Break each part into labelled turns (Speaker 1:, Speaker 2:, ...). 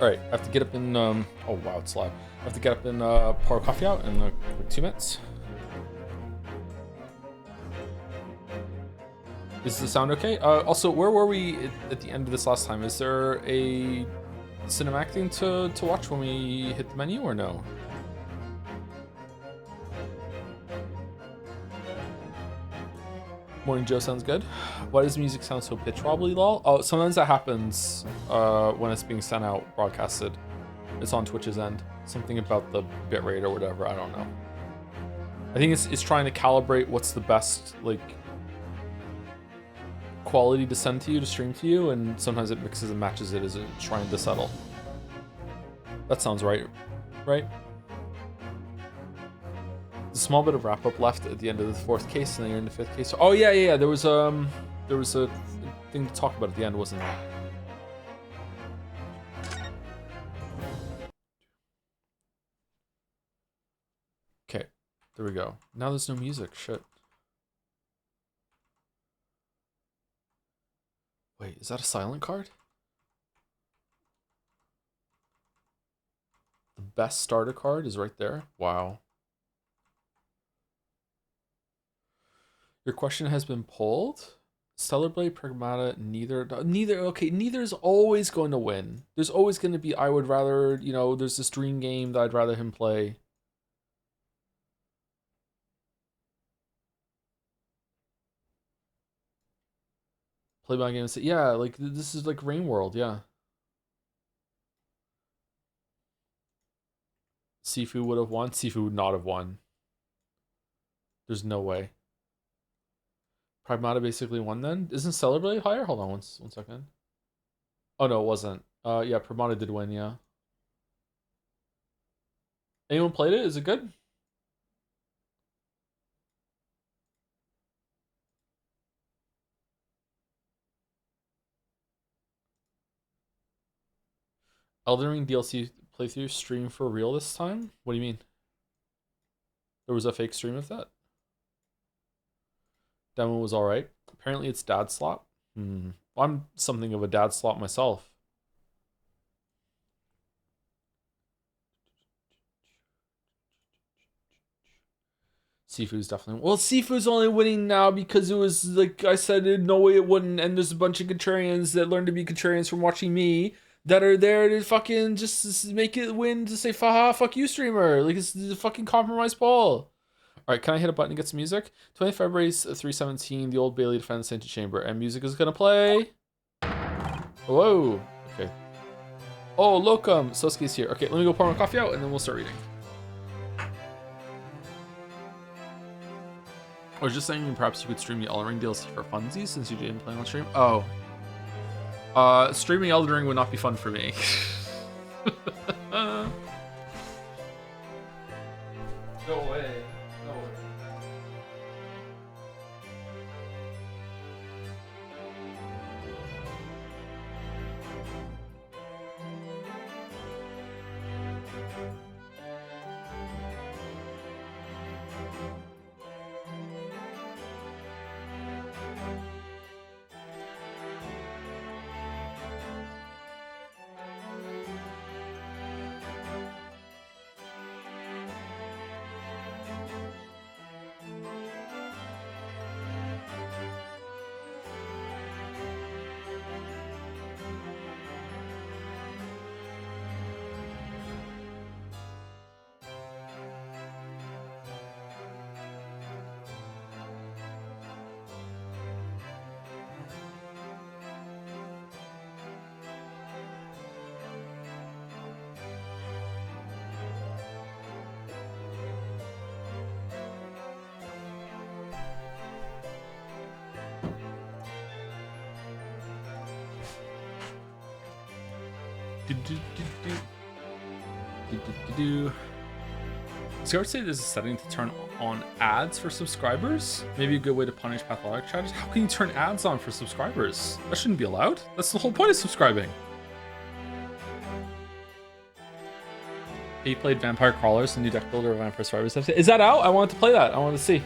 Speaker 1: Alright, I have to get up in, oh wow, it's live. I have to get up and pour coffee out in like 2 minutes. Is the sound okay? Also, where were we at the end of this last time? Is there a cinematic thing to watch when we hit the menu or no? Morning Joe sounds good. Why does music sound so pitch wobbly, lol? Oh, sometimes that happens when it's being sent out, broadcasted. It's on Twitch's end. Something about the bitrate or whatever, I don't know. I think it's trying to calibrate what's the best, like, quality to send to you, to stream to you, and sometimes it mixes and matches it as it's trying to settle. That sounds right, right? A small bit of wrap up left at the end of the 4th case, and then you're in the 5th case. Oh yeah. There was a thing to talk about at the end, wasn't there? Okay, there we go. Now there's no music. Shit. Wait, is that a silent card? The best starter card is right there. Wow. Your question has been pulled. Stellar Blade, Pragmata, neither. Okay, neither is always going to win. There's always going to be, I would rather, you know, there's this dream game that I'd rather him play. Play my game and say, yeah, like, this is like Rain World, yeah. Sifu would have won. Sifu would not have won. There's no way. Pragmata basically won then? Isn't Stellar Blade higher? Hold on one second. Oh no, it wasn't. Yeah, Pragmata did win, yeah. Anyone played it? Is it good? Elden Ring DLC playthrough stream for real this time? What do you mean? There was a fake stream of that? Demo was alright. Apparently it's dad slot. I'm something of a dad slot myself. Sifu's definitely... Well, Sifu's only winning now because it was, like I said, no way it wouldn't, and there's a bunch of contrarians that learn to be contrarians from watching me that are there to fucking just make it win, to say, fuck you, streamer. Like, it's a fucking compromise poll. Alright, can I hit a button to get some music? 20 February 317, the Old Bailey Defense Antechamber, and music is gonna play. Whoa. Okay. Oh, Locum. Sosuke's here. Okay, let me go pour my coffee out, and then we'll start reading. I was just saying perhaps you could stream the Elden Ring DLC for funsies since you didn't play on stream. Oh. Streaming Elden Ring would not be fun for me. No way. Scarf say there's a setting to turn on ads for subscribers. Maybe a good way to punish Pathologic chatters. How can you turn ads on for subscribers? That shouldn't be allowed. That's the whole point of subscribing. He played Vampire Crawlers, the new deck builder of Vampire Survivors. Is that out? I wanted to play that. I wanted to see.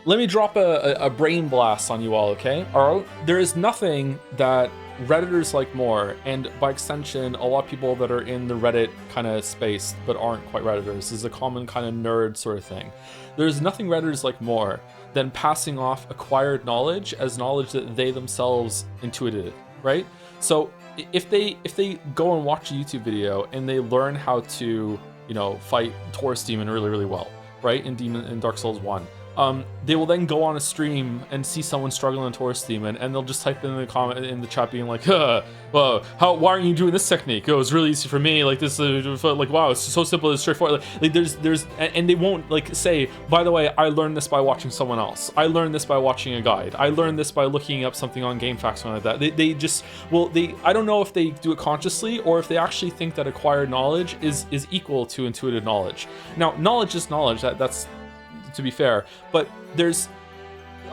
Speaker 1: let me drop a brain blast on you all, okay? All right, there is nothing that Redditors like more, and by extension, a lot of people that are in the Reddit kind of space but aren't quite Redditors. This is a common kind of nerd sort of thing. There's nothing Redditors like more than passing off acquired knowledge as knowledge that they themselves intuited, right? So if they go and watch a YouTube video and they learn how to, you know, fight Taurus Demon really, really well, right? In Dark Souls 1. They will then go on a stream and see someone struggling in Taurus Demon, and they'll just type in the comment in the chat being like, why aren't you doing this technique? It was really easy for me. Like this, like wow, it's so simple, it's straightforward. Like and they won't like say, by the way, I learned this by watching someone else. I learned this by watching a guide. I learned this by looking up something on GameFAQs, something like that. They just, well, I don't know if they do it consciously or if they actually think that acquired knowledge is equal to intuitive knowledge. Now, knowledge is knowledge. That's to be fair, but there's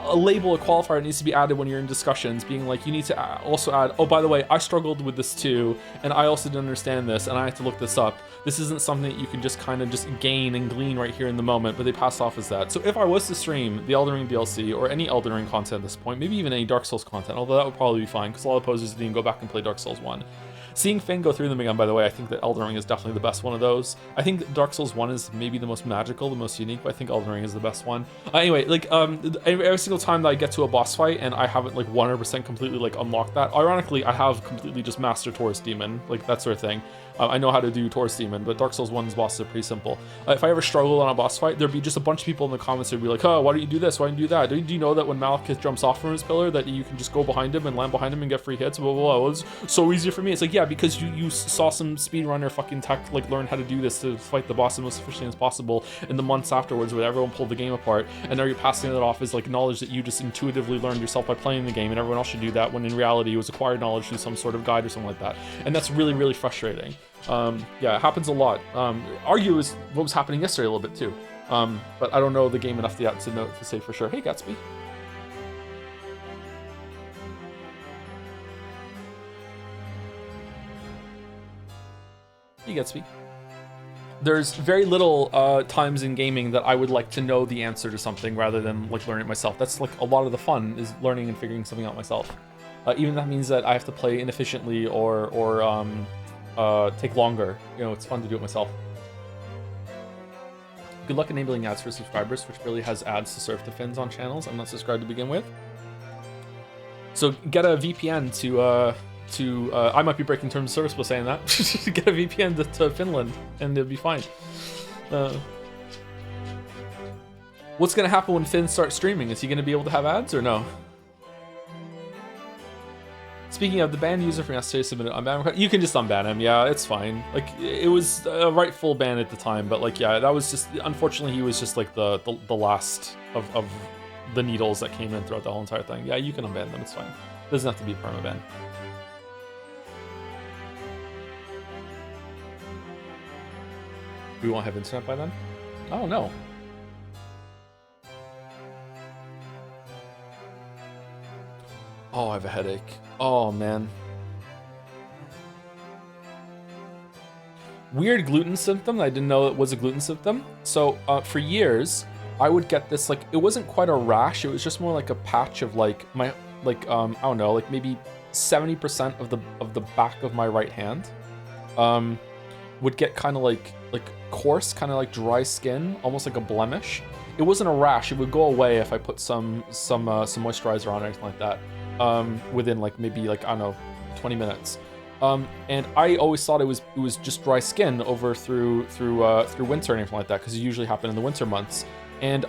Speaker 1: a label, a qualifier that needs to be added when you're in discussions, being like, you need to also add, oh, by the way, I struggled with this too, and I also didn't understand this, and I had to look this up. This isn't something that you can just kind of just gain and glean right here in the moment, but they pass off as that. So if I was to stream the Elden Ring DLC or any Elden Ring content at this point, maybe even any Dark Souls content, although that would probably be fine, because a lot of posers didn't go back and play Dark Souls 1. Seeing Finn go through them again, by the way, I think that Elden Ring is definitely the best one of those. I think Dark Souls 1 is maybe the most magical, the most unique, but I think Elden Ring is the best one. Anyway, like, every single time that I get to a boss fight and I haven't, like, 100% completely, like, unlocked that, ironically, I have completely just mastered Taurus Demon, like, that sort of thing. I know how to do Taurus Demon, but Dark Souls 1's bosses are pretty simple. If I ever struggled on a boss fight, there'd be just a bunch of people in the comments who'd be like, oh, why don't you do this? Why don't you do that? Do you know that when Malekith jumps off from his pillar that you can just go behind him and land behind him and get free hits? Blah, blah, blah. Well, it's so easy for me. It's like, yeah, because you saw some speedrunner fucking tech, like, learn how to do this to fight the boss the most efficiently as possible in the months afterwards when everyone pulled the game apart, and now you're passing it off as, like, knowledge that you just intuitively learned yourself by playing the game, and everyone else should do that, when in reality it was acquired knowledge through some sort of guide or something like that. And that's really, really frustrating. Yeah, it happens a lot. Argue is what was happening yesterday a little bit too. But I don't know the game enough yet to know to say for sure. Hey, Gatsby. Hey, Gatsby. There's very little times in gaming that I would like to know the answer to something rather than like learning it myself. That's like a lot of the fun, is learning and figuring something out myself. Even that means that I have to play inefficiently or take longer. You know, it's fun to do it myself. Good luck enabling ads for subscribers, which really has ads to serve to Finns on channels I'm not subscribed to begin with. So get a VPN to I might be breaking terms of service by saying that. Get a VPN to Finland and it'll be fine. What's gonna happen when Finn starts streaming? Is he gonna be able to have ads or no? Speaking of, the banned user from yesterday submitted unban. You can just unban him. Yeah, it's fine. Like, it was a rightful ban at the time, but like, yeah, that was just, unfortunately, he was just like the last of the needles that came in throughout the whole entire thing. Yeah, you can unban them. It's fine. It doesn't have to be a perma ban. We won't have internet by then? Oh no. Oh, I have a headache. Oh, man. Weird gluten symptom. I didn't know it was a gluten symptom. So for years, I would get this, like, it wasn't quite a rash. It was just more like a patch of like my, like, I don't know, like maybe 70% of the back of my right hand would get kind of like coarse, kind of like dry skin, almost like a blemish. It wasn't a rash. It would go away if I put some moisturizer on or anything like that. Within like maybe like, I don't know, 20 minutes. And I always thought it was just dry skin over through winter and anything like that, because it usually happened in the winter months. And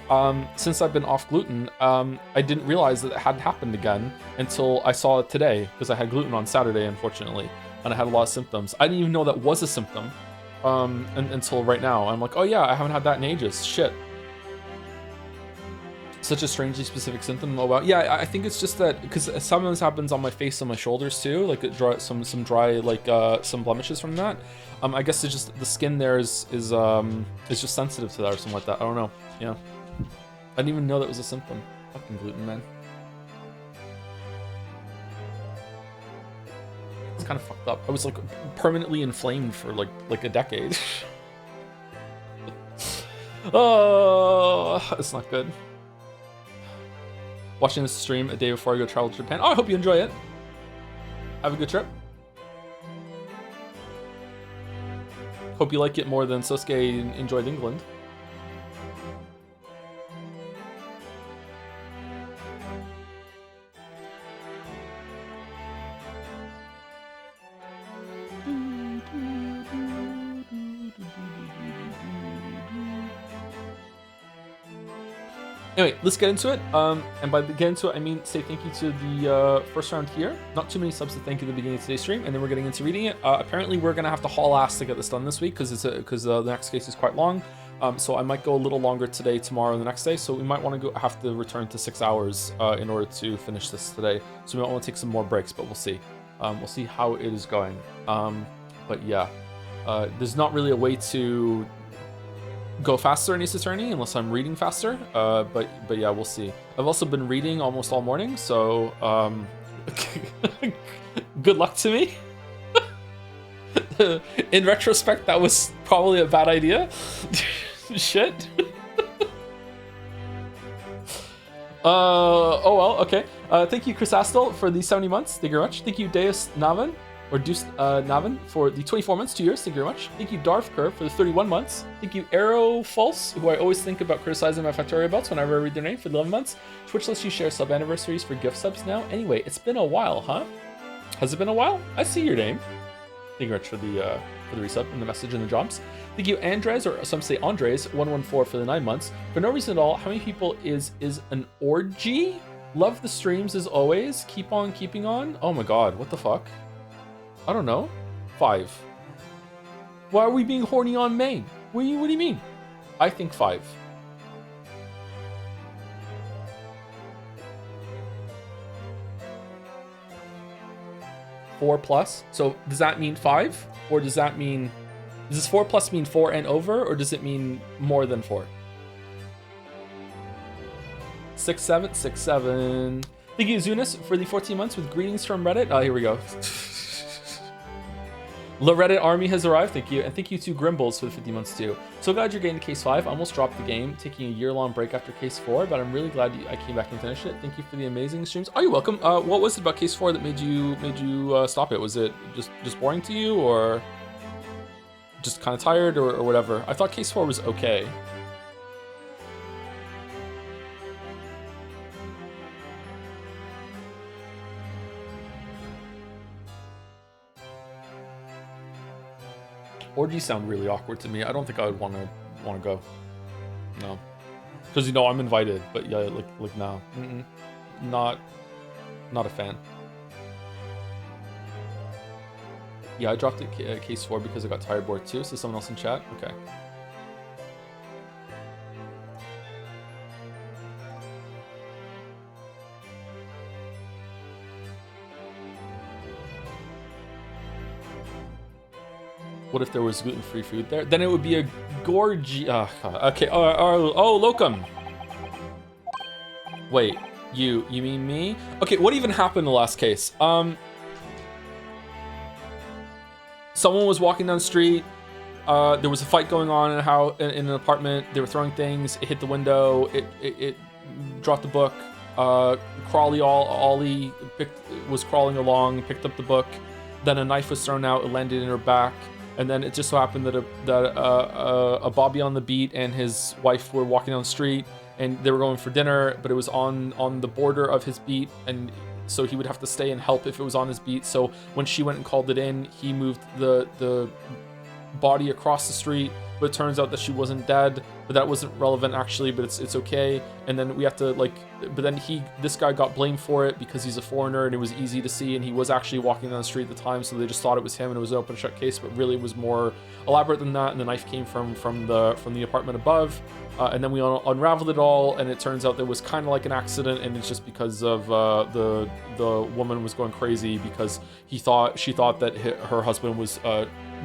Speaker 1: since I've been off gluten, I didn't realize that it hadn't happened again until I saw it today, because I had gluten on Saturday, unfortunately, and I had a lot of symptoms. I didn't even know that was a symptom until right now. I'm like, oh yeah, I haven't had that in ages. Shit. Such a strangely specific symptom. Oh wow. Yeah, I think it's just that because sometimes happens on my face and my shoulders too, like some dry, like some blemishes from that. I guess it's just the skin there is just sensitive to that or something like that. I don't know. Yeah, I didn't even know that was a symptom. Fucking gluten, man. It's kind of fucked up. I was like permanently inflamed for like a decade. Oh, it's not good. watching this stream a day before I go travel to Japan. Oh, I hope you enjoy it. Have a good trip. Hope you like it more than Sosuke enjoyed England. Anyway, let's get into it. And by get into it, I mean say thank you to the first round here. Not too many subs to thank you at the beginning of today's stream, and then we're getting into reading it. Apparently, we're gonna have to haul ass to get this done this week because the next case is quite long. So I might go a little longer today, tomorrow, and the next day. So we might want to have to return to 6 hours in order to finish this today. So we might want to take some more breaks, but we'll see. We'll see how it is going. But yeah, there's not really a way to go faster in Ace Attorney unless I'm reading faster. But yeah, we'll see. I've also been reading almost all morning, so good luck to me. In retrospect, that was probably a bad idea. Shit. Oh well, okay. Thank you, Chris Astle, for the 70 months. Thank you very much. Thank you, Deus Navan, or Deus Navan, for the 24 months, 2 years. Thank you very much. Thank you, Darfker, for the 31 months. Thank you, Arrow False, who I always think about criticizing my Factorio belts whenever I read their name, for the 11 months. Twitch lets you share sub anniversaries for gift subs now. Anyway, it's been a while, huh? Has it been a while? I see your name. Thank you very much for the resub and the message and the jobs. Thank you, Andres, or some say Andres, 114 for the 9 months. For no reason at all, how many people is an orgy? Love the streams as always. Keep on keeping on. Oh my god, what the fuck? I don't know. 5. Why are we being horny on main? What do you mean? I think 5. Four plus. So does that mean 5? Or does that mean... Does this 4 plus mean 4 and over? Or does it mean more than 4? 6, 7, 6, 7. Thank you, Zunis, for the 14 months with greetings from Reddit. Oh, here we go. The Reddit army has arrived, thank you. And thank you to Grimbles for the 50 months too. So glad you're getting to case 5. I almost dropped the game, taking a year-long break after case 4, but I'm really glad I came back and finished it. Thank you for the amazing streams. Oh, you're welcome. What was it about case 4 that made you stop it? Was it just boring to you, or just kind of tired, or whatever? I thought case 4 was okay. Orgies sound really awkward to me. I don't think I would want to go. No, because I'm invited, but yeah, like no, not a fan. Yeah, I dropped it case 4 because I got tired bored too. So someone else in chat. Okay. What if there was gluten-free food there? Then it would be a gorgy. Okay. Oh, Locum. Wait, you mean me? Okay. What even happened in the last case? Someone was walking down the street. There was a fight going on in an apartment. They were throwing things. It hit the window. It dropped the book. Ollie was crawling along, picked up the book. Then a knife was thrown out. It landed in her back. And then it just so happened that a Bobby on the beat and his wife were walking down the street, and they were going for dinner, but it was on the border of his beat, and so he would have to stay and help if it was on his beat. So when she went and called it in, he moved the body across the street, but it turns out that she wasn't dead, but that wasn't relevant actually, but it's okay. And then we have to but then this guy got blamed for it because he's a foreigner and it was easy to see, and he was actually walking down the street at the time, so they just thought it was him and it was an open shut case, but really it was more elaborate than that, and the knife came from the apartment above. And then we unraveled it all, and it turns out there was kind of like an accident, and it's just because of the woman was going crazy because she thought that her husband was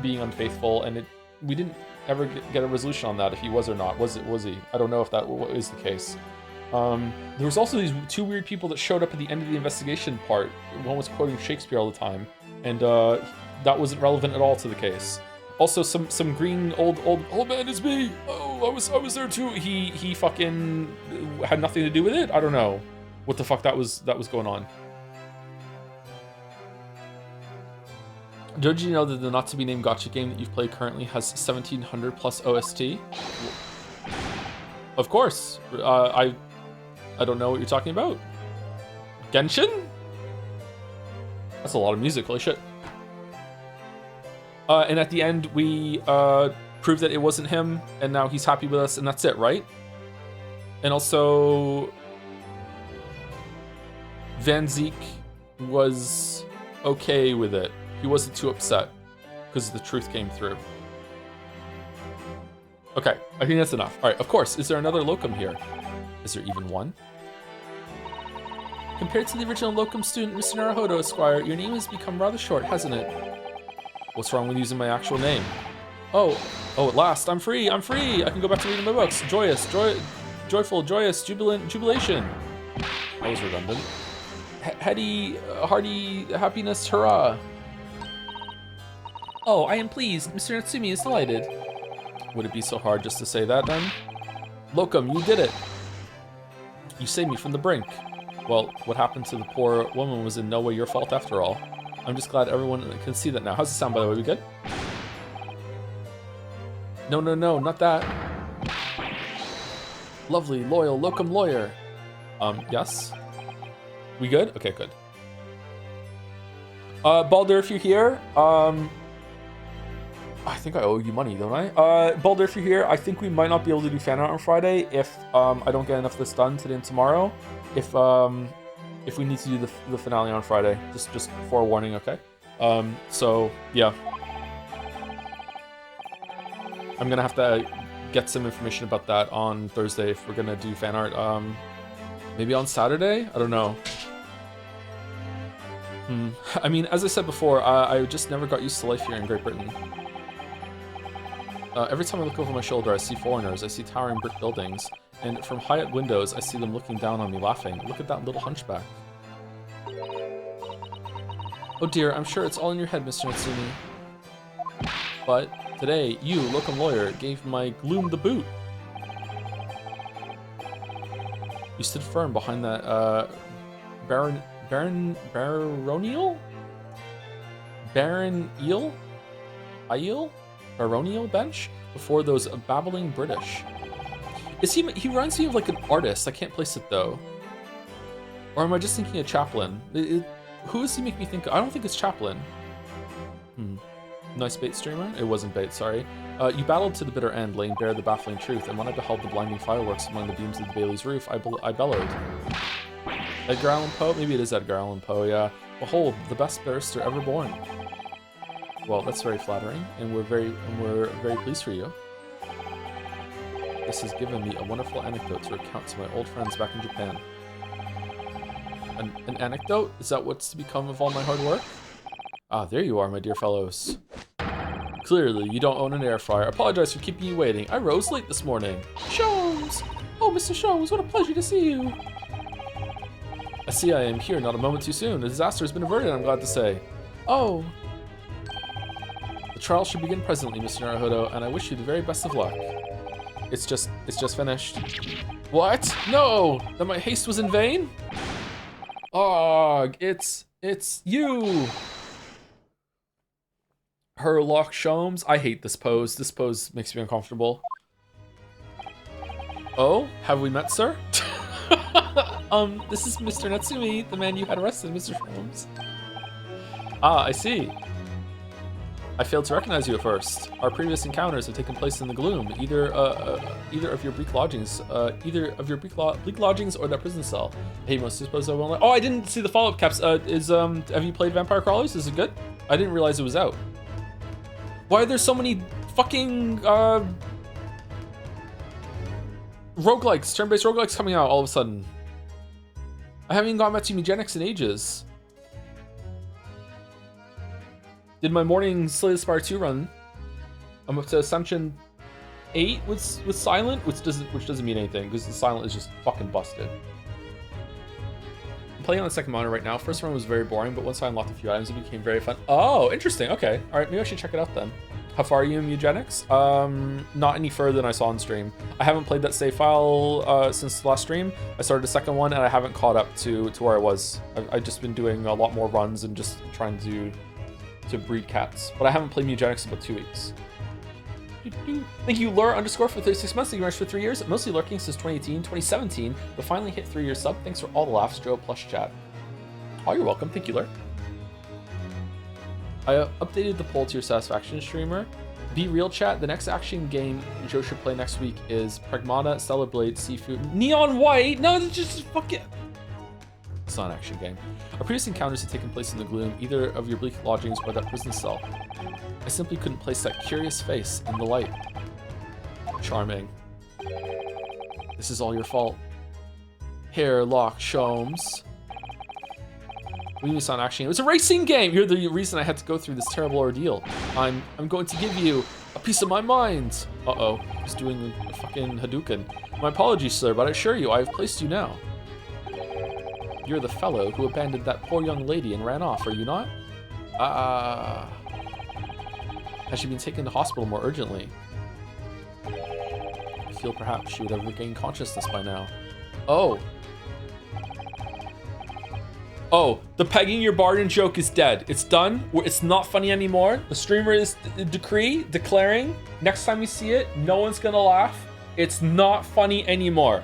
Speaker 1: being unfaithful, and we didn't ever get a resolution on that if he was or not. Was he? I don't know if that is the case. There was also these 2 weird people that showed up at the end of the investigation part. One was quoting Shakespeare all the time, and that wasn't relevant at all to the case. Also, some green old man is me. Oh, I was there too. He fucking had nothing to do with it. I don't know. what the fuck that was going on. Did you know that the not-to-be-named gacha game that you've played currently has 1,700 plus OST? Of course. I don't know what you're talking about. Genshin? That's a lot of music, holy shit. And at the end, we proved that it wasn't him, and now he's happy with us, and that's it, right? And also, Van Zeke was okay with it. He wasn't too upset because the truth came through. Okay, I think that's enough. All right, of course. Is there another locum here? Is there even one? Compared to the original locum student, Mr. Naruhodo, Esquire, your name has become rather short, hasn't it? What's wrong with using my actual name? Oh, at last, I'm free. I can go back to reading my books. Joyful, joyous, jubilation. That was redundant. Hearty, happiness, hurrah. Oh, I am pleased. Mr. Natsumi is delighted. Would it be so hard just to say that then? Locum, you did it. You saved me from the brink. Well, what happened to the poor woman was in no way your fault after all. I'm just glad everyone can see that now. How's it sound, by the way? We good? No, not that. Lovely, loyal, locum lawyer. Yes? We good? Okay, good. Baldur, if you're here, I think I owe you money, don't I? Baldur, if you're here, I think we might not be able to do fan art on Friday if I don't get enough of this done today and tomorrow. If we need to do the finale on Friday, just forewarning, okay? So yeah, I'm gonna have to get some information about that on Thursday if we're gonna do fan art. Maybe on Saturday? I don't know. I mean, as I said before, I just never got used to life here in Great Britain. Every time I look over my shoulder, I see foreigners, I see towering brick buildings, and from high up windows, I see them looking down on me, laughing. Look at that little hunchback. Oh dear, I'm sure it's all in your head, Mr. Natsumi. But today, you, locum lawyer, gave my gloom the boot. You stood firm behind that, baronial bench before those babbling British. He reminds me of like an artist. I can't place it though. Or am I just thinking of Chaplin? Who does he make me think of? I don't think it's Chaplin. Nice bait, streamer? It wasn't bait, sorry. You battled to the bitter end, laying bare the baffling truth, and when I beheld the blinding fireworks among the beams of the Bailey's roof, I bellowed. Edgar Allan Poe? Maybe it is Edgar Allan Poe, yeah. Behold, the best barrister ever born. Well, that's very flattering, and we're very pleased for you. This has given me a wonderful anecdote to recount to my old friends back in Japan. An anecdote? Is that what's to become of all my hard work? Ah, there you are, my dear fellows. Clearly, you don't own an air fryer. I apologize for keeping you waiting. I rose late this morning. Sholmes! Oh, Mr. Sholmes, what a pleasure to see you. I see I am here not a moment too soon. A disaster has been averted, I'm glad to say. Oh. The trial should begin presently, Mr. Naruhodo, and I wish you the very best of luck. It's just finished. What? No! That my haste was in vain? Og, it's you! Herlock Sholmes. I hate this pose. This pose makes me uncomfortable. Oh, have we met, sir? This is Mr. Natsumi, the man you had arrested, Mr. Sholmes. Ah, I see. I failed to recognize you at first. Our previous encounters have taken place in the gloom, either of your bleak lodgings, bleak lodgings or that prison cell. Hey, most suppose I won't. Oh, I didn't see the follow-up caps. Have you played Vampire Crawlers? Is it good? I didn't realize it was out. Why are there so many fucking roguelikes, turn-based roguelikes coming out all of a sudden? I haven't even gotten back to Megenics in ages. Did my morning Slay the Spire 2 run. I'm up to Ascension 8 with Silent, which doesn't mean anything because the Silent is just fucking busted. I'm playing on the second monitor right now. First run was very boring, but once I unlocked a few items, it became very fun. Oh, interesting. Okay. All right, maybe I should check it out then. How far are you in eugenics? Not any further than I saw on stream. I haven't played that save file since the last stream. I started a second one and I haven't caught up to where I was. I've just been doing a lot more runs and just trying to breed cats. But I haven't played eugenics in about 2 weeks. Thank you, Lure _ for 36 months. Thank you, Rush, for 3 years. Mostly lurking since 2018, 2017, but finally hit 3 years sub. Thanks for all the laughs, Joe, plush chat. Oh, you're welcome. Thank you, Lure. I updated the poll to your satisfaction, streamer. Be real, chat. The next action game Joe should play next week is Pragmata, Stellar Blade, Seafood, Neon White. No, it's just fuck it. It's not an action game. Our previous encounters had taken place in the gloom, either of your bleak lodgings or that prison cell. I simply couldn't place that curious face in the light. Charming. This is all your fault. Hair lock Sholmes. We saw an action. It was a racing game. You're the reason I had to go through this terrible ordeal. I'm going to give you a piece of my mind. Uh-oh, he's doing a fucking Hadouken. My apologies, sir, but I assure you, I have placed you now. You're the fellow who abandoned that poor young lady and ran off, are you not? Has she been taken to hospital more urgently? I feel perhaps she would have regained consciousness by now. Oh, the pegging your bargain joke is dead. It's done. It's not funny anymore. The streamer is declaring, next time you see it, no one's gonna laugh. It's not funny anymore.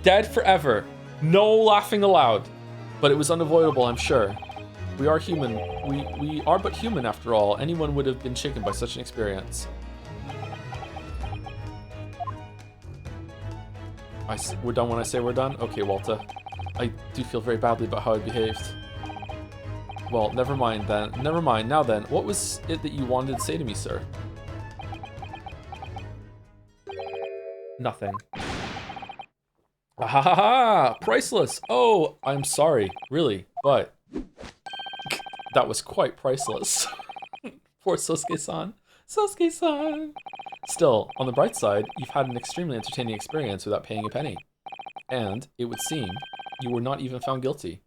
Speaker 1: Dead forever. No laughing allowed. But it was unavoidable, I'm sure. We are human. We are but human after all. Anyone would have been shaken by such an experience. We're done when I say we're done? Okay, Walter. I do feel very badly about how I behaved. Well, never mind then. Never mind. Now then, what was it that you wanted to say to me, sir? Nothing. Ah ha ha ha! Priceless! Oh, I'm sorry. Really, but... that was quite priceless. Poor Sosuke-san. Sosuke-san! Still, on the bright side, you've had an extremely entertaining experience without paying a penny. And, it would seem, you were not even found guilty.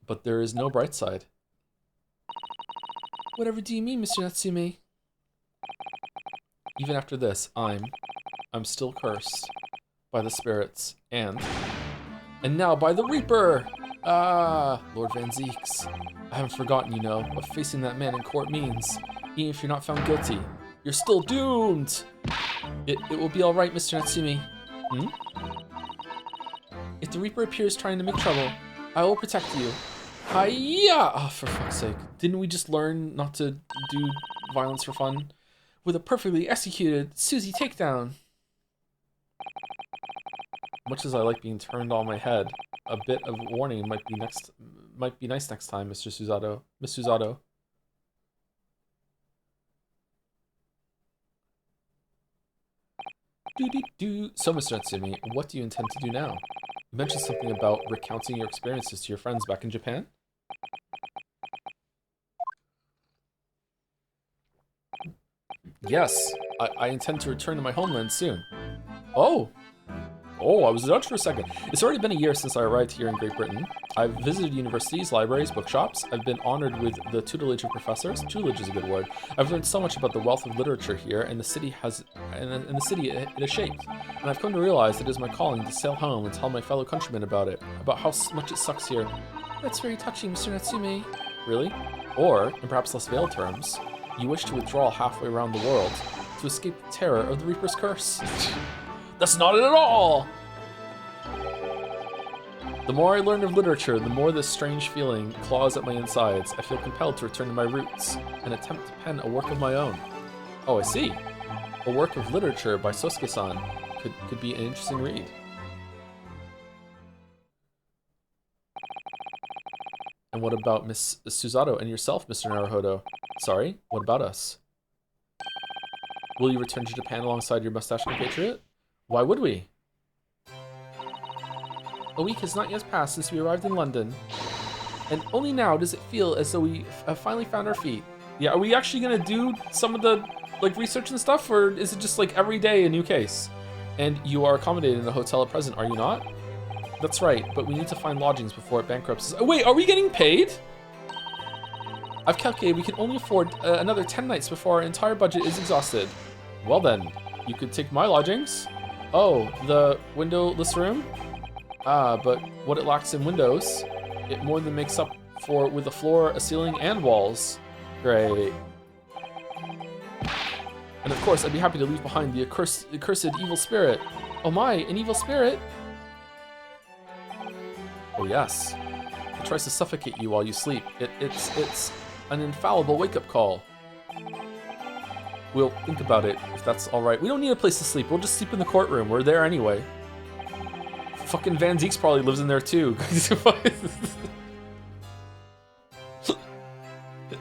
Speaker 1: But there is no bright side. Whatever do you mean, Mr. Natsume? Even after this, I'm still cursed by the spirits and now by the Reaper! Ah, Lord Van Zeeks. I haven't forgotten, you know, what facing that man in court means. Even if you're not found guilty, you're still doomed! It will be alright, Mr. Natsume. Hmm? If the Reaper appears trying to make trouble, I will protect you. Hiya! Oh, for fuck's sake. Didn't we just learn not to do violence for fun? With a perfectly executed Susie takedown. Much as I like being turned on my head, a bit of warning might be nice next time, Mr. Susato. Miss Susato. So, Mr. Natsume, what do you intend to do now? You mentioned something about recounting your experiences to your friends back in Japan? Yes, I intend to return to my homeland soon. Oh, I was Dutch for a second. It's already been a year since I arrived here in Great Britain. I've visited universities, libraries, bookshops. I've been honored with the tutelage of professors. Tutelage is a good word. I've learned so much about the wealth of literature here, and the city it is shaped. And I've come to realize it is my calling to sail home and tell my fellow countrymen about it, about how much it sucks here. That's very touching, Mr. Natsume. Really? Or, in perhaps less veiled terms, you wish to withdraw halfway around the world to escape the terror of the Reaper's curse. That's not it at all! The more I learn of literature, the more this strange feeling claws at my insides. I feel compelled to return to my roots and attempt to pen a work of my own. Oh, I see. A work of literature by Sosuke-san could be an interesting read. And what about Miss Susato and yourself, Mr. Naruhodo? Sorry, what about us? Will you return to Japan alongside your mustache compatriot? Why would we? A week has not yet passed since we arrived in London. And only now does it feel as though we have finally found our feet. Yeah, are we actually gonna do some of the research and stuff, or is it just every day a new case? And you are accommodated in the hotel at present, are you not? That's right, but we need to find lodgings before it bankrupts us. Oh, wait, are we getting paid? I've calculated we can only afford another 10 nights before our entire budget is exhausted. Well then, you could take my lodgings. Oh, the windowless room? Ah, but what it lacks in windows, it more than makes up for with a floor, a ceiling, and walls. Great. And of course, I'd be happy to leave behind the accursed evil spirit. Oh my, an evil spirit? Oh yes. It tries to suffocate you while you sleep. It's an infallible wake-up call. We'll think about it, if that's alright. We don't need a place to sleep. We'll just sleep in the courtroom. We're there anyway. Fucking Van Zeeks probably lives in there too.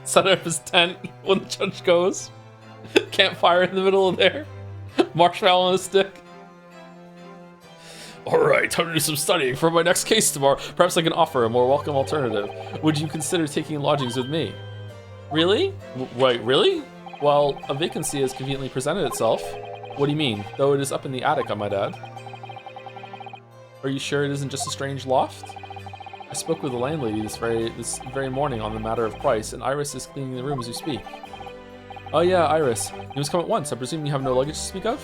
Speaker 1: Set up his tent when the judge goes. Campfire in the middle of there. Marshmallow on a stick. Alright, time to do some studying for my next case tomorrow. Perhaps I can offer a more welcome alternative. Would you consider taking lodgings with me? Really? Wait, really? Well, a vacancy has conveniently presented itself. What do you mean? Though it is up in the attic, I might add. Are you sure it isn't just a strange loft? I spoke with the landlady this very morning on the matter of price, and Iris is cleaning the room as we speak. Oh yeah, Iris. You must come at once. I presume you have no luggage to speak of?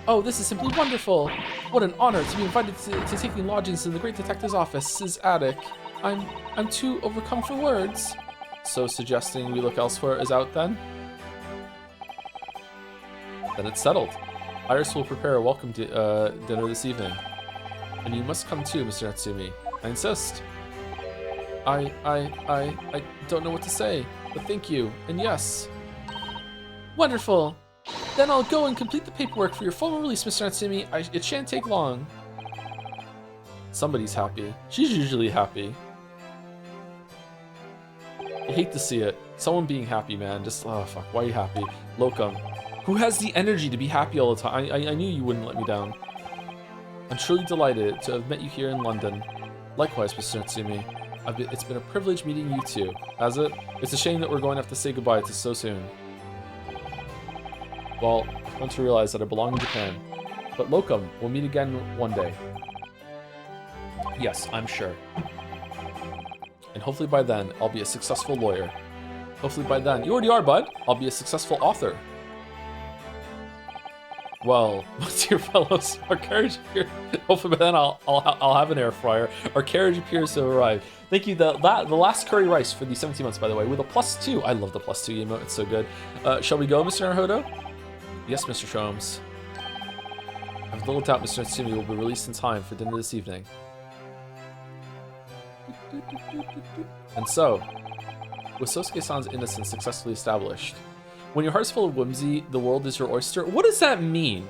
Speaker 1: Oh, this is simply wonderful. What an honor to be invited to taking lodgings in the great detective's office's attic. I'm too overcome for words. So suggesting we look elsewhere is out then? Then it's settled. Iris will prepare a welcome dinner this evening. And you must come too, Mr. Natsumi. I insist. I don't know what to say, but thank you, and yes. Wonderful. Then I'll go and complete the paperwork for your formal release, Mr. Natsumi. It shan't take long. Somebody's happy. She's usually happy. I hate to see it. Someone being happy, man. Just, oh fuck, why are you happy? Locum. Who has the energy to be happy all the time? I knew you wouldn't let me down. I'm truly delighted to have met you here in London. Likewise, Mr. Natsumi. It's been a privilege meeting you too. Has it? It's a shame that we're going to have to say goodbye to so soon. Well, I've come to realize that I belong in Japan. But Locum, we'll meet again one day. Yes, I'm sure. And hopefully by then, I'll be a successful lawyer. Hopefully by then, you already are, bud. I'll be a successful author. Well, dear fellows, our carriage appears. Hopefully by then I'll have an air fryer. Our carriage appears to have arrived. Thank you. The last curry rice for the 17 months, by the way, with a +2. I love the +2 emote. It's so good. Shall we go, Mr. Naruhodo? Yes, Mr. Sholmes. I have little doubt Mr. Natsumi will be released in time for dinner this evening. And so, with Sosuke-san's innocence successfully established, when your heart's full of whimsy, the world is your oyster. What does that mean?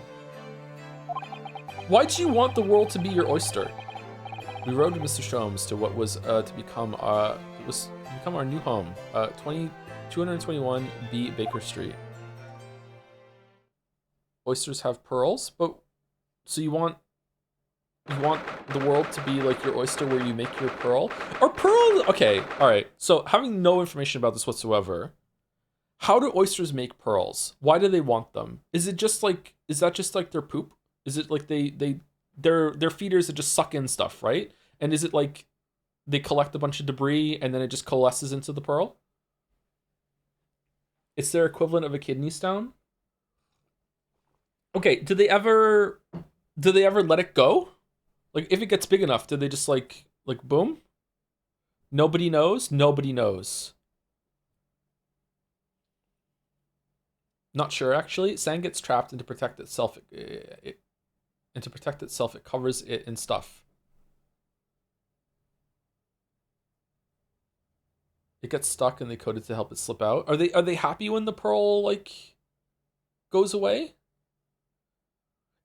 Speaker 1: Why do you want the world to be your oyster? We rode with Mr. Sholmes to what was to become our new home, 221 B Baker Street. Oysters have pearls, but so you want the world to be like your oyster where you make your pearl? Are pearls okay? All right. So having no information about this whatsoever. How do oysters make pearls? Why do they want them? Is that just like their poop? Is it like they're feeders that just suck in stuff, right? And is it like they collect a bunch of debris and then it just coalesces into the pearl? It's their equivalent of a kidney stone? Okay, do they ever let it go? Like if it gets big enough, do they just like boom? Nobody knows? Nobody knows. Not sure, actually. Sand gets trapped, and to protect itself, it covers it in stuff. It gets stuck, and they coat it to help it slip out. Are they happy when the pearl like goes away?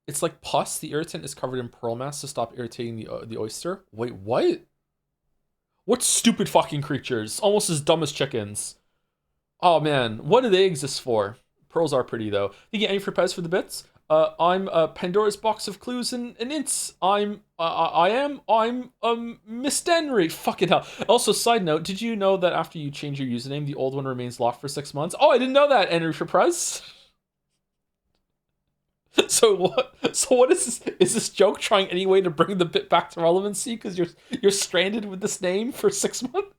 Speaker 1: It's like pus. The irritant is covered in pearl mass to stop irritating the oyster. Wait, what? What stupid fucking creatures? Almost as dumb as chickens. Oh man, what do they exist for? Pearls are pretty though. Thank you, Annie, for Pez for the bits. I'm Pandora's box of clues and ints. I'm Miss Denry. Fucking hell. Also, side note, did you know that after you change your username, the old one remains locked for 6 months? Oh, I didn't know that, Henry for Prez. So what is this? Is this joke trying any way to bring the bit back to relevancy because you're stranded with this name for 6 months?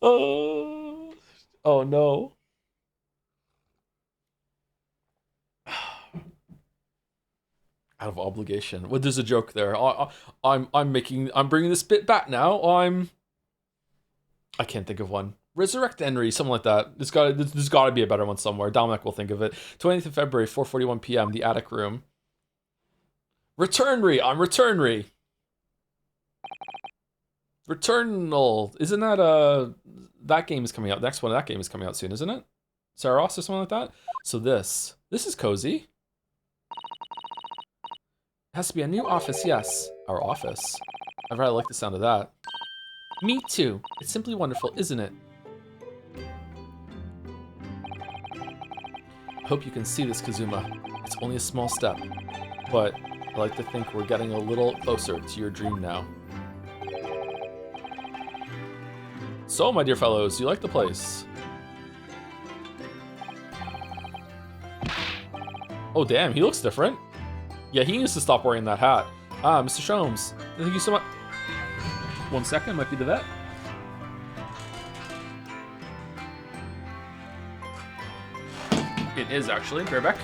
Speaker 1: Oh, oh no. Out of obligation. Well, there's a joke there. I'm bringing this bit back now. I can't think of one. Resurrect Henry, something like that. There's got to be a better one somewhere. Dominic will think of it. 20th of February, 4:41 p.m. The attic room. Returnry. I'm Returnry. Returnal. Isn't that game is coming out? The next one of that game is coming out soon, isn't it? Saros or something like that. So this is cozy. It has to be a new office, yes. Our office. I really like the sound of that. Me too. It's simply wonderful, isn't it? I hope you can see this, Kazuma. It's only a small step, but I like to think we're getting a little closer to your dream now. So, my dear fellows, you like the place? Oh, damn, he looks different. Yeah, he needs to stop wearing that hat. Ah, Mr. Sholmes, thank you so much. 1 second, might be the vet. It is actually, bareback.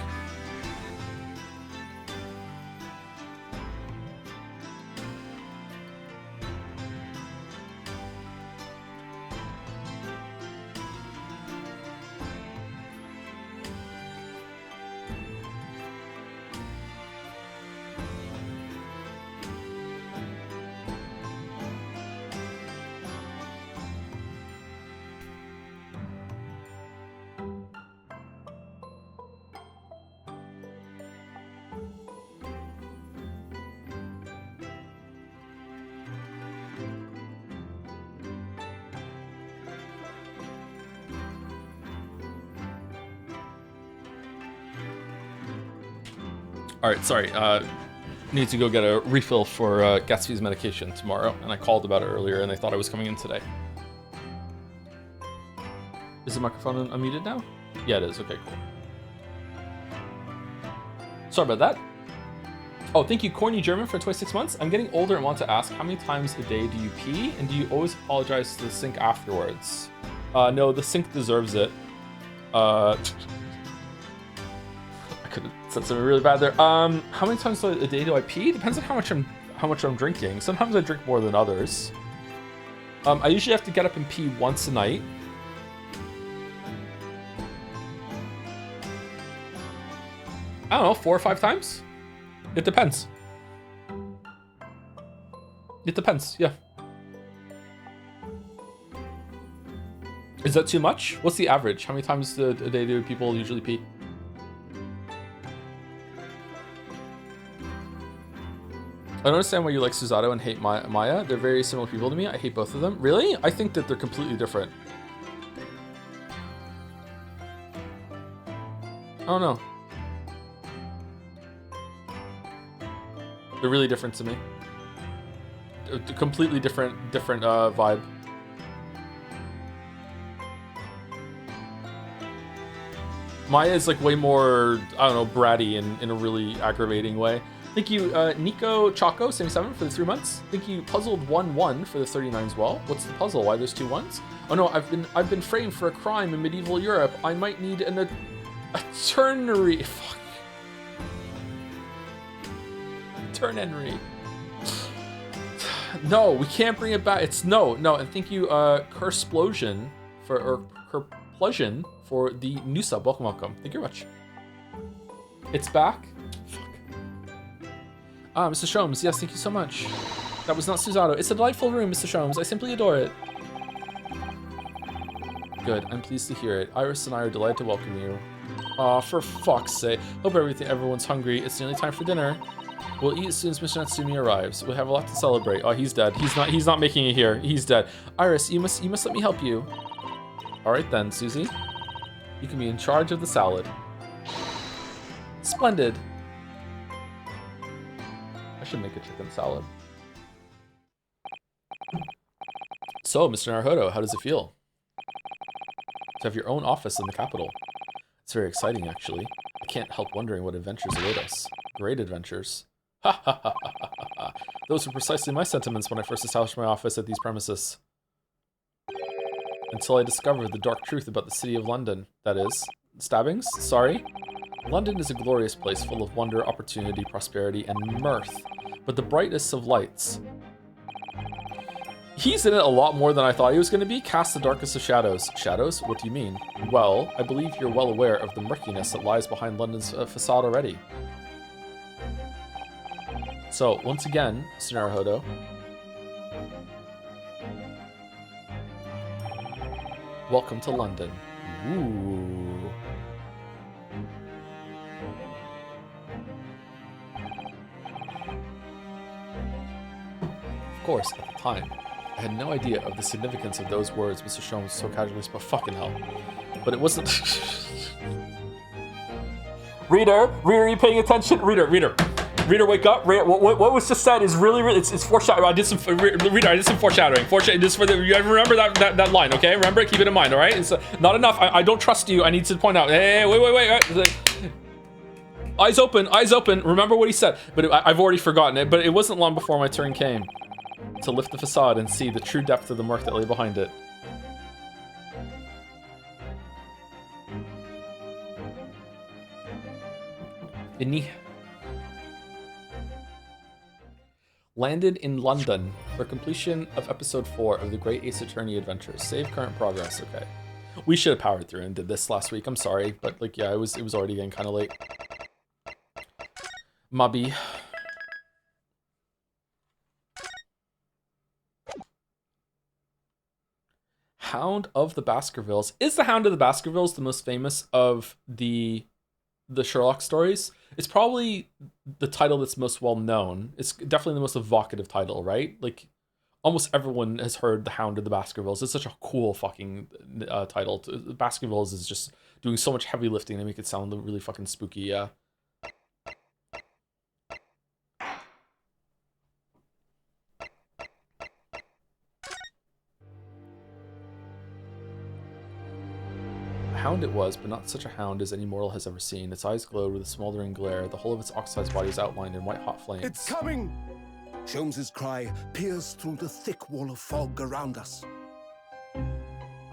Speaker 1: All right, sorry. Need to go get a refill for Gatsby's medication tomorrow, and I called about it earlier, and they thought I was coming in today. Is the microphone unmuted now? Yeah, it is. Okay, cool. Sorry about that. Oh, thank you, Corny German, for 26 months. I'm getting older and want to ask, how many times a day do you pee, and do you always apologize to the sink afterwards? No, the sink deserves it. I could have said something really bad there. How many times a day do I pee? Depends on how much I'm drinking. Sometimes I drink more than others. I usually have to get up and pee once a night. I don't know, 4 or 5 times? It depends. It depends, yeah. Is that too much? What's the average? How many times a day do people usually pee? I don't understand why you like Susato and hate Maya. They're very similar people to me. I hate both of them. Really? I think that they're completely different. I don't know. They're really different to me. A completely different vibe. Maya is like way more, I don't know, bratty in a really aggravating way. Thank you, Nico Chaco 77 for the 3 months. Thank you, Puzzled 1-1 for the 39 as well. What's the puzzle? Why there's 2 1s? Oh no, I've been framed for a crime in medieval Europe. I might need a ternary. Fuck. Ternary. No, we can't bring it back. It's no. And thank you, Cursplosion for Curplusion for the new sub. Welcome. Thank you very much. It's back. Mr. Sholmes, yes, thank you so much. That was not Susato. It's a delightful room, Mr. Sholmes. I simply adore it. Good, I'm pleased to hear it. Iris and I are delighted to welcome you. Aw, for fuck's sake. Hope everyone's hungry. It's nearly time for dinner. We'll eat as soon as Mr. Natsumi arrives. We'll have a lot to celebrate. Oh, he's dead. He's not making it here. He's dead. Iris, you must let me help you. Alright then, Susie. You can be in charge of the salad. Splendid. I should make a chicken salad. So, Mr. Naruhodo, how does it feel to have your own office in the capital? It's very exciting, actually. I can't help wondering what adventures await us. Great adventures. Ha ha ha ha ha ha. Those were precisely my sentiments when I first established my office at these premises. Until I discovered the dark truth about the city of London. That is, stabbings? Sorry? London is a glorious place full of wonder, opportunity, prosperity, and mirth. But the brightest of lights. He's in it a lot more than I thought he was going to be. Cast the darkest of shadows. Shadows? What do you mean? Well, I believe you're well aware of the murkiness that lies behind London's facade already. So, once again, Mr. Naruhodo. Welcome to London. Ooh. Of course, at the time, I had no idea of the significance of those words Mr. Sholmes so casually spoke. Fucking hell. But it wasn't... Reader, are you paying attention? Reader, wake up. What was just said is really it's foreshadowing. I did some foreshadowing. Just for the, you remember that line, okay? Remember it. Keep it in mind. All right. It's not enough. I don't trust you. I need to point out. Hey, wait. Eyes open. Remember what he said. But I've already forgotten it. But it wasn't long before my turn came to lift the facade and see the true depth of the murk that lay behind it. Landed in London for completion of episode 4 of the Great Ace Attorney Adventures. Save current progress. Okay, we should have powered through and did this last week. I'm sorry, but like, yeah, it was already getting kind of late. Mubby. Hound of the Baskervilles. Is the Hound of the Baskervilles the most famous of the Sherlock stories? It's probably the title that's most well known. It's definitely the most evocative title, right? Like, almost everyone has heard the Hound of the Baskervilles. It's such a cool fucking title. Baskervilles is just doing so much heavy lifting to make it sound really fucking spooky, yeah. Hound it was, but not such a hound as any mortal has ever seen. Its eyes glowed with a smoldering glare. The whole of its oxidized body was outlined in white-hot flames.
Speaker 2: It's coming! Sholmes's cry pierced through the thick wall of fog around us.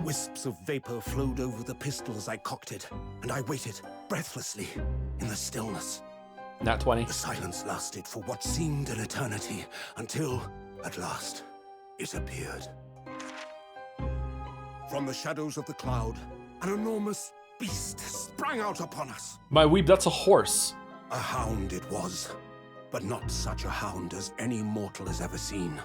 Speaker 2: Wisps of vapor flowed over the pistol as I cocked it, and I waited, breathlessly, in the stillness.
Speaker 1: Nat 20.
Speaker 2: The silence lasted for what seemed an eternity, until, at last, it appeared. From the shadows of the cloud, an enormous beast sprang out upon us.
Speaker 1: My weeb, that's a horse.
Speaker 2: A hound it was, but not such a hound as any mortal has ever seen.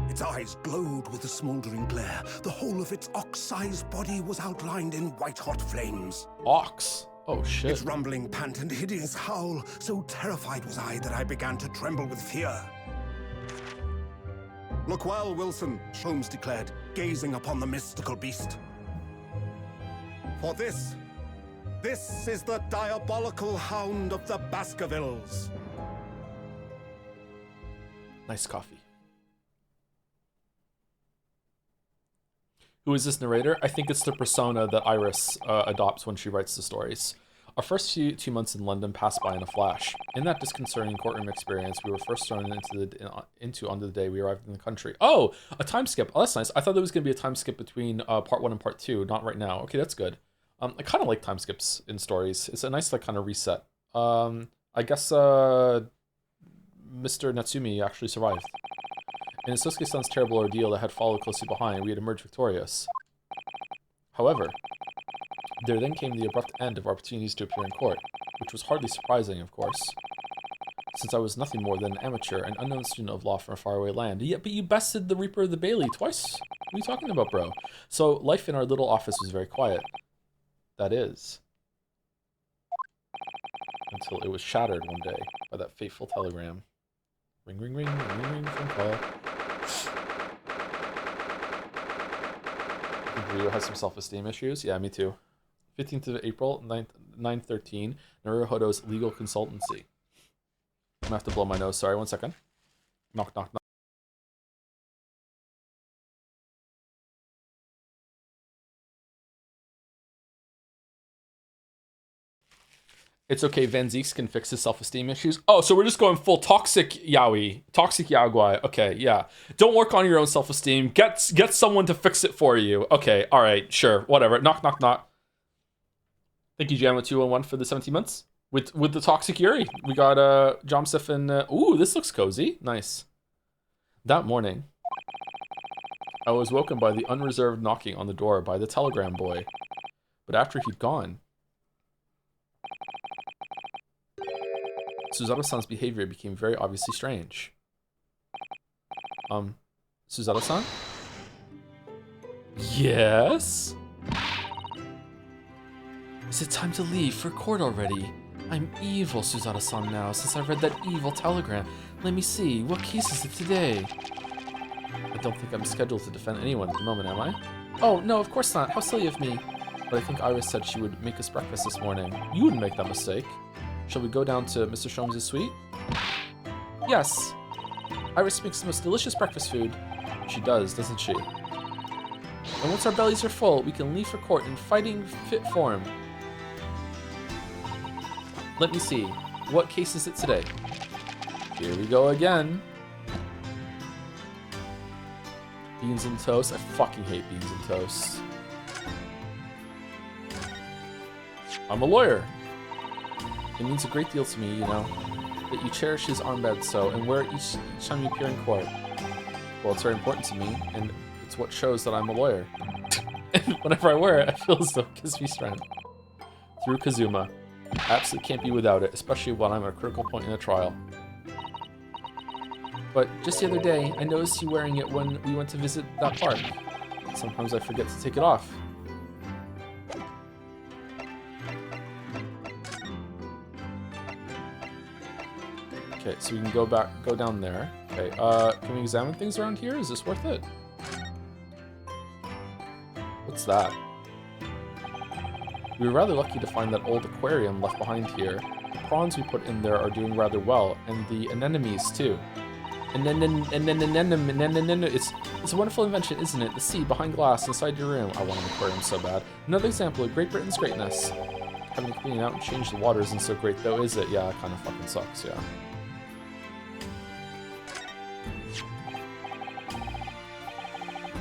Speaker 2: Its eyes glowed with a smoldering glare. The whole of its ox-sized body was outlined in white-hot flames.
Speaker 1: Ox? Oh, shit.
Speaker 2: Its rumbling pant and hideous howl, so terrified was I that I began to tremble with fear. Look well, Wilson, Sholmes declared, gazing upon the mystical beast. For this is the diabolical Hound of the Baskervilles.
Speaker 1: Nice coffee. Who is this narrator? I think it's the persona that Iris adopts when she writes the stories. Our first two months in London passed by in a flash. In that disconcerting courtroom experience, we were first thrown into on the day we arrived in the country. Oh, a time skip. Oh, that's nice. I thought there was going to be a time skip between part 1 and part 2. Not right now. Okay, that's good. I kind of like time skips in stories. It's a nice, like, kind of reset. I guess Mr. Natsumi actually survived. In Sosuke-san's terrible ordeal that had followed closely behind, we had emerged victorious. However, there then came the abrupt end of our opportunities to appear in court, which was hardly surprising, of course, since I was nothing more than an amateur and unknown student of law from a faraway land. Yeah, but you bested the Reaper of the Bailey twice. What are you talking about, bro? So life in our little office was very quiet. That is. Until it was shattered one day by that fateful telegram. Ring, ring, ring, ring, ring, ring, phone call. I think Rio has some self-esteem issues. Yeah, me too. 15th of April, 9/13, Naruhodo's legal consultancy. I'm gonna have to blow my nose. Sorry, 1 second. Knock, knock, knock. It's okay, Van Zeeks can fix his self-esteem issues. Oh, so we're just going full toxic yaoi. Toxic yaguai. Okay, yeah. Don't work on your own self-esteem. Get someone to fix it for you. Okay, alright, sure, whatever. Knock, knock, knock. Thank you, Jamma211 for the 17 months. With the toxic Yuri. We got Jomsif and ooh, this looks cozy. Nice. That morning, I was woken by the unreserved knocking on the door by the telegram boy. But after he'd gone, Suzato-san's behavior became very obviously strange. Suzato-san? Yes? Is it time to leave for court already? I'm evil, Suzato-san, now, since I read that evil telegram. Let me see, what case is it today? I don't think I'm scheduled to defend anyone at the moment, am I? Oh, no, of course not. How silly of me. But I think Iris said she would make us breakfast this morning. You wouldn't make that mistake. Shall we go down to Mr. Sholmes' suite? Yes. Iris makes the most delicious breakfast food. She does, doesn't she? And once our bellies are full, we can leave for court in fighting fit form. Let me see. What case is it today? Here we go again. Beans and toast. I fucking hate beans and toast. I'm a lawyer. It means a great deal to me, you know, that you cherish his armband so and wear it each time you appear in court. Well, it's very important to me, and it's what shows that I'm a lawyer. And whenever I wear it, I feel as though it gives me strength. Through Kazuma. I absolutely can't be without it, especially when I'm at a critical point in a trial. But just the other day, I noticed you wearing it when we went to visit that park. Sometimes I forget to take it off. Okay, so we can go down there. Okay, can we examine things around here? Is this worth it? What's that? We were rather lucky to find that old aquarium left behind here. The prawns we put in there are doing rather well, and the anemones too. It's a wonderful invention, isn't it? The sea behind glass inside your room. I want an aquarium so bad. Another example of Great Britain's greatness. Having to clean it out and change the water isn't so great though, is it? Yeah, it kind of fucking sucks, yeah.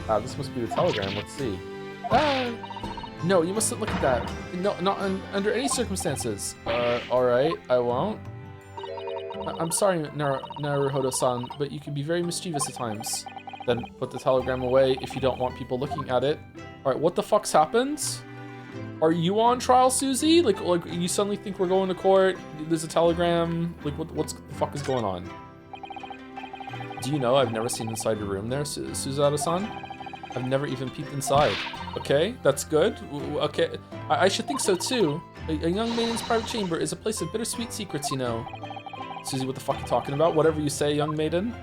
Speaker 1: Ah, this must be the telegram. Let's see. Ah! No, you mustn't look at that. No, not under any circumstances. Alright, I won't. I'm sorry, Naruhodo-san, but you can be very mischievous at times. Then put the telegram away if you don't want people looking at it. Alright, what the fuck's happened? Are you on trial, Susie? Like you suddenly think we're going to court? There's a telegram? Like, what's the fuck is going on? Do you know I've never seen inside your room there, Suzato-san? I've never even peeked inside. Okay, that's good. Okay, I should think so too. A young maiden's private chamber is a place of bittersweet secrets, you know. Susie, what the fuck are you talking about? Whatever you say, young maiden.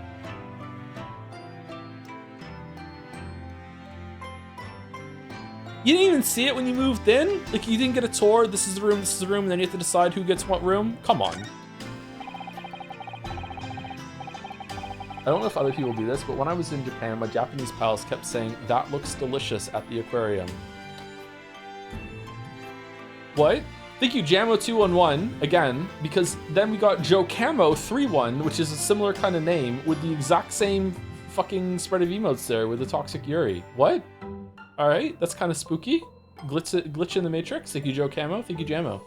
Speaker 1: You didn't even see it when you moved in? Like, you didn't get a tour, this is the room, and then you have to decide who gets what room? Come on. I don't know if other people do this, but when I was in Japan, my Japanese pals kept saying, "That looks delicious" at the aquarium. What? Thank you, Jamo211, again, because then we got Joe Camo31, which is a similar kind of name, with the exact same fucking spread of emotes there with the Toxic Yuri. What? Alright, that's kind of spooky. Glitch in the Matrix. Thank you, Joe Camo. Thank you, Jamo.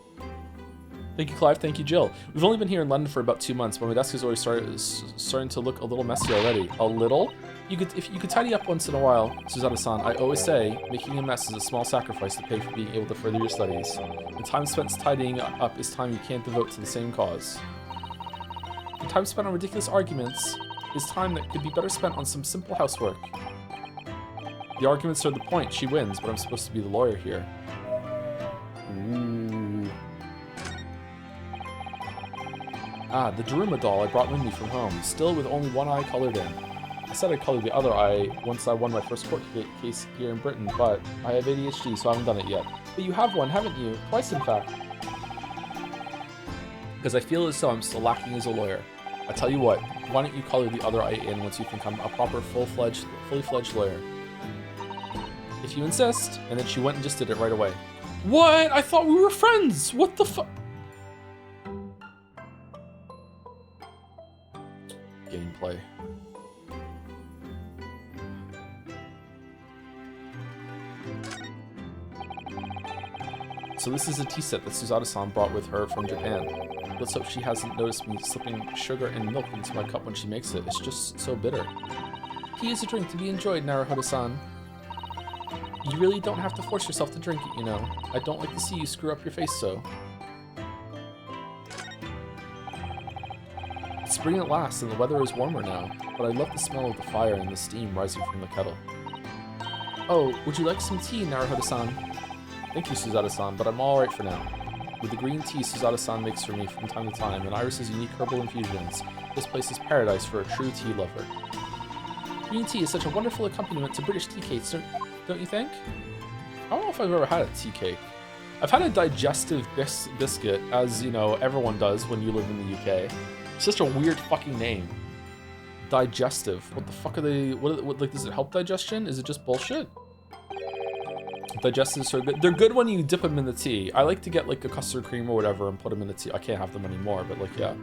Speaker 1: Thank you, Clive. Thank you, Jill. We've only been here in London for about 2 months, but my desk is already starting to look a little messy already. A little? If you could tidy up once in a while, Suzato-san, I always say, making a mess is a small sacrifice to pay for being able to further your studies. The time spent tidying up is time you can't devote to the same cause. The time spent on ridiculous arguments is time that could be better spent on some simple housework. The arguments are the point. She wins, but I'm supposed to be the lawyer here. Ooh. Ah, the Daruma doll I brought with me from home, still with only one eye colored in. I said I'd color the other eye once I won my first court case here in Britain, but I have ADHD, so I haven't done it yet. But you have one, haven't you? Twice, in fact. Because I feel as though I'm still lacking as a lawyer. I tell you what, why don't you color the other eye in once you think I'm a proper, fully fledged lawyer? If you insist. And then she went and just did it right away. What? I thought we were friends. What the fuck? gameplay. So this is a tea set that Suzada-san brought with her from Japan. Let's hope she hasn't noticed me slipping sugar and milk into my cup when she makes it. It's just so bitter. Tea is a drink to be enjoyed, Naruhodo-san. You really don't have to force yourself to drink it, you know. I don't like to see you screw up your face so. It's spring at last, and the weather is warmer now, but I love the smell of the fire and the steam rising from the kettle. Oh, would you like some tea, Naruhodo-san? Thank you, Suzada-san, but I'm alright for now. With the green tea Suzada-san makes for me from time to time, and Iris's unique herbal infusions, this place is paradise for a true tea lover. Green tea is such a wonderful accompaniment to British tea cakes, don't you think? I don't know if I've ever had a tea cake. I've had a digestive biscuit, as, you know, everyone does when you live in the UK. It's just a weird fucking name. Digestive. What the fuck are they... What, like, does it help digestion? Is it just bullshit? Digestives are good. They're good when you dip them in the tea. I like to get, like, a custard cream or whatever and put them in the tea. I can't have them anymore, but, like, yeah.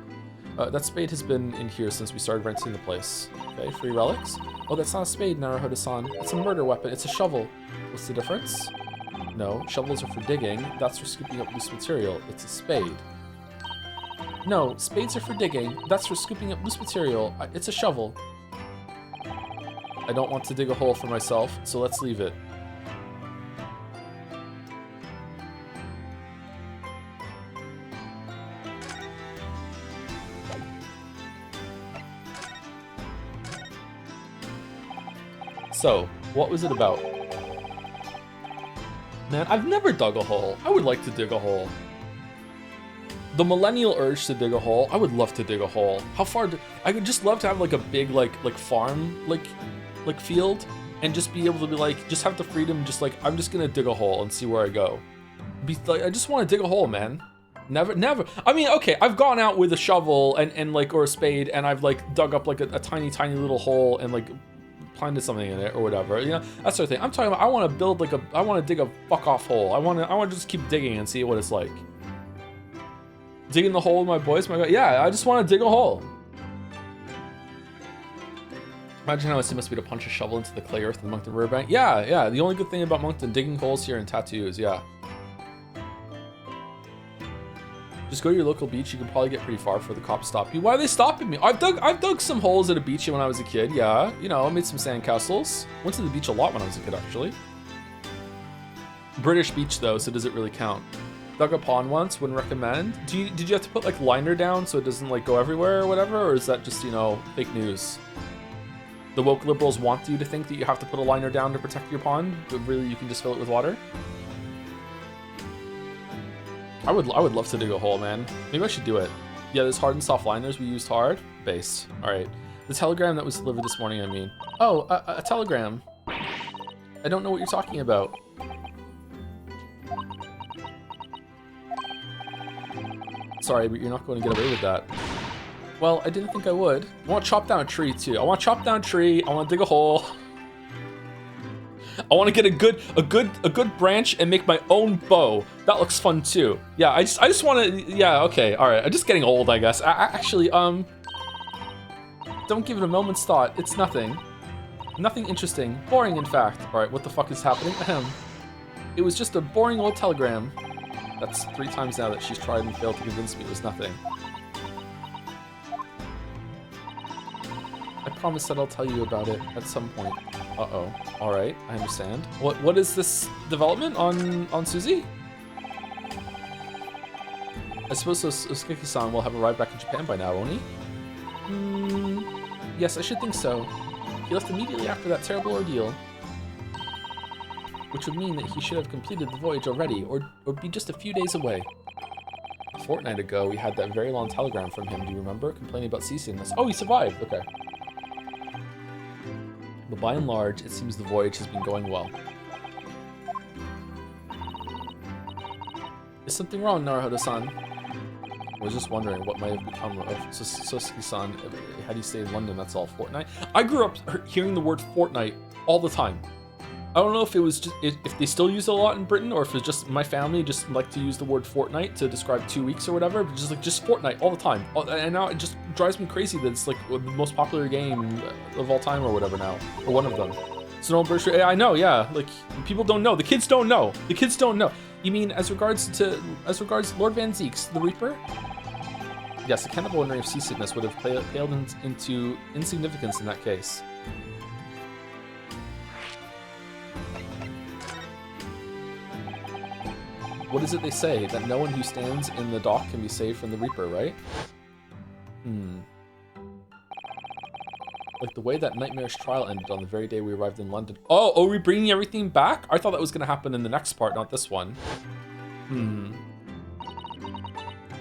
Speaker 1: That spade has been in here since we started renting the place. Okay, free relics. Oh, that's not a spade, Naruhodo-san. It's a murder weapon. It's a shovel. What's the difference? No, shovels are for digging. That's for scooping up loose material. It's a spade. No, spades are for digging. That's for scooping up loose material. It's a shovel. I don't want to dig a hole for myself, so let's leave it. So, what was it about? Man, I've never dug a hole. I would like to dig a hole. The millennial urge to dig a hole. I would love to dig a hole. How far? I would just love to have like a big like farm like field, and just be able to be like just have the freedom. Just like I'm just gonna dig a hole and see where I go. Be like I just want to dig a hole, man. Never. I mean, okay, I've gone out with a shovel and like or a spade, and I've like dug up like a tiny little hole and like planted something in it or whatever, you know, that sort of thing. I'm talking about I want to build like I want to dig a fuck off hole. I want to just keep digging and see what it's like. Digging the hole with my boys, my God, yeah, I just want to dig a hole. Imagine how it must be to punch a shovel into the clay earth in Moncton Riverbank. Yeah, the only good thing about Moncton, digging holes here in tattoos, yeah. Just go to your local beach. You can probably get pretty far before the cops stop you. Why are they stopping me? I've dug some holes at a beach when I was a kid. Yeah, you know, I made some sandcastles. Went to the beach a lot when I was a kid, actually. British beach though, so does it really count? Dug a pond once. Wouldn't recommend. Did you have to put like liner down so it doesn't like go everywhere or whatever, or is that just, you know, fake news? The woke liberals want you to think that you have to put a liner down to protect your pond, but really you can just fill it with water. I would love to dig a hole, man. Maybe I should do it. Yeah, there's hard and soft liners. We used hard. Base. All right. The telegram that was delivered this morning, I mean. Oh, a telegram. I don't know what you're talking about. Sorry, but you're not going to get away with that. Well, I didn't think I would. I want to chop down a tree, too. I want to chop down a tree. I want to dig a hole. I want to get a good branch and make my own bow. That looks fun too. Yeah, I just want to. Yeah, okay, all right. I'm just getting old, I guess. Actually, don't give it a moment's thought. It's nothing. Nothing interesting. Boring, in fact. All right, what the fuck is happening? Ahem. It was just a boring old telegram. That's 3 times now that she's tried and failed to convince me it was nothing. I promise that I'll tell you about it at some point. Uh-oh. Alright, I understand. What is this development on Suzy? I suppose Oskiki-san will have arrived back in Japan by now, won't he? Yes, I should think so. He left immediately after that terrible ordeal. Which would mean that he should have completed the voyage already, or be just a few days away. A fortnight ago, we had that very long telegram from him, do you remember? Complaining about seasickness. Oh, he survived! Okay. But by and large, it seems the voyage has been going well. Is something wrong, Naruhodo-san? I was just wondering what might have become of Sosuke-san had he stayed in London, that's all. Fortnight? I grew up hearing the word fortnight all the time. I don't know if it was just if they still use it a lot in Britain, or if it's just my family just like to use the word fortnight to describe 2 weeks or whatever. But just fortnight all the time. And now it just drives me crazy that it's like the most popular game of all time or whatever now, or one of them. So no Berkshire. I know, yeah. Like people don't know. The kids don't know. The kids don't know. You mean as regards Lord Van Zeeks, the Reaper? Yes, I kind of wondering if seasickness would have paled into insignificance in that case. What is it they say? That no one who stands in the dock can be saved from the Reaper, right? Like the way that nightmarish trial ended on the very day we arrived in London. Oh, are we bringing everything back? I thought that was going to happen in the next part, not this one.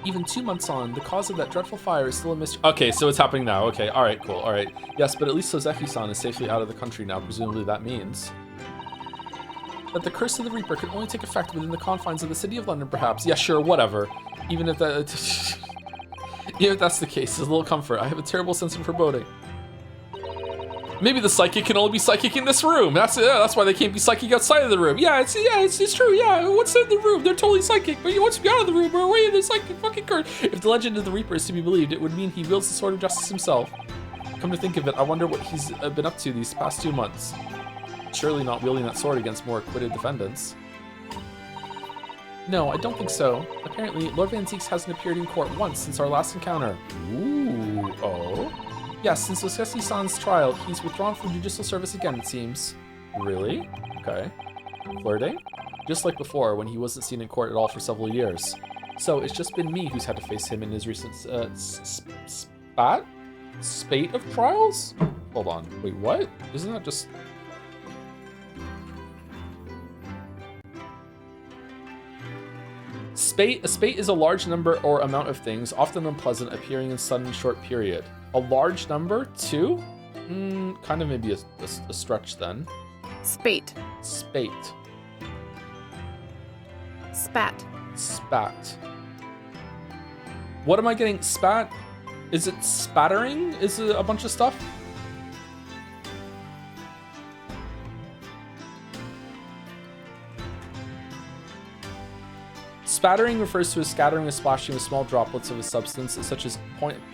Speaker 1: Even 2 months on, the cause of that dreadful fire is still a mystery. Okay, so it's happening now. Okay, all right, cool, all right. Yes, but at least Sozeki-san is safely out of the country now. Presumably that means that the curse of the Reaper can only take effect within the confines of the city of London, perhaps. Yeah, sure, whatever. Even if that, even if that's the case, there's a little comfort. I have a terrible sense of foreboding. Maybe the psychic can only be psychic in this room. That's why they can't be psychic outside of the room. It's true. Yeah, what's in the room? They're totally psychic. But once you get out of the room, we're away in the psychic fucking curse. If the legend of the Reaper is to be believed, it would mean he wields the sword of justice himself. Come to think of it, I wonder what he's been up to these past 2 months. Surely not wielding that sword against more acquitted defendants. No, I don't think so. Apparently, Lord Van Zeeks hasn't appeared in court once since our last encounter. Ooh, oh? Yes, since Soseki-san's trial, he's withdrawn from judicial service again, it seems. Really? Okay. Flirting? Just like before, when he wasn't seen in court at all for several years. So, it's just been me who's had to face him in his recent, spate of trials? Hold on. Wait, what? Isn't that just... A spate is a large number or amount of things, often unpleasant, appearing in sudden short period. A large number? 2? Kind of maybe a stretch then.
Speaker 3: Spate.
Speaker 1: Spate.
Speaker 3: Spat.
Speaker 1: Spat. What am I getting? Spat? Is it spattering? Is it a bunch of stuff? Spattering refers to a scattering or splashing with small droplets of a substance, such as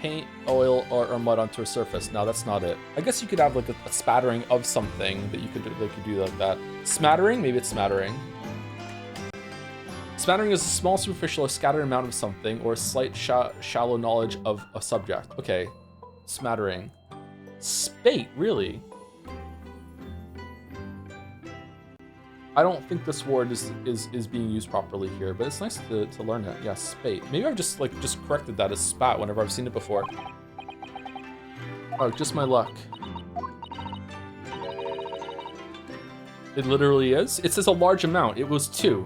Speaker 1: paint, oil, or mud onto a surface. No, that's not it. I guess you could have like a spattering of something that you could do like that. Smattering? Maybe it's smattering. Smattering is a small, superficial, or scattered amount of something, or a slight shallow knowledge of a subject. Okay, smattering. Spate, really? I don't think this word is being used properly here, but it's nice to learn it. Yeah, spate. Maybe I've just corrected that as spat whenever I've seen it before. Oh, just my luck. It literally is. It says a large amount. It was 2.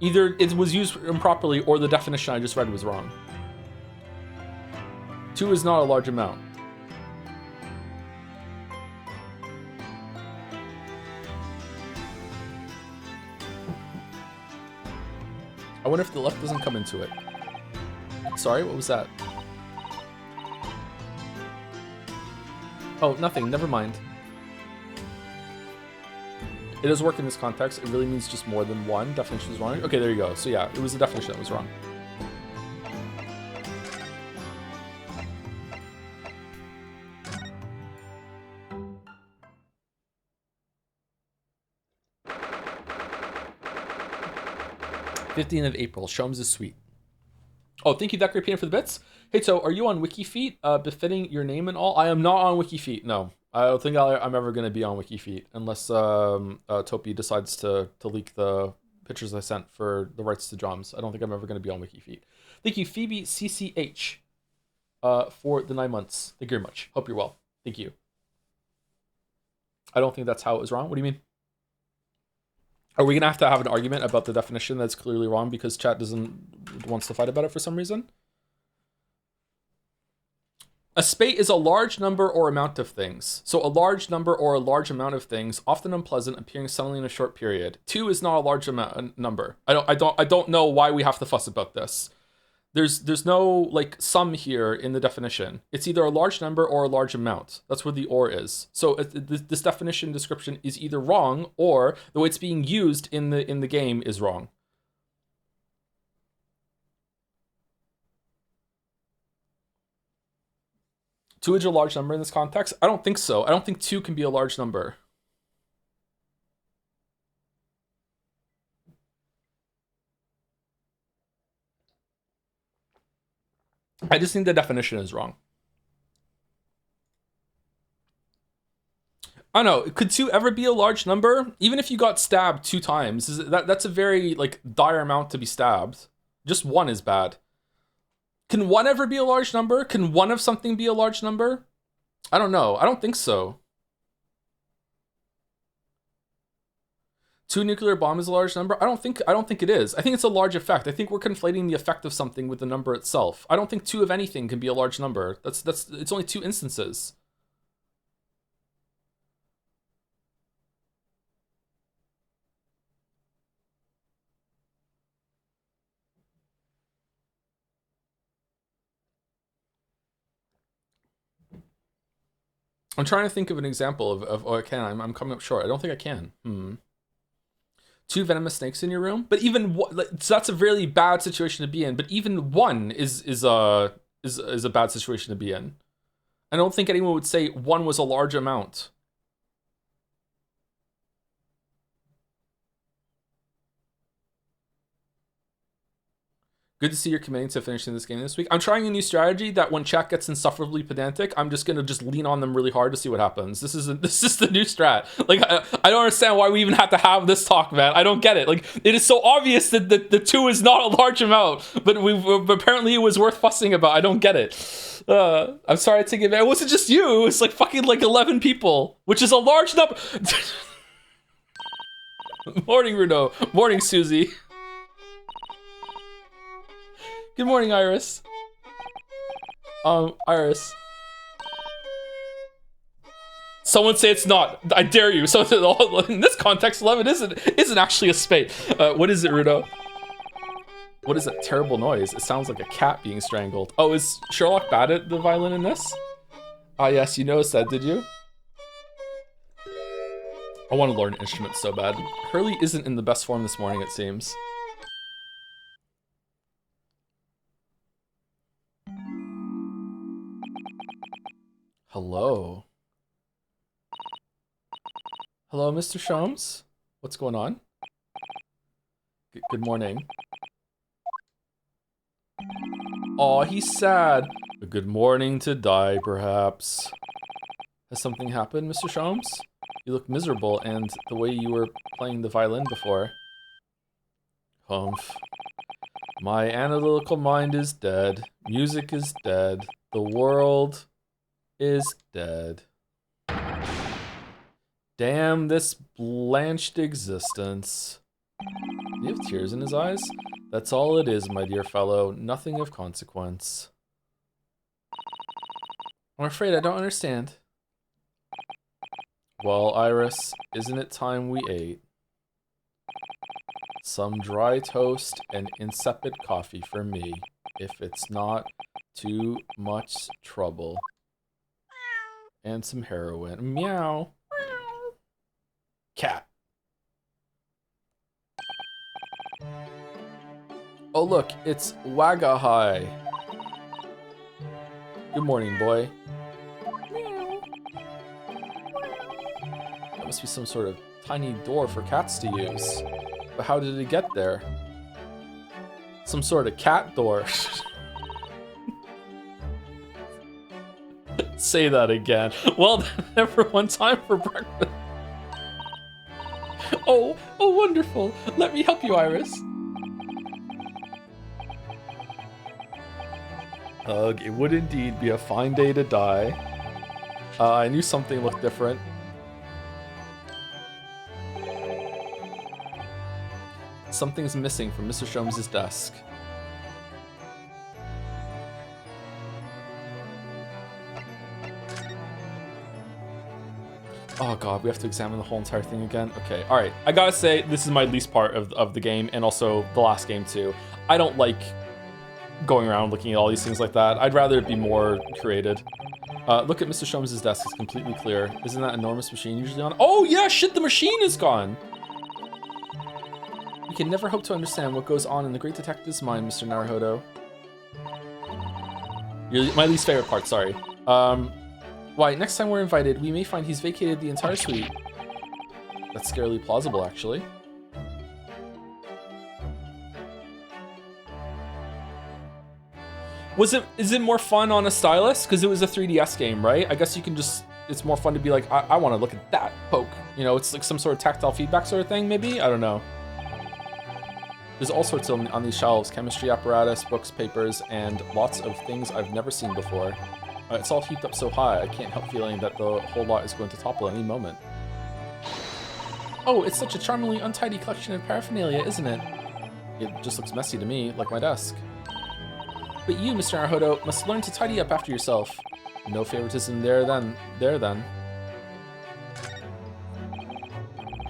Speaker 1: Either it was used improperly or the definition I just read was wrong. 2 is not a large amount. I wonder if the left doesn't come into it. Sorry, what was that? Oh, nothing, never mind. It does work in this context. It really means just more than one. Definition is wrong. Okay, there you go. So yeah, it was the definition that was wrong. April 15th, Shomes is sweet. Oh, thank you, Decker Painter, for the bits. Hey, so are you on WikiFeet, befitting your name and all? I am not on WikiFeet, no. I don't think I'm ever going to be on WikiFeet unless Topi decides to leak the pictures I sent for the rights to drums. I don't think I'm ever going to be on WikiFeet. Thank you, Phoebe CCH, for the 9 months. Thank you very much. Hope you're well. Thank you. I don't think that's how it was wrong. What do you mean? Are we gonna have to have an argument about the definition that's clearly wrong because chat wants to fight about it for some reason? A spate is a large number or amount of things. So a large number or a large amount of things, often unpleasant, appearing suddenly in a short period. 2 is not a large number. I don't know why we have to fuss about this. There's no like sum here in the definition. It's either a large number or a large amount. That's where the or is. So this definition description is either wrong or the way it's being used in the game is wrong. Two is a large number in this context? I don't think so. I don't think 2 can be a large number. I just think the definition is wrong. I don't know. Could 2 ever be a large number? Even if you got stabbed 2 times, that's a very like dire amount to be stabbed. Just 1 is bad. Can 1 ever be a large number? Can 1 of something be a large number? I don't know. I don't think so. 2 nuclear bomb is a large number? I don't think it is. I think it's a large effect. I think we're conflating the effect of something with the number itself. I don't think 2 of anything can be a large number. It's only 2 instances. I'm trying to think of an example of I can. I'm coming up short. I don't think I can. 2 venomous snakes in your room, but even so that's a really bad situation to be in. But even 1 is a bad situation to be in. I don't think anyone would say 1 was a large amount. Good to see you're committing to finishing this game this week. I'm trying a new strategy that when chat gets insufferably pedantic, I'm just gonna lean on them really hard to see what happens. This is the new strat. Like I don't understand why we even have to have this talk, man. I don't get it. Like it is so obvious that the 2 is not a large amount, but apparently it was worth fussing about. I don't get it. I'm sorry to give it. It wasn't just you. It was like fucking like 11 people, which is a large number. Morning, Runo. Morning, Susie. Good morning, Iris. Iris. Someone say it's not. I dare you. So in this context, 11 isn't actually a spade. What is it, Rudo? What is that terrible noise? It sounds like a cat being strangled. Oh, is Sherlock bad at the violin in this? Ah, yes, you noticed that, did you? I want to learn an instrument so bad. Hurley isn't in the best form this morning, it seems. Hello. Hello, Mr. Shams. What's going on? Good morning. Aw, he's sad. A good morning to die, perhaps. Has something happened, Mr. Shams? You look miserable, and the way you were playing the violin before. Humph. My analytical mind is dead. Music is dead. The world is dead. Damn this blanched existence. Do you have tears in his eyes? That's all it is, my dear fellow. Nothing of consequence. I'm afraid I don't understand. Well, Iris, isn't it time we ate? Some dry toast and insipid coffee for me, if it's not too much trouble. And some heroin. Meow. Cat. Oh look, it's Wagahai. Good morning, boy. That must be some sort of tiny door for cats to use. But how did it get there? Some sort of cat door. Say that again. Well, everyone, time for breakfast. Oh, wonderful. Let me help you, Iris. Ugh, it would indeed be a fine day to die. I knew something looked different. Something's missing from Mr. Sholmes' desk. Oh god, we have to examine the whole entire thing again? Okay, alright. I gotta say, this is my least part of the game, and also the last game too. I don't like going around looking at all these things like that. I'd rather it be more curated. Look at Mr. Sholmes' desk. It's completely clear. Isn't that enormous machine usually on? Oh, yeah, shit, the machine is gone. We can never hope to understand what goes on in the great detective's mind, Mr. Naruhodo. My least favorite part, sorry. Why, next time we're invited, we may find he's vacated the entire suite. That's scarily plausible, actually. Is it more fun on a stylus? Because it was a 3DS game, right? I guess you can just, it's more fun to be like, I want to look at that poke. You know, it's like some sort of tactile feedback sort of thing, maybe? I don't know. There's all sorts on these shelves, chemistry apparatus, books, papers, and lots of things I've never seen before. It's all heaped up so high, I can't help feeling that the whole lot is going to topple any moment. Oh, it's such a charmingly untidy collection of paraphernalia, isn't it? It just looks messy to me, like my desk. But you, Mr. Naruhodo, must learn to tidy up after yourself. No favoritism there then.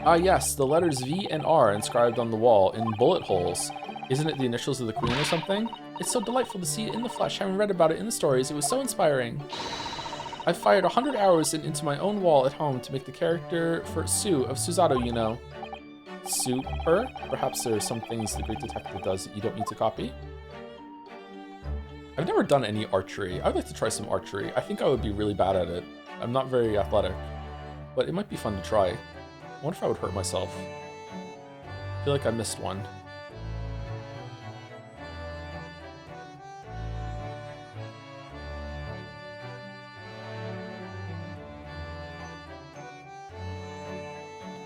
Speaker 1: Ah yes, the letters V and R inscribed on the wall in bullet holes. Isn't it the initials of the Queen or something? It's so delightful to see it in the flesh, having read about it in the stories. It was so inspiring. I've fired 100 hours into my own wall at home to make the character for Sue of Suzato, you know. Sue her? Perhaps there are some things the great detective does that you don't need to copy? I've never done any archery. I'd like to try some archery. I think I would be really bad at it. I'm not very athletic, but it might be fun to try. I wonder if I would hurt myself. I feel like I missed one.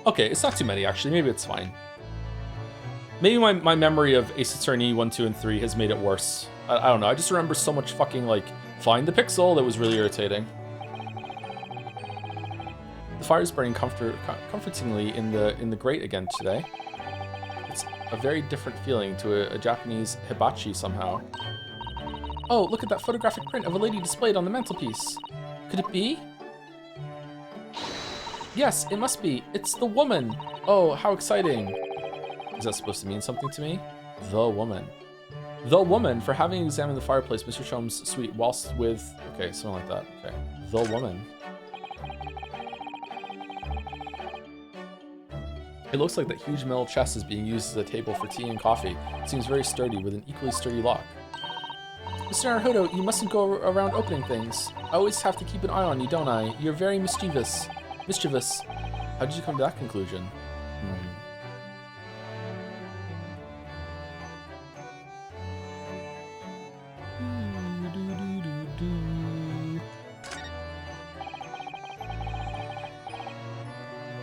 Speaker 1: Okay, it's not too many actually. Maybe it's fine. Maybe my memory of Ace Attorney 1, 2, and 3 has made it worse. I don't know. I just remember so much fucking, like, find the pixel that was really irritating. The fire's burning comfortingly in the grate again today. It's a very different feeling to a Japanese hibachi somehow. Oh, look at that photographic print of a lady displayed on the mantelpiece. Could it be? Yes, it must be. It's the woman. Oh, how exciting. Is that supposed to mean something to me? The woman. The woman, for having examined the fireplace, Mr. Sholmes' suite, whilst with... Okay, something like that. Okay. The woman. It looks like that huge metal chest is being used as a table for tea and coffee. It seems very sturdy, with an equally sturdy lock. Mr. Naruhodo, you mustn't go around opening things. I always have to keep an eye on you, don't I? You're very mischievous. How did you come to that conclusion?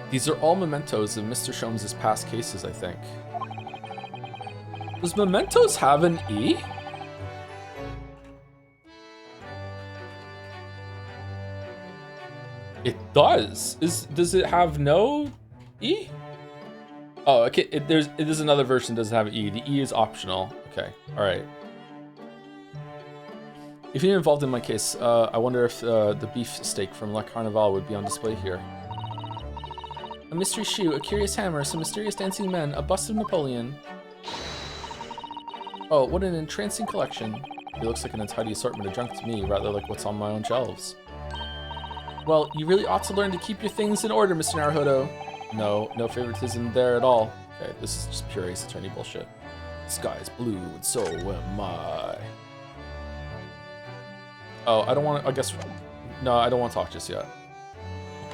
Speaker 1: These are all mementos of Mr. Sholmes' past cases, I think. Does mementos have an E? It does. Does it have no E? Oh, okay. There's another version that doesn't have an E. The E is optional. Okay. All right. If you're involved in my case, I wonder if the beef steak from La Carnival would be on display here. A mystery shoe, a curious hammer, some mysterious dancing men, a bust of Napoleon. Oh, what an entrancing collection. It looks like an untidy assortment of junk to me, rather like what's on my own shelves. Well, you really ought to learn to keep your things in order, Mr. Naruhodo. No favoritism there at all. Okay, this is just pure Ace Attorney bullshit. The sky is blue, and so am I. Oh, I don't want to, I guess, no, I don't want to talk just yet.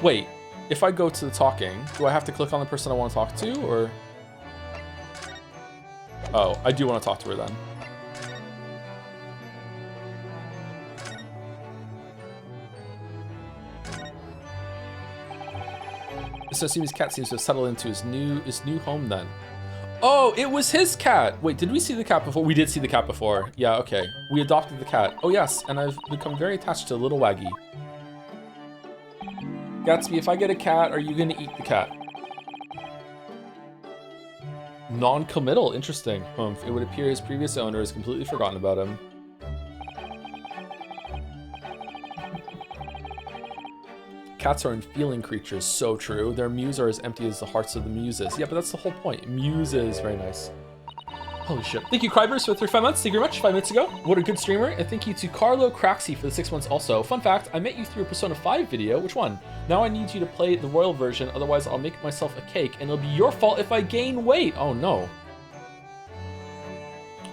Speaker 1: Wait, if I go to the talking, do I have to click on the person I want to talk to, or? Oh, I do want to talk to her then. So Simi's cat seems to have settled into his new home then. Oh, it was his cat. Wait, did we see the cat before? We did see the cat before. Yeah, okay. We adopted the cat. Oh yes, and I've become very attached to little Waggy. Gatsby, if I get a cat, are you gonna eat the cat? Non-committal, interesting. It would appear his previous owner has completely forgotten about him. Cats are unfeeling creatures, so true. Their mews are as empty as the hearts of the muses. Yeah, but that's the whole point. Muses, very nice. Holy shit. Thank you, Crybers, for 35 months. Thank you very much. 5 minutes ago. What a good streamer. And thank you to Carlo Craxy for the 6 months also. Fun fact, I met you through a Persona 5 video. Which one? Now I need you to play the royal version, otherwise I'll make myself a cake, and it'll be your fault if I gain weight. Oh no.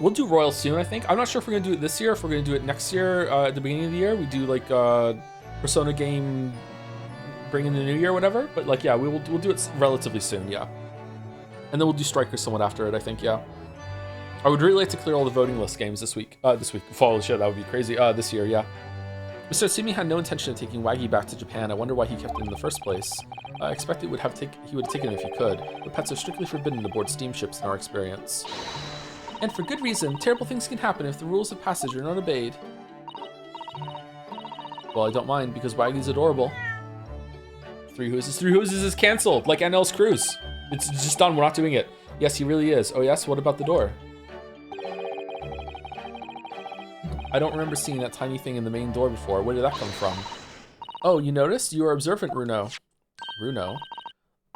Speaker 1: We'll do royal soon, I think. I'm not sure if we're gonna do it this year, if we're gonna do it next year, at the beginning of the year. We do like Persona game, bring in the new year, whatever. But like, yeah, we'll do it relatively soon, yeah. And then we'll do Strikers somewhat after it, I think, yeah. I would really like to clear all the voting list games this week. Fall shit, that would be crazy. This year, yeah. Mr. Tsumi had no intention of taking Waggy back to Japan. I wonder why he kept it in the first place. I expect he would have taken it if he could, but pets are strictly forbidden aboard steamships in our experience. And for good reason. Terrible things can happen if the rules of passage are not obeyed. Well, I don't mind, because Waggy's adorable. Three Hoses is cancelled, like NL's cruise. It's just done, we're not doing it. Yes, he really is. Oh yes, what about the door? I don't remember seeing that tiny thing in the main door before. Where did that come from? Oh, you noticed? You are observant, Runo. Runo?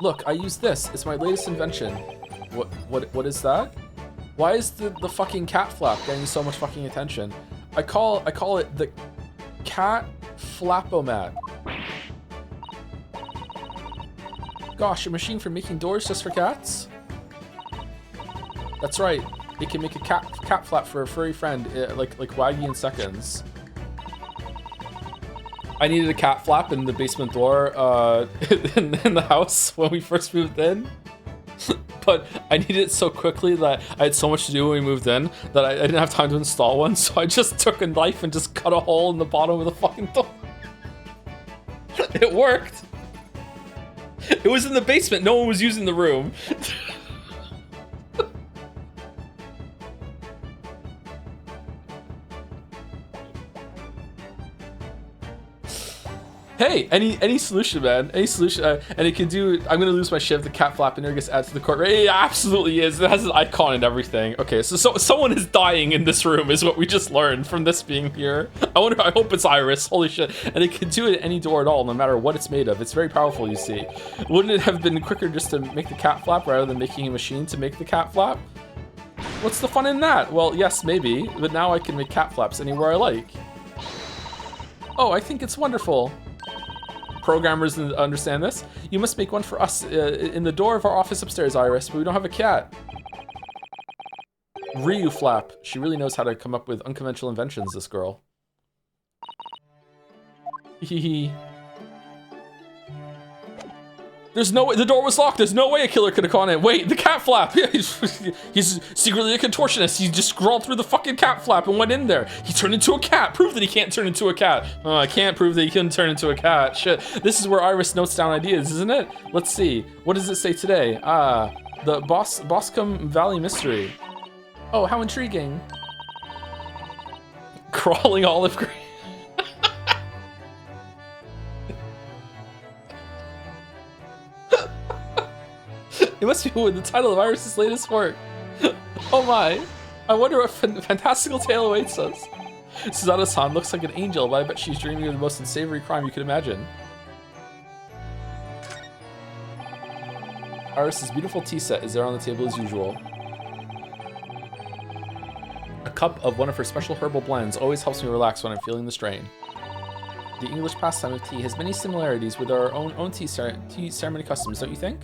Speaker 1: Look, I use this. It's my latest invention. What is that? Why is the fucking cat flap getting so much fucking attention? I call it the cat flapomat. Gosh, a machine for making doors just for cats? That's right. It can make a cat flap for a furry friend, like Waggy in seconds. I needed a cat flap in the basement door in the house when we first moved in. But I needed it so quickly that I had so much to do when we moved in that I didn't have time to install one, so I just took a knife and just cut a hole in the bottom of the fucking door. It worked. It was in the basement. No one was using the room. Hey, any solution, man. Any solution. And it can do, I'm going to lose my shift. The cat flap and there gets added to the court. It absolutely is. It has an icon and everything. Okay, so someone is dying in this room is what we just learned from this being here. I hope it's Iris. Holy shit. And it can do it at any door at all, no matter what it's made of. It's very powerful, you see. Wouldn't it have been quicker just to make the cat flap rather than making a machine to make the cat flap? What's the fun in that? Well, yes, maybe. But now I can make cat flaps anywhere I like. Oh, I think it's wonderful. Programmers understand this. You must make one for us in the door of our office upstairs, Iris, but we don't have a cat. Ryu Flap. She really knows how to come up with unconventional inventions, this girl. Hehe. There's no way, the door was locked. There's no way a killer could have gone in. Wait, the cat flap. Yeah, he's secretly a contortionist. He just crawled through the fucking cat flap and went in there. He turned into a cat. Prove that he can't turn into a cat. Oh, I can't prove that he couldn't turn into a cat. Shit. This is where Iris notes down ideas, isn't it? Let's see. What does it say today? The Boscombe Valley Mystery. Oh, how intriguing. Crawling olive green. It must be the title of Iris' latest work. Oh my. I wonder what fantastical tale awaits us. Suzato-san looks like an angel, but I bet she's dreaming of the most unsavory crime you could imagine. Iris' beautiful tea set is there on the table as usual. A cup of one of her special herbal blends always helps me relax when I'm feeling the strain. The English pastime of tea has many similarities with our own tea ceremony customs, don't you think?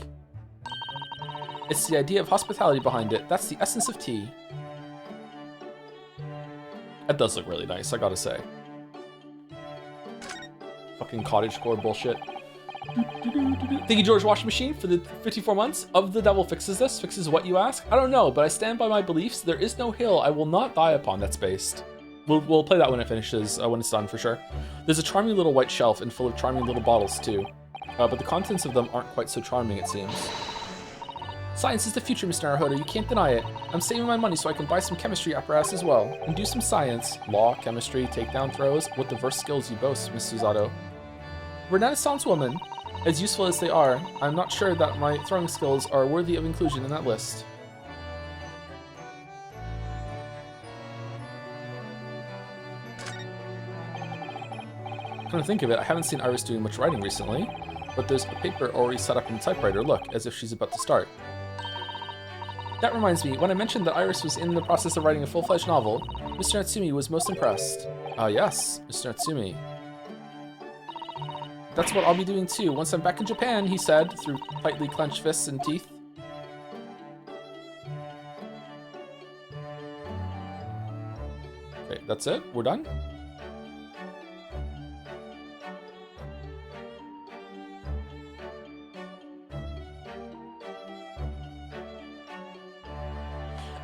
Speaker 1: It's the idea of hospitality behind it. That's the essence of tea. That does look really nice, I gotta say. Fucking cottagecore bullshit. Thank you, George Washing Machine, for the 54 months. Of the devil fixes this? Fixes what, you ask? I don't know, but I stand by my beliefs. There is no hill I will not die upon that's based. We'll play that when it finishes, when it's done, for sure. There's a charming little white shelf and full of charming little bottles, too. But the contents of them aren't quite so charming, it seems. Science is the future, Mr. Naruhodo. You can't deny it. I'm saving my money so I can buy some chemistry apparatus as well. And do some science. Law, chemistry, takedown throws. What diverse skills you boast, Miss Suzato. Renaissance woman. As useful as they are, I'm not sure that my throwing skills are worthy of inclusion in that list. Come to think of it, I haven't seen Iris doing much writing recently, but there's a paper already set up in the typewriter. Look, as if she's about to start. That reminds me, when I mentioned that Iris was in the process of writing a full-fledged novel, Mr. Natsumi was most impressed. Yes, Mr. Natsumi. That's what I'll be doing too, once I'm back in Japan, he said, through tightly clenched fists and teeth. Okay, that's it? We're done?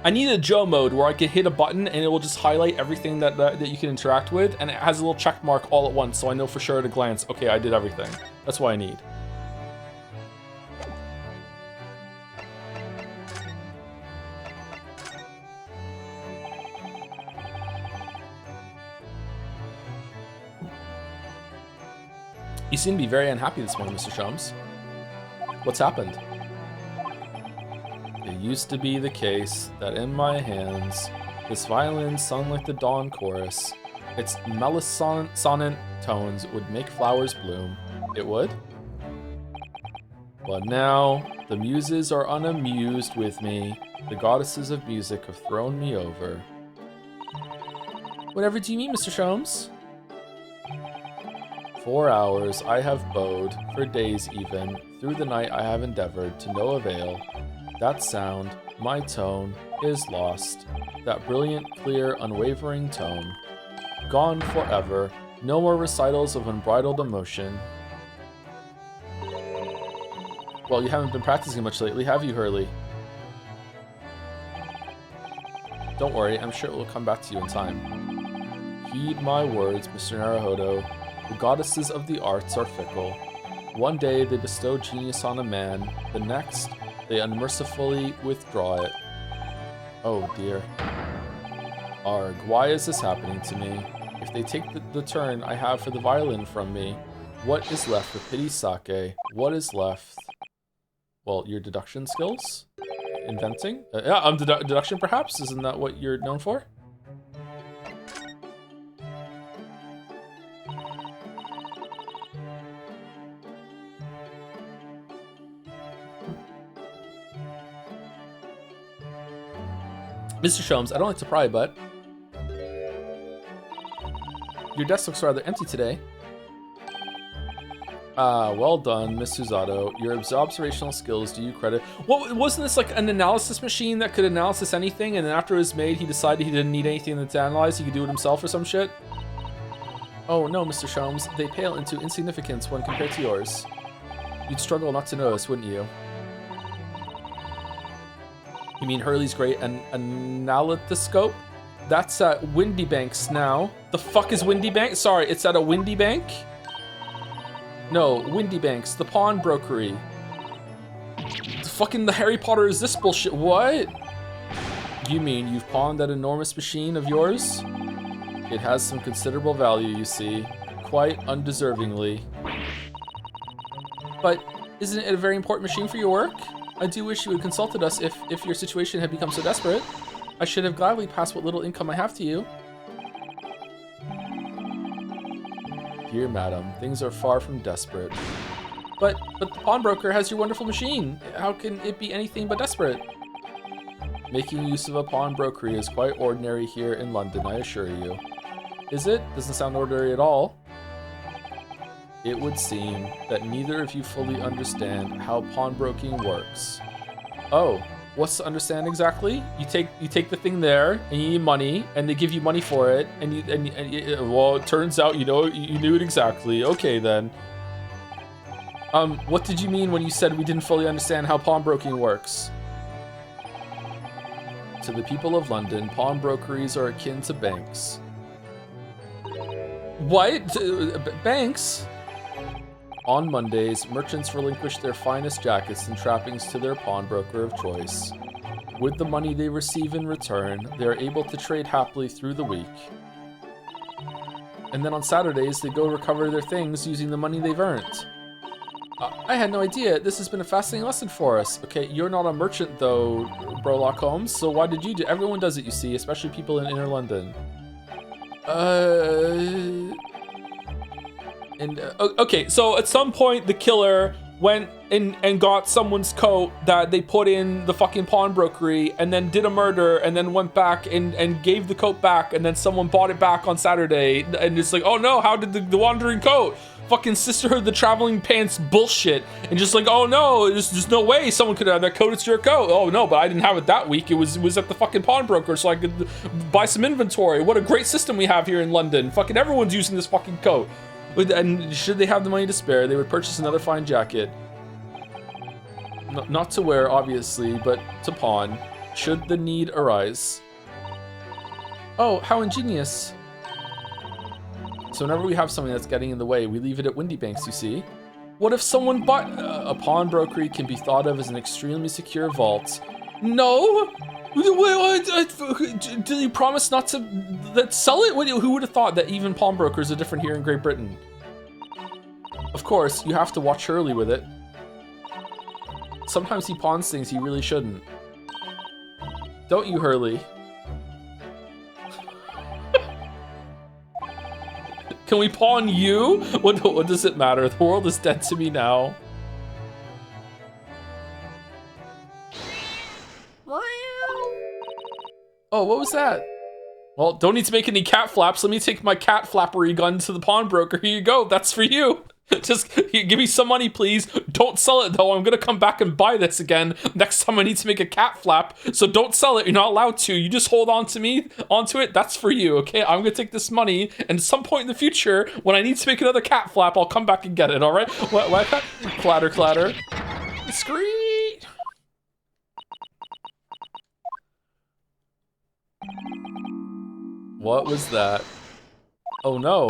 Speaker 1: I need a Joe mode where I can hit a button and it will just highlight everything that you can interact with, and it has a little check mark all at once, so I know for sure at a glance, okay, I did everything. That's what I need. You seem to be very unhappy this morning, Mr. Shums. What's happened? It used to be the case that in my hands, this violin sung like the dawn chorus. Its melisonant tones would make flowers bloom. It would? But now, the muses are unamused with me. The goddesses of music have thrown me over. Whatever do you mean, Mr. Shums? 4 hours I have bowed, for days even. Through the night I have endeavored, to no avail. That sound, my tone, is lost. That brilliant, clear, unwavering tone. Gone forever. No more recitals of unbridled emotion. Well, you haven't been practicing much lately, have you, Hurley? Don't worry, I'm sure it will come back to you in time. Heed my words, Mr. Naruhodo. The goddesses of the arts are fickle. One day they bestow genius on a man, the next they unmercifully withdraw it. Oh dear. Arg, why is this happening to me? If they take the turn I have for the violin from me, what is left for pity sake? What is left? Well, your deduction skills? Inventing? Yeah, deduction perhaps? Isn't that what you're known for? Mr. Shums, I don't like to pry, but your desk looks rather empty today. Well done, Miss Susato. Your observational skills do you credit. What, wasn't this like an analysis machine that could analysis anything, and then after it was made, he decided he didn't need anything to analyze, he could do it himself or some shit? Oh no, Mr. Shums, they pale into insignificance when compared to yours. You'd struggle not to notice, wouldn't you? You mean Hurley's great analytoscope? That's at Windy Banks now. The fuck is Windy Banks? Sorry, it's at a Windy Bank? No, Windy Banks, the pawnbrokery. The Harry Potter is this bullshit? What? You mean you've pawned that enormous machine of yours? It has some considerable value, you see. Quite undeservingly. But isn't it a very important machine for your work? I do wish you had consulted us if your situation had become so desperate. I should have gladly passed what little income I have to you. Dear madam, things are far from desperate. But the pawnbroker has your wonderful machine. How can it be anything but desperate? Making use of a pawnbrokery is quite ordinary here in London, I assure you. Is it? Doesn't sound ordinary at all. It would seem that neither of you fully understand how pawnbroking works. Oh, what's to understand exactly? You take the thing there, and you need money, and they give you money for it, and well, it turns out you knew it exactly. Okay then. What did you mean when you said we didn't fully understand how pawnbroking works? To the people of London, pawnbrokeries are akin to banks. What? Banks? On Mondays, merchants relinquish their finest jackets and trappings to their pawnbroker of choice. With the money they receive in return, they are able to trade happily through the week. And then on Saturdays, they go recover their things using the money they've earned. I had no idea. This has been a fascinating lesson for us. Okay, you're not a merchant though, Brolock Holmes, so why did you do it? Everyone does it, you see, especially people in inner London. Okay, so at some point the killer went and got someone's coat that they put in the fucking pawnbrokery and then did a murder and then went back and gave the coat back and then someone bought it back on Saturday and it's like, oh no, how did the wandering coat? Fucking Sisterhood of the Traveling Pants bullshit. And just like, oh no, there's no way someone could have that coat, it's your coat. Oh no, but I didn't have it that week. It was at the fucking pawnbroker so I could buy some inventory. What a great system we have here in London. Fucking everyone's using this fucking coat. And should they have the money to spare, they would purchase another fine jacket. Not to wear, obviously, but to pawn, should the need arise. Oh, how ingenious. So whenever we have something that's getting in the way, we leave it at Windy Banks, you see. What if someone bought... a pawnbrokery can be thought of as an extremely secure vault. No! Did you promise not to sell it? Who would have thought that even pawnbrokers are different here in Great Britain? Of course, you have to watch Hurley with it. Sometimes he pawns things he really shouldn't. Don't you, Hurley? Can we pawn you? What does it matter? The world is dead to me now. Oh, what was that? Well, don't need to make any cat flaps. Let me take my cat flappery gun to the pawnbroker. Here you go. That's for you. Just give me some money, please. Don't sell it, though. I'm going to come back and buy this again next time I need to make a cat flap. So don't sell it. You're not allowed to. You just hold on to onto it. That's for you, okay? I'm going to take this money, and at some point in the future, when I need to make another cat flap, I'll come back and get it, all right? What? Clatter, clatter. Screet. What was that? Oh no.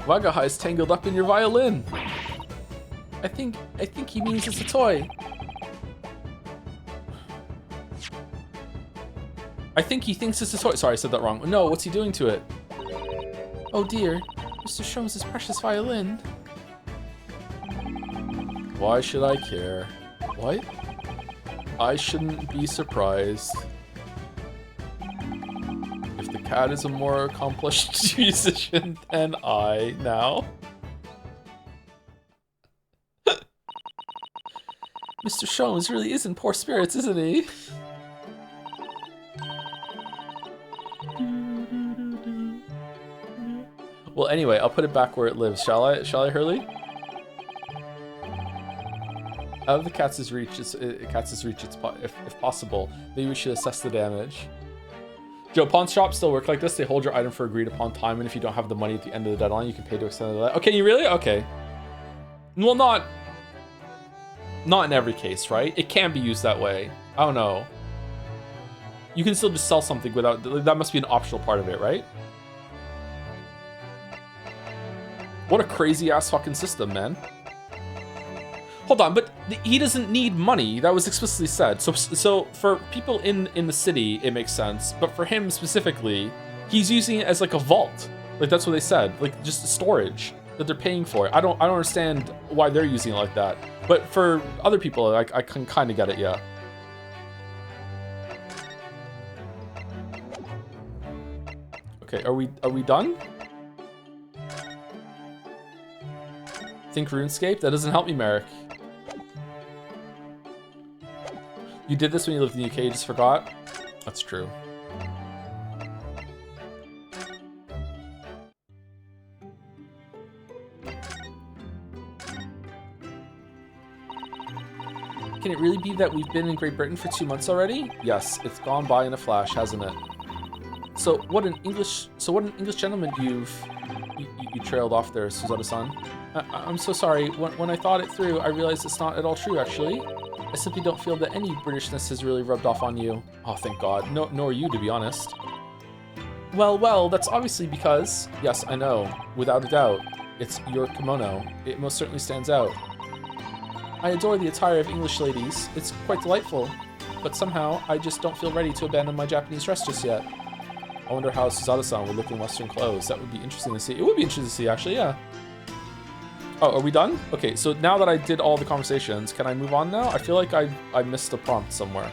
Speaker 1: Wagaha is tangled up in your violin. I think he means it's a toy. I think he thinks it's a toy. Sorry, I said that wrong. No, what's he doing to it? Oh dear, Mr. Sholmes' precious violin. Why should I care? What? I shouldn't be surprised. If the cat is a more accomplished musician than I now. Mr. Sholmes really is in poor spirits, isn't he? Well, anyway, I'll put it back where it lives. Shall I, Hurley? Out of the cat's reach, if possible. Maybe we should assess the damage. Joe, pawn shops still work like this. They hold your item for agreed upon time, and if you don't have the money at the end of the deadline, you can pay to extend the deadline. Okay, you really? Okay. Well, not in every case, right? It can be used that way. I don't know. You can still just sell something without... That must be an optional part of it, right? What a crazy-ass fucking system, man. Hold on, but he doesn't need money. That was explicitly said. So for people in the city, it makes sense. But for him specifically, he's using it as like a vault. Like that's what they said. Like just storage that they're paying for. I don't understand why they're using it like that. But for other people, I can kind of get it, yeah. Okay, are we done? Think RuneScape? That doesn't help me, Merrick. You did this when you lived in the UK, you just forgot? That's true. Can it really be that we've been in Great Britain for 2 months already? Yes, it's gone by in a flash, hasn't it? So what an English gentleman you trailed off there, Suzada-san. I'm so sorry. When I thought it through, I realized it's not at all true, actually. I simply don't feel that any Britishness has really rubbed off on you. Oh, thank God. No, nor you, to be honest. Well, that's obviously because... Yes, I know. Without a doubt. It's your kimono. It most certainly stands out. I adore the attire of English ladies. It's quite delightful. But somehow, I just don't feel ready to abandon my Japanese dress just yet. I wonder how Suzada-san would look in Western clothes. That would be interesting to see. It would be interesting to see, actually, yeah. Oh, are we done? Okay, so now that I did all the conversations, can I move on now? I feel like I missed a prompt somewhere.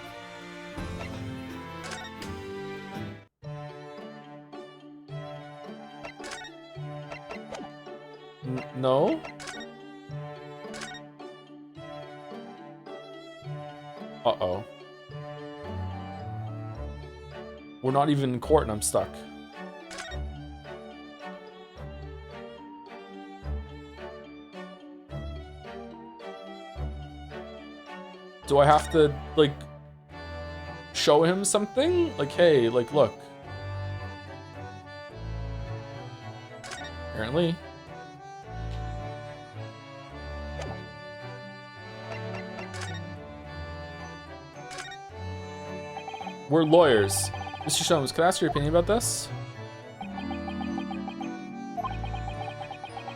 Speaker 1: No? Uh-oh. We're not even in court and I'm stuck. Do I have to, like, show him something? Like, hey, like, look. Apparently. We're lawyers. Mr. Sholmes, can I ask your opinion about this?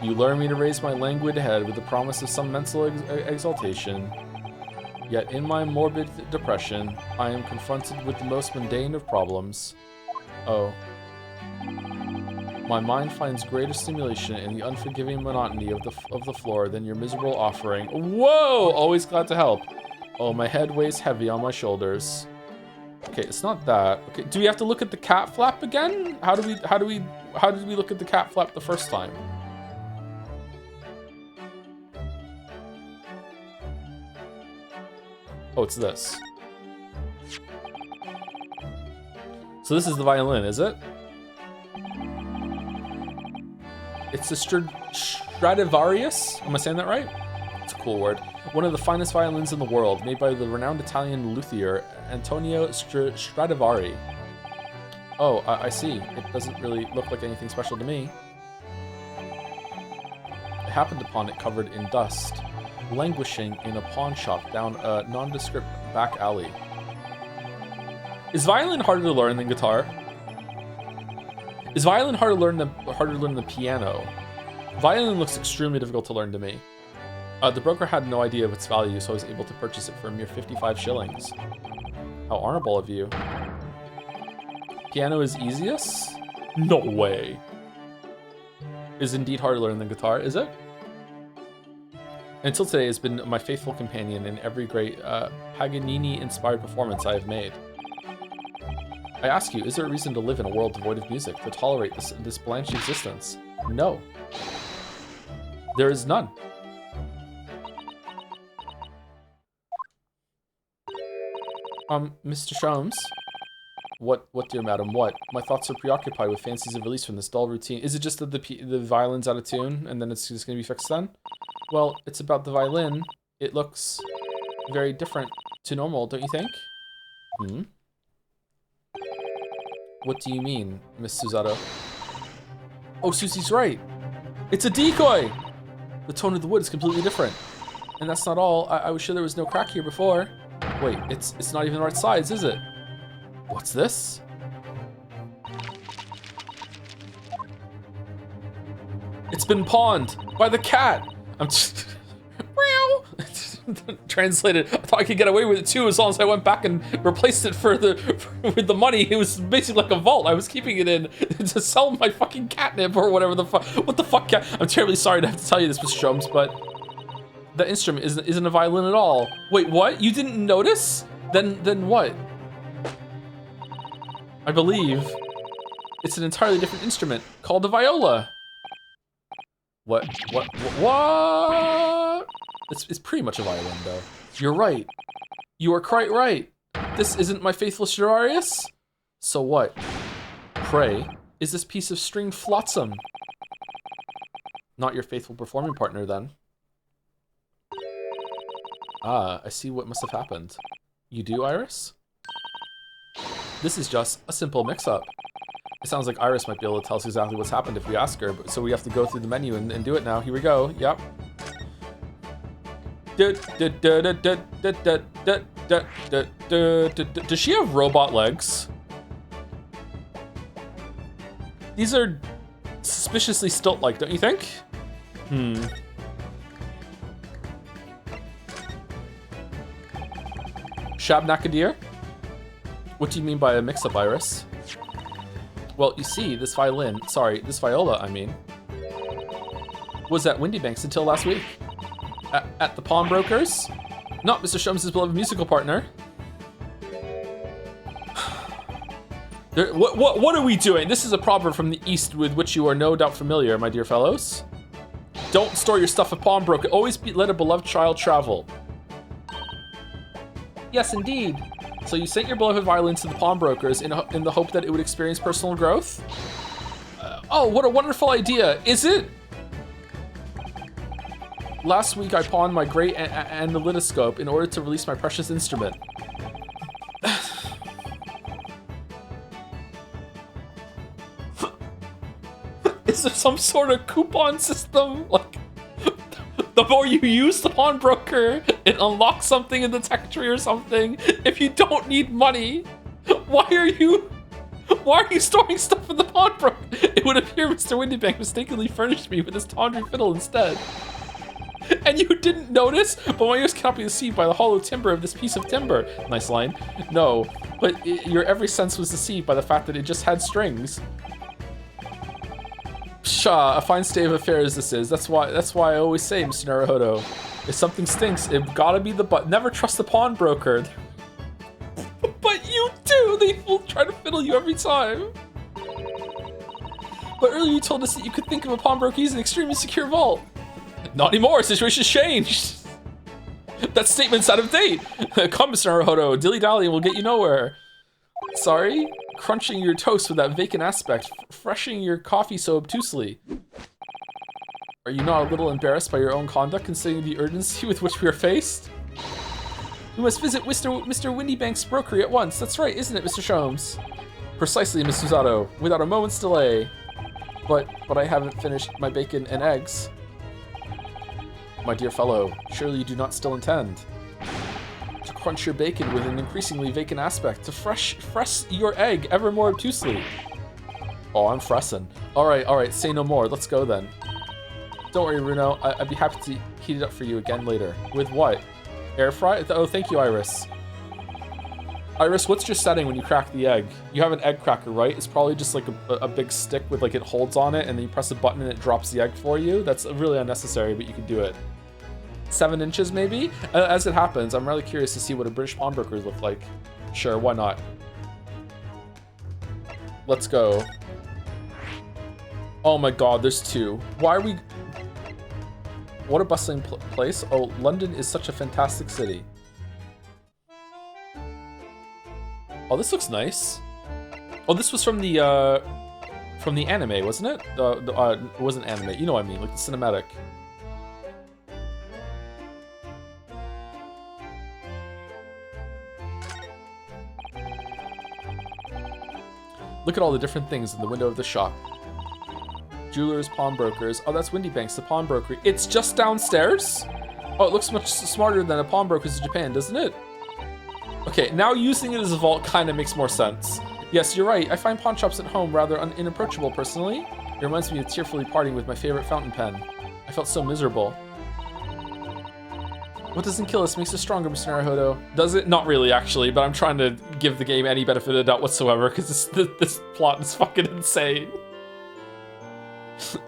Speaker 1: You lure me to raise my languid head with the promise of some mental exaltation. Yet in my morbid depression, I am confronted with the most mundane of problems. Oh. My mind finds greater stimulation in the unforgiving monotony of the floor than your miserable offering. Whoa! Always glad to help. Oh, my head weighs heavy on my shoulders. Okay, it's not that. Okay, do we have to look at the cat flap again? How did we look at the cat flap the first time? Oh, it's this. So this is the violin, is it? It's a Stradivarius? Am I saying that right? It's a cool word. One of the finest violins in the world, made by the renowned Italian luthier Antonio Stradivari. Oh, I see. It doesn't really look like anything special to me. I happened upon it covered in dust, languishing in a pawn shop down a nondescript back alley. Is violin harder to learn than guitar? Is violin harder to learn than the piano? Violin looks extremely difficult to learn to me. The broker had no idea of its value, so I was able to purchase it for a mere 55 shillings. How honorable of you. Piano is easiest? No way. Is indeed harder to learn than guitar, is it? Until today, it's been my faithful companion in every great Paganini-inspired performance I have made. I ask you, is there a reason to live in a world devoid of music, to tolerate this blanched existence? No. There is none. Mr. Sholmes? What, dear madam, what? My thoughts are preoccupied with fancies of release from this dull routine. Is it just that the violin's out of tune, and then it's just gonna be fixed then? Well, it's about the violin. It looks very different to normal, don't you think? Hmm? What do you mean, Miss Susato? Oh, Susie's right. It's a decoy! The tone of the wood is completely different. And that's not all. I was sure there was no crack here before. Wait, it's not even the right size, is it? What's this? It's been pawned by the cat. I'm just... Translated. I thought I could get away with it too, as long as I went back and replaced it with the money. It was basically like a vault. I was keeping it in to sell my fucking catnip or whatever the fuck. What the fuck? I'm terribly sorry to have to tell you this, Mr. Sholmes, but the instrument isn't a violin at all. Wait, what? You didn't notice? Then what? I believe it's an entirely different instrument called a viola. What? It's pretty much a violin, though. You're right. You are quite right. This isn't my faithful Stradivarius? So what? Pray, is this piece of stringed flotsam? Not your faithful performing partner, then. Ah, I see what must have happened. You do, Iris? This is just a simple mix-up. It sounds like Iris might be able to tell us exactly what's happened if we ask her, but so we have to go through the menu and do it now. Here we go. Yep. Does she have robot legs? These are suspiciously stilt-like, don't you think? Shabnakadir? What do you mean by a mix-up, Iris? Well, you see, this viola, I mean, was at Windybanks until last week. At the pawnbrokers? Not Mr. Sholmes' beloved musical partner. What are we doing? This is a proverb from the East with which you are no doubt familiar, my dear fellows. Don't store your stuff at pawnbroker. Always let a beloved child travel. Yes, indeed. So you sent your beloved violin to the pawnbrokers in the hope that it would experience personal growth? Oh, what a wonderful idea. Is it? Last week I pawned my great analytoscope in order to release my precious instrument. Is there some sort of coupon system? Like, the more you use the pawnbroker, it unlocks something in the tech tree or something. If you don't need money, why are you storing stuff in the pawnbroker? It would appear Mr. Windybank mistakenly furnished me with his tawdry fiddle instead. And you didn't notice? But my ears cannot be deceived by the hollow timbre of this piece of timber. Nice line. No, but your every sense was deceived by the fact that it just had strings. Pshaw, a fine state of affairs this is. That's why I always say, Mr. Naruhodo, if something stinks, it gotta be the butt. Never trust the pawnbroker. But you do! They will try to fiddle you every time. But earlier you told us that you could think of a pawnbroker using an extremely secure vault. Not anymore, situation's changed. That statement's out of date. Come, Mr. Naruhodo, dilly-dally will get you nowhere. Sorry? Crunching your toast with that vacant aspect, freshing your coffee so obtusely. Are you not a little embarrassed by your own conduct, considering the urgency with which we are faced? We must visit Mr. Windybank's brokery at once. That's right, isn't it, Mr. Sholmes? Precisely, Mr. Zato, without a moment's delay. But I haven't finished my bacon and eggs. My dear fellow, surely you do not still intend to crunch your bacon with an increasingly vacant aspect, to fresh your egg ever more obtusely. Oh, I'm fressin'. Alright, say no more. Let's go then. Don't worry, Runo. I'd be happy to heat it up for you again later. With what? Air fry? Oh, thank you, Iris. Iris, what's your setting when you crack the egg? You have an egg cracker, right? It's probably just like a big stick with like it holds on it, and then you press a button and it drops the egg for you. That's really unnecessary, but you can do it. 7 inches maybe? As it happens, I'm really curious to see what a British pawnbrokers look like. Sure, why not? Let's go. Oh my god, there's 2. Why are we... What a bustling place. Oh, London is such a fantastic city. Oh, this looks nice. Oh, this was from the anime, wasn't it? It wasn't anime, you know what I mean, like the cinematic. Look at all the different things in the window of the shop. Jewelers, pawnbrokers. Oh, that's Windybank's, the pawnbroker. It's just downstairs? Oh, it looks much smarter than a pawnbroker's in Japan, doesn't it? Okay, now using it as a vault kind of makes more sense. Yes, you're right. I find pawn shops at home rather inapproachable, personally. It reminds me of tearfully parting with my favorite fountain pen. I felt so miserable. What doesn't kill us makes us stronger, Mr. Naruhodo. Does it? Not really, actually, but I'm trying to give the game any benefit of the doubt whatsoever, because this plot is fucking insane.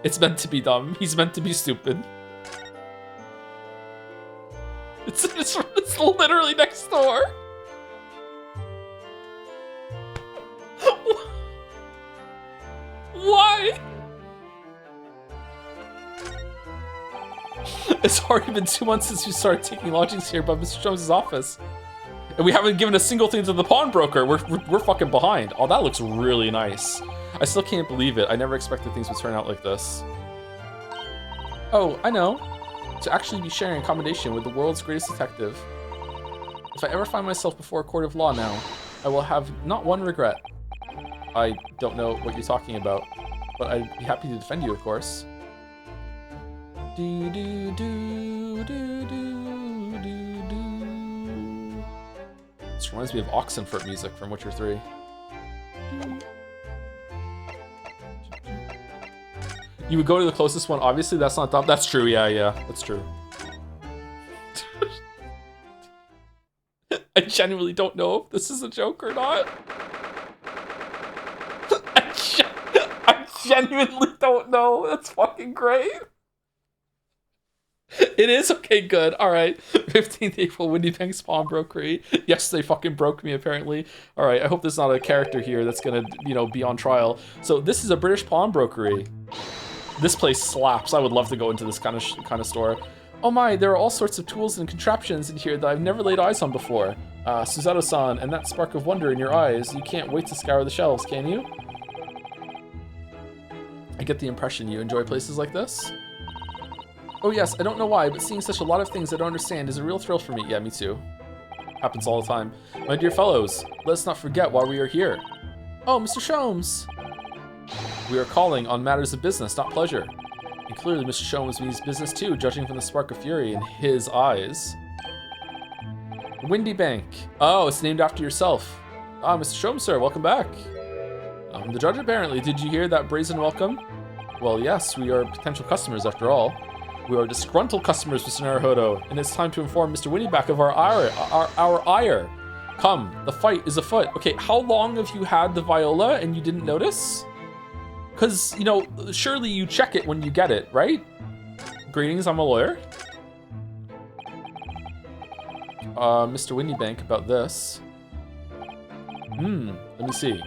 Speaker 1: It's meant to be dumb. He's meant to be stupid. It's literally next door. Why? It's already been 2 months since we started taking lodgings here by Mr. Jones's office. And we haven't given a single thing to the pawnbroker. We're fucking behind. Oh, that looks really nice. I still can't believe it. I never expected things would turn out like this. Oh, I know. To actually be sharing accommodation with the world's greatest detective. If I ever find myself before a court of law now, I will have not one regret. I don't know what you're talking about, but I'd be happy to defend you, of course. Do do do do do do do. This reminds me of Oxenfurt music from Witcher 3. You would go to the closest one. Obviously, that's not dumb. That's true. Yeah, that's true. I genuinely don't know if this is a joke or not. I genuinely don't know. That's fucking great. It is? Okay, good. Alright. 15th April, Windybank's pawnbrokery. Yes, they fucking broke me, apparently. Alright, I hope there's not a character here that's gonna, be on trial. So this is a British pawnbrokery. This place slaps. I would love to go into this kind of store. Oh my, there are all sorts of tools and contraptions in here that I've never laid eyes on before. Suzato-san, and that spark of wonder in your eyes, you can't wait to scour the shelves, can you? I get the impression you enjoy places like this. Oh yes, I don't know why, but seeing such a lot of things I don't understand is a real thrill for me. Yeah, me too. Happens all the time. My dear fellows, let's not forget why we are here. Oh, Mr. Sholmes! We are calling on matters of business, not pleasure. And clearly Mr. Sholmes means business too, judging from the spark of fury in his eyes. Windy Bank. Oh, it's named after yourself. Ah, Mr. Sholmes, sir, welcome back. The judge apparently. Did you hear that brazen welcome? Well, yes, we are potential customers after all. We are disgruntled customers, Mr. Naruhodo, and it's time to inform Mr. Winnieback of our ire. Come, the fight is afoot. Okay, how long have you had the viola and you didn't notice? Because, you know, surely you check it when you get it, right? Greetings, I'm a lawyer. Mr. Winniebank about this. Let me see.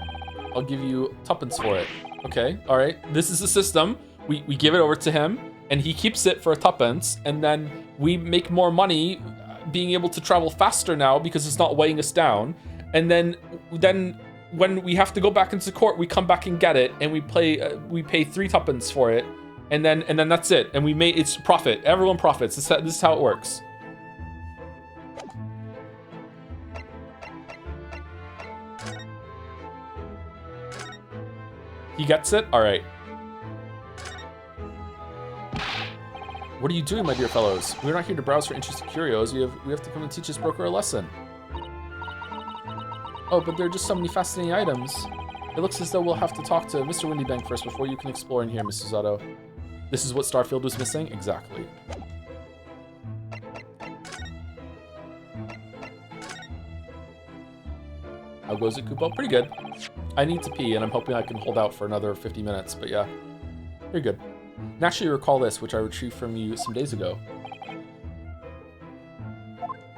Speaker 1: I'll give you tuppence for it. Okay, all right. This is the system. We give it over to him, and he keeps it for a tuppence, and then we make more money being able to travel faster now because it's not weighing us down. And then when we have to go back into court, we come back and get it, and we pay 3 tuppence for it, and then that's it. And it's profit. Everyone profits. This is how it works. He gets it? All right. What are you doing, my dear fellows? We're not here to browse for interesting curios. We have to come and teach this broker a lesson. Oh, but there are just so many fascinating items. It looks as though we'll have to talk to Mr. Windybank first before you can explore in here, Miss Suzato. This is what Starfield was missing? Exactly. How goes it, Kupo? Pretty good. I need to pee, and I'm hoping I can hold out for another 50 minutes, but yeah. Pretty good. Naturally recall this, which I retrieved from you some days ago.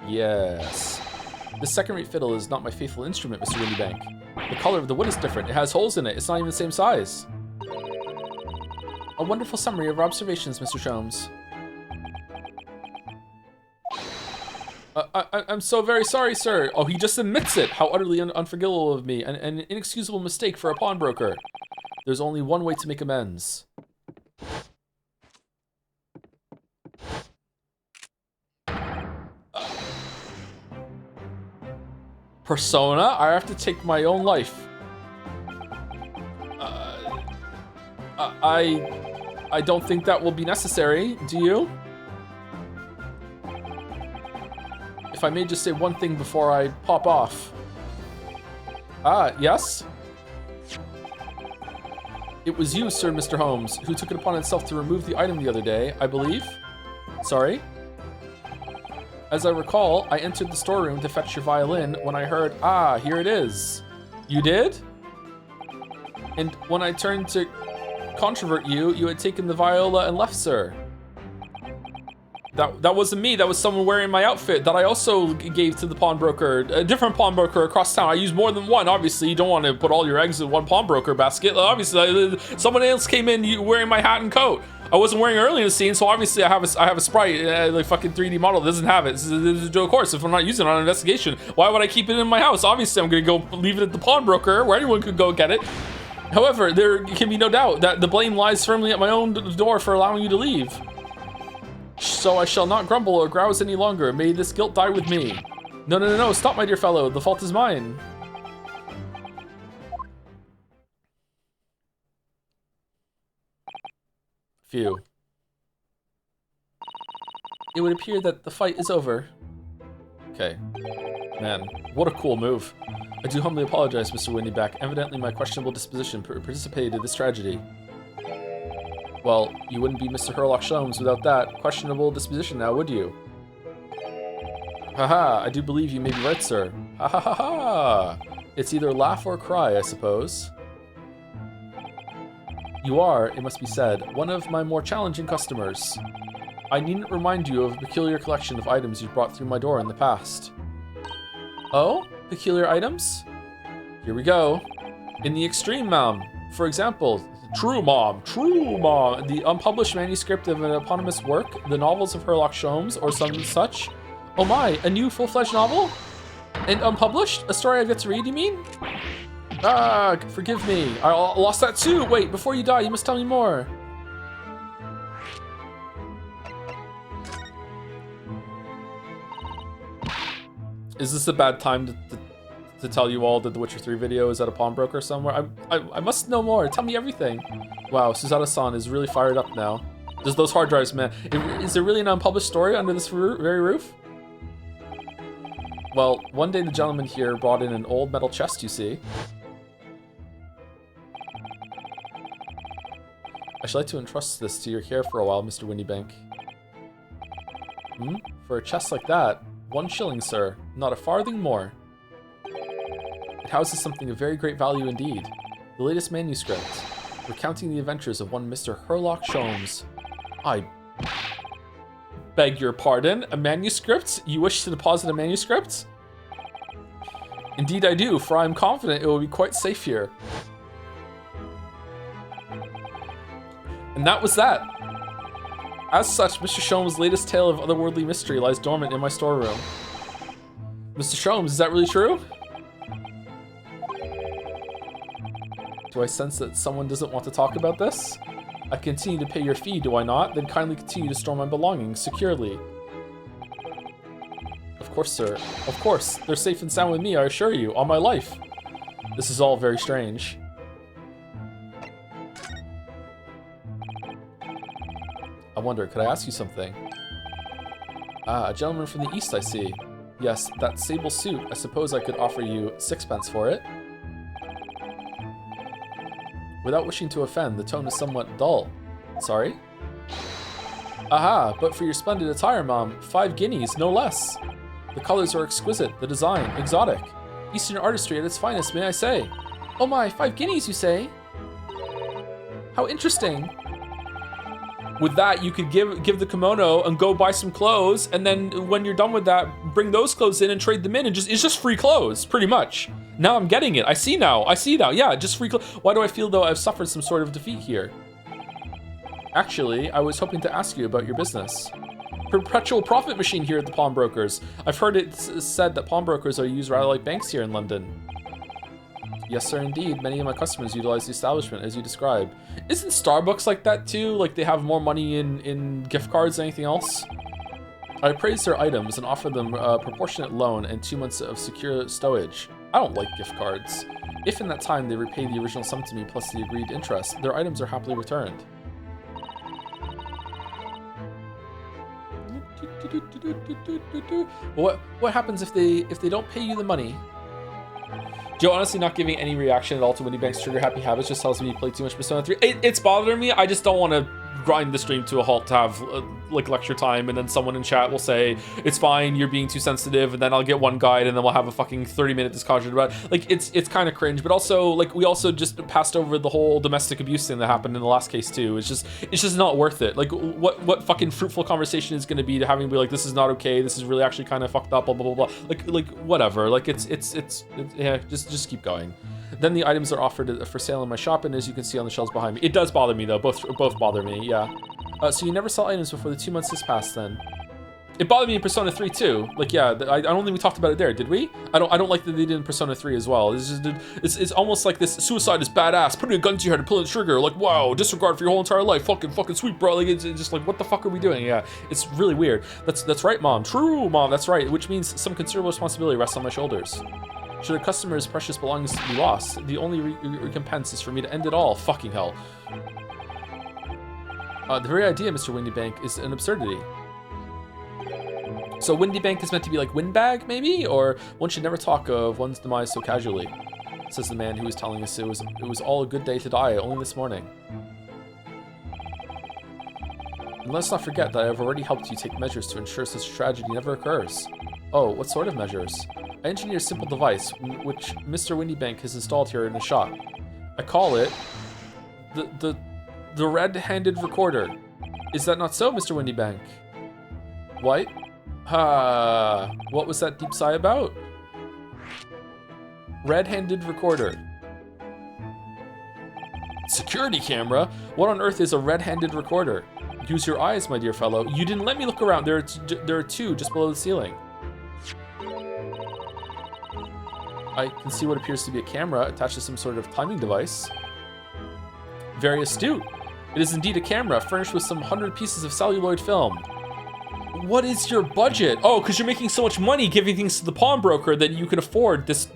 Speaker 1: Yes. This second-rate fiddle is not my faithful instrument, Mr. Windybank. The color of the wood is different. It has holes in it. It's not even the same size. A wonderful summary of our observations, Mr. Sholmes. I'm so very sorry, sir. Oh, he just admits it. How utterly unforgivable of me. An inexcusable mistake for a pawnbroker. There's only one way to make amends. Persona? I have to take my own life. I don't think that will be necessary. Do you? If I may just say one thing before I pop off. Yes? It was you, Sir Mr. Holmes, who took it upon itself to remove the item the other day, I believe? Sorry? As I recall, I entered the storeroom to fetch your violin when I heard, here it is. You did? And when I turned to controvert you, you had taken the viola and left, sir. That wasn't me. That was someone wearing my outfit that I also gave to the pawnbroker, a different pawnbroker across town. I used more than one, obviously. You don't want to put all your eggs in one pawnbroker basket. Obviously, someone else came in wearing my hat and coat. I wasn't wearing it early in the scene, so obviously I have a sprite, like fucking 3D model that doesn't have it. Of course, if I'm not using it on an investigation, why would I keep it in my house? Obviously, I'm gonna go leave it at the pawnbroker where anyone could go get it. However, there can be no doubt that the blame lies firmly at my own door for allowing you to leave. So I shall not grumble or grouse any longer. May this guilt die with me. No, stop, my dear fellow. The fault is mine. Phew. It would appear that the fight is over. Okay. Man, what a cool move. I do humbly apologize, Mr. Windyback. Evidently, my questionable disposition participated in this tragedy. Well, you wouldn't be Mr. Herlock Sholmes without that questionable disposition now, would you? Haha, I do believe you may be right, sir. Ha ha ha ha! It's either laugh or cry, I suppose. You are, it must be said, one of my more challenging customers. I needn't remind you of a peculiar collection of items you've brought through my door in the past. Oh? Peculiar items? Here we go. In the extreme, ma'am. For example, True Mom, the unpublished manuscript of an eponymous work, the novels of Herlock Sholmes, or some such. Oh my, a new full-fledged novel? And unpublished? A story I've yet to read, you mean? Ah, forgive me. I lost that too. Wait, before you die, you must tell me more. Is this a bad time to tell you all that the Witcher 3 video is at a pawnbroker somewhere? I must know more. Tell me everything. Wow, Suzato-san is really fired up now. Just those hard drives, man. Is there really an unpublished story under this very roof? Well, one day the gentleman here brought in an old metal chest, you see. I should like to entrust this to your care for a while, Mr. Windybank. For a chest like that, 1 shilling, sir. Not a farthing more. It houses something of very great value indeed. The latest manuscript, recounting the adventures of one Mr. Herlock Sholmes. I beg your pardon? A manuscript? You wish to deposit a manuscript? Indeed I do, for I am confident it will be quite safe here. And that was that. As such, Mr. Sholmes' latest tale of otherworldly mystery lies dormant in my storeroom. Mr. Sholmes, is that really true? Do I sense that someone doesn't want to talk about this? I continue to pay your fee, do I not? Then kindly continue to store my belongings securely. Of course, sir. Of course. They're safe and sound with me, I assure you, on my life. This is all very strange. I wonder, could I ask you something? Ah, a gentleman from the east, I see. Yes, that sable suit. I suppose I could offer you 6 pence for it. Without wishing to offend, the tone is somewhat dull. Sorry? Aha, but for your splendid attire, Mom, 5 guineas, no less. The colors are exquisite, the design, exotic. Eastern artistry at its finest, may I say. Oh my, 5 guineas, you say? How interesting. With that, you could give the kimono and go buy some clothes, and then when you're done with that, bring those clothes in and trade them in, and it's just free clothes, pretty much. Now I'm getting it. I see now. Yeah, just free clothes. Why do I feel though I've suffered some sort of defeat here? Actually, I was hoping to ask you about your business. Perpetual profit machine here at the pawnbrokers. I've heard it said that pawnbrokers are used rather like banks here in London. Yes, sir, indeed. Many of my customers utilize the establishment as you described. Isn't Starbucks like that too? Like they have more money in gift cards than anything else? I appraise their items and offer them a proportionate loan and 2 months of secure stowage. I don't like gift cards. If in that time they repay the original sum to me plus the agreed interest, their items are happily returned. What happens if they don't pay you the money? Joe honestly not giving any reaction at all to Windybank's trigger happy habits just tells me you play too much Persona 3. It's bothering me. I just don't want to grind the stream to a halt to have like lecture time, and then someone in chat will say it's fine, you're being too sensitive, and then I'll get one guide and then we'll have a fucking 30-minute discussion about it. Like it's kind of cringe, but also like we also just passed over the whole domestic abuse thing that happened in the last case too. It's just not worth it. Like what fucking fruitful conversation is going to be to having to be like, this is not okay, this is really actually kind of fucked up, blah blah blah blah. Like whatever. Like it's yeah, just keep going. Then the items are offered for sale in my shop, and as you can see on the shelves behind me, it does bother me though. Both bother me. Yeah. So you never sell items before the 2 months has passed. Then it bothered me in Persona 3 too. Like yeah, I don't think we talked about it there, did we? I don't like that they did in Persona 3 as well. It's almost like this suicide is badass. Putting a gun to your head and pulling the trigger. Like wow, disregard for your whole entire life. Fucking sweet, bro. Like it's just like what the fuck are we doing? Yeah, it's really weird. That's right, Mom. True, Mom. That's right. Which means some considerable responsibility rests on my shoulders. Should a customer's precious belongings be lost, the only recompense is for me to end it all. Fucking hell. The very idea, Mr. Windybank, is an absurdity. So Windybank is meant to be like windbag, maybe? Or one should never talk of one's demise so casually, says the man who was telling us it was all a good day to die, only this morning. And let's not forget that I have already helped you take measures to ensure such a tragedy never occurs. Oh, what sort of measures? I engineered a simple device, which Mr. Windybank has installed here in the shop. I call it the red-handed recorder. Is that not so, Mr. Windybank? What? What was that deep sigh about? Red-handed recorder. Security camera? What on earth is a red-handed recorder? Use your eyes, my dear fellow. You didn't let me look around. There are two just below the ceiling. I can see what appears to be a camera attached to some sort of timing device. Very astute. It is indeed a camera, furnished with some 100 pieces of celluloid film. What is your budget? Oh, because you're making so much money giving things to the pawnbroker that you can afford this.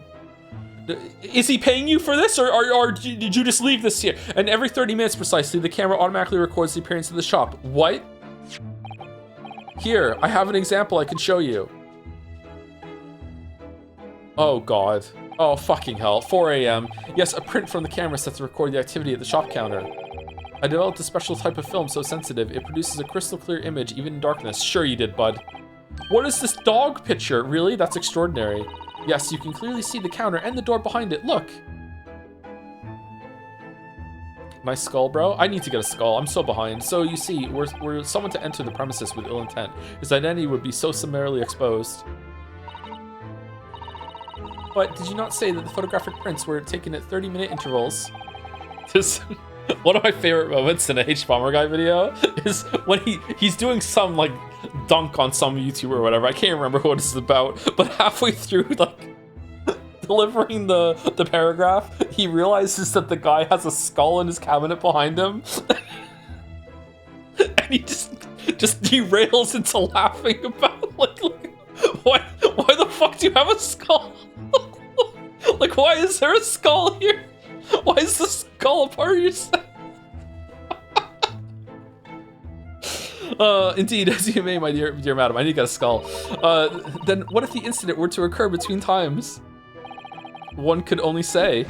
Speaker 1: Is he paying you for this, or did you just leave this here? And every 30 minutes precisely, the camera automatically records the appearance of the shop. What? Here, I have an example I can show you. Oh god. Oh fucking hell. 4 a.m. Yes, a print from the camera set to record the activity at the shop counter. I developed a special type of film so sensitive, it produces a crystal clear image even in darkness. Sure you did, bud. What is this dog picture? Really? That's extraordinary. Yes, you can clearly see the counter and the door behind it. Look. Nice skull, bro. I need to get a skull. I'm so behind. So you see, were someone to enter the premises with ill intent, his identity would be so summarily exposed. But did you not say that the photographic prints were taken at 30-minute intervals? This, one of my favorite moments in a H-Bomber Guy video is when he's doing some like dunk on some YouTuber or whatever. I can't remember what it's about, but halfway through like delivering the paragraph, he realizes that the guy has a skull in his cabinet behind him. And he just derails into laughing about like why the fuck do you have a skull? Like, why is there a skull here? Why is the skull a part of your set? Indeed, as you may, my dear madam, I need to get a skull. Then what if the incident were to occur between times? One could only say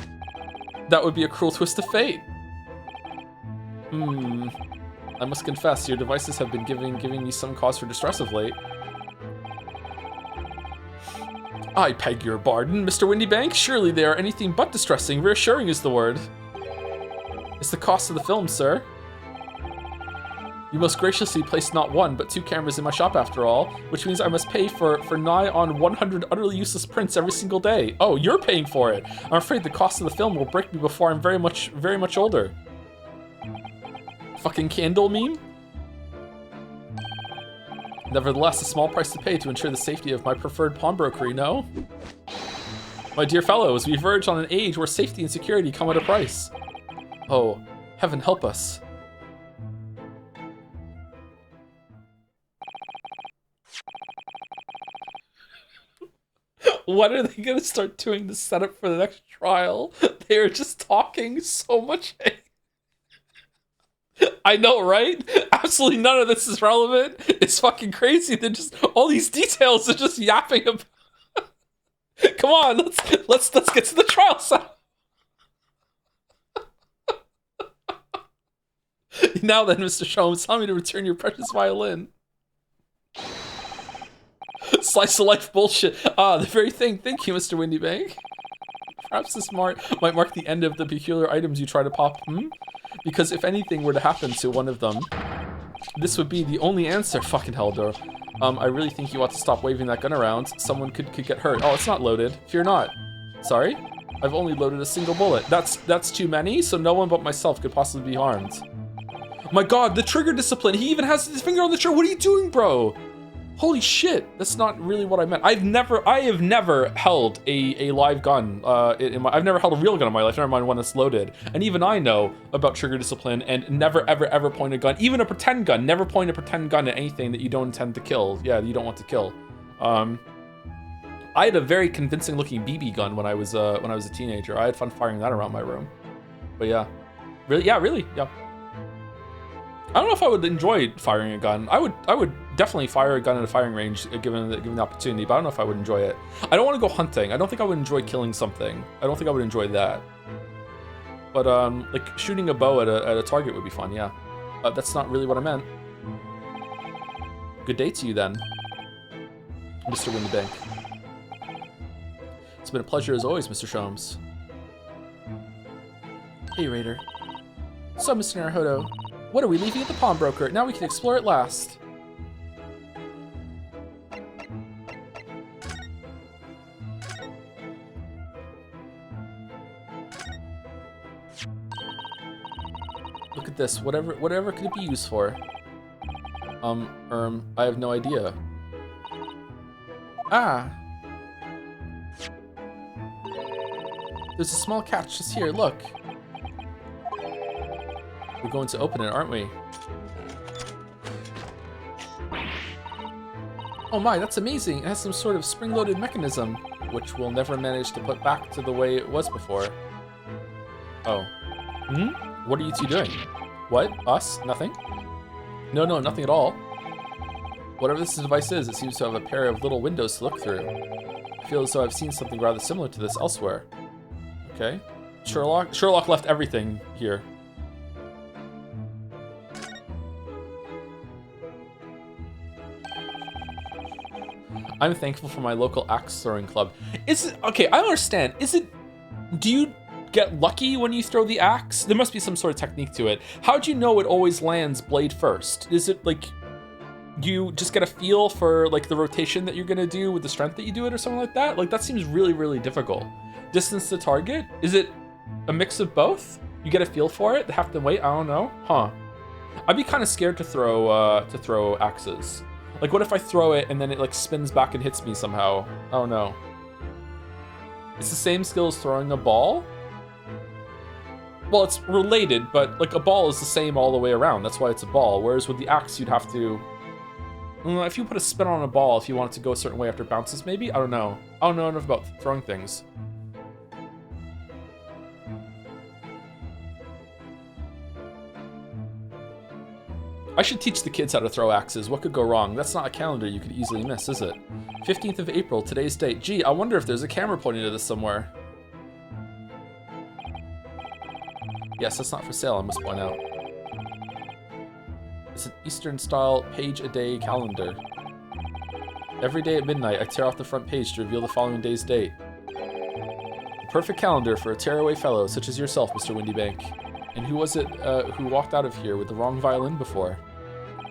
Speaker 1: that would be a cruel twist of fate. I must confess, your devices have been giving me some cause for distress of late. I beg your pardon, Mr. Windybank. Surely they are anything but distressing. Reassuring is the word. It's the cost of the film, sir. You most graciously placed not one, but 2 cameras in my shop after all, which means I must pay for nigh on 100 utterly useless prints every single day. Oh, you're paying for it. I'm afraid the cost of the film will break me before I'm very much older. Fucking candle meme? Nevertheless, a small price to pay to ensure the safety of my preferred pawnbrokery, no? My dear fellows, we verge on an age where safety and security come at a price. Oh, heaven help us. When are they gonna start doing the setup for the next trial? They are just talking so much. I know, right? Absolutely none of this is relevant. It's fucking crazy. They're just all these details are just yapping about. Come on, let's get to the trial side. Now then, Mr. Sholmes, allow me to return your precious violin. Slice of life bullshit. Ah, the very thing. Thank you, Mr. Windybank. Perhaps this might mark the end of the peculiar items you try to pop, Because if anything were to happen to one of them, this would be the only answer. Fucking hell, bro. I really think you ought to stop waving that gun around. Someone could get hurt. Oh, it's not loaded. Fear not. Sorry? I've only loaded a single bullet. That's too many, so no one but myself could possibly be harmed. My god, the trigger discipline. He even has his finger on the trigger. What are you doing, bro? Holy shit, that's not really what I meant. I have never held a live gun. I've never held a real gun in my life, never mind one that's loaded. And even I know about trigger discipline and never ever point a gun, even a pretend gun. Never point a pretend gun at anything that you don't intend to kill. Yeah, you don't want to kill. I had a very convincing looking BB gun when I was a teenager. I had fun firing that around my room. But yeah, really, yeah. I don't know if I would enjoy firing a gun. I would definitely fire a gun at a firing range given the opportunity, but I don't know if I would enjoy it. I don't want to go hunting. I don't think I would enjoy killing something. I don't think I would enjoy that. But like shooting a bow at a target would be fun, yeah. That's not really what I meant. Good day to you then, Mr. Windybank. It's been a pleasure as always, Mr. Sholmes. Hey, Raider. So, Mr. Naruhodo, what are we leaving at the pawnbroker? Now we can explore at last. Look at this. Whatever could it be used for? I have no idea. There's a small catch just here, look. We're going to open it, aren't we? Oh my, that's amazing. It has some sort of spring-loaded mechanism, which we'll never manage to put back to the way it was before. Oh. Hmm? What are you two doing? What? Us? Nothing? No, nothing at all. Whatever this device is, it seems to have a pair of little windows to look through. I feel as though I've seen something rather similar to this elsewhere. Okay. Sherlock left everything here. I'm thankful for my local axe throwing club. Is it okay? I understand. Is it? Do you get lucky when you throw the axe? There must be some sort of technique to it. How do you know it always lands blade first? Is it like you just get a feel for like the rotation that you're gonna do with the strength that you do it, or something like that? Like that seems really difficult. Distance to target? Is it a mix of both? You get a feel for it. The heft and weight? I don't know. Huh? I'd be kind of scared to throw axes. Like, what if I throw it and then it, like, spins back and hits me somehow? Oh, no. It's the same skill as throwing a ball? Well, it's related, but, like, a ball is the same all the way around. That's why it's a ball. Whereas with the axe, you'd have to... if you put a spin on a ball, if you want it to go a certain way after it bounces, maybe? I don't know. I don't know enough about throwing things. I should teach the kids how to throw axes. What could go wrong? That's not a calendar you could easily miss, is it? 15th of April, today's date. Gee, I wonder if there's a camera pointing to this somewhere. Yes, that's not for sale, I must point out. It's an Eastern-style page-a-day calendar. Every day at midnight, I tear off the front page to reveal the following day's date. The perfect calendar for a tearaway fellow such as yourself, Mr. Windybank. And who was it who walked out of here with the wrong violin before?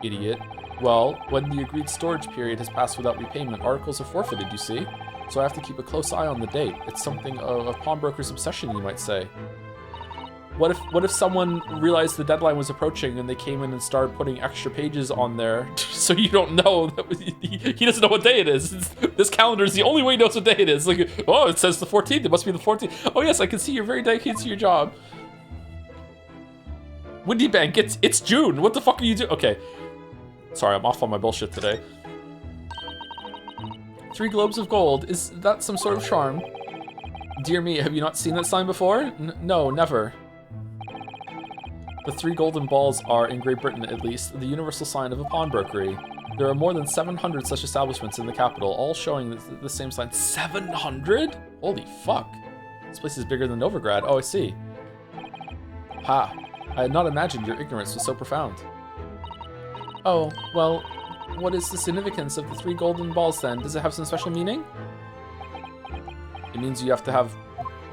Speaker 1: Idiot. Well, when the agreed storage period has passed without repayment, articles are forfeited, you see? So I have to keep a close eye on the date. It's something of a pawnbroker's obsession, you might say. What if someone realized the deadline was approaching and they came in and started putting extra pages on there so you don't know that he doesn't know what day it is? This calendar is the only way he knows what day it is. Like, oh, it says the 14th. It must be the 14th. Oh yes, I can see you're very dedicated to your job. Windybank, it's June. What the fuck are you doing? Okay. Sorry, I'm off on my bullshit today. 3 globes of gold. Is that some sort of charm? Dear me, have you not seen that sign before? No, never. The 3 golden balls are, in Great Britain at least, the universal sign of a pawnbrokery. There are more than 700 such establishments in the capital, all showing the same sign. 700? Holy fuck. This place is bigger than Novigrad. Oh, I see. Ha. I had not imagined your ignorance was so profound. Oh, well, what is the significance of the 3 golden balls then? Does it have some special meaning? It means you have to have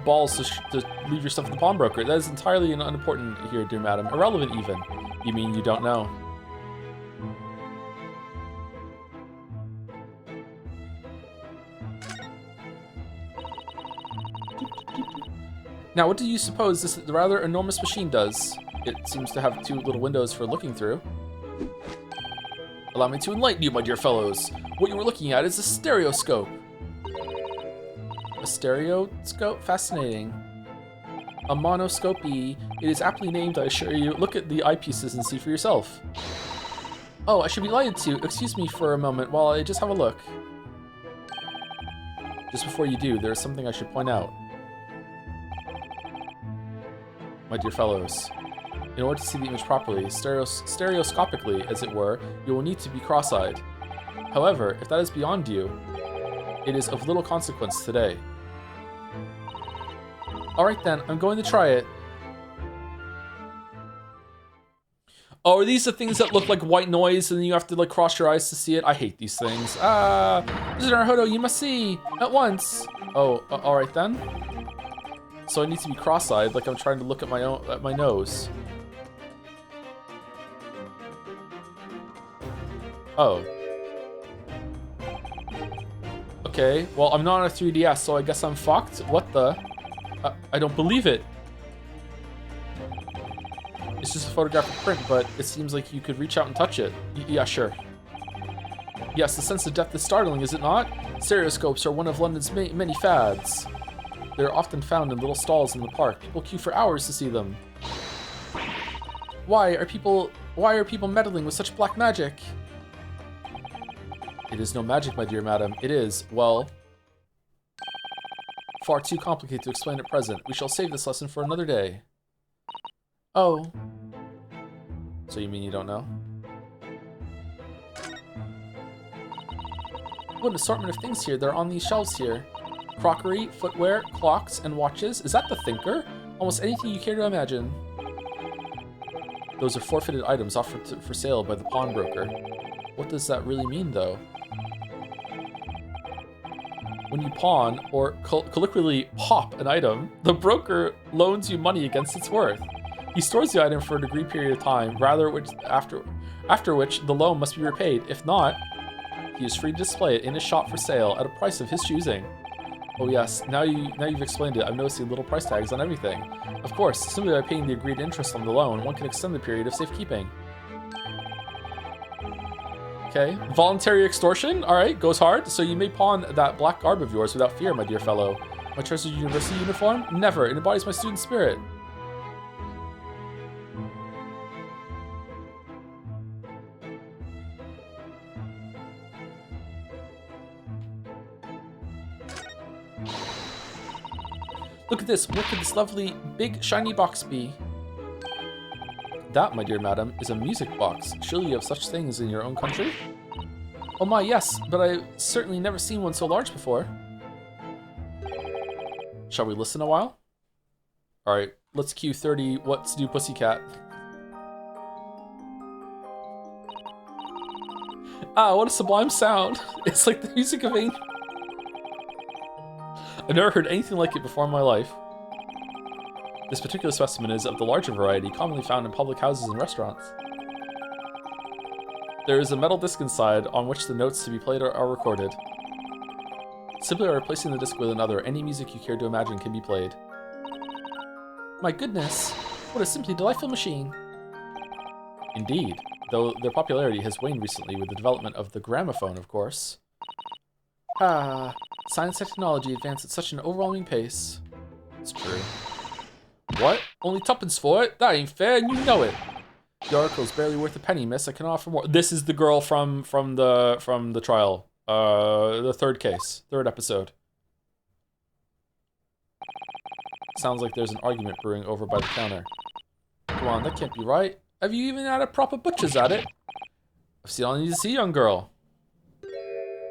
Speaker 1: balls to leave your stuff at the pawnbroker. That is entirely unimportant here, dear madam. Irrelevant even. You mean you don't know? Now, what do you suppose this rather enormous machine does? It seems to have 2 little windows for looking through. Allow me to enlighten you, my dear fellows. What you were looking at is a stereoscope. A stereoscope? Fascinating. A monoscopy. It is aptly named, I assure you. Look at the eyepieces and see for yourself. Oh, I should be delighted to. Excuse me for a moment while I just have a look. Just before you do, there is something I should point out. My dear fellows, in order to see the image properly, stereoscopically, as it were, you will need to be cross-eyed. However, if that is beyond you, it is of little consequence today. Alright then, I'm going to try it. Oh, are these the things that look like white noise and then you have to like cross your eyes to see it? I hate these things. Ah, Visitor Hodo, you must see at once. Oh, alright then. So I need to be cross-eyed, like I'm trying to look at my nose. Oh. Okay, well I'm not on a 3DS, so I guess I'm fucked. What the? I don't believe it. It's just a photographic print, but it seems like you could reach out and touch it. Yeah, sure. Yes, the sense of depth is startling, is it not? Stereoscopes are one of London's many fads. They're often found in little stalls in the park. People queue for hours to see them. Why are people meddling with such black magic? It is no magic, my dear madam. It is, well, far too complicated to explain at present. We shall save this lesson for another day. Oh. So you mean you don't know? What an assortment of things here. They're on these shelves here. Crockery, footwear, clocks, and watches. Is that the Thinker? Almost anything you care to imagine. Those are forfeited items offered for sale by the pawnbroker. What does that really mean, though? When you pawn, or colloquially pop an item, the broker loans you money against its worth. He stores the item for a agreed period of time, after which the loan must be repaid. If not, he is free to display it in his shop for sale at a price of his choosing. Oh yes, now you've explained it. I'm noticing little price tags on everything. Of course, simply by paying the agreed interest on the loan, one can extend the period of safekeeping. Okay, voluntary extortion? Alright, goes hard. So you may pawn that black garb of yours without fear, my dear fellow. My treasured university uniform? Never, it embodies my student spirit. Look at this. What could this lovely, big, shiny box be? That, my dear madam, is a music box. Surely you have such things in your own country? Oh my, yes, but I've certainly never seen one so large before. Shall we listen a while? Alright, let's cue 30 What's New Pussycat. Ah, what a sublime sound. It's like the music of angels. I've never heard anything like it before in my life. This particular specimen is of the larger variety, commonly found in public houses and restaurants. There is a metal disc inside on which the notes to be played are recorded. Simply by replacing the disc with another, any music you care to imagine can be played. My goodness, what a simply delightful machine. Indeed, though their popularity has waned recently with the development of the gramophone, of course. Ah, science and technology advance at such an overwhelming pace. It's true. What? Only tuppence for it? That ain't fair, and you know it. The article's barely worth a penny, miss. I can offer more. This is the girl from the trial. The third case, third episode. Sounds like there's an argument brewing over by the counter. Come on, that can't be right. Have you even had a proper butcher's at it? I've seen all I need to see, young girl.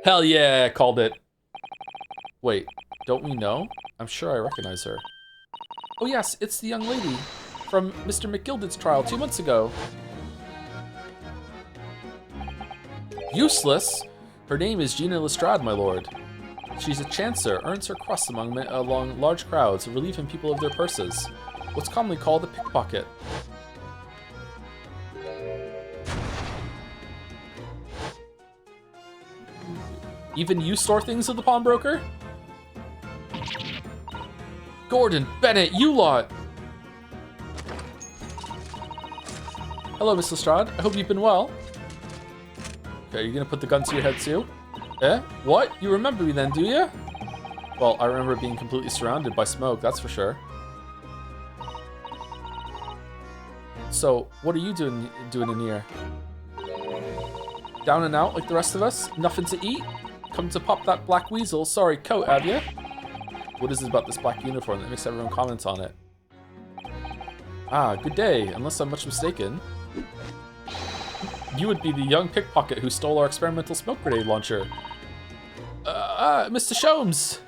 Speaker 1: Hell yeah, called it. Wait, don't we know? I'm sure I recognize her. Oh yes, it's the young lady from Mr. McGilded's trial 2 months ago. Useless? Her name is Gina Lestrade, my lord. She's a chancer, earns her crust along large crowds, relieving people of their purses. What's commonly called a pickpocket. Even you store things at the pawnbroker? Gordon, Bennett, you lot! Hello, Miss Lestrade. I hope you've been well. Okay, you're gonna put the gun to your head too? Eh? What? You remember me then, do you? Well, I remember being completely surrounded by smoke, that's for sure. So, what are you doing in here? Down and out like the rest of us? Nothing to eat? Come to pop that black weasel, sorry, coat, have you? What is it about this black uniform that makes everyone comment on it? Ah, good day, unless I'm much mistaken. You would be the young pickpocket who stole our experimental smoke grenade launcher. Mr. Sholmes!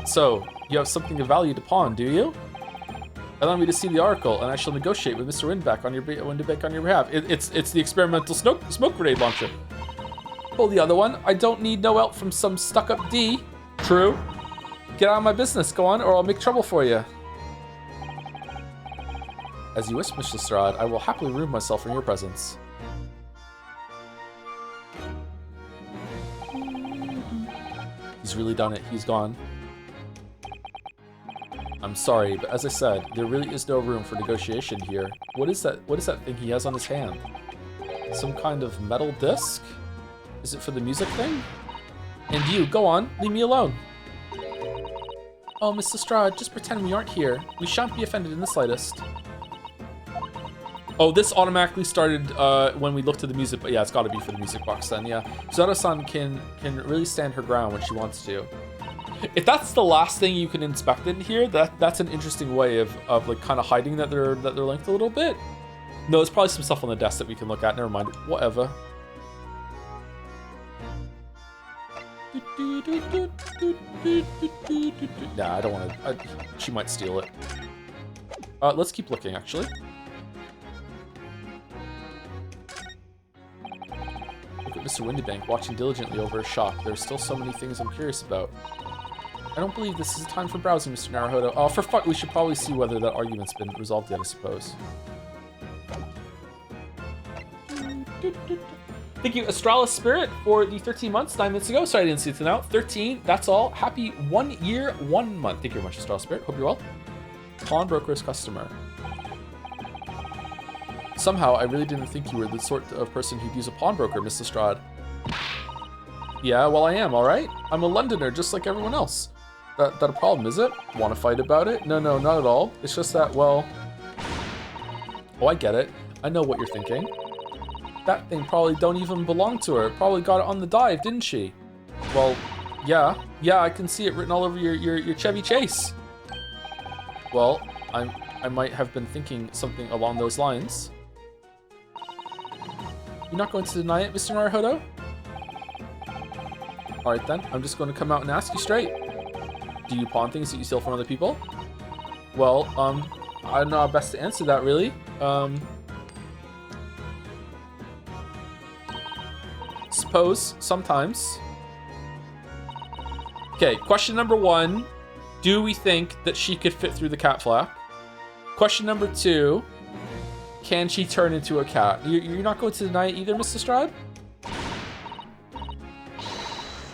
Speaker 1: So, you have something of value to pawn, do you? Allow me to see the article, and I shall negotiate with Mr. Windbeck on your behalf. It's the experimental smoke grenade launcher. Pull the other one. I don't need no help from some stuck-up D. True. Get out of my business, go on, or I'll make trouble for you. As you wish, Miss Lestrade, I will happily remove myself from your presence. He's really done it. He's gone. I'm sorry, but as I said, there really is no room for negotiation here. What is that thing he has on his hand? Some kind of metal disc? Is it for the music thing? And you, go on, leave me alone. Oh, Miss Lestrade, just pretend we aren't here. We shan't be offended in the slightest. Oh, this automatically started when we looked at the music, but yeah, it's got to be for the music box then, yeah. Zara-san can really stand her ground when she wants to. If that's the last thing you can inspect in here, that's an interesting way of like kind of hiding that they're linked a little bit. No, there's probably some stuff on the desk that we can look at. Never mind. Whatever. Nah, I don't want to. She might steal it. Let's keep looking, actually. Look at Mr. Windybank watching diligently over his shop. There's still so many things I'm curious about. I don't believe this is a time for browsing, Mr. Naruhodo. Oh, for fuck, we should probably see whether that argument's been resolved yet, I suppose. Thank you, Astralis Spirit, for the 13 months, 9 minutes ago. Sorry I didn't see it now. 13, that's all. Happy 1 year, 1 month. Thank you very much, Astralis Spirit. Hope you're well. Pawnbroker's customer. Somehow, I really didn't think you were the sort of person who'd use a pawnbroker, Miss Lestrade. Yeah, well, I am, all right? I'm a Londoner, just like everyone else. That a problem, is it? Want to fight about it? No, not at all. It's just that, well... Oh, I get it. I know what you're thinking. That thing probably don't even belong to her. Probably got it on the dive, didn't she? Well, yeah. Yeah, I can see it written all over your Chevy Chase. Well, I might have been thinking something along those lines. You're not going to deny it, Mr. Naruhodo? Alright then, I'm just going to come out and ask you straight. Do you pawn things that you steal from other people? Well, I don't know how best to answer that, really. Suppose, sometimes. Okay, question number 1. Do we think that she could fit through the cat flap? Question number 2. Can she turn into a cat? You're not going to deny it either, Mr. Strad?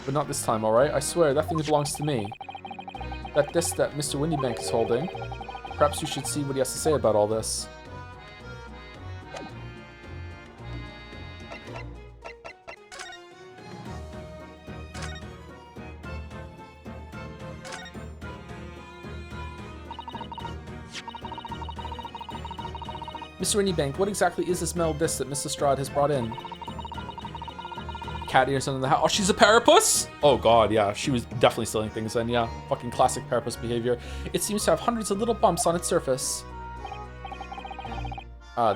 Speaker 1: But not this time, alright? I swear, that thing belongs to me. That disc that Mr. Windybank is holding. Perhaps you should see what he has to say about all this. Mr. Windybank, what exactly is this metal disc that Miss Lestrade has brought in? Cat ears under the house. Oh, she's a parapuss? Oh god, yeah, she was definitely stealing things then, yeah. Fucking classic parapuss behavior. It seems to have hundreds of little bumps on its surface.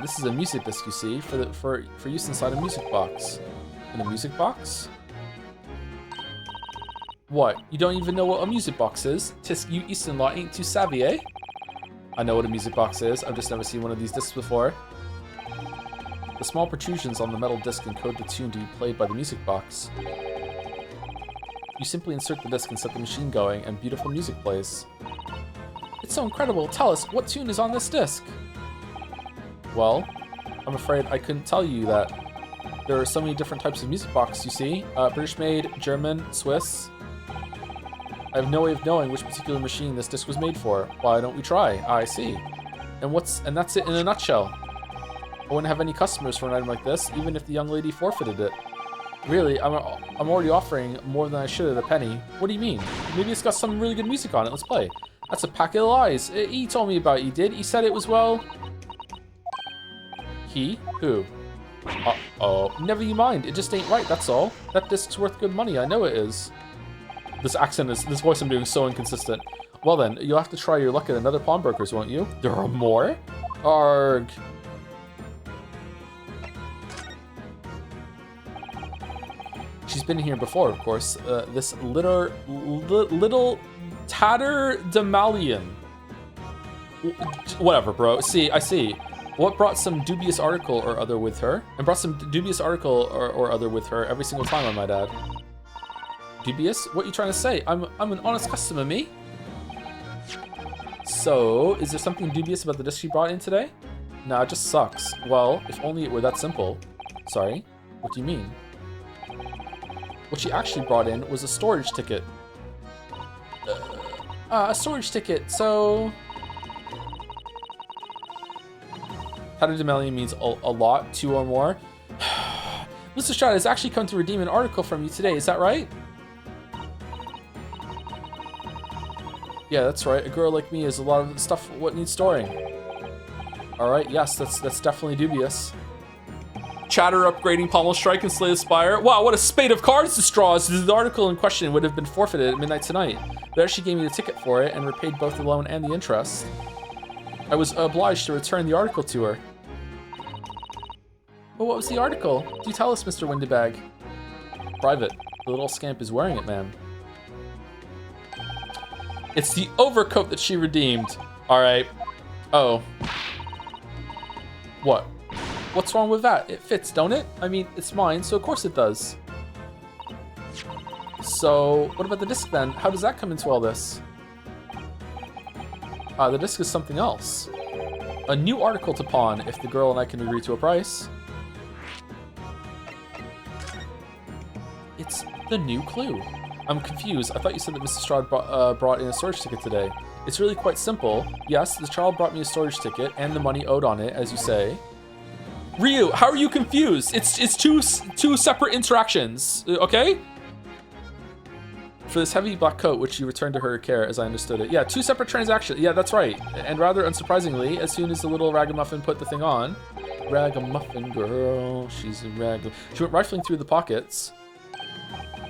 Speaker 1: This is a music disc, you see, for use inside a music box. In a music box? What? You don't even know what a music box is? Tisk, you Eastern Law ain't too savvy, eh? I know what a music box is. I've just never seen one of these discs before. The small protrusions on the metal disc encode the tune to be played by the music box. You simply insert the disc and set the machine going, and beautiful music plays. It's so incredible. Tell us, what tune is on this disc? Well, I'm afraid I couldn't tell you that. There are so many different types of music box, you see. British made, German, Swiss. I have no way of knowing which particular machine this disc was made for. Why don't we try? I see. And that's it in a nutshell. I wouldn't have any customers for an item like this, even if the young lady forfeited it. Really, I'm already offering more than I should at a penny. What do you mean? Maybe it's got some really good music on it. Let's play. That's a pack of lies. He told me about it, he did. He said it was, well... He? Who? Uh-oh. Never you mind. It just ain't right, that's all. That disc's worth good money. I know it is. This accent is... This voice I'm doing is so inconsistent. Well then, you'll have to try your luck at another pawnbroker's, won't you? There are more? Arg. She's been here before, of course. This little tatterdemalion. Whatever, bro. See, I see. What brought some dubious article or other with her? And brought some dubious article or other with her every single time, I might add. Dubious? What are you trying to say? I'm an honest customer, me. So, is there something dubious about the disc she brought in today? Nah, it just sucks. Well, if only it were that simple. Sorry? What do you mean? What she actually brought in was a storage ticket. A storage ticket, so... Tatterdemalion means a lot, 2 or more. Mr. Strad has actually come to redeem an article from you today, is that right? Yeah, that's right. A girl like me is a lot of stuff what needs storing. Alright, yes, that's definitely dubious. Chatter upgrading Pommel Strike and Slay the Spire. Wow, what a spate of cards to straws! The article in question would have been forfeited at midnight tonight. There she gave me the ticket for it and repaid both the loan and the interest. I was obliged to return the article to her. But what was the article? Do tell us, Mr. Windybag. Private. The little scamp is wearing it, man. It's the overcoat that she redeemed. Alright. Oh. What? What's wrong with that? It fits, don't it? I mean, it's mine, so of course it does. So, what about the disc then? How does that come into all this? The disc is something else. A new article to pawn, if the girl and I can agree to a price. It's the new clue. I'm confused. I thought you said that Mrs. Strahd brought in a storage ticket today. It's really quite simple. Yes, the child brought me a storage ticket and the money owed on it, as you say. Ryu, how are you confused? It's two separate interactions, okay? For this heavy black coat, which you returned to her care, as I understood it. Yeah, two separate transactions. Yeah, that's right. And rather unsurprisingly, as soon as the little ragamuffin put the thing on, ragamuffin girl, she's a ragamuffin. She went rifling through the pockets.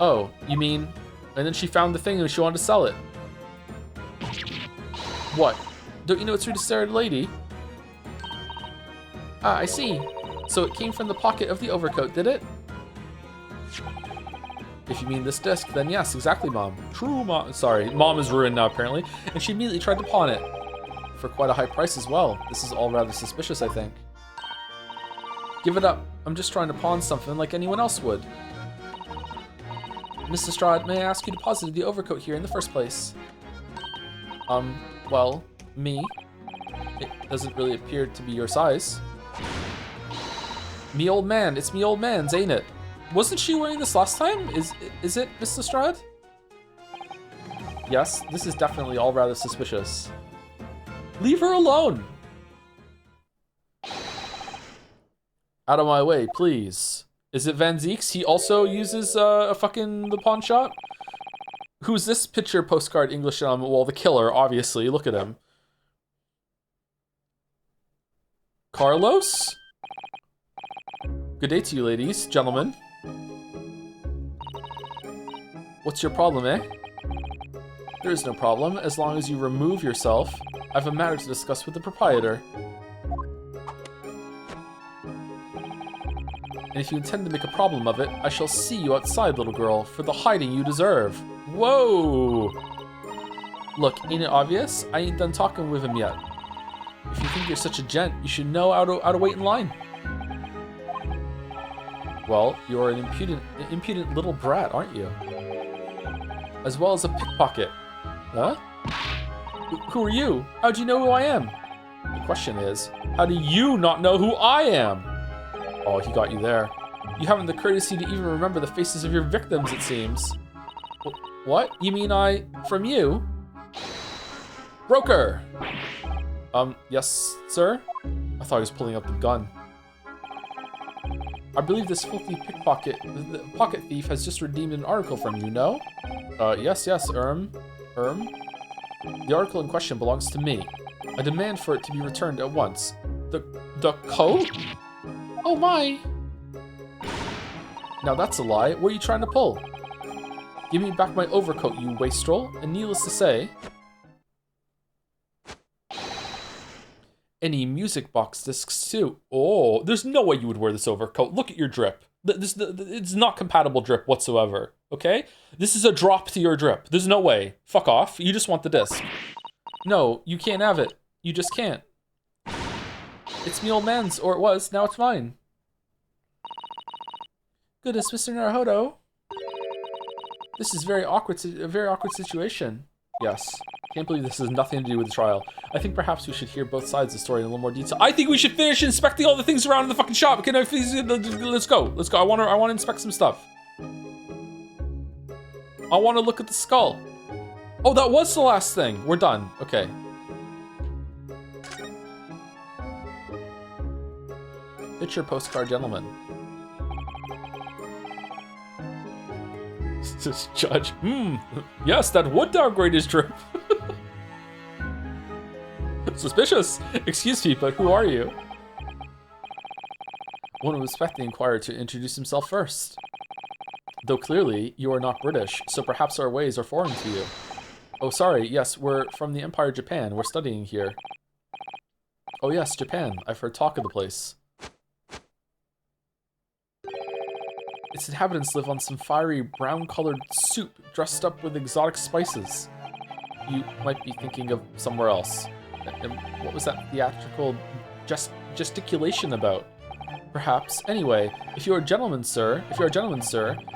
Speaker 1: Oh, you mean? And then she found the thing and she wanted to sell it. What? Don't you know it's rude to stare at a lady? Ah, I see. So it came from the pocket of the overcoat, did it? If you mean this disc, then yes, exactly, Mom. True, Mom. Sorry, Mom is ruined now, apparently. And she immediately tried to pawn it. For quite a high price as well. This is all rather suspicious, I think. Give it up. I'm just trying to pawn something like anyone else would. Mrs. Strahd, may I ask you deposited the overcoat here in the first place? Well, me. It doesn't really appear to be your size. Me old man. It's me old man's, ain't it? Wasn't she wearing this last time? Is it, Mr. Strahd? Yes, this is definitely all rather suspicious. Leave her alone! Out of my way, please. Is it Van Zeek's? He also uses a fucking the pawn shop? Who's this picture postcard English well, the killer, obviously. Look at him. Carlos? Good day to you, ladies, gentlemen. What's your problem, eh? There is no problem, as long as you remove yourself. I have a matter to discuss with the proprietor. And if you intend to make a problem of it, I shall see you outside, little girl, for the hiding you deserve. Whoa! Look, ain't it obvious? I ain't done talking with him yet. If you think you're such a gent, you should know how to wait in line. Well, you're an impudent little brat, aren't you? As well as a pickpocket. Huh? Who are you? How'd you know who I am? The question is, how do you not know who I am? Oh, he got you there. You haven't the courtesy to even remember the faces of your victims, it seems. What? You mean from you? Broker! Yes, sir? I thought he was pulling up the gun. I believe this filthy pickpocket, the pocket thief has just redeemed an article from you, no? Yes, The article in question belongs to me. I demand for it to be returned at once. The coat? Oh my! Now that's a lie. What are you trying to pull? Give me back my overcoat, you wastrel. And needless to say, any music box discs too. Oh, there's no way you would wear this overcoat. Look at your drip. It's not compatible drip whatsoever. Okay? This is a drop to your drip. There's no way. Fuck off. You just want the disc. No, you can't have it. You just can't. It's me old man's, or it was. Now it's mine. Goodness, Mr. Naruhodo. This is a very awkward situation. Yes. Can't believe this has nothing to do with the trial. I think perhaps we should hear both sides of the story in a little more detail. I think we should finish inspecting all the things around in the fucking shop. Can I please, let's go. Let's go. I want to inspect some stuff. I want to look at the skull. Oh, that was the last thing. We're done. Okay. It's your postcard, gentlemen. Judge. Yes, that would downgrade his drip. Suspicious! Excuse me, but who are you? One would expect the inquirer to introduce himself first. Though clearly, you are not British, so perhaps our ways are foreign to you. Oh, sorry, yes, we're from the Empire of Japan. We're studying here. Oh yes, Japan. I've heard talk of the place. Its inhabitants live on some fiery, brown-colored soup dressed up with exotic spices. You might be thinking of somewhere else. And what was that theatrical gesticulation about? Perhaps. Anyway, if you're a gentleman, sir,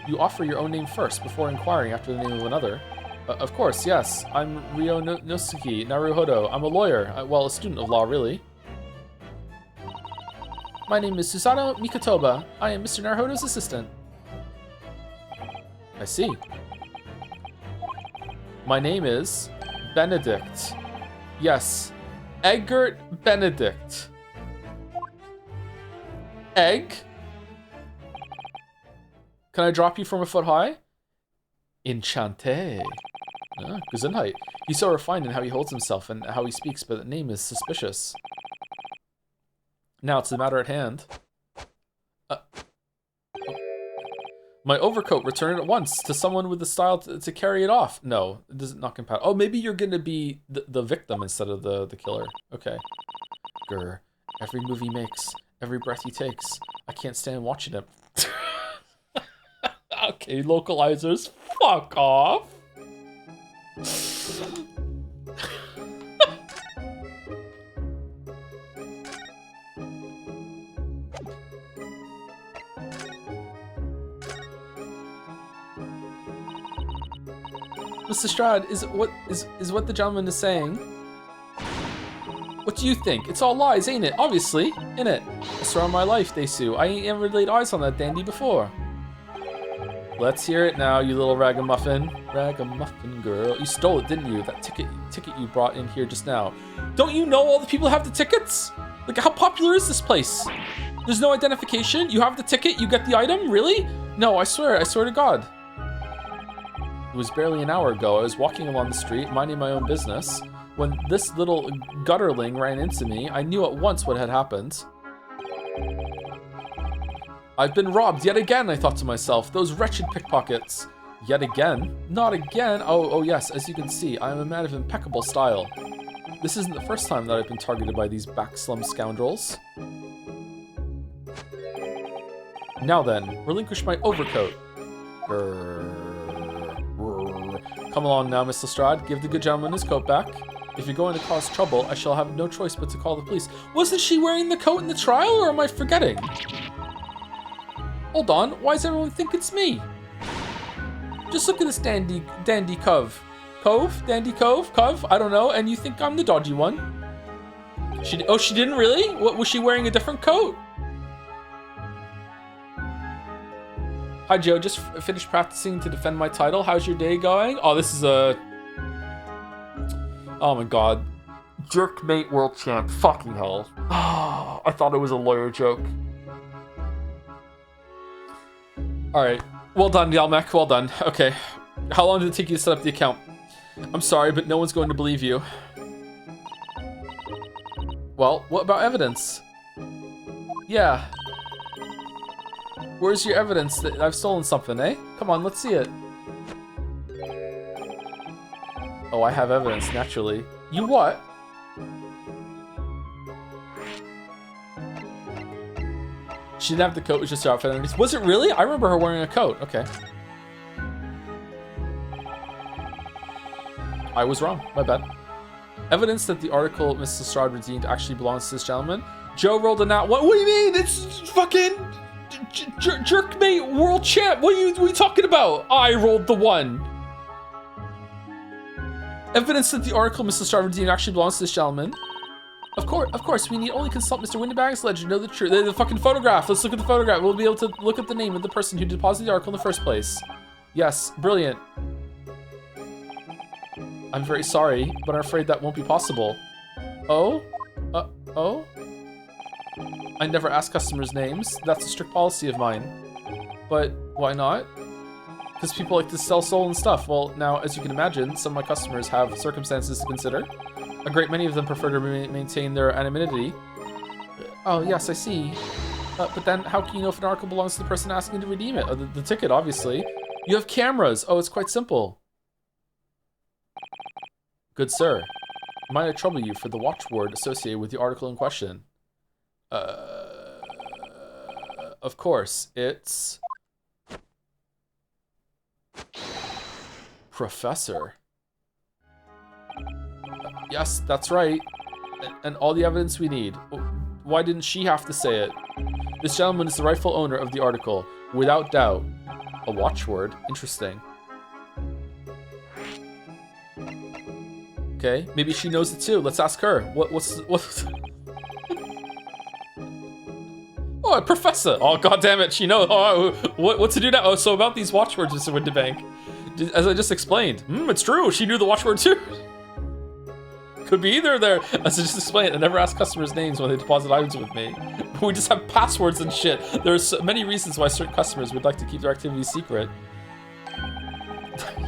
Speaker 1: you offer your own name first before inquiring after the name of another. Of course, yes. I'm Ryo Nosuke Naruhodo. I'm a lawyer. Well, a student of law, really. My name is Susanoo Mikotoba. I am Mr. Naruhodo's assistant. I see. My name is Benedict. Yes, Eggert Benedict. Egg? Can I drop you from a foot high? Enchanté. Ah, Gesundheit. He's so refined in how he holds himself and how he speaks, but the name is suspicious. Now, it's the matter at hand. My overcoat, return it at once to someone with the style to carry it off. No, it does not compatible. Oh, maybe you're going to be the victim instead of the killer. Okay. Grr. Every move he makes, every breath he takes. I can't stand watching him. Okay, localizers, fuck off. Mr. Strad, is what the gentleman is saying? What do you think? It's all lies, ain't it? Obviously, innit? I swear on my life, they sue. I ain't ever laid eyes on that dandy before. Let's hear it now, you little ragamuffin. Ragamuffin girl. You stole it, didn't you? That ticket you brought in here just now. Don't you know all the people have the tickets? Like, how popular is this place? There's no identification? You have the ticket, you get the item? Really? No, I swear to God. It was barely an hour ago. I was walking along the street, minding my own business, when this little gutterling ran into me. I knew at once what had happened. I've been robbed yet again, I thought to myself. Those wretched pickpockets. Yet again? Not again? Oh yes, as you can see, I am a man of impeccable style. This isn't the first time that I've been targeted by these backslum scoundrels. Now then, relinquish my overcoat. Come along now, Miss Lestrade. Give the good gentleman his coat back. If you're going to cause trouble, I shall have no choice but to call the police. Wasn't she wearing the coat in the trial, or am I forgetting? Hold on, why does everyone think it's me? Just look at this dandy cove. Dandy cove? I don't know, and you think I'm the dodgy one? She didn't really? What, was she wearing a different coat? Hi Joe, just finished practicing to defend my title. How's your day going? Oh, this is a... Oh my god. Jerkmate world champ. Fucking hell. Oh, I thought it was a lawyer joke. Alright. Well done, Yalmec. Well done. Okay. How long did it take you to set up the account? I'm sorry, but no one's going to believe you. Well, what about evidence? Yeah. Where's your evidence that I've stolen something, eh? Come on, let's see it. Oh, I have evidence, naturally. You what? She didn't have the coat, it was just her outfit underneath. Was it really? I remember her wearing a coat. Okay. I was wrong. My bad. Evidence that the article Mrs. Lestrade redeemed actually belongs to this gentleman. Joe rolled a nat one. What do you mean? It's fucking jerkmate world champ. What are you talking about? I rolled the one. Evidence that the article Mrs. Lestrade redeemed actually belongs to this gentleman. Of course, we need only consult Mr. Windbag's ledger to know the truth. The fucking photograph. Let's look at the photograph. We'll be able to look at the name of the person who deposited the article in the first place. Yes, brilliant. I'm very sorry, but I'm afraid that won't be possible. Oh? Oh? I never ask customers' names. That's a strict policy of mine. But why not? Because people like to sell stolen stuff. Well, now, as you can imagine, some of my customers have circumstances to consider. A great many of them prefer to maintain their anonymity. Oh, yes, I see. But then how can you know if an article belongs to the person asking to redeem it? Oh, the ticket, obviously. You have cameras. Oh, it's quite simple. Good sir. Might I trouble you for the watchword associated with the article in question? Of course, it's... Professor. Yes, that's right. And all the evidence we need. Why didn't she have to say it? This gentleman is the rightful owner of the article, without doubt. A watchword? Interesting. Okay, maybe she knows it too. Let's ask her. What's... Oh, a professor! Oh, god damn it, she knows. Oh, what to do now? Oh, so about these watchwords, Mr. Winterbank. As I just explained. It's true, she knew the watchword too. Could be either there. As I just explained, I never ask customers' names when they deposit items with me. We just have passwords and shit. There's many reasons why certain customers would like to keep their activities secret.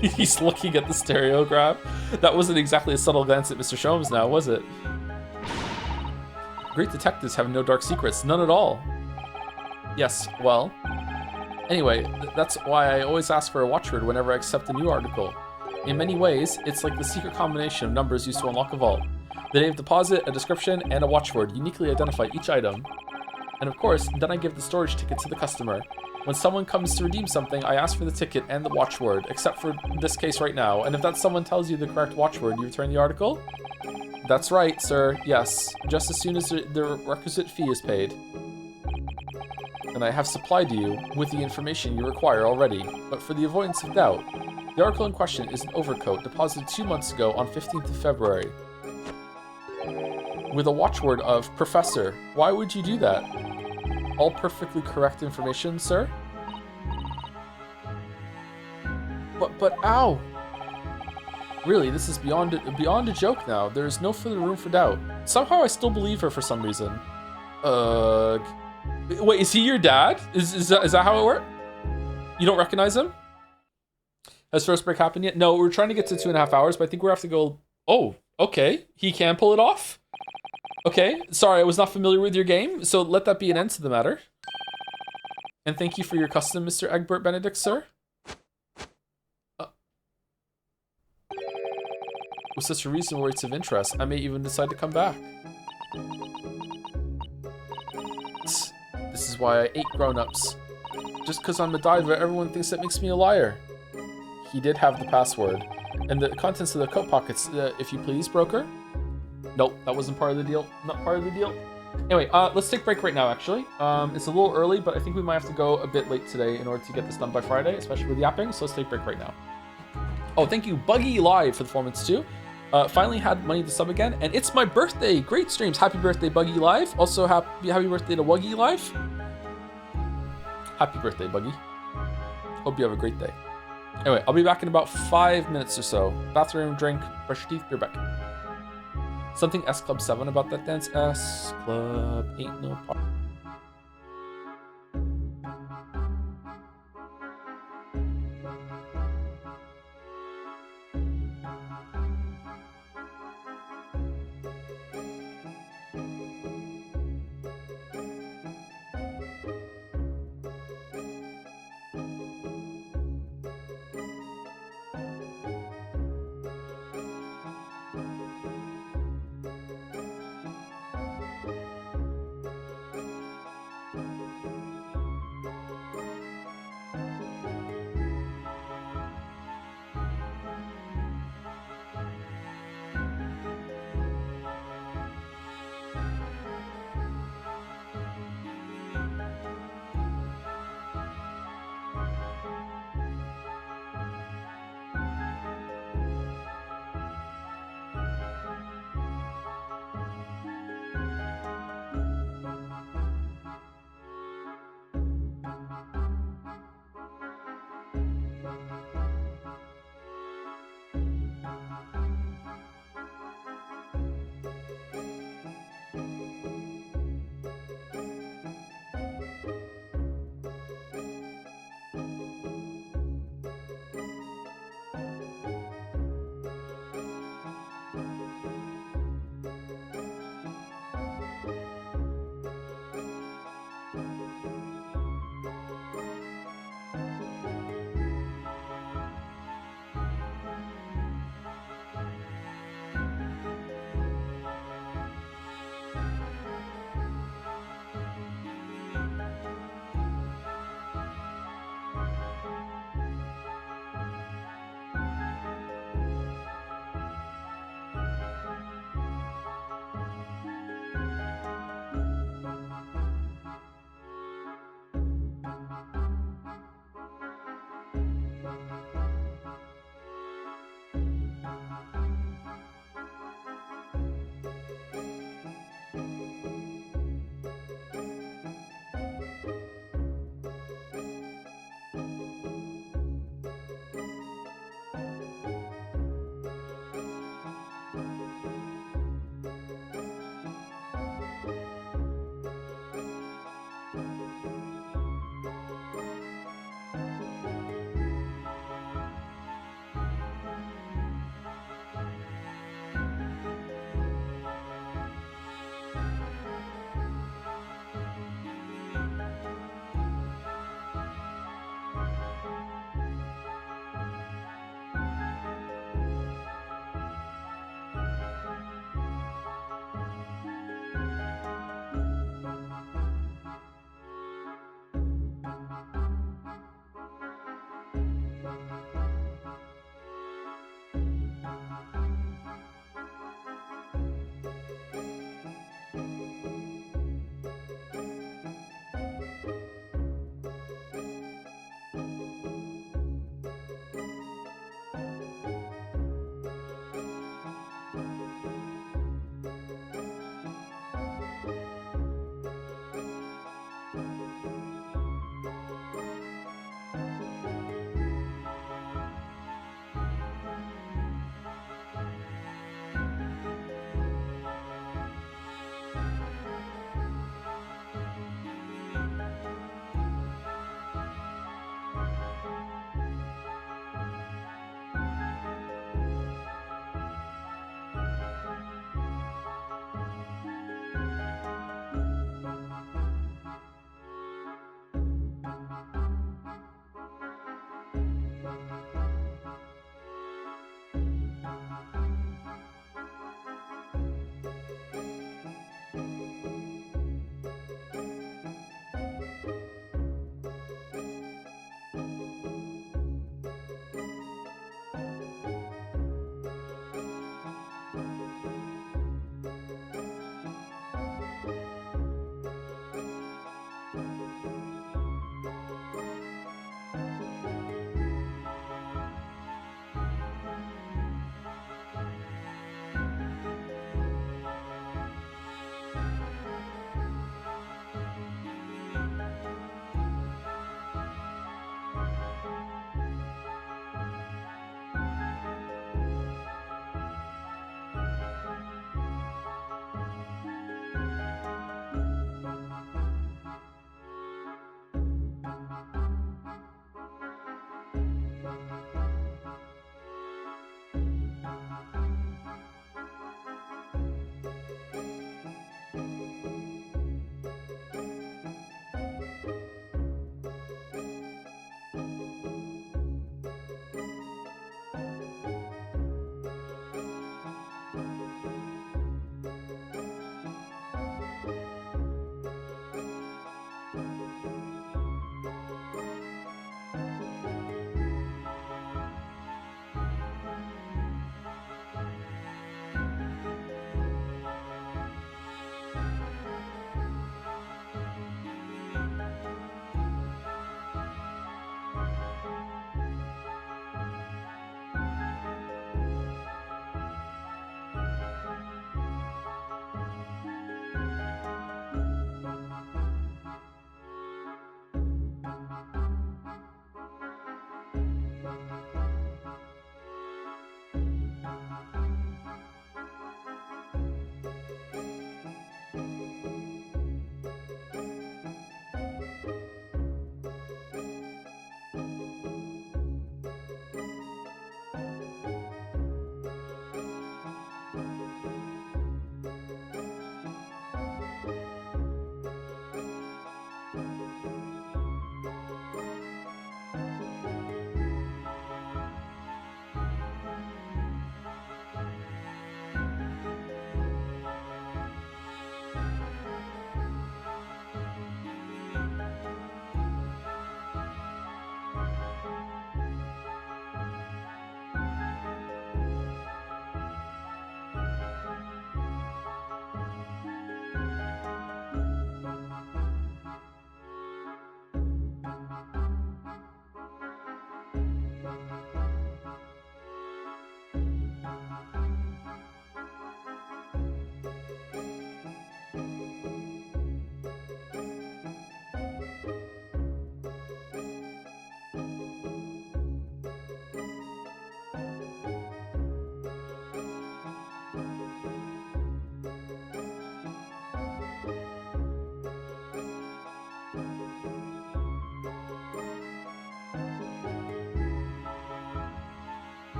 Speaker 1: He's looking at the stereograph. That wasn't exactly a subtle glance at Mr. Sholmes now, was it? Great detectives have no dark secrets. None at all. Yes, well. Anyway, that's why I always ask for a watchword whenever I accept a new article. In many ways, it's like the secret combination of numbers used to unlock a vault. The date of deposit, a description, and a watchword uniquely identify each item. And of course, then I give the storage ticket to the customer. When someone comes to redeem something, I ask for the ticket and the watchword, except for this case right now. And if that someone tells you the correct watchword, you return the article? That's right, sir. Yes. Just as soon as the requisite fee is paid. And I have supplied you with the information you require already. But for the avoidance of doubt, the article in question is an overcoat deposited 2 months ago on 15th of February. With a watchword of Professor. Why would you do that? All perfectly correct information, sir? But ow! Really, this is beyond a joke now. There is no further room for doubt. Somehow I still believe her for some reason. Wait, is he your dad? Is that how it worked? You don't recognize him? Has first break happened yet? No, we're trying to get to 2.5 hours, but I think we have to go... Oh, okay. He can pull it off? Okay, sorry, I was not familiar with your game, so let that be an end to the matter. And thank you for your custom, Mr. Egbert Benedict, sir. With such a reasonable rates of interest, I may even decide to come back. This is why I ate grown-ups. Just because I'm a diver, everyone thinks that makes me a liar. He did have the password. And the contents of the coat pockets, if you please, broker? Nope, that wasn't part of the deal. Not part of the deal. Anyway, let's take a break right now, actually. It's a little early, but I think we might have to go a bit late today in order to get this done by Friday, especially with yapping, so let's take a break right now. Oh, thank you, Buggy Live, for the performance, too. Finally had money to sub again, and it's my birthday! Great streams! Happy birthday, Buggy Live. Also, happy birthday to Wuggy Live. Happy birthday, Buggy. Hope you have a great day. Anyway, I'll be back in about 5 minutes or so. Bathroom, drink, brush your teeth, be back. Something S Club 7 about that dance. S Club ain't no part.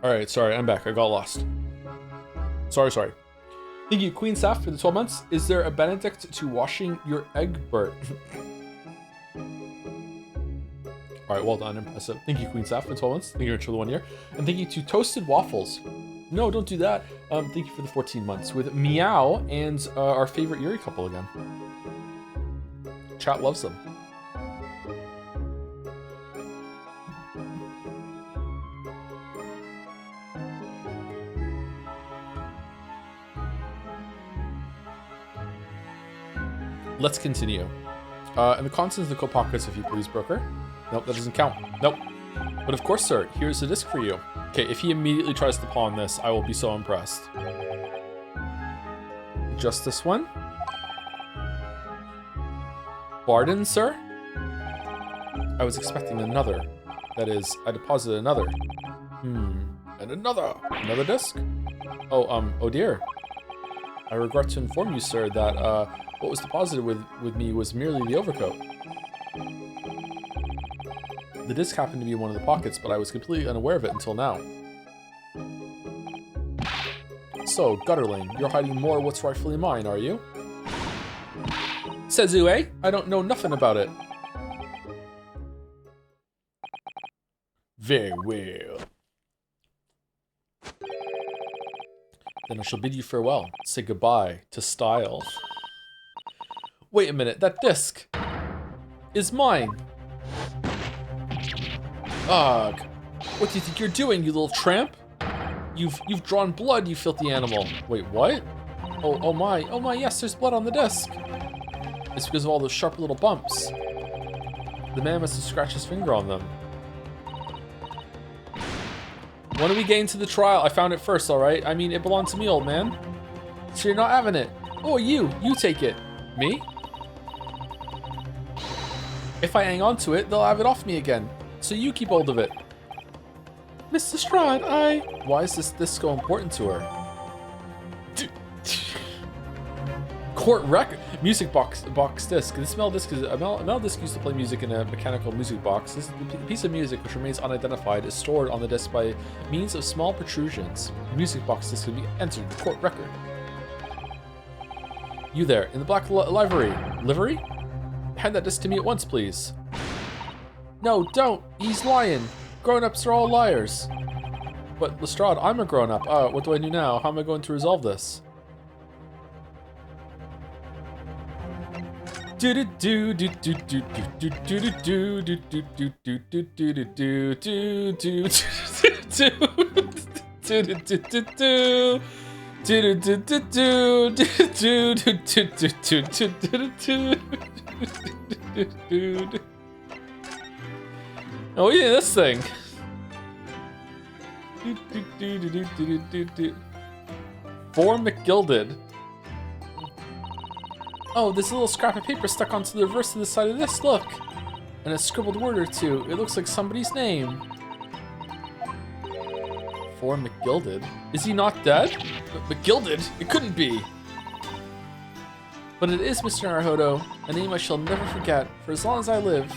Speaker 1: Alright, sorry, I'm back. I got lost. Sorry. Thank you, Queen Saf, for the 12 months. Is there a Benedict to washing your egg, Bert? Alright, well done. Impressive. Thank you, Queen Saf, for the 12 months. Thank you, Rich, for the 1 year. And thank you to Toasted Waffles. No, don't do that. Thank you for the 14 months with Meow and our favorite Yuri couple again. Chat loves them. Let's continue. And the contents of the coat pockets, if you please, broker. Nope, that doesn't count. Nope. But of course, sir, here's the disc for you. Okay, if he immediately tries to pawn this, I will be so impressed. Just this one? Pardon, sir? I was expecting another. That is, I deposited another. And another disc? Oh dear. I regret to inform you, sir, that what was deposited with me was merely the overcoat. The disc happened to be in one of the pockets, but I was completely unaware of it until now. So, Gutterling, you're hiding more of what's rightfully mine, are you? Says who, eh? I don't know nothing about it. Very well. Then I shall bid you farewell. Say goodbye to style. Wait a minute, that disc is mine. Ugh. What do you think you're doing, you little tramp? You've drawn blood, you filthy animal. Wait, what? Oh my, yes, there's blood on the disc. It's because of all those sharp little bumps. The man must have scratched his finger on them. When are we getting to the trial? I found it first, alright? I mean, it belonged to me, old man. So you're not having it. Oh, you take it. Me? If I hang on to it, they'll have it off me again. So you keep hold of it. Mr. Strahd, Why is this disc so important to her? Court record. Music box disc. This metal disc is a metal disc used to play music in a mechanical music box. This piece of music, which remains unidentified, is stored on the disc by means of small protrusions. The music box disc can be entered in the court record. You there, in the black livery. Livery? Hand that disc to me at once, please. No, don't. He's lying. Grown-ups are all liars. But Lestrade, I'm a grown-up. What do I do now? How am I going to resolve this? Oh yeah, this thing. For McGilded. Oh, there's a little scrap of paper stuck onto the reverse of the side of this, look! And a scribbled word or two. It looks like somebody's name. For McGilded? Is he not dead? McGilded? It couldn't be! But it is Mr. Naruhodo, a name I shall never forget, for as long as I live.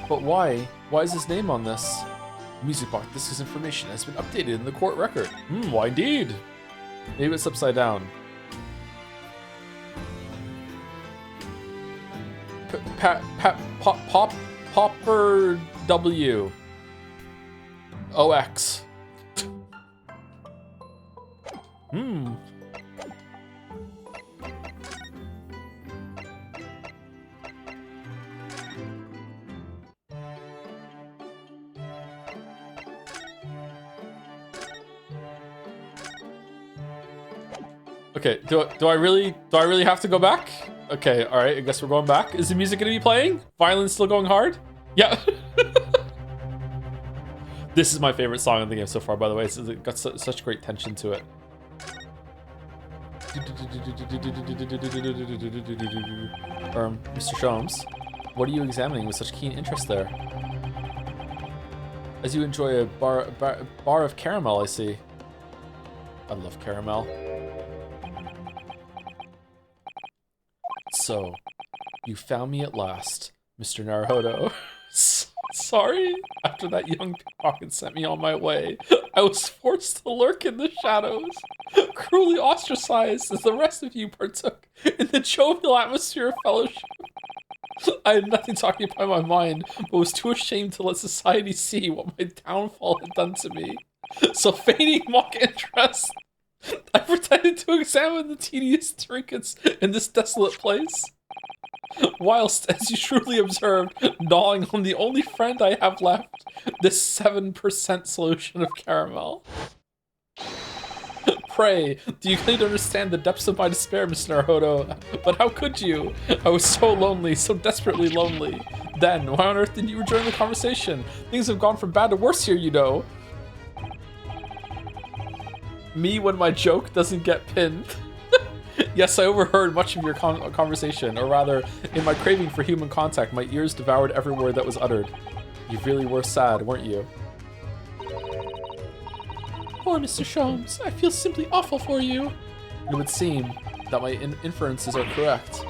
Speaker 1: But why? Why is his name on this? Music box disc's information has been updated in the court record. Why indeed? Maybe it's upside down. Popper W. OX. Okay, do I really have to go back? Okay, all right, I guess we're going back. Is the music gonna be playing? Violin's still going hard? Yeah. This is my favorite song in the game so far, by the way. It's got such great tension to it. Mr. Sholmes, what are you examining with such keen interest there? As you enjoy a bar of caramel, I see. I love caramel. So, you found me at last, Mr. Naruhodo. sorry. After that young pickpocket sent me on my way, I was forced to lurk in the shadows, cruelly ostracized as the rest of you partook in the jovial atmosphere of fellowship. I had nothing to occupy my mind, but was too ashamed to let society see what my downfall had done to me. So feigning mock interest, I pretended to examine the tedious trinkets in this desolate place. Whilst, as you truly observed, gnawing on the only friend I have left, this 7% solution of caramel. Pray, do you claim to understand the depths of my despair, Mr. Naruto? But how could you? I was so lonely, so desperately lonely. Then, why on earth didn't you rejoin the conversation? Things have gone from bad to worse here, you know. Me when my joke doesn't get pinned. Yes, I overheard much of your conversation, or rather, in my craving for human contact, my ears devoured every word that was uttered. You really were sad, weren't you? Poor Mr. Sholmes, I feel simply awful for you. It would seem that my inferences are correct.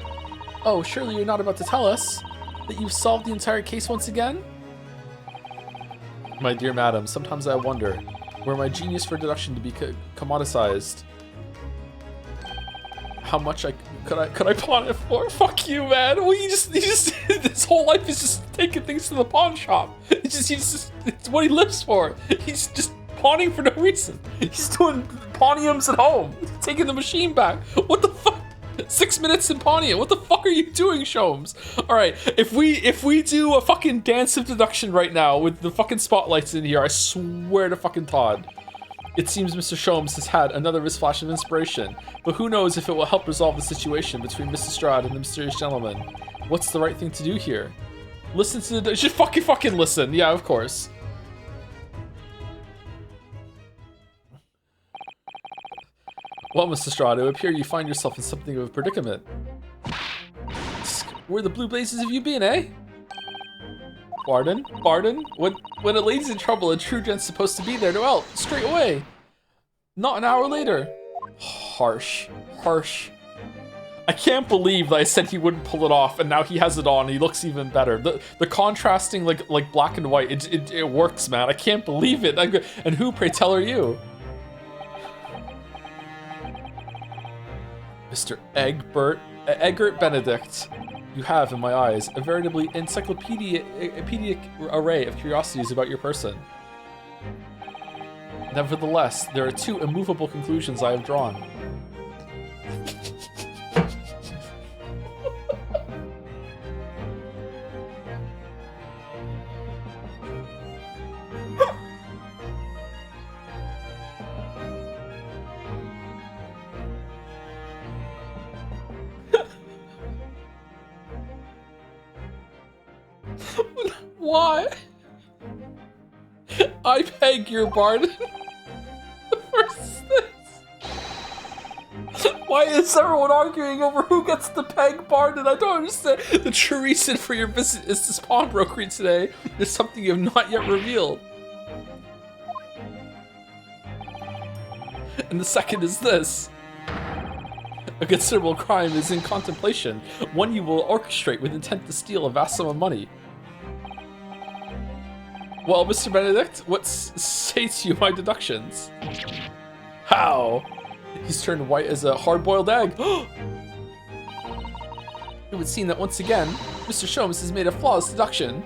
Speaker 1: Oh, surely you're not about to tell us that you've solved the entire case once again? My dear madam, sometimes I wonder, were my genius for deduction to be commoditized, how much could I pawn it for? Fuck you, man. Well, he just his whole life is just taking things to the pawn shop. It's what he lives for. He's just pawning for no reason. He's doing pawniums at home, taking the machine back. What the fuck? 6 minutes in pawning it. What the fuck are you doing, Sholmes? All right, if we do a fucking dance of deduction right now with the fucking spotlights in here, I swear to fucking Todd. It seems Mr. Sholmes has had another flash of inspiration, but who knows if it will help resolve the situation between Mr. Strahd and the mysterious gentleman. What's the right thing to do here? Listen to the... Just fucking listen. Yeah, of course. Well, Mr. Strahd, it would appear you find yourself in something of a predicament. Where the blue blazes have you been, eh? Barden? When a lady's in trouble, a true gent's supposed to be there to help, straight away. Not an hour later. Harsh. I can't believe that I said he wouldn't pull it off, and now he has it on, and he looks even better. The contrasting, like black and white, it works, man. I can't believe it. And who, pray tell, are you? Mr. Egbert Benedict. You have, in my eyes, a veritably encyclopedic array of curiosities about your person. Nevertheless, there are two immovable conclusions I have drawn. Why? I beg your pardon. Versus this. Why is everyone arguing over who gets the peg pardon? I don't understand. The true reason for your visit is this pawnbrokery today. There's something you have not yet revealed. And the second is this. A considerable crime is in contemplation, one you will orchestrate with intent to steal a vast sum of money. Well, Mr. Benedict, what sates you my deductions? How? He's turned white as a hard-boiled egg. It would seem that once again, Mr. Sholmes has made a flawless deduction.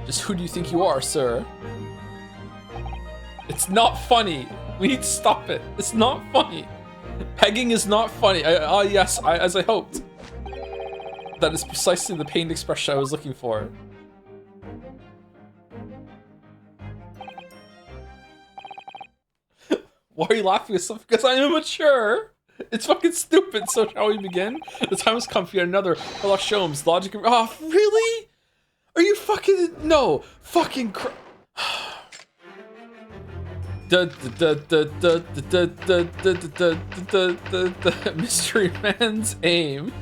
Speaker 1: Just who do you think you are, sir? It's not funny. We need to stop it. It's not funny. Pegging is not funny. Yes, as I hoped. That is precisely the pained expression I was looking for. Why are you laughing at stuff? Because I'm immature. It's fucking stupid. So shall we begin? The time has come for yet another Sherlock Sholmes logic. Oh, really? Are you fucking no fucking the mystery man's aim.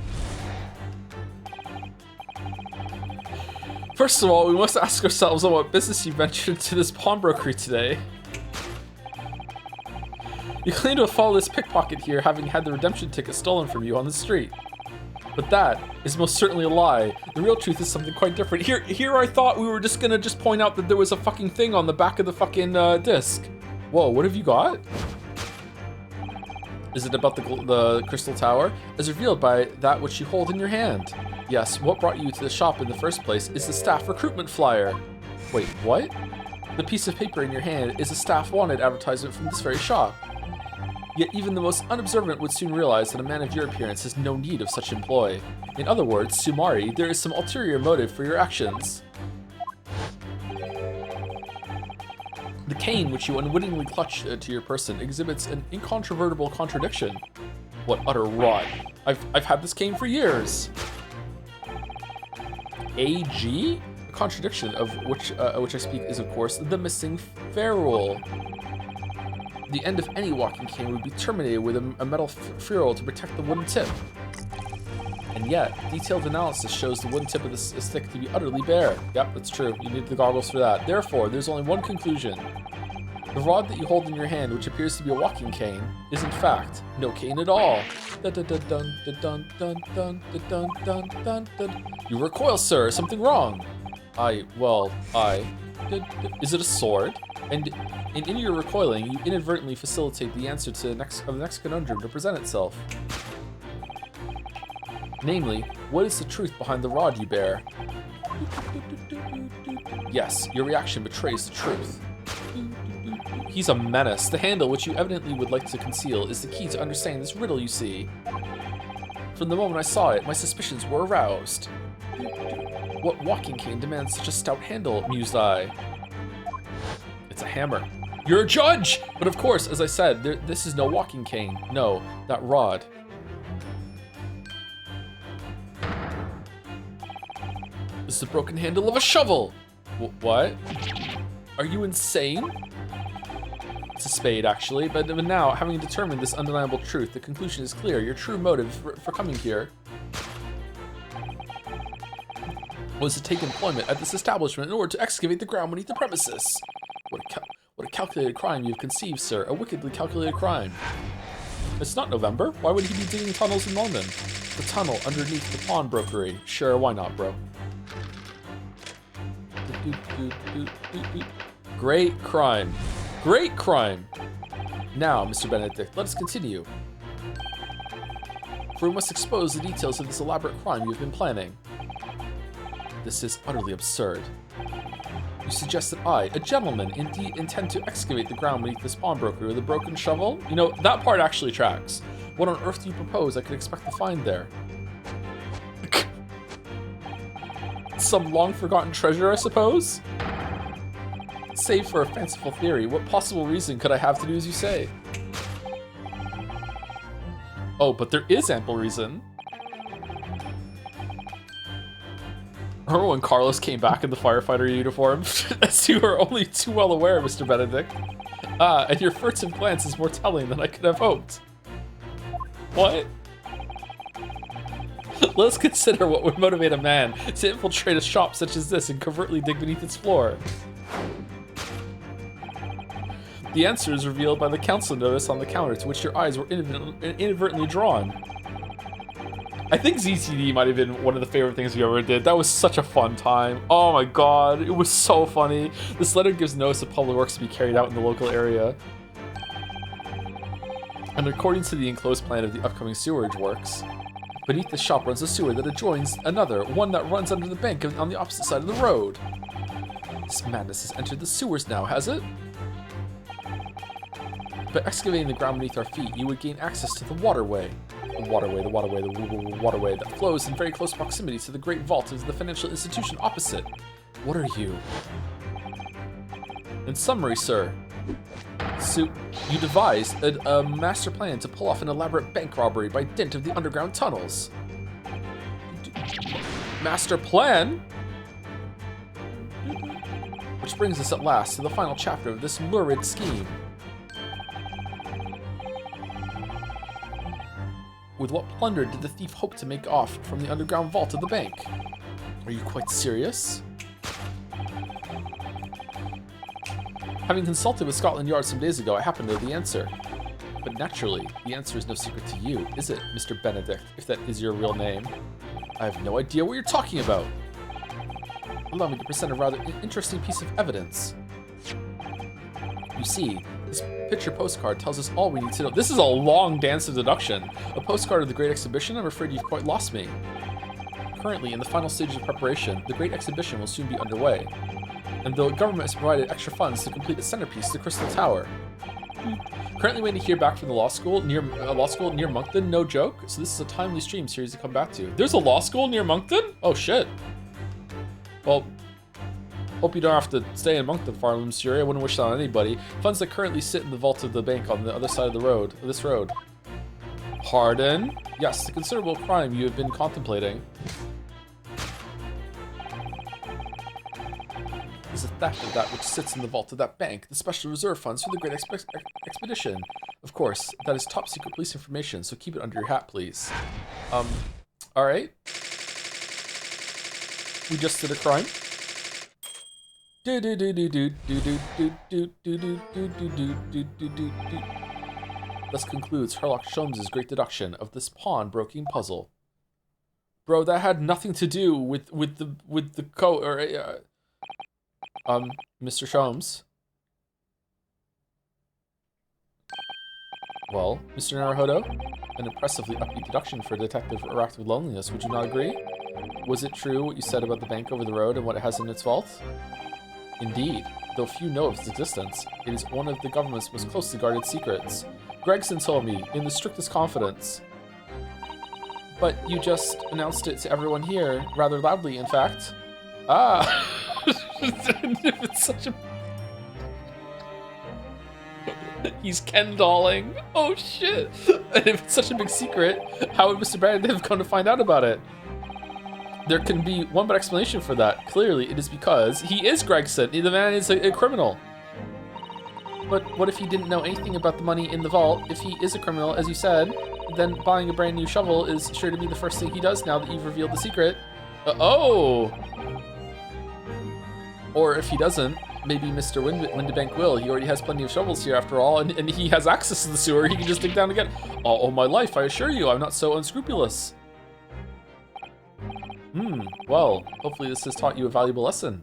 Speaker 1: First of all, we must ask ourselves on what business you ventured to this pawnbrokery today. You claim to have followed this pickpocket here, having had the redemption ticket stolen from you on the street. But that is most certainly a lie. The real truth is something quite different. Here I thought we were just gonna point out that there was a fucking thing on the back of the fucking disc. Whoa, what have you got? Is it about the crystal tower? As revealed by that which you hold in your hand. Yes, what brought you to the shop in the first place is the staff recruitment flyer. Wait, what? The piece of paper in your hand is a staff wanted advertisement from this very shop. Yet even the most unobservant would soon realize that a man of your appearance has no need of such employ. In other words, Sumari, there is some ulterior motive for your actions. The cane which you unwittingly clutch to your person exhibits an incontrovertible contradiction. What utter rot. I've had this cane for years. AG? The contradiction of which I speak is, of course, the missing ferrule. The end of any walking cane would be terminated with a metal ferrule to protect the wooden tip. And yet, detailed analysis shows the wooden tip of the stick to be utterly bare. Yep, that's true. You need the goggles for that. Therefore, there's only one conclusion. The rod that you hold in your hand, which appears to be a walking cane, is in fact no cane at all. You recoil, sir. Something wrong. Is it a sword? And in your recoiling, you inadvertently facilitate the answer to the next conundrum to present itself. Namely, what is the truth behind the rod you bear? Yes, your reaction betrays the truth. He's a menace. The handle, which you evidently would like to conceal, is the key to understanding this riddle you see. From the moment I saw it, my suspicions were aroused. What walking cane demands such a stout handle, mused I. It's a hammer. You're a judge! But of course, as I said, this is no walking cane. No, that rod. This is the broken handle of a shovel! What? Are you insane? It's a spade, actually, but now, having determined this undeniable truth, the conclusion is clear. Your true motive for coming here was to take employment at this establishment in order to excavate the ground beneath the premises. What a calculated crime you've conceived, sir. A wickedly calculated crime. It's not November. Why would he be digging tunnels in London? The tunnel underneath the pawnbrokery. Sure, why not, bro? Great crime. Great crime. Now, Mr. Benedict, let us continue. For we must expose the details of this elaborate crime you have been planning. This is utterly absurd. You suggest that I, a gentleman, indeed intend to excavate the ground beneath this pawnbrokery with a broken shovel? You know, that part actually tracks. What on earth do you propose I could expect to find there? Some long-forgotten treasure, I suppose? Save for a fanciful theory, what possible reason could I have to do as you say? Oh, but there is ample reason. Remember when Carlos came back in the firefighter uniform? As you are only too well aware, Mr. Benedict. And your furtive glance is more telling than I could have hoped. What? Let's consider what would motivate a man to infiltrate a shop such as this and covertly dig beneath its floor. The answer is revealed by the council notice on the counter to which your eyes were inadvertently drawn. I think ZTD might have been one of the favorite things we ever did. That was such a fun time. Oh my god, it was so funny. This letter gives notice of public works to be carried out in the local area. And according to the enclosed plan of the upcoming sewerage works, beneath the shop runs a sewer that adjoins another, one that runs under the bank on the opposite side of the road. This madness has entered the sewers now, has it? By excavating the ground beneath our feet, you would gain access to the waterway. The waterway that flows in very close proximity to the great vault of the financial institution opposite. What are you? In summary, sir, you devised a master plan to pull off an elaborate bank robbery by dint of the underground tunnels. Master plan? Which brings us at last to the final chapter of this lurid scheme. With what plunder did the thief hope to make off from the underground vault of the bank? Are you quite serious? Having consulted with Scotland Yard some days ago, I happen to know the answer. But naturally, the answer is no secret to you, is it, Mr. Benedict, if that is your real name? I have no idea what you're talking about. Allow me to present a rather interesting piece of evidence. You see, this picture postcard tells us all we need to know. This is a long dance of deduction. A postcard of the Great Exhibition? I'm afraid you've quite lost me. Currently, in the final stages of preparation, the Great Exhibition will soon be underway. And the government has provided extra funds to complete its centerpiece, the Crystal Tower. Currently waiting to hear back from the law school near Moncton. No joke. So this is a timely stream series to come back to. There's a law school near Moncton? Oh shit. Well, hope you don't have to stay in Moncton, Farnham, Surrey. I wouldn't wish that on anybody. Funds that currently sit in the vault of the bank on the other side of the road. This road. Pardon? Yes, the considerable crime you have been contemplating is a theft of that which sits in the vault of that bank, the special reserve funds for the Great Expedition. Of course, that is top secret police information, so keep it under your hat, please. Alright. We just did a crime. Thus concludes Sherlock Sholmes' great deduction of this pawn-broking puzzle. Bro, that had nothing to do with the code, or Mr. Sholmes. Well, Mr. Naruhodo, an impressively upbeat deduction for a detective racked with loneliness, would you not agree? Was it true what you said about the bank over the road and what it has in its vault? Indeed, though few know of its existence, it is one of the government's most closely guarded secrets. Gregson told me, in the strictest confidence. But you just announced it to everyone here, rather loudly, in fact. Ah! If it's such a... He's Ken-dolling. Oh shit! And if it's such a big secret, how would Mr. Benedict have come to find out about it? There can be one but explanation for that. Clearly, it is because he is Gregson. The man is a criminal. But what if he didn't know anything about the money in the vault? If he is a criminal, as you said, then buying a brand new shovel is sure to be the first thing he does now that you've revealed the secret. Oh! Or if he doesn't, maybe Mr. Windibank will. He already has plenty of shovels here after all, and he has access to the sewer. He can just dig down again. All my life, I assure you, I'm not so unscrupulous. Well, hopefully this has taught you a valuable lesson.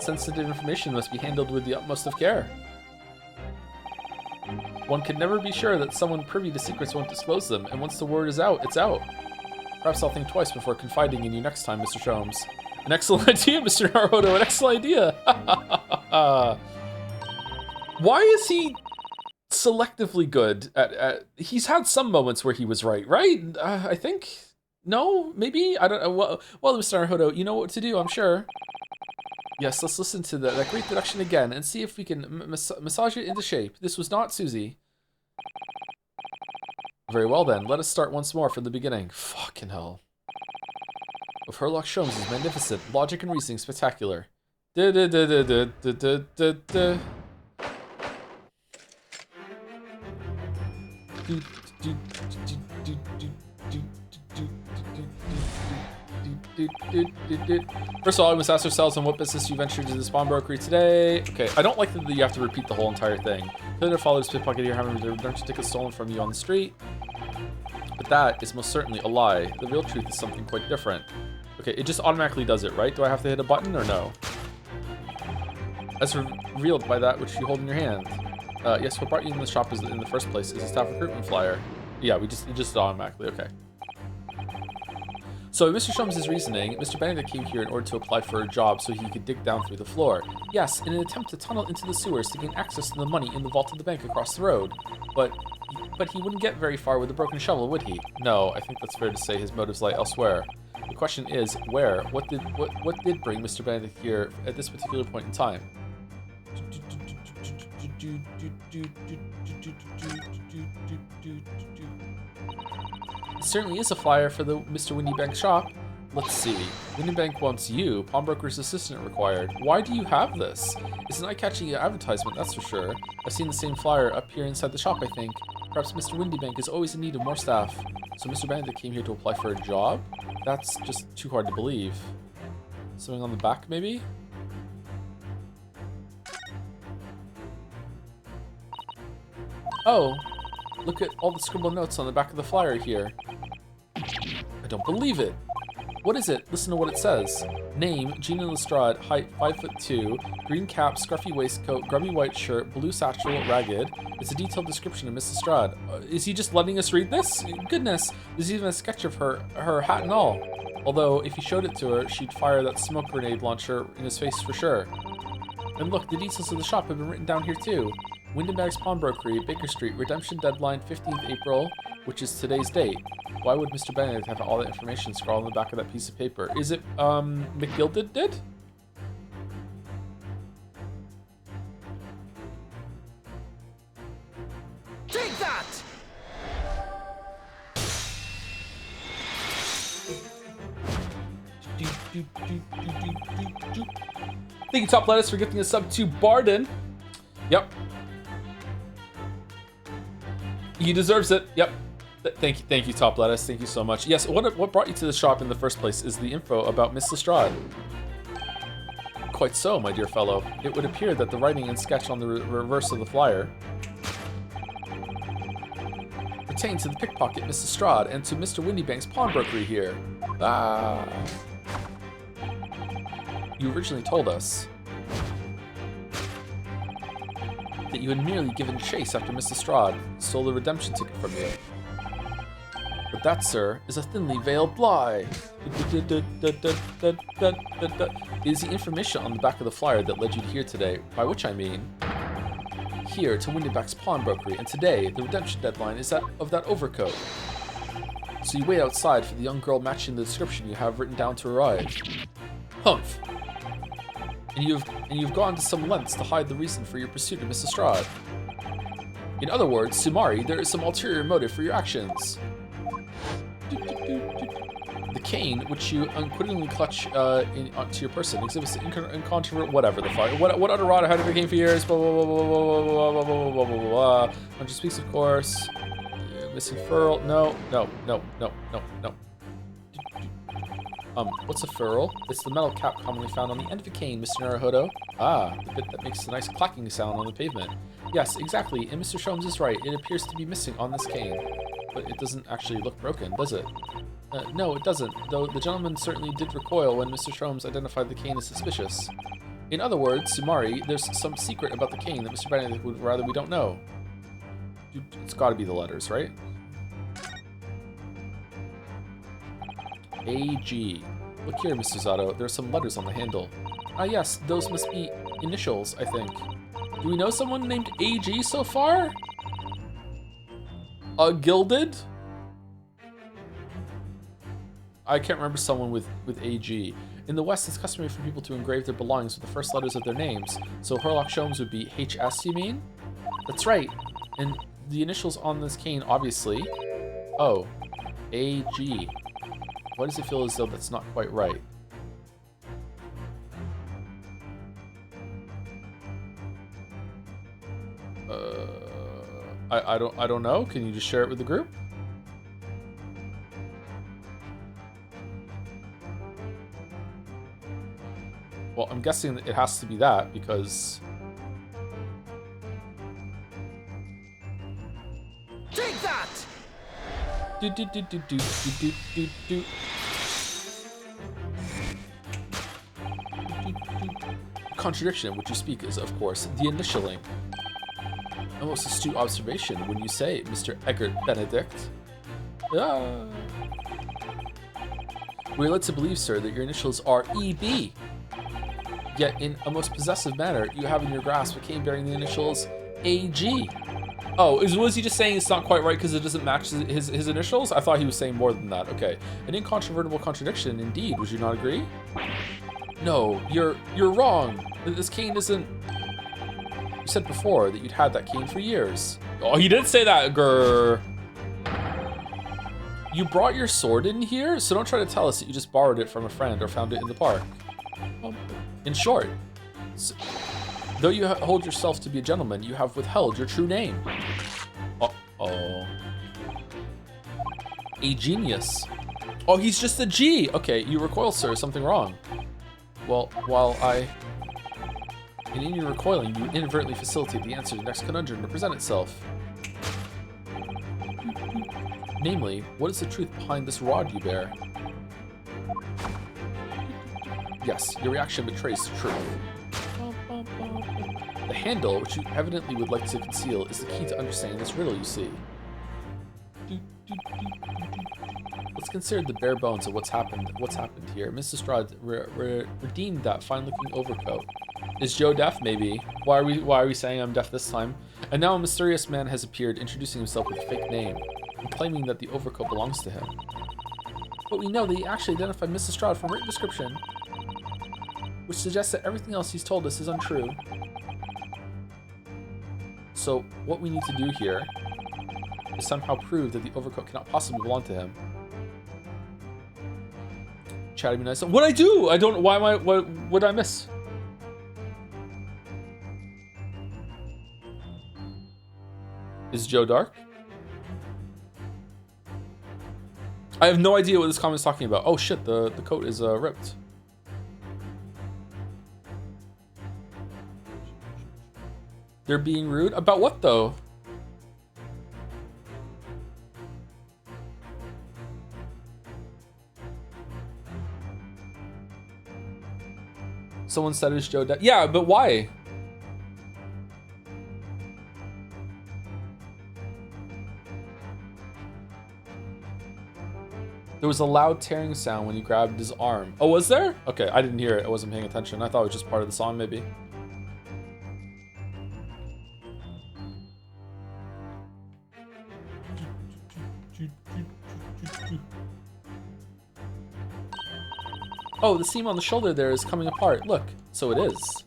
Speaker 1: Sensitive information must be handled with the utmost of care. One can never be sure that someone privy to secrets won't disclose them, and once the word is out, it's out. Perhaps I'll think twice before confiding in you next time, Mr. Sholmes. An excellent idea, Mr. Naruhodo, an excellent idea! Why is he selectively good at... He's had some moments where he was right? I think... No? Maybe? I don't know. Well, Mr. Naruhodo, you know what to do, I'm sure. Yes, let's listen to that great deduction again and see if we can massage it into shape. This was not Susie. Very well then, let us start once more from the beginning. Fucking hell. Of Sherlock Sholmes is magnificent, logic and reasoning spectacular. First of all, we must ask ourselves on what business you ventured into this pawnbrokery today. Okay, I don't like that you have to repeat the whole entire thing. Clearly, followers pickpocket here having their redemption tickets stolen from you on the street. But that is most certainly a lie. The real truth is something quite different. Okay, it just automatically does it, right? Do I have to hit a button or no? As revealed by that which you hold in your hand. Yes, what brought you in the shop in the first place is a staff recruitment flyer. Yeah, it just automatically, okay. So Mr. Sholmes' reasoning, Mr. Benedict came here in order to apply for a job so he could dig down through the floor. Yes, in an attempt to tunnel into the sewers to gain access to the money in the vault of the bank across the road. But he wouldn't get very far with a broken shovel, would he? No, I think that's fair to say his motives lie elsewhere. The question is, where? What did bring Mr. Benedict here at this particular point in time? It certainly is a flyer for the Mr. Windibank shop. Let's see. Windibank wants you. Pawnbroker's assistant required. Why do you have this? It's an eye-catching advertisement, that's for sure. I've seen the same flyer up here inside the shop, I think. Perhaps Mr. Windibank is always in need of more staff. So Mr. Benedict came here to apply for a job? That's just too hard to believe. Something on the back, maybe? Oh, Look at all the scribbled notes on the back of the flyer here. I don't believe it. What is it? Listen to what it says. Name, Gina Lestrade, height 5'2", green cap, scruffy waistcoat, grubby white shirt, blue satchel, ragged. It's a detailed description of Miss Lestrade. Is he just letting us read this? Goodness, there's even a sketch of her hat and all. Although, if he showed it to her, she'd fire that smoke grenade launcher in his face for sure. And look, the details of the shop have been written down here too. Windbags Pawnbrokery, Baker Street, redemption deadline 15th April, which is today's date. Why would Mr. Benedict have all that information scrawled on the back of that piece of paper? Is it, McGilded did?
Speaker 2: Take that!
Speaker 1: Thank you, Top Lettuce, for gifting a sub to Barden. Yep. He deserves it. Yep. Thank you, Top Lettuce. Thank you so much. Yes, what brought you to the shop in the first place is the info about Miss Lestrade. Quite so, my dear fellow. It would appear that the writing and sketch on the reverse of the flyer pertain to the pickpocket Miss Lestrade and to Mr. Windybank's pawnbrokery here. Ah. You originally told us that you had merely given chase after Miss Lestrade stole the redemption ticket from you. But that, sir, is a thinly veiled lie. It is the information on the back of the flyer that led you to here today, by which I mean here to Windyback's pawnbrokery, and today the redemption deadline is that of that overcoat. So you wait outside for the young girl matching the description you have written down to arrive. Humph. And you've gone to some lengths to hide the reason for your pursuit of Miss Lestrade. In other words, Sumari, there is some ulterior motive for your actions. The cane, which you unwittingly clutch onto your person, exhibits incontrovertible whatever the fuck. What other rod had the cane for years? Blah blah blah blah blah blah blah blah blah blah. Hunter speaks, of course. Missing furl. No. What's a ferrule? It's the metal cap commonly found on the end of a cane, Mr. Naruhodo. Ah, the bit that makes a nice clacking sound on the pavement. Yes, exactly, and Mr. Sholmes is right. It appears to be missing on this cane. But it doesn't actually look broken, does it? No, it doesn't, though the gentleman certainly did recoil when Mr. Sholmes identified the cane as suspicious. In other words, Sumari, there's some secret about the cane that Mr. Benedict would rather we don't know. It's gotta be the letters, right? AG. Look here, Mr. Zato. There are some letters on the handle. Ah, yes, those must be initials, I think. Do we know someone named AG so far? Gilded? I can't remember someone with AG. In the West, it's customary for people to engrave their belongings with the first letters of their names. So Herlock Sholmes would be HS, you mean? That's right. And the initials on this cane, obviously. Oh, AG. Why does it feel as though that's not quite right? I don't know. Can you just share it with the group? Well, I'm guessing that it has to be that because
Speaker 2: Take that!
Speaker 1: Contradiction of which you speak is, of course, the initialing. A most astute observation when you say, Mr. Egbert Benedict. Ah. We're led to believe, sir, that your initials are EB. Yet, in a most possessive manner, you have in your grasp a cane bearing the initials AG. Oh, was he just saying it's not quite right because it doesn't match his initials? I thought he was saying more than that. Okay. An incontrovertible contradiction, indeed. Would you not agree? No, you're wrong. This cane isn't... You said before that you'd had that cane for years. Oh, he did say that, grrr. You brought your sword in here? So don't try to tell us that you just borrowed it from a friend or found it in the park. In short, though you hold yourself to be a gentleman, you have withheld your true name. Uh-oh. A genius. Oh, he's just a G. Okay, you recoil, sir. Something wrong. Well, and in your recoiling, you inadvertently facilitate the answer to the next conundrum to present itself. Namely, what is the truth behind this rod you bear? Yes, your reaction betrays the truth. The handle, which you evidently would like to conceal, is the key to understanding this riddle you see. Let's consider the bare bones of what's happened here. Mr. Strahd redeemed that fine-looking overcoat. Is Joe deaf? Maybe. Why are we saying I'm deaf this time? And now a mysterious man has appeared, introducing himself with a fake name and claiming that the overcoat belongs to him. But we know that he actually identified Mrs. Strahd from written description, which suggests that everything else he's told us is untrue. So what we need to do here is somehow prove that the overcoat cannot possibly belong to him. Chatty be nice. What'd I do? I don't. Why am I? What did I miss? Is Joe dark? I have no idea what this comment is talking about. Oh shit! The coat is ripped. They're being rude? About what, though? Someone said it's Joe dead. Yeah, but why? There was a loud tearing sound when he grabbed his arm. Oh, was there? Okay, I didn't hear it. I wasn't paying attention. I thought it was just part of the song, maybe. Oh, the seam on the shoulder there is coming apart. Look, so it is.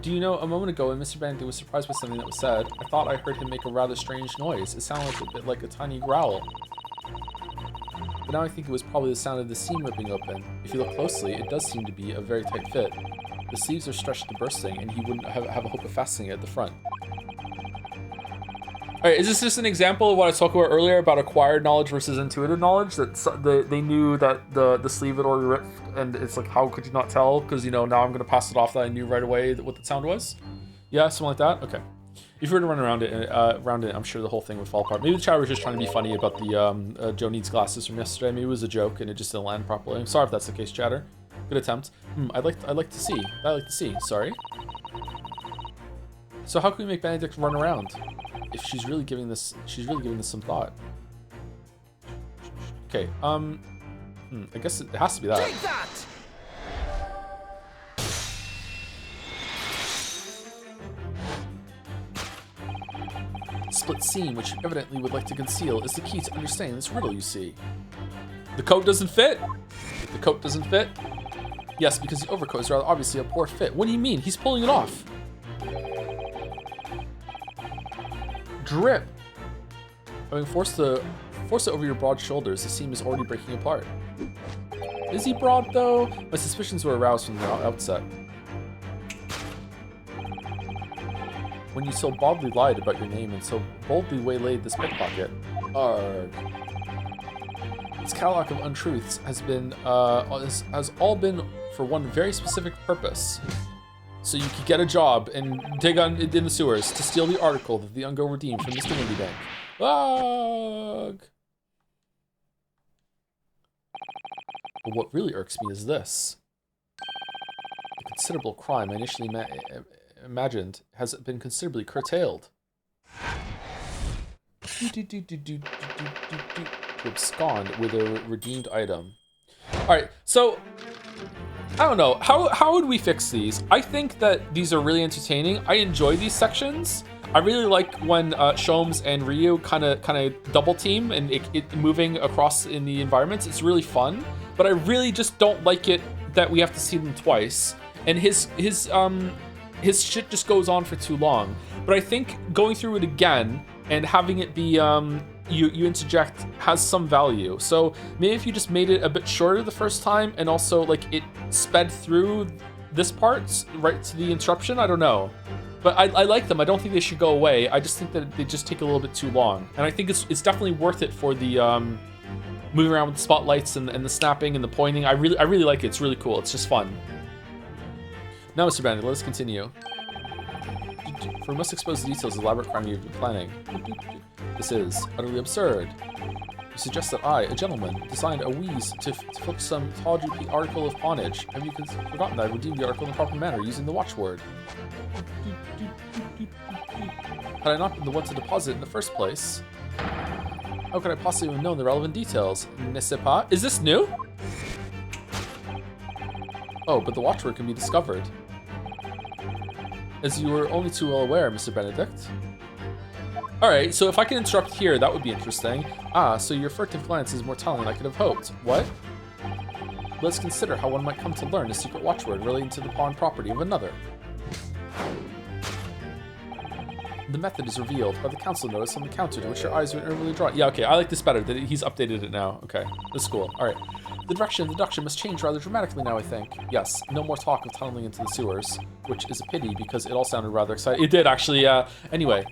Speaker 1: Do you know, a moment ago when Mr. Bennington was surprised by something that was said, I thought I heard him make a rather strange noise. It sounded like a bit like a tiny growl. But now I think it was probably the sound of the seam ripping open. If you look closely, it does seem to be a very tight fit. The sleeves are stretched to bursting, and he wouldn't have a hope of fastening it at the front. Alright, is this just an example of what I spoke about earlier about acquired knowledge versus intuitive knowledge? That they knew that the sleeve had already ripped, and it's like, how could you not tell? Because, you know, now I'm going to pass it off that I knew right away what the sound was? Yeah, something like that? Okay. If you were to run around it, I'm sure the whole thing would fall apart. Maybe the chat was just trying to be funny about the Joe needs glasses from yesterday. Maybe it was a joke and it just didn't land properly. I'm sorry if that's the case, chatter. Good attempt. I'd like to see. Sorry. So how can we make Benedict run around? If she's really giving this some thought. Okay, I guess it has to be that.
Speaker 2: Take that!
Speaker 1: Split seam, which you evidently would like to conceal, is the key to understanding this riddle you see. The coat doesn't fit? The coat doesn't fit? Yes, because the overcoat is rather obviously a poor fit. What do you mean? He's pulling it off. Drip. Having forced it over your broad shoulders, the seam is already breaking apart. Is he broad, though? My suspicions were aroused from the outset. When you so boldly lied about your name and so boldly waylaid this pickpocket. Arg. This catalog of untruths has all been for one very specific purpose. So you could get a job and dig in the sewers to steal the article that the Ungo redeemed from Mr. Windybank. Ugh. But what really irks me is this. The considerable crime I initially imagined has been considerably curtailed. To abscond with a redeemed item. Alright, so I don't know. How would we fix these? I think that these are really entertaining. I enjoy these sections. I really like when Sholmes and Ryu kind of double team and it moving across in the environments. It's really fun. But I really just don't like it that we have to see them twice. And his shit just goes on for too long. But I think going through it again and having it be you interject has some value. So maybe if you just made it a bit shorter the first time and also like it sped through this part right to the interruption, I don't know. But I like them. I don't think they should go away. I just think that they just take a little bit too long. And I think it's definitely worth it for the moving around with the spotlights and the snapping and the pointing. I really like it. It's really cool. It's just fun. Now, Mr. Bandit, let us continue. For we must expose the details of the elaborate crime you've been planning. This is utterly absurd. You suggest that I, a gentleman, designed a wheeze to flip some Pathologic article of pawnage. Have you forgotten that I redeemed the article in the proper manner using the watchword? Had I not been the one to deposit in the first place, how could I possibly have known the relevant details? N'est-ce pas? Is this new? Oh, but the watchword can be discovered. As you were only too well aware, Mr. Benedict. Alright, so if I can interrupt here, that would be interesting. Ah, so your furtive glance is more telling than I could have hoped. What? Let's consider how one might come to learn a secret watchword relating to the pawn property of another. The method is revealed by the council notice on the counter to which your eyes were nervously drawn. Yeah, okay, I like this better. That he's updated it now. Okay, that's cool. All right. The direction of deduction must change rather dramatically now, I think. Yes, no more talk of tunneling into the sewers, which is a pity because it all sounded rather exciting. It did, actually, Anyway,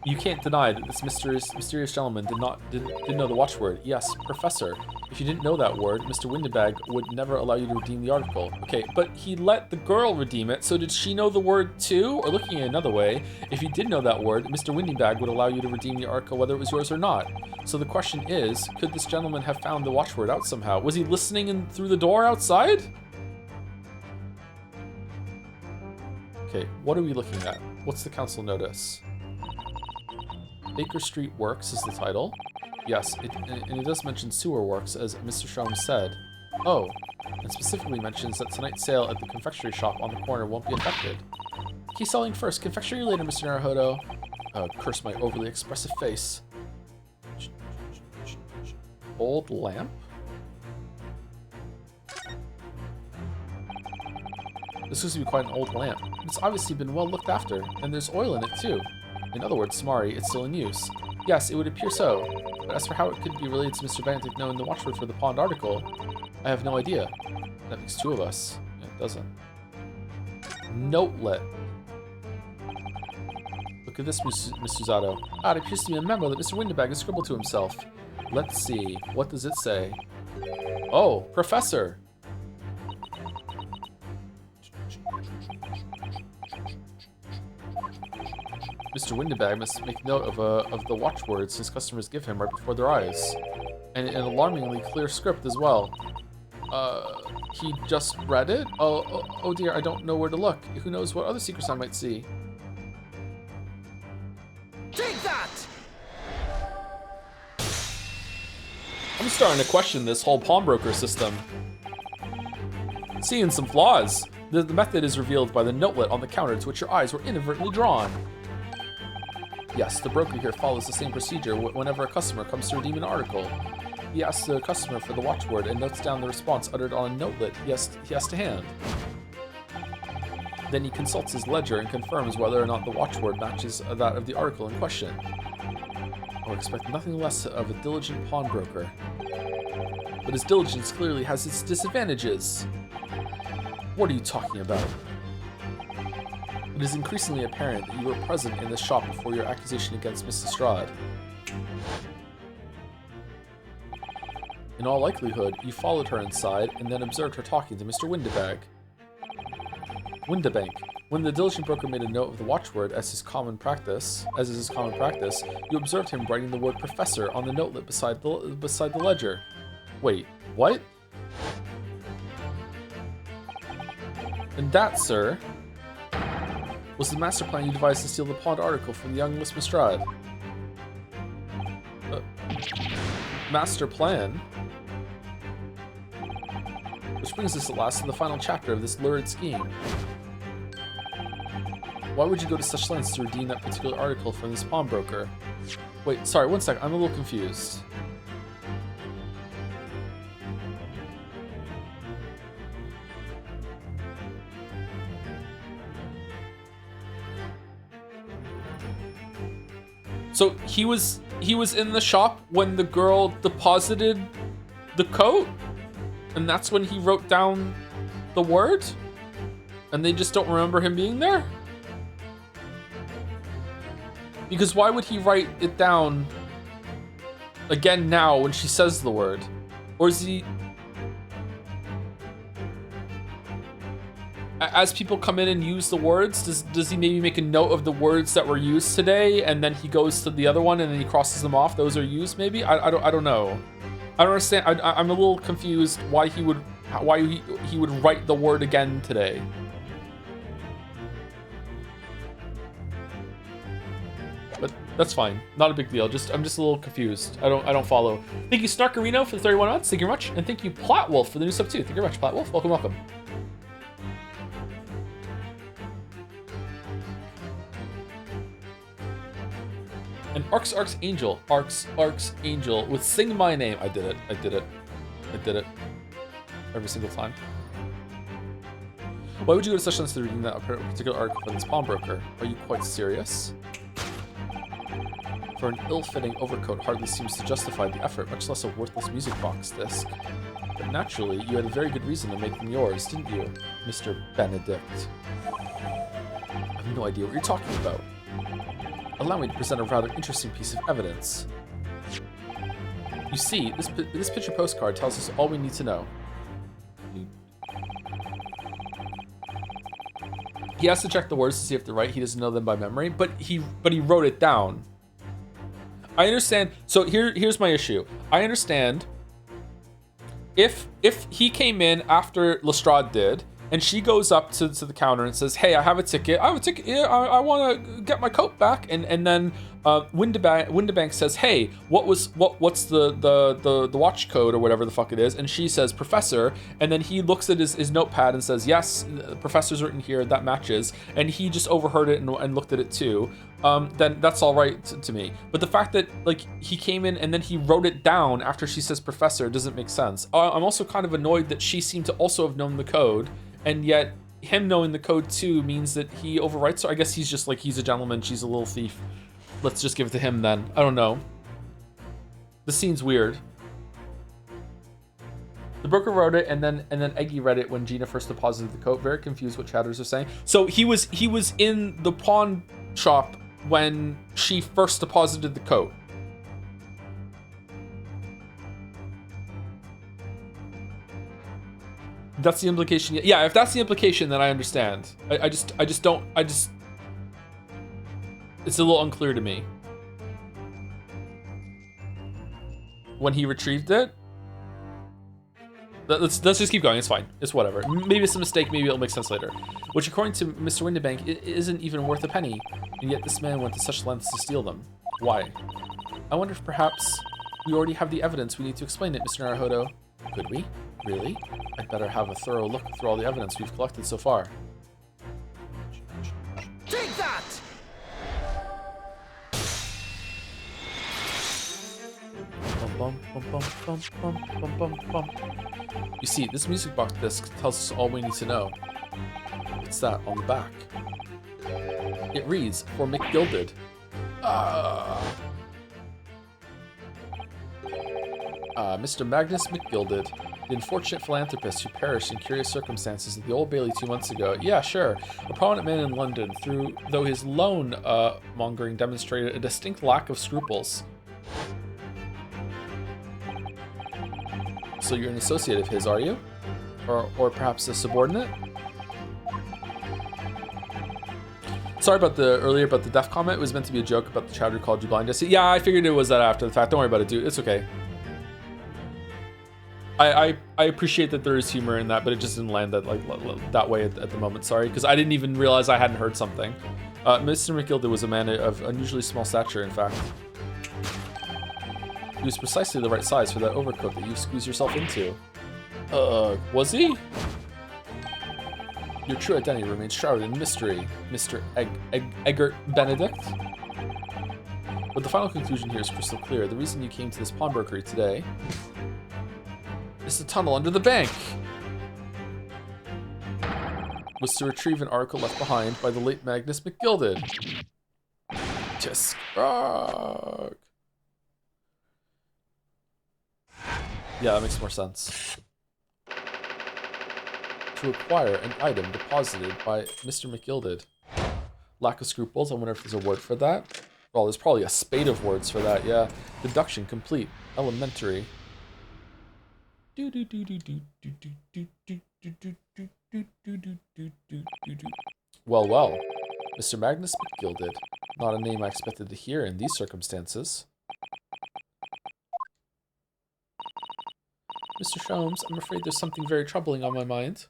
Speaker 1: you can't deny that this mysterious gentleman didn't know the watchword. Yes, Professor. If you didn't know that word, Mr. Windbag would never allow you to redeem the article. Okay, but he let the girl redeem it, so did she know the word too? Or looking at it another way, if you did know that word, Mr. Windbag would allow you to redeem the article whether it was yours or not. So the question is, could this gentleman have found the watchword out somehow? Was he listening in through the door outside? Okay, what are we looking at? What's the council notice? Baker Street Works is the title. Yes, and it does mention sewer works, as Mr. Sholmes said. Oh, and specifically mentions that tonight's sale at the confectionery shop on the corner won't be affected. Key selling first, confectionery later, Mr. Naruhodo. Curse my overly expressive face. Old lamp? This seems to be quite an old lamp. It's obviously been well looked after, and there's oil in it too. In other words, Samari, it's still in use. Yes, it would appear so. But as for how it could be related to Mr. Benedict knowing the watchword for the pawned article, I have no idea. That makes two of us. Yeah, it doesn't. Notelet. Look at this, Miss Susato. Ah, it appears to be a memo that Mr. Windbag has scribbled to himself. Let's see. What does it say? Oh, Professor! Mr. Windbag must make note of the watchwords his customers give him right before their eyes. And an alarmingly clear script as well. He just read it? Oh dear, I don't know where to look. Who knows what other secrets I might see?
Speaker 2: Take that!
Speaker 1: I'm starting to question this whole pawnbroker system. Seeing some flaws. The method is revealed by the notelet on the counter to which your eyes were inadvertently drawn. Yes, the broker here follows the same procedure whenever a customer comes to redeem an article. He asks the customer for the watchword and notes down the response uttered on a notelet he has to hand. Then he consults his ledger and confirms whether or not the watchword matches that of the article in question. I would expect nothing less of a diligent pawnbroker. But his diligence clearly has its disadvantages. What are you talking about? It is increasingly apparent that you were present in the shop before your accusation against Miss Lestrade. In all likelihood, you followed her inside and then observed her talking to Mr. Windabank. When the diligent broker made a note of the watchword as is his common practice, you observed him writing the word professor on the notelet beside the ledger. Wait, what? And that, sir, was the master plan you devised to steal the pawned article from the young Miss Lestrade. Master plan? Which brings us at last to the final chapter of this lurid scheme. Why would you go to such lengths to redeem that particular article from this pawnbroker? Wait, sorry, one sec, I'm a little confused. So he was in the shop when the girl deposited the coat? And that's when he wrote down the word? And they just don't remember him being there? Because why would he write it down again now when she says the word? Or is he... as people come in and use the words, does he maybe make a note of the words that were used today, and then he goes to the other one and then he crosses them off? Those are used, maybe. I don't know. I don't understand. I'm a little confused why he would write the word again today. But that's fine. Not a big deal. I'm just a little confused. I don't follow. Thank you, Snarkarino, for the 31 months. Thank you very much. And thank you, Platwolf, for the new sub too. Thank you very much, Platwolf. Welcome, welcome. And Arcs Angel. Arcs Angel with Sing My Name. I did it. Every single time. Why would you go to such lengths to reading that particular article from this pawnbroker? Are you quite serious? For an ill-fitting overcoat hardly seems to justify the effort, much less a worthless music box disc. But naturally, you had a very good reason to make them yours, didn't you, Mr. Benedict? I have no idea what you're talking about. Allow me to present a rather interesting piece of evidence. You see, this picture postcard tells us all we need to know. He has to check the words to see if they're right. He doesn't know them by memory, but he wrote it down. I understand. So here's my issue. I understand if he came in after Lestrade did, and she goes up to the counter and says, "Hey, I have a ticket. Yeah, I want to get my coat back." And then Windibank says, "Hey, what's the watch code or whatever the fuck it is?" And she says, "Professor." And then he looks at his notepad and says, "Yes, the professor's written here. That matches." And he just overheard it and looked at it too. Then that's all right to me. But the fact that like he came in and then he wrote it down after she says "Professor" doesn't make sense. I'm also kind of annoyed that she seemed to also have known the code. And yet, him knowing the code too means that he overwrites her. I guess he's just like, he's a gentleman, she's a little thief. Let's just give it to him then. I don't know. The scene's weird. The broker wrote it, and then Eggy read it when Gina first deposited the coat. Very confused what chatters are saying. So he was in the pawn shop when she first deposited the coat. That's the implication. Yeah, if that's the implication, then I understand. I just don't. It's a little unclear to me. When he retrieved it, let's just keep going. It's fine. It's whatever. Maybe it's a mistake. Maybe it'll make sense later. Which, according to Mr. Windibank, isn't even worth a penny, and yet this man went to such lengths to steal them. Why? I wonder if perhaps we already have the evidence we need to explain it, Mr. Naruhodo. Could we? Really? I'd better have a thorough look through all the evidence we've collected so far.
Speaker 2: Take that!
Speaker 1: You see, this music box disc tells us all we need to know. It's that on the back. It reads, "For McGilded." Mr. Magnus McGilded, the unfortunate philanthropist who perished in curious circumstances at the Old Bailey 2 months ago. Yeah, sure. A prominent man in London, though his loan mongering demonstrated a distinct lack of scruples. So you're an associate of his, are you? Or perhaps a subordinate? Sorry about earlier about the deaf comment. It was meant to be a joke about the chatter who called you blind. Yeah, I figured it was that after the fact. Don't worry about it, dude. It's okay. I appreciate that there is humor in that, but it just didn't land that way at the moment. Sorry, because I didn't even realize I hadn't heard something. Mr. McGilded was a man of unusually small stature, in fact. He was precisely the right size for that overcoat that you squeeze yourself into. Was he? Your true identity remains shrouded in mystery, Mr. Eggert Benedict. But the final conclusion here is crystal clear. The reason you came to this pawnbrokery today is the tunnel under the bank. Was to retrieve an article left behind by the late Magnus McGilded. Just rock. Yeah, that makes more sense. To acquire an item deposited by Mr. McGilded. Lack of scruples. I wonder if there's a word for that. Well, there's probably a spate of words for that. Yeah. Deduction complete. Elementary. Well, well. Mr. Magnus McGilded. Not a name I expected to hear in these circumstances. Mr. Sholmes, I'm afraid there's something very troubling on my mind.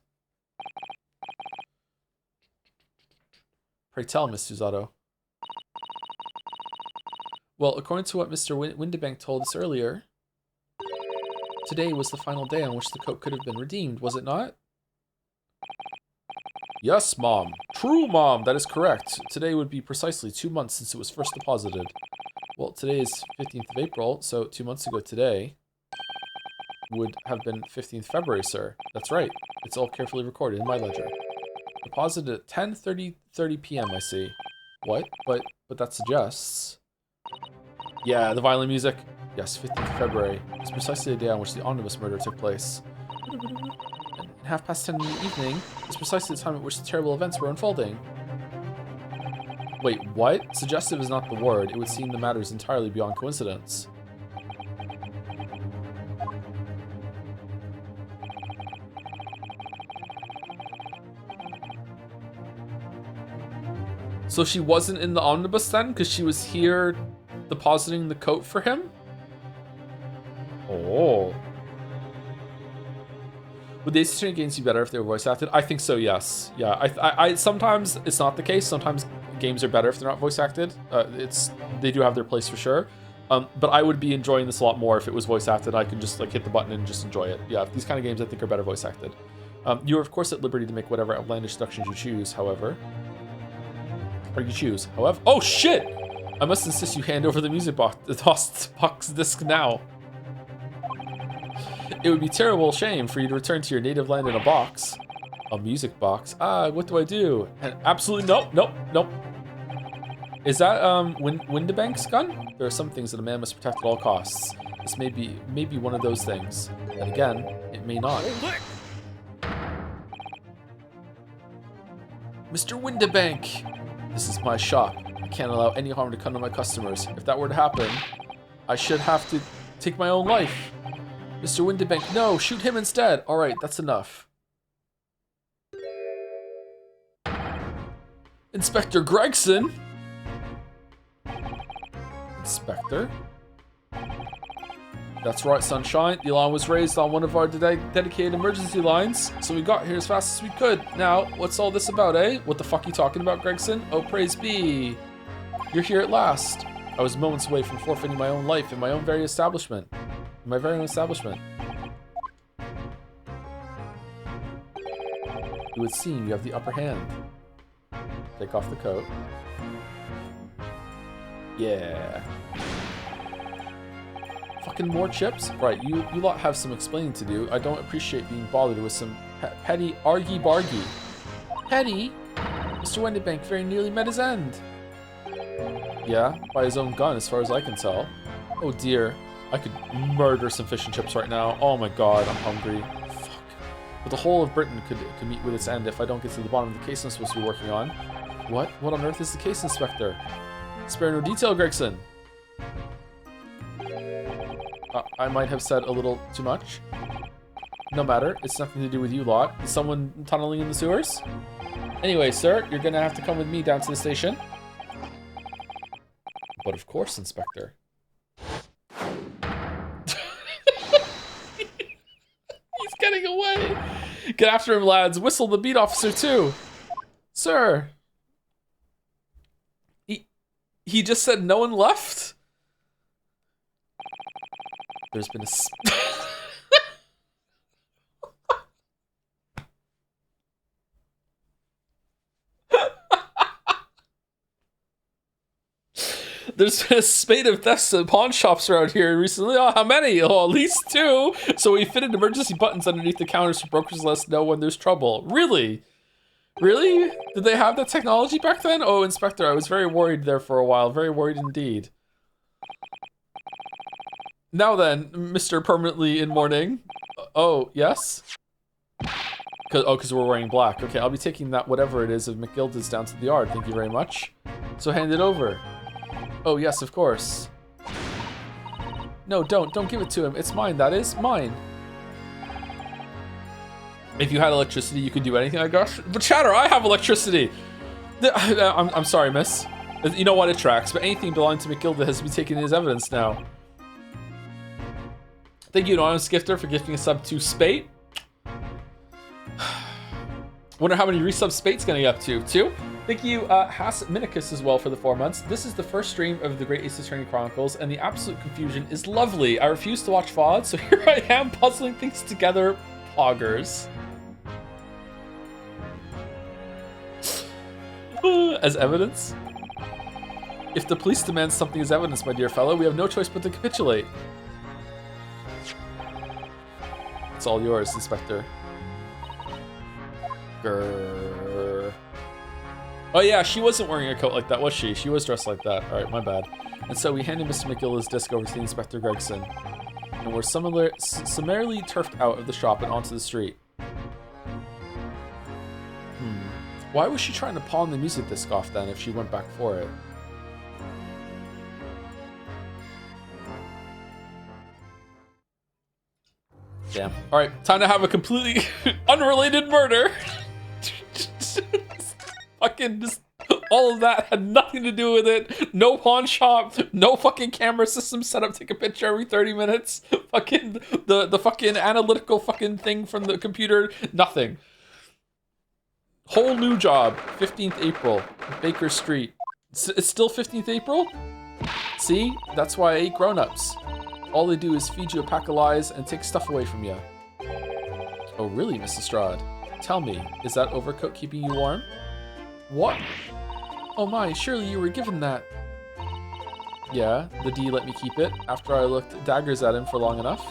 Speaker 1: Pray tell, Miss Susato. Well, according to what Mr. Windibank told us earlier, today was the final day on which the coat could have been redeemed, was it not? Yes, Mom. True, Mom. That is correct. Today would be precisely 2 months since it was first deposited. Well, today is 15th of April, so 2 months ago today would have been 15th February, sir. That's right. It's all carefully recorded in my ledger. Deposited at 10:30 p.m., I see. What? But that suggests... Yeah, the violin music. Yes, 15th February. It's precisely the day on which the omnibus murder took place. And 10:30 in the evening is precisely the time at which the terrible events were unfolding. Wait, what? Suggestive is not the word. It would seem the matter is entirely beyond coincidence. So she wasn't in the omnibus then, because she was here depositing the coat for him? Oh. Would the Ace Attorney games be better if they were voice acted? I think so, yes. Yeah, I sometimes it's not the case. Sometimes games are better if they're not voice acted. They do have their place for sure. But I would be enjoying this a lot more if it was voice acted. I could just like hit the button and just enjoy it. Yeah, these kind of games I think are better voice acted. You are of course at liberty to make whatever outlandish deductions you choose, however. Oh shit! I must insist you hand over the music box disc now. It would be a terrible shame for you to return to your native land in a box. A music box? What do I do? And absolutely nope. Is that Windibank's gun? There are some things that a man must protect at all costs. This may be one of those things. And again, it may not. Mr. Windibank! This is my shop. I can't allow any harm to come to my customers. If that were to happen, I should have to take my own life. Mr. Windibank, no, shoot him instead. All right, that's enough. Inspector Gregson? Inspector? That's right, Sunshine. The alarm was raised on one of our dedicated emergency lines, so we got here as fast as we could. Now, what's all this about, eh? What the fuck you talking about, Gregson? Oh, praise be. You're here at last. I was moments away from forfeiting my own life in my own very establishment. In my very own establishment. It would seem you have the upper hand. Take off the coat. Yeah. Fucking more chips? Right, you lot have some explaining to do. I don't appreciate being bothered with some petty argy-bargy. Petty? Mr. Windibank very nearly met his end. Yeah, by his own gun as far as I can tell. Oh dear, I could murder some fish and chips right now. Oh my god, I'm hungry. Fuck. But the whole of Britain could meet with its end if I don't get to the bottom of the case I'm supposed to be working on. What? What on earth is the case, Inspector? Spare no detail, Gregson. I might have said a little too much. No matter, it's nothing to do with you lot. Is someone tunneling in the sewers? Anyway, sir, you're gonna have to come with me down to the station. But of course, Inspector. He's getting away. Get after him, lads. Whistle the beat officer, too. Sir. He just said no one left? There's been a... There's been a spate of thefts at pawn shops around here recently. Oh, how many? Oh, at least 2. So we fitted emergency buttons underneath the counters so brokers let us know when there's trouble. Really? Really? Did they have that technology back then? Oh, Inspector, I was very worried there for a while. Very worried indeed. Now then, Mr. Permanently in mourning. Oh, yes? Because we're wearing black. Okay, I'll be taking that whatever it is of McGilda's down to the yard. Thank you very much. So hand it over. Oh, yes, of course. No, don't give it to him. It's mine, that is. Mine. If you had electricity, you could do anything, I guess. But Shatter, I have electricity! I'm sorry, miss. You know what? It tracks, but anything belonging to McGilda has to be taken as evidence now. Thank you, Anonymous Gifter, for gifting a sub to Spate. Wonder how many resubs Spate's gonna get up to. 2? Thank you, Has Minicus, as well, for the 4 months. This is the first stream of the Great Ace Attorney Chronicles, and the absolute confusion is lovely. I refuse to watch VOD, so here I am puzzling things together. Poggers. As evidence? If the police demand something as evidence, my dear fellow, we have no choice but to capitulate. It's all yours, Inspector. Grrr. Oh yeah, she wasn't wearing a coat like that, was she? She was dressed like that. Alright, my bad. And so we handed Mr. McGilla's disc over to the Inspector Gregson. And we're summarily turfed out of the shop and onto the street. Why was she trying to pawn the music disc off then if she went back for it? Damn. Alright, time to have a completely unrelated murder. Fucking just all of that had nothing to do with it. No pawn shop, no fucking camera system set up, take a picture every 30 minutes. Fucking the fucking analytical fucking thing from the computer, nothing. Whole new job, 15th April, Baker Street. It's still 15th April? See? That's why I ate grown-ups. All they do is feed you a pack of lies and take stuff away from you. Oh really, Mrs. Strahd? Tell me, is that overcoat keeping you warm? What? Oh my, surely you were given that. Yeah, the D let me keep it after I looked daggers at him for long enough.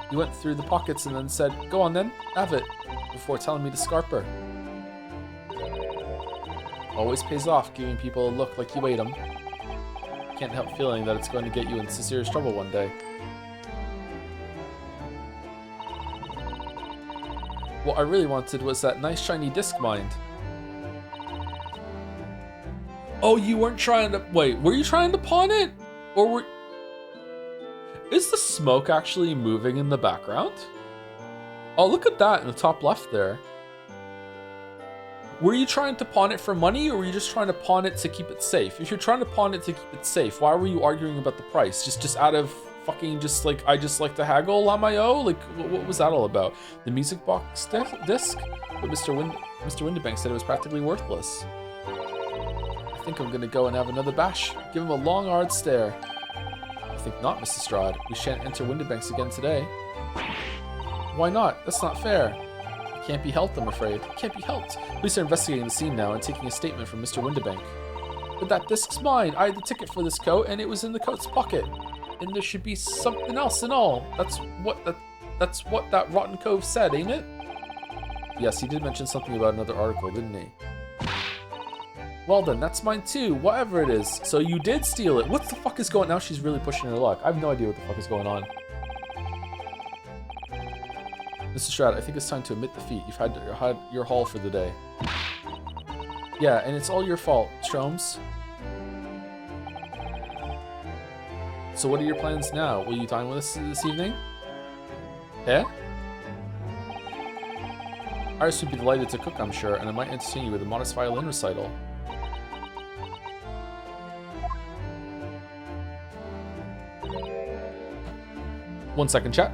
Speaker 1: He went through the pockets and then said, go on then, have it, before telling me to scarp her. Always pays off giving people a look like you ate them. Can't help feeling that it's going to get you into serious trouble one day. What I really wanted was that nice shiny disc mind. Oh, you weren't trying to... Wait, were you trying to pawn it? Or were... Is the smoke actually moving in the background? Oh, look at that in the top left there. Were you trying to pawn it for money, or were you just trying to pawn it to keep it safe? If you're trying to pawn it to keep it safe, why were you arguing about the price? Just out of fucking just like, I just like to haggle, Lamayo? Like, what was that all about? The music box disc? But Mr. Windibank said it was practically worthless. I think I'm gonna go and have another bash. Give him a long, hard stare. I think not, Mrs. Strahd. We shan't enter Windibanks again today. Why not? That's not fair. Can't be helped, I'm afraid. Can't be helped. Police are investigating the scene now and taking a statement from Mr. Windibank. But that disc's mine. I had the ticket for this coat, and it was in the coat's pocket. And there should be something else and all. That's what that rotten cove said, ain't it? Yes, he did mention something about another article, didn't he? Well then, that's mine too, whatever it is. So you did steal it. What the fuck is going on? Now she's really pushing her luck. I have no idea what the fuck is going on. Mr. Strahd, I think it's time to admit defeat. You've had your haul for the day. Yeah, and it's all your fault, Stromes. So what are your plans now? Will you dine with us this evening? Eh? Iris would be delighted to cook, I'm sure, and I might entertain you with a modest violin recital. One second, chat.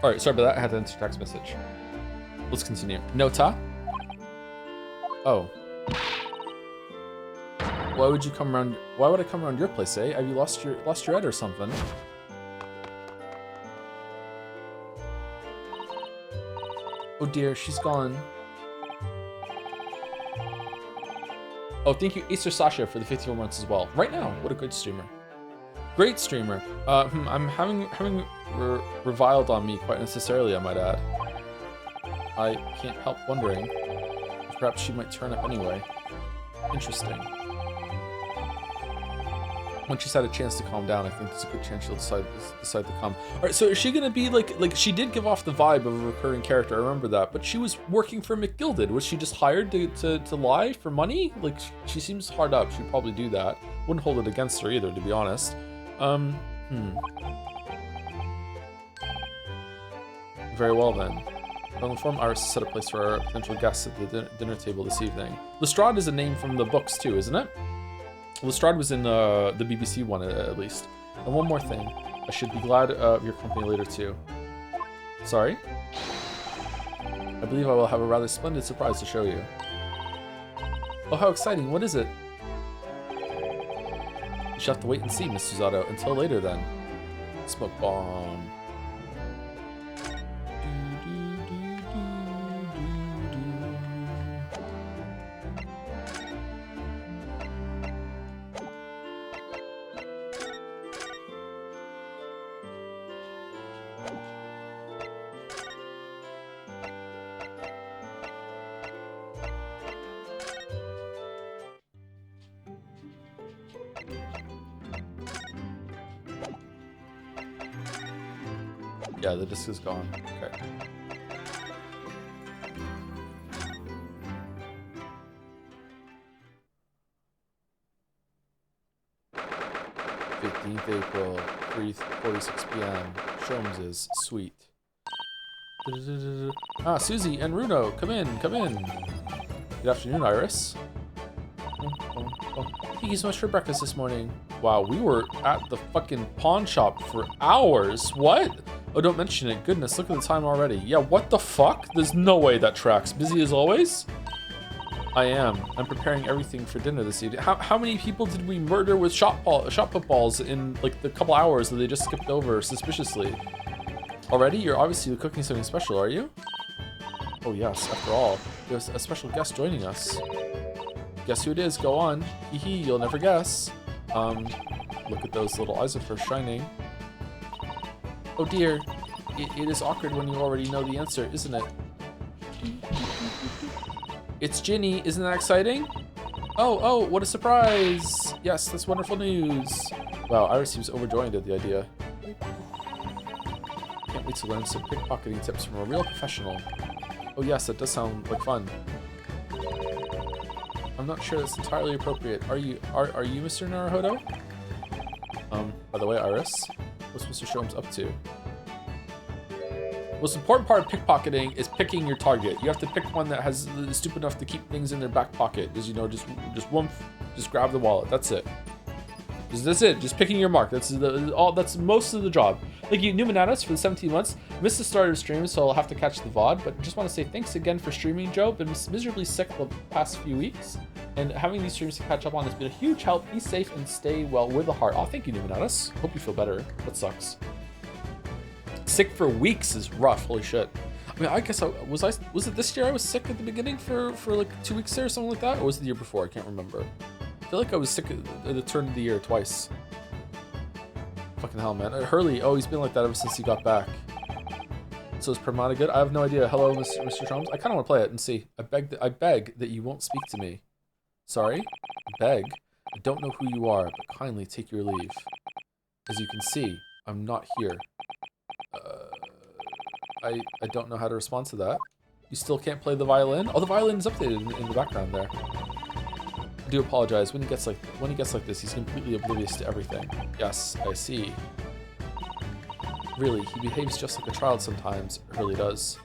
Speaker 1: All right, sorry about that. I had to enter text message. Let's continue. Nota. Oh. Why would you come around? Why would I come around your place, eh? Have you lost your head or something? Oh dear, she's gone. Oh, thank you, Acer Sasha, for the 51 months as well. Right now, what a good streamer. Great streamer. I'm having reviled on me quite necessarily, I might add. I can't help wondering if perhaps she might turn up anyway. Interesting. When she's had a chance to calm down, I think there's a good chance she'll decide to come. All right, so is she gonna be like she did give off the vibe of a recurring character? I remember that, but she was working for McGilded. Was she just hired to lie for money? Like she seems hard up. She'd probably do that. Wouldn't hold it against her either, to be honest. Very well then. I'll inform Iris to set a place for our potential guests at the dinner table this evening. Lestrade is a name from the books too, isn't it? Lestrade was in the BBC one at least. And one more thing, I should be glad of your company later too. Sorry? I believe I will have a rather splendid surprise to show you. Oh, how exciting! What is it? You shall have to wait and see, Miss Susato. Until later then. Smoke bomb. Yeah, the disc is gone. Okay. April, 3:46 p.m. Sholmes' suite. Ah, Susie and Runo, come in, come in. Good afternoon, Iris. Thank you so much for breakfast this morning. Wow, we were at the fucking pawn shop for hours. What? Oh, don't mention it. Goodness, look at the time already. Yeah, what the fuck? There's no way that tracks. Busy as always? I am. I'm preparing everything for dinner this evening. How many people did we murder with shot put balls in like the couple hours that they just skipped over suspiciously? Already? You're obviously cooking something special, are you? Oh yes, after all, there's a special guest joining us. Guess who it is? Go on. Hee hee, you'll never guess. Look at those little eyes of hers shining. Oh dear, it is awkward when you already know the answer, isn't it? It's Ginny, isn't that exciting? Oh, what a surprise! Yes, that's wonderful news. Wow, Iris seems overjoyed at the idea. Can't wait to learn some pickpocketing tips from a real professional. Oh yes, that does sound like fun. I'm not sure that's entirely appropriate. Are you Mr. Naruhodo? By the way, Iris, what's Mr. Sholmes up to? Most important part of pickpocketing is picking your target. You have to pick one that is stupid enough to keep things in their back pocket. Just, you know, just grab the wallet. That's it. That's it. Just picking your mark. That's most of the job. Thank you, Numinatus, for the 17 months. Missed the start of stream, so I'll have to catch the VOD. But just want to say thanks again for streaming, Joe. Been miserably sick the past few weeks, and having these streams to catch up on has been a huge help. Be safe and stay well with the heart. Oh, thank you, Numinatus. Hope you feel better. That sucks. Sick for weeks is rough. Holy shit. I mean, I guess was it this year I was sick at the beginning for like 2 weeks there or something like that, or was it the year before? I can't remember. I feel like I was sick at the turn of the year twice. Fucking hell, man. Hurley, oh, he's been like that ever since he got back. So is Pragmata good? I have no idea. Hello, Mr. Sholmes. I kind of want to play it and see. I beg that you won't speak to me. Sorry? Beg? I don't know who you are, but kindly take your leave. As you can see, I'm not here. I don't know how to respond to that. You still can't play the violin? Oh, the violin is updated in the background there. I do apologize. When he gets like this, he's completely oblivious to everything. Yes, I see. Really, he behaves just like a child sometimes. Hurley does.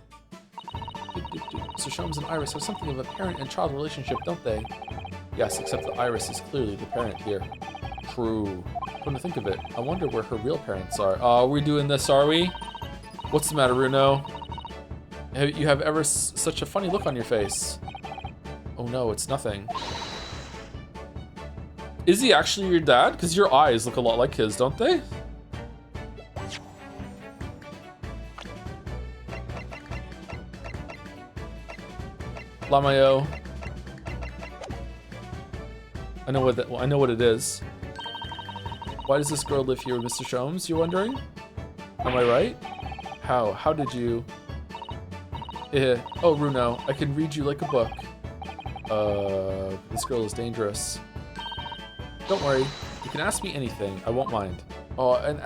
Speaker 1: So Sholmes and Iris have something of a parent and child relationship, don't they? Yes, except that Iris is clearly the parent here. True. Come to think of it, I wonder where her real parents are. Oh, we're doing this, are we? What's the matter, Runo? You have ever such a funny look on your face. Oh no, it's nothing. Is he actually your dad? Because your eyes look a lot like his, don't they? Lamayo. I know what it is. Why does this girl live here with Mr. Sholmes, you're wondering? Am I right? How? How did you? Oh, Runo, I can read you like a book. This girl is dangerous. Don't worry, you can ask me anything, I won't mind. Oh, and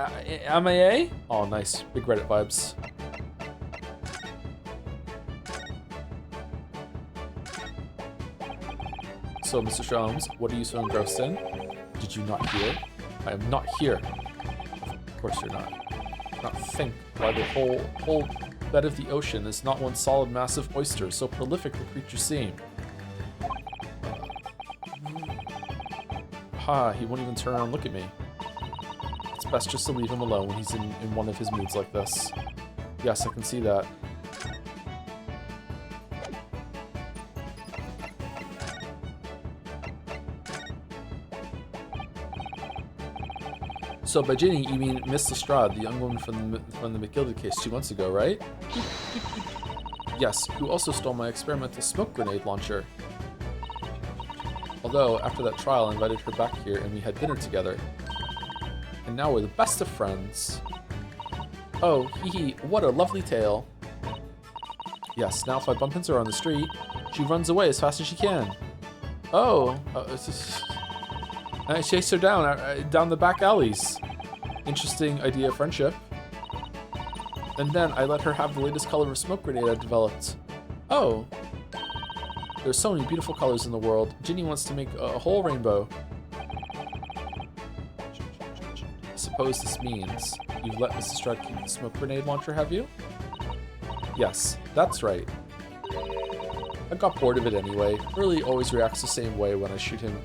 Speaker 1: MIA? Oh, nice, big Reddit vibes. So, Mr. Sholmes, what are you so engrossed in? Did you not hear? I am not here. Of course you're not. Not think why the whole bed of the ocean is not one solid massive oyster, so prolific the creatures seem. He won't even turn around and look at me. It's best just to leave him alone when he's in one of his moods like this. Yes, I can see that. So by Ginny, you mean Miss Lestrade, the young woman from the McGilded case 2 months ago, right? Yes, who also stole my experimental smoke grenade launcher. Although, after that trial, I invited her back here and we had dinner together. And now we're the best of friends. Oh, hee hee, what a lovely tale. Yes, now if I bump into her on the street, she runs away as fast as she can. Oh, I chase her down the back alleys. Interesting idea of friendship. And then I let her have the latest color of smoke grenade I developed. Oh. There's so many beautiful colors in the world. Ginny wants to make a whole rainbow. I suppose this means you've let Mrs. Strud keep the smoke grenade launcher, have you? Yes, that's right. I got bored of it anyway. Hurley always reacts the same way when I shoot him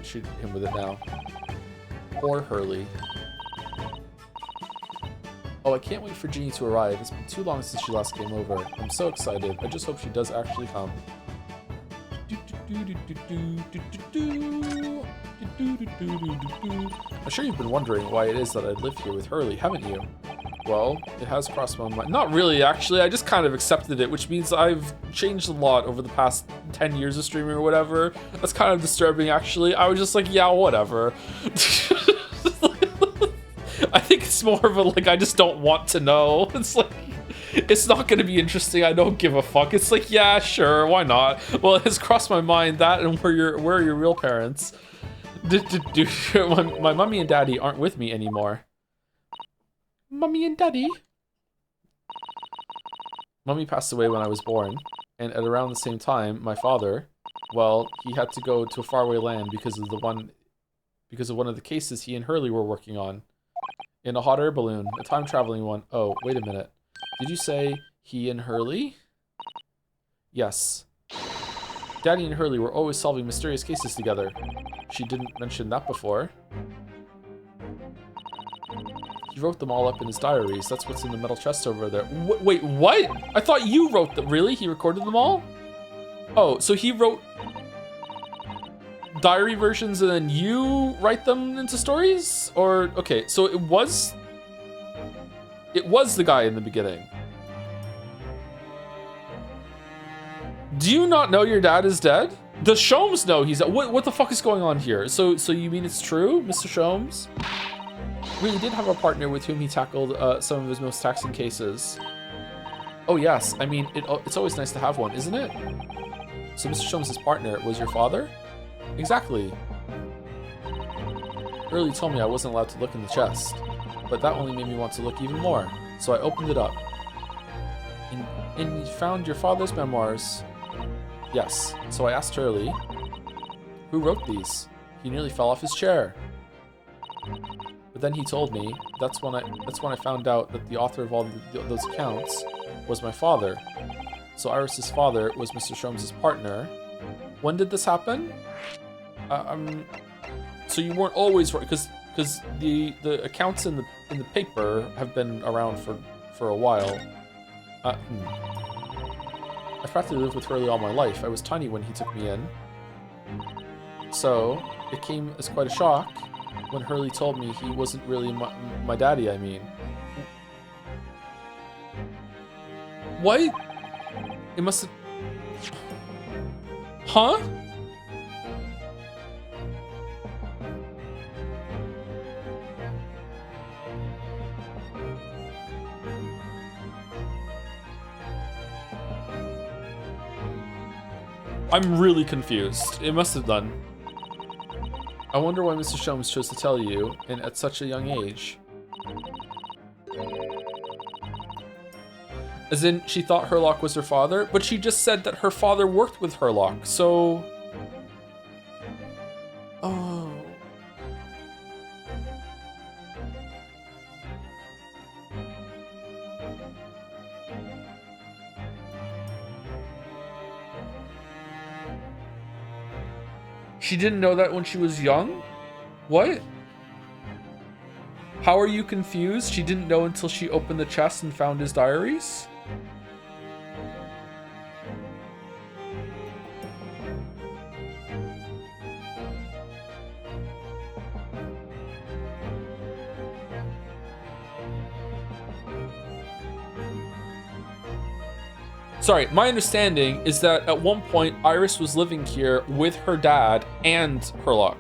Speaker 1: with it now. Poor Hurley. Oh, I can't wait for Ginny to arrive. It's been too long since she last came over. I'm so excited. I just hope she does actually come. I'm sure you've been wondering why it is that I live here with Hurley, haven't you? Well, it has crossed my mind. Not really, actually. I just kind of accepted it, which means I've changed a lot over the past 10 years of streaming or whatever. That's kind of disturbing, actually. I was just like, yeah, whatever. I think it's more of a, like, I just don't want to know. It's like, it's not going to be interesting. I don't give a fuck. It's like, yeah, sure, why not? Well, it has crossed my mind that and where are your real parents? My mommy and daddy aren't with me anymore. Mommy and daddy? Mommy passed away when I was born, and at around the same time, my father, well, he had to go to a faraway land because of one of the cases he and Hurley were working on. In a hot air balloon, a time-traveling one. Oh, wait a minute. Did you say he and Hurley? Yes. Daddy and Hurley were always solving mysterious cases together. She didn't mention that before. He wrote them all up in his diaries. That's what's in the metal chest over there. Wait, what? I thought you wrote them. Really? He recorded them all? Oh, so he wrote diary versions and then you write them into stories? Or, okay, so it was the guy in the beginning. Do you not know your dad is dead? The Sholmes know he's dead. What the fuck is going on here? So you mean it's true, Mr. Sholmes? Really did have a partner with whom he tackled some of his most taxing cases. Oh yes, I mean, it's always nice to have one, isn't it? So Mr. Sholmes' partner was your father? Exactly. Hurley told me I wasn't allowed to look in the chest, but that only made me want to look even more, so I opened it up. And you found your father's memoirs? Yes, so I asked Hurley, who wrote these? He nearly fell off his chair. But then he told me, that's when I found out that the author of all those accounts was my father. So Iris's father was Mr. Sholmes' partner. When did this happen? So you weren't always right, because the accounts in the paper have been around for a while. I practically lived with Hurley all my life. I was tiny when he took me in. So, it came as quite a shock when Hurley told me he wasn't really my daddy, I mean. What? It must have... Huh? I'm really confused. It must have done. I wonder why Mr. Sholmes chose to tell you, and at such a young age. As in, she thought Herlock was her father, but she just said that her father worked with Herlock, so... Oh... She didn't know that when she was young? What? How are you confused? She didn't know until she opened the chest and found his diaries? Sorry, my understanding is that at one point Iris was living here with her dad and Herlock.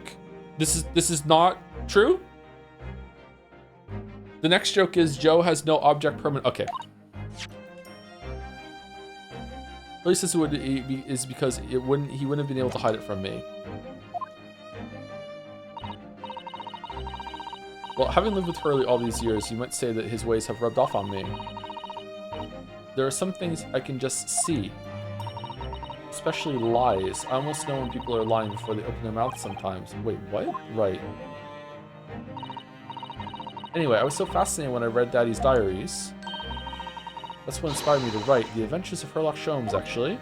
Speaker 1: This is not true? The next joke is Joe has no object permanent. Okay. At least this would is because he wouldn't have been able to hide it from me. Well, having lived with Hurley all these years, you might say that his ways have rubbed off on me. There are some things I can just see. Especially lies. I almost know when people are lying before they open their mouths sometimes. Wait, what? Right. Anyway, I was so fascinated when I read Daddy's diaries. That's what inspired me to write. The Adventures of Herlock Sholmes, actually.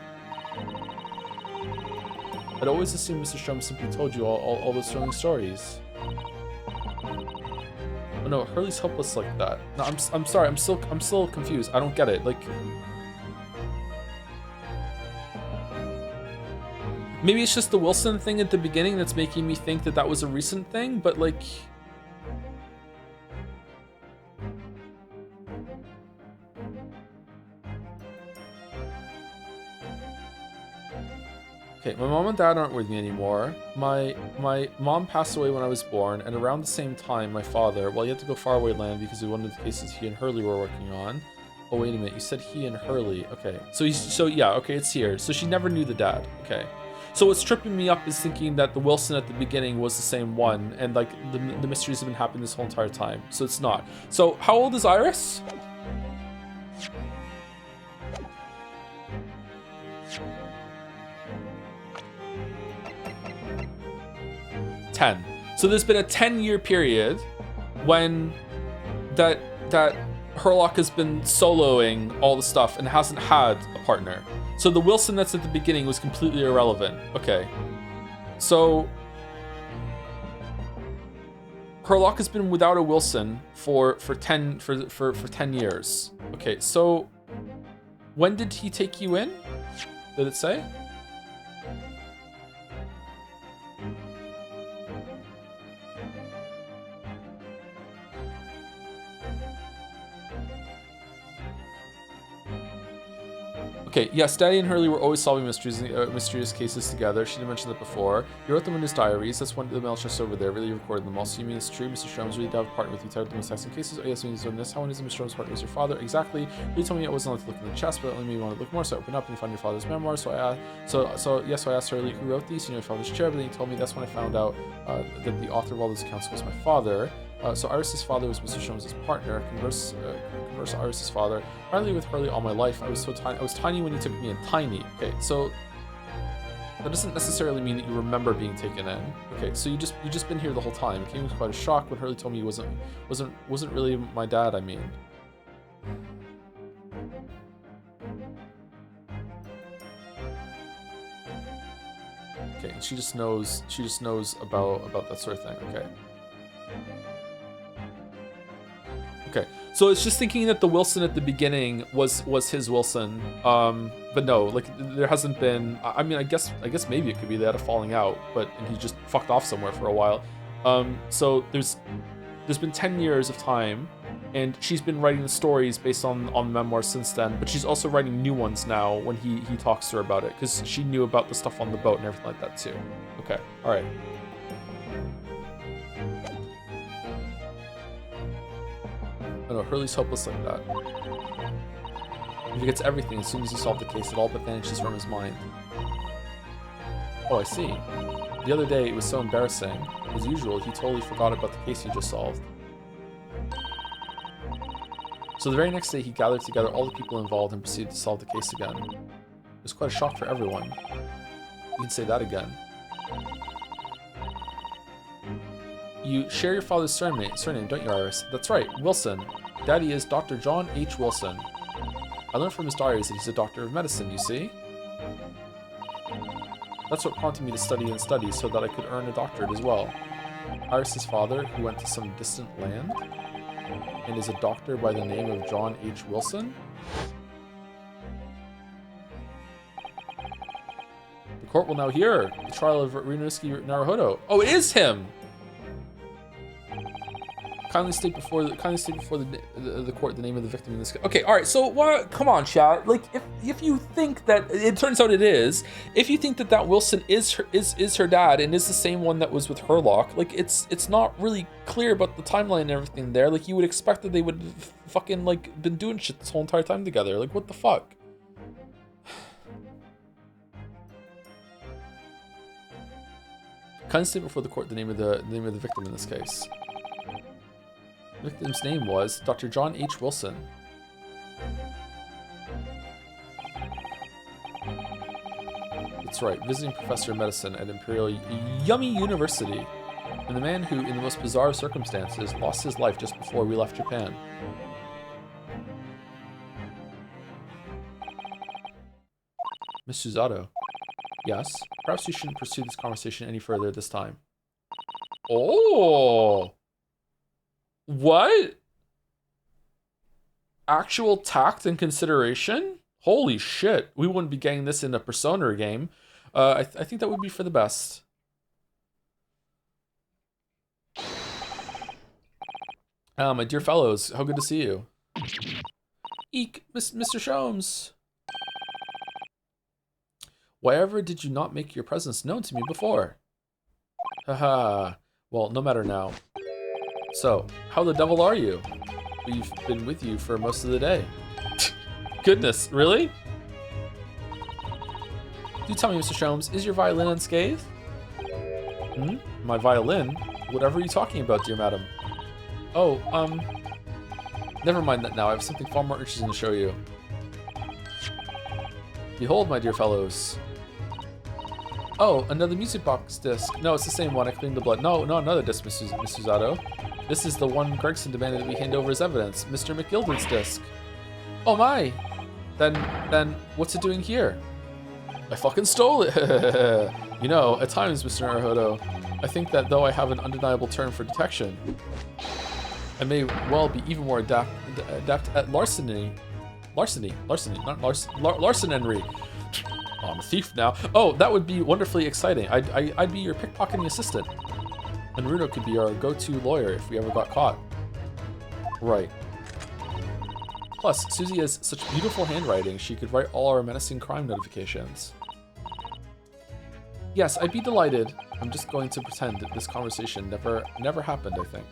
Speaker 1: I'd always assumed Mr. Sholmes simply told you all those thrilling stories. Oh no, Hurley's hopeless like that. No, I'm sorry, I'm still confused. I don't get it. Like, maybe it's just the Wilson thing at the beginning that's making me think that was a recent thing, but like, okay, my mom and dad aren't with me anymore. My mom passed away when I was born, and around the same time, my father, well, he had to go far away land because of one of the cases he and Hurley were working on. Oh, wait a minute, you said he and Hurley. Okay, so yeah, okay, it's here. So she never knew the dad. Okay. So what's tripping me up is thinking that the Wilson at the beginning was the same one, and like the mysteries have been happening this whole entire time. So it's not. So how old is Iris? So there's been a 10-year period when that Herlock has been soloing all the stuff and hasn't had a partner. So the Wilson that's at the beginning was completely irrelevant. Okay. So Herlock has been without a Wilson for 10 years. Okay, so when did he take you in? Did it say? Okay, yes, Daddy and Hurley were always solving mysterious cases together. She didn't mention that before. He wrote them in his diaries. That's one of the mail chests over there. Really recorded them all. So you mean it's true? Mr. Sholmes really did have a partner with you titled the most excellent cases? Oh yes, he's doing this. How when is Mr. Sholmes' partner was your father? Exactly. He told me I wasn't allowed to look in the chest, but it only made me want to look more. So I opened up and found your father's memoir. So I asked Hurley who wrote these. You know, he found his chair, but then he told me that's when I found out that the author of all those accounts was my father. So Iris's father was Mr. Sholmes' partner. Converse Iris's father. Apparently with Hurley all my life. I was so tiny. I was tiny when he took me in. Tiny. Okay, so that doesn't necessarily mean that you remember being taken in. Okay, so you just been here the whole time. It came as quite a shock when Hurley told me he wasn't really my dad. I mean. Okay, and she just knows about that sort of thing. Okay. Okay, So it's just thinking that the Wilson at the beginning was his Wilson. But no, like there hasn't been. I mean, I guess maybe it could be they had a falling out, and he just fucked off somewhere for a while. So there's been 10 years of time, and she's been writing the stories based on the memoirs since then. But she's also writing new ones now when he talks to her about it, because she knew about the stuff on the boat and everything like that too. Okay, all right. Oh no, Hurley's hopeless like that. He forgets everything as soon as he solved the case. It all but vanishes from his mind. Oh, I see. The other day, it was so embarrassing. As usual, he totally forgot about the case he just solved. So the very next day, he gathered together all the people involved and proceeded to solve the case again. It was quite a shock for everyone. You can say that again. You share your father's surname, don't you, Iris? That's right, Wilson. Daddy is Dr. John H. Wilson. I learned from his diaries that he's a doctor of medicine, you see? That's what prompted me to study so that I could earn a doctorate as well. Iris's father, who went to some distant land, and is a doctor by the name of John H. Wilson? The court will now hear the trial of Ryunosuke Naruhodo. Oh, it is him! Kindly state before the court the name of the victim in this case. Okay, all right. So what? Come on, chat. Like, if you think that it turns out it is, if you think that Wilson is her dad and is the same one that was with Herlock, like it's not really clear about the timeline and everything there. Like you would expect that they would have fucking like been doing shit this whole entire time together. Like what the fuck? Kindly state before the court the name of the victim in this case. The victim's name was Dr. John H. Wilson. That's right, visiting professor of medicine at Imperial Yummy University, and the man who, in the most bizarre circumstances, lost his life just before we left Japan. Miss Suzato. Yes? Perhaps you shouldn't pursue this conversation any further this time. Oh! What? Actual tact and consideration? Holy shit. We wouldn't be getting this in a Persona game. I think that would be for the best. My dear fellows, how good to see you. Eek, Mr. Sholmes. Why ever did you not make your presence known to me before? Haha. Well, no matter now. So, how the devil are you? We've been with you for most of the day. Goodness, really? Do tell me, Mr. Sholmes, is your violin unscathed? Hmm? My violin? Whatever are you talking about, dear madam? Oh, never mind that now. I have something far more interesting to show you. Behold, my dear fellows. Oh, another music box disc. No, it's the same one. I cleaned the blood. No, another disc, Miss Suzato. This is the one Gregson demanded that we hand over as evidence. Mr. McGilder's disc. Oh my! Then, what's it doing here? I fucking stole it! You know, at times, Mr. Naruhodo, I think that though I have an undeniable turn for detection, I may well be even more adept at larceny. Larceny, not larcenary. Oh, I'm a thief now. Oh, that would be wonderfully exciting. I'd be your pickpocketing assistant. And Runo could be our go-to lawyer if we ever got caught. Right. Plus, Susie has such beautiful handwriting, she could write all our menacing crime notifications. Yes, I'd be delighted. I'm just going to pretend that this conversation never happened, I think.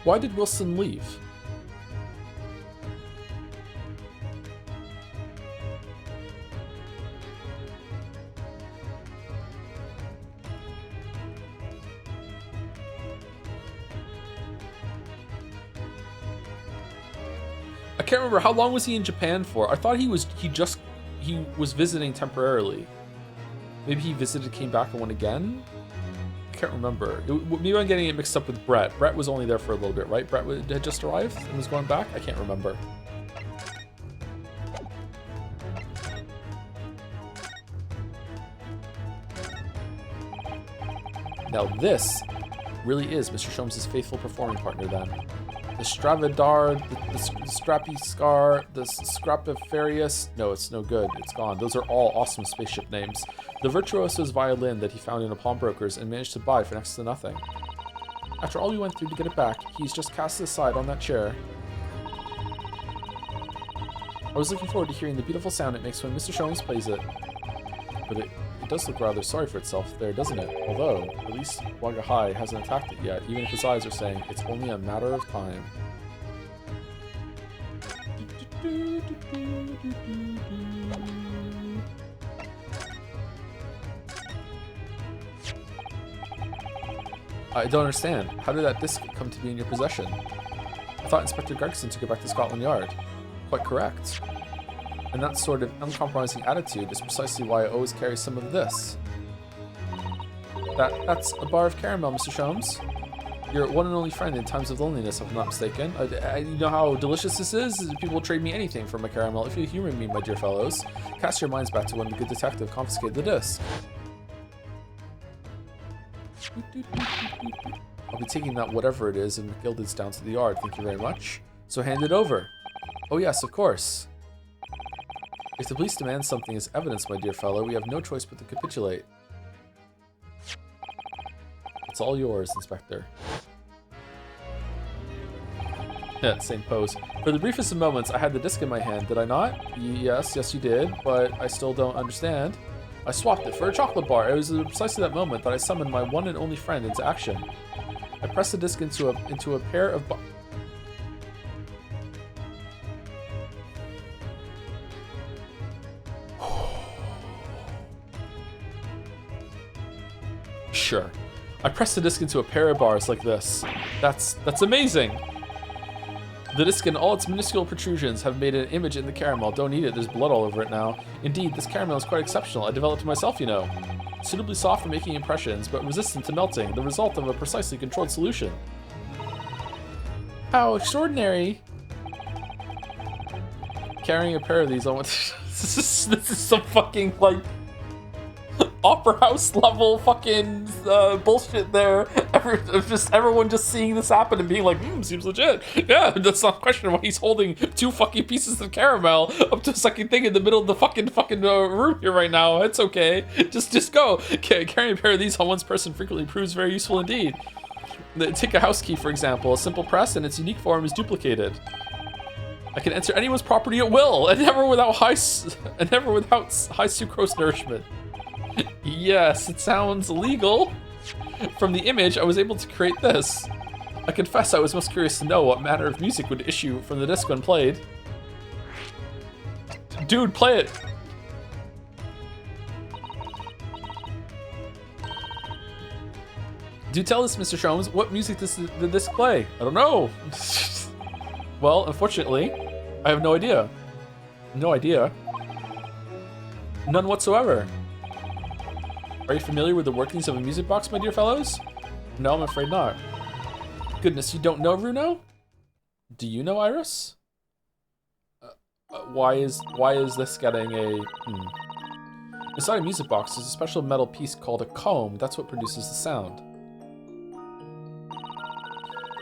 Speaker 1: Why did Wilson leave? I can't remember, how long was he in Japan for? I thought he was visiting temporarily. Maybe he visited, came back, and went again? I can't remember. Maybe I'm getting it mixed up with Brett. Brett was only there for a little bit, right? Brett had just arrived and was going back? I can't remember. Now this really is Mr. Sholmes' faithful performing partner then. The Stravadar, the Strappy Scar, the Scrapifarius. No, it's no good. It's gone. Those are all awesome spaceship names. The Virtuoso's violin that he found in a pawnbroker's and managed to buy for next to nothing. After all we went through to get it back, he's just cast it aside on that chair. I was looking forward to hearing the beautiful sound it makes when Mr. Sholmes plays it. But it does look rather sorry for itself there, doesn't it? Although, at least Wagahai hasn't attacked it yet, even if his eyes are saying it's only a matter of time. I don't understand. How did that disc come to be in your possession? I thought Inspector Gregson took it back to Scotland Yard. Quite correct. And that sort of uncompromising attitude is precisely why I always carry some of this. That's a bar of caramel, Mr. Sholmes. Your one and only friend in times of loneliness, if I'm not mistaken. You know how delicious this is? People will trade me anything for my caramel. If you humor me, my dear fellows, cast your minds back to when the good detective confiscated the disc. I'll be taking that whatever it is and McGilded's down to the yard, thank you very much. So hand it over. Oh yes, of course. If the police demand something as evidence, my dear fellow, we have no choice but to capitulate. It's all yours, Inspector. Yeah, same pose. For the briefest of moments, I had the disc in my hand, did I not? Yes, you did, but I still don't understand. I swapped it for a chocolate bar. It was precisely that moment that I summoned my one and only friend into action. I pressed the disc into a pair of Sure. I pressed the disc into a pair of bars like this. That's amazing! The disc and all its minuscule protrusions have made an image in the caramel. Don't eat it, there's blood all over it now. Indeed, this caramel is quite exceptional. I developed it myself, you know. Suitably soft for making impressions, but resistant to melting, the result of a precisely controlled solution. How extraordinary! Carrying a pair of these, this is some fucking, like, opera house level fucking bullshit there. Everyone just seeing this happen and being like, seems legit. Yeah, that's not a question why he's holding 2 fucking pieces of caramel up to a second thing in the middle of the fucking room here right now. It's okay. Just go. Carrying a pair of these on one's person frequently proves very useful indeed. Take a house key, for example. A simple press and its unique form is duplicated. I can enter anyone's property at will, and never without high sucrose nourishment. Yes, it sounds legal. From the image, I was able to create this. I confess I was most curious to know what manner of music would issue from the disc when played. Dude, play it! Do tell us, Mr. Sholmes, what music does the disc play? I don't know. Well, unfortunately, I have no idea. No idea. None whatsoever. Are you familiar with the workings of a music box, my dear fellows? No, I'm afraid not. Goodness, you don't know, Runo? Do you know, Iris? Why is this getting a... Inside a music box is a special metal piece called a comb. That's what produces the sound.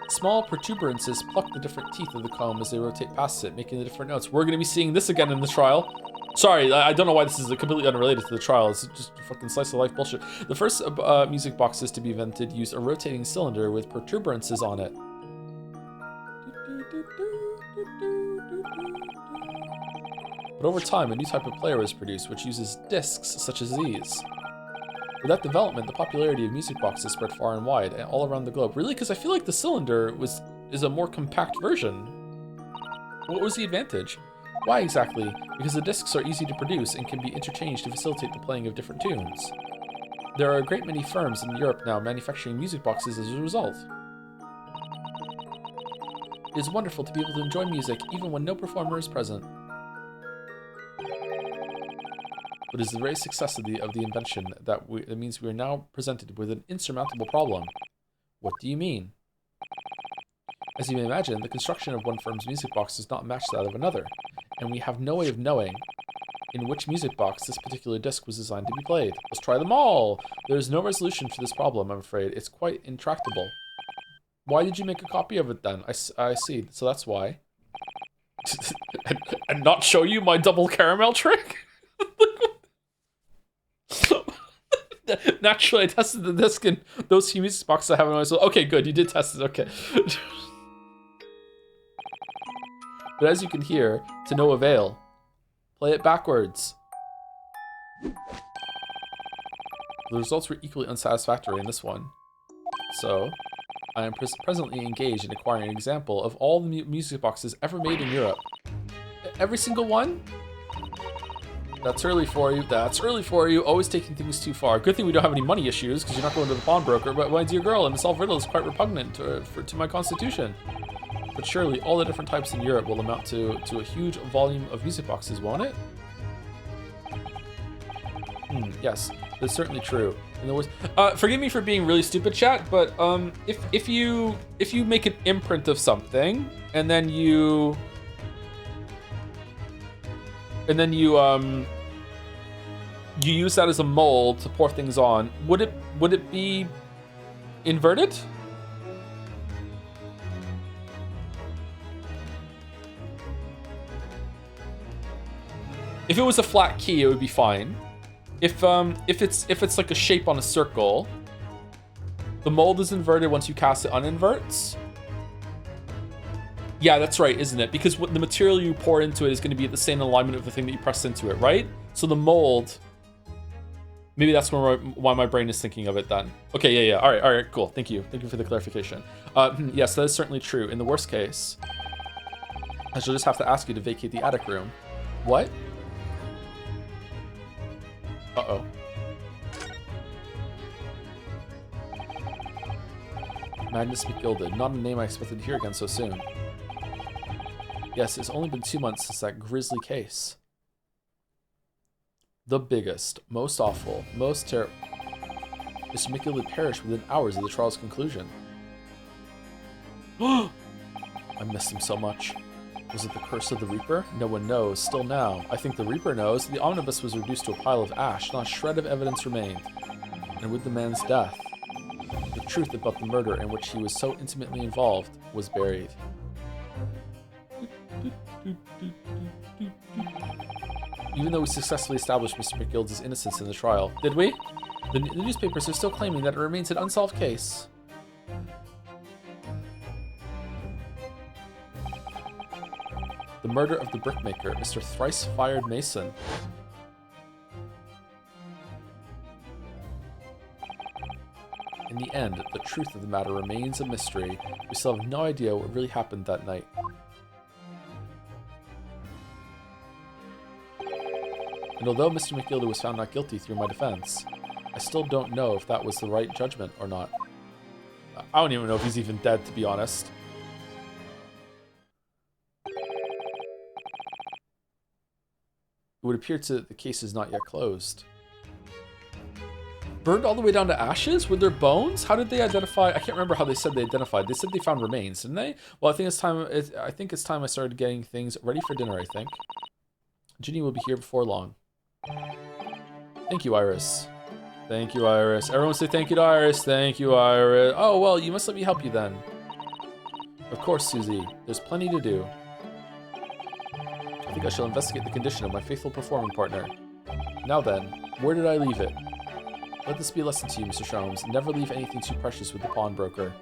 Speaker 1: Small protuberances pluck the different teeth of the comb as they rotate past it, making the different notes. We're going to be seeing this again in the trial. Sorry, I don't know why this is completely unrelated to the trial. It's just fucking slice of life bullshit. The first music boxes to be invented used a rotating cylinder with protuberances on it. But over time, a new type of player was produced, which uses discs such as these. With that development, the popularity of music boxes spread far and wide, and all around the globe. Really? Because I feel like the cylinder is a more compact version. What was the advantage? Why exactly? Because the discs are easy to produce and can be interchanged to facilitate the playing of different tunes. There are a great many firms in Europe now manufacturing music boxes as a result. It is wonderful to be able to enjoy music even when no performer is present. But it is the very success of the invention that means we are now presented with an insurmountable problem. What do you mean? As you may imagine, the construction of one firm's music box does not match that of another, and we have no way of knowing in which music box this particular disc was designed to be played. Let's try them all. There's no resolution for this problem, I'm afraid. It's quite intractable. Why did you make a copy of it then? I see. So that's why. And not show you my double caramel trick? Naturally, I tested the disc and those few music boxes I have in my soul. Okay, good. You did test it. Okay. But as you can hear, to no avail. Play it backwards. The results were equally unsatisfactory in this one. So, I am presently engaged in acquiring an example of all the music boxes ever made in Europe. Every single one? That's early for you. That's early for you. Always taking things too far. Good thing we don't have any money issues, because you're not going to the pawnbroker. But my dear girl, and the solved riddle is quite repugnant to my constitution. But surely all the different types in Europe will amount to a huge volume of music boxes, won't it? Yes, that's certainly true. In the worst, forgive me for being really stupid, chat. But if you make an imprint of something and then you use that as a mold to pour things on, would it be inverted? If it was a flat key, it would be fine. If it's like a shape on a circle, the mold is inverted once you cast it uninverts. Yeah, that's right, isn't it? Because what the material you pour into it is going to be at the same alignment of the thing that you press into it, right? So the mold, maybe that's why my brain is thinking of it then. Okay, yeah. All right, cool. Thank you for the clarification. Yes, that is certainly true. In the worst case, I shall just have to ask you to vacate the attic room. What? Uh-oh. Magnus McGilded. Not a name I expected to hear again so soon. Yes, it's only been 2 months since that grisly case. The biggest, most awful, most terrible. Mr. McGilded perished within hours of the trial's conclusion. I missed him so much. Was it the curse of the Reaper? No one knows. Still now. I think the Reaper knows. The omnibus was reduced to a pile of ash. Not a shred of evidence remained. And with the man's death, the truth about the murder in which he was so intimately involved was buried. Even though we successfully established Mr. McGild's innocence in the trial. Did we? The newspapers are still claiming that it remains an unsolved case. The murder of the brickmaker, Mr. Thrice-Fired Mason. In the end, the truth of the matter remains a mystery. We still have no idea what really happened that night. And although Mr. McGilder was found not guilty through my defense, I still don't know if that was the right judgment or not. I don't even know if he's even dead, to be honest. It would appear the case is not yet closed. Burned all the way down to ashes? Were there bones? How did they identify? I can't remember how they said they identified. They said they found remains, didn't they? Well, I think it's time. I think it's time I started getting things ready for dinner. I think Ginny will be here before long. Thank you, Iris. Thank you, Iris. Everyone say thank you to Iris. Thank you, Iris. Oh well, you must let me help you then. Of course, Susie. There's plenty to do. I think I shall investigate the condition of my faithful performing partner. Now then, where did I leave it? Let this be a lesson to you, Mr. Sholmes. Never leave anything too precious with the pawnbroker.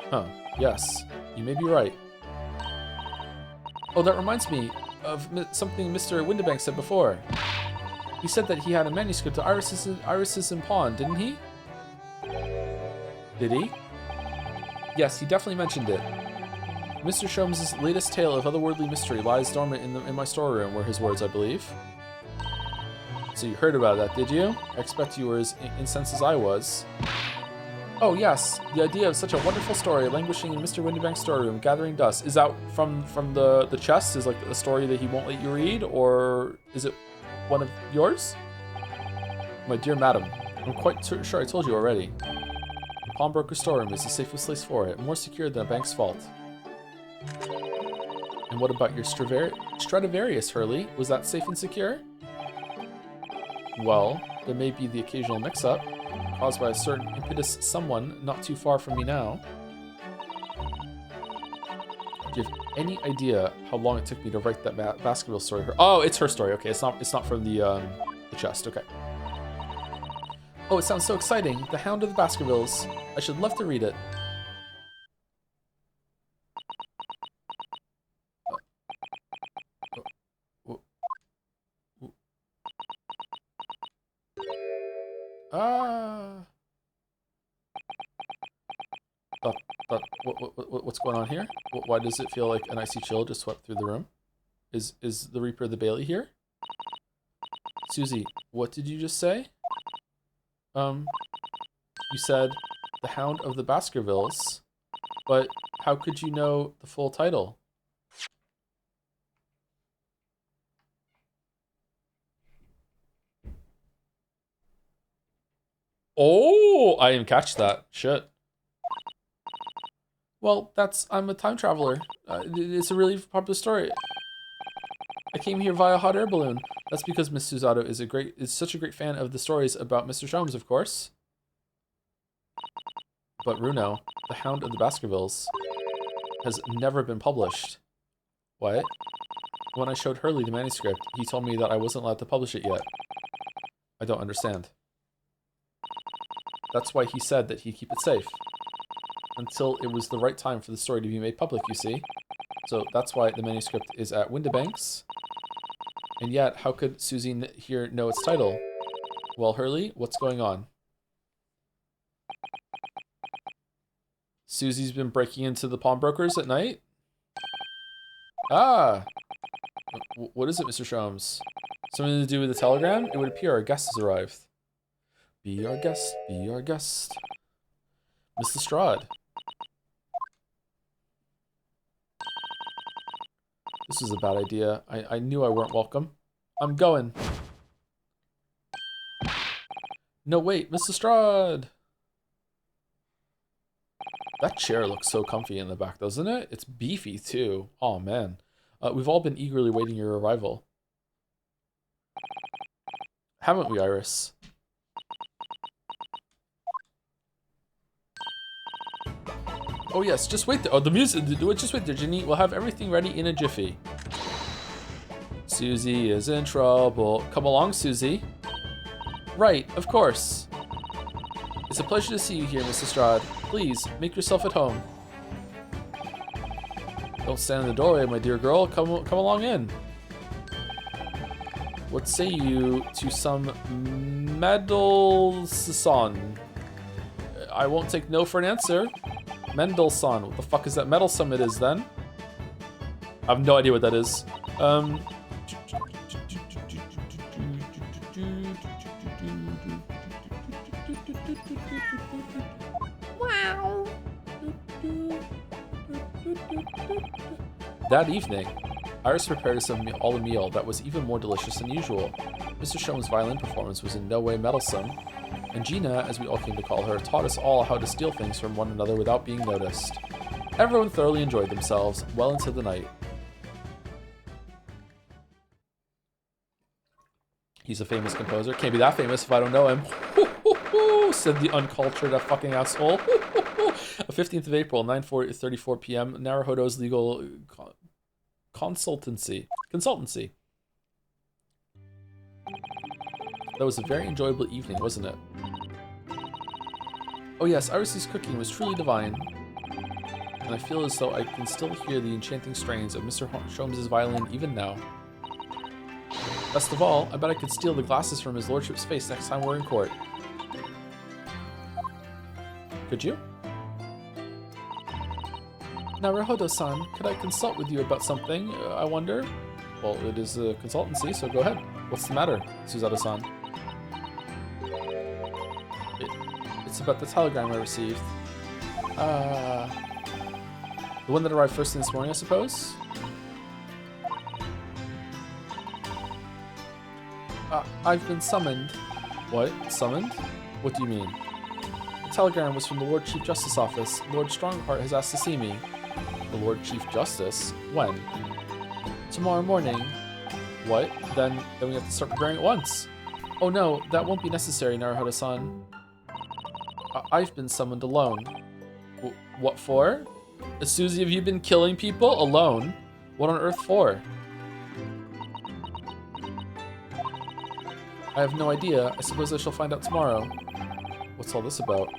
Speaker 1: Huh. Yes. You may be right. Oh, that reminds me of something Mr. Windibank said before. He said that he had a manuscript of Iris's in pawn, didn't he? Did he? Yes, he definitely mentioned it. Mr. Sholmes' latest tale of otherworldly mystery lies dormant in my storeroom, were his words, I believe. So you heard about that, did you? I expect you were as incensed as I was. Oh yes, the idea of such a wonderful story languishing in Mr. Windibank's storeroom, gathering dust. Is that from the chest? Is like a story that he won't let you read? Or is it one of yours? My dear madam, I'm quite sure I told you already. The pawnbroker's storeroom is the safest place for it, more secure than a bank's vault. And what about your Stradivarius, Hurley. Was that safe and secure? Well, there may be the occasional mix-up, caused by a certain impetuous someone not too far from me now. Do you have any idea how long it took me to write that Baskerville story? Oh, it's her story. Okay, it's not from the chest. Okay. Oh, it sounds so exciting. The Hound of the Baskervilles. I should love to read it. Ah. What's going on here? Why does it feel like an icy chill just swept through the room? Is the Reaper of the Bailey here? Susie, what did you just say? You said the Hound of the Baskervilles, but how could you know the full title? Oh, I didn't catch that. Shit. Well, I'm a time traveler. It's a really popular story. I came here via hot air balloon. That's because Miss Susato is such a great fan of the stories about Mr. Sholmes, of course. But Runo, the Hound of the Baskervilles, has never been published. What? When I showed Hurley the manuscript, he told me that I wasn't allowed to publish it yet. I don't understand. That's why he said that he'd keep it safe. Until it was the right time for the story to be made public, you see. So that's why the manuscript is at Windibanks. And yet, how could Susie here know its title? Well, Hurley, what's going on? Susie's been breaking into the pawnbrokers at night? Ah! What is it, Mr. Sholmes? Something to do with the telegram? It would appear our guest has arrived. Be our guest, be our guest. Miss Lestrade. This was a bad idea. I knew I weren't welcome. I'm going. No, wait, Miss Lestrade. That chair looks so comfy in the back, doesn't it? It's beefy, too. Oh, man. We've all been eagerly waiting your arrival. Haven't we, Iris? Oh, yes, just wait there. Oh, the music. Just wait there, Ginny. We'll have everything ready in a jiffy. Susie is in trouble. Come along, Susie. Right, of course. It's a pleasure to see you here, Miss Lestrade. Please, make yourself at home. Don't stand in the doorway, my dear girl. Come along in. What say you to some Mendelssohn? I won't take no for an answer. Mendelssohn. What the fuck is that meddlesome it is, then? I have no idea what that is.
Speaker 3: Wow.
Speaker 1: That evening, Iris prepared us all a meal that was even more delicious than usual. Mr. Sholmes' violin performance was in no way meddlesome, and Gina, as we all came to call her, taught us all how to steal things from one another without being noticed. Everyone thoroughly enjoyed themselves, well into the night. He's a famous composer. Can't be that famous if I don't know him. Said the uncultured fucking asshole. 15th of April, 9:34 p.m. Naruhodo's legal consultancy. That was a very enjoyable evening, wasn't it? Oh yes, Iris's cooking was truly divine. And I feel as though I can still hear the enchanting strains of Mr. Sholmes' violin even now. Best of all, I bet I could steal the glasses from his lordship's face next time we're in court. Could you? Naruhodo-san, could I consult with you about something, I wonder? Well, it is a consultancy, so go ahead. What's the matter, Susato-san? It's about the telegram I received. The one that arrived first thing this morning, I suppose? I've been summoned. What? Summoned? What do you mean? The telegram was from the Lord Chief Justice office. Lord Strongheart has asked to see me. The Lord Chief Justice? When? Tomorrow morning. What? Then we have to start preparing at once. Oh no, that won't be necessary, Naruhodo-san. I've been summoned alone. What for? Susie, have you been killing people alone? What on earth for? I have no idea. I suppose I shall find out tomorrow. What's all this about?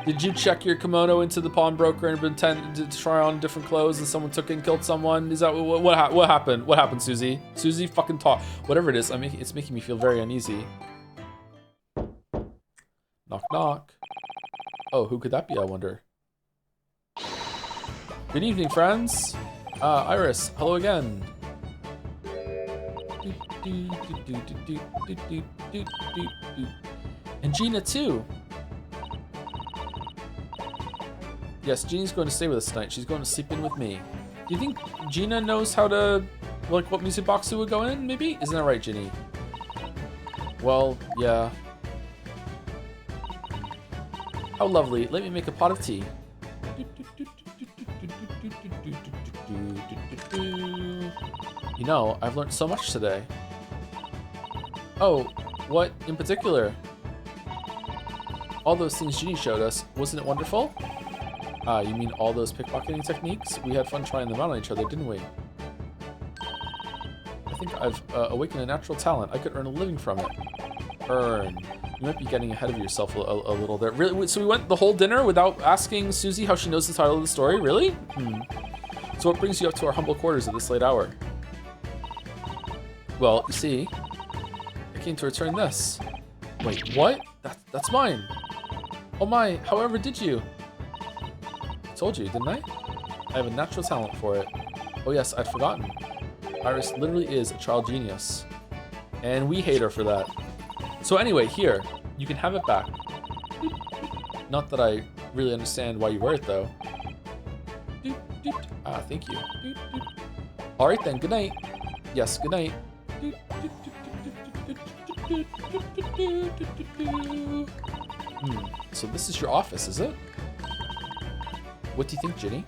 Speaker 1: Did you check your kimono into the pawnbroker and pretend to try on different clothes and someone took it and killed someone? Is that what happened? What happened, Susie? Susie, fucking talk. Whatever it is, it's making me feel very uneasy. Knock, knock. Oh, who could that be, I wonder? Good evening, friends. Iris, hello again. And Gina, too. Yes, Gina's going to stay with us tonight. She's going to sleep in with me. Do you think Gina knows how to, like, what music box it would go in, maybe? Isn't that right, Ginny? Well, yeah. How lovely. Let me make a pot of tea. You know, I've learned so much today. Oh, what in particular? All those things Ginny showed us. Wasn't it wonderful? You mean all those pickpocketing techniques? We had fun trying them out on each other, didn't we? I think I've awakened a natural talent. I could earn a living from it. Earn. You might be getting ahead of yourself a little there. Really? So we went the whole dinner without asking Susie how she knows the title of the story? Really? So what brings you up to our humble quarters at this late hour? Well, you see, I came to return this. Wait, what? That's mine. Oh my, however did you? I told you, didn't I? I have a natural talent for it. Oh yes, I'd forgotten. Iris literally is a child genius. And we hate her for that. So anyway, here, you can have it back. Not that I really understand why you wear it though. Ah, thank you. Alright then, good night. Yes, good night. So this is your office, is it? What do you think, Ginny?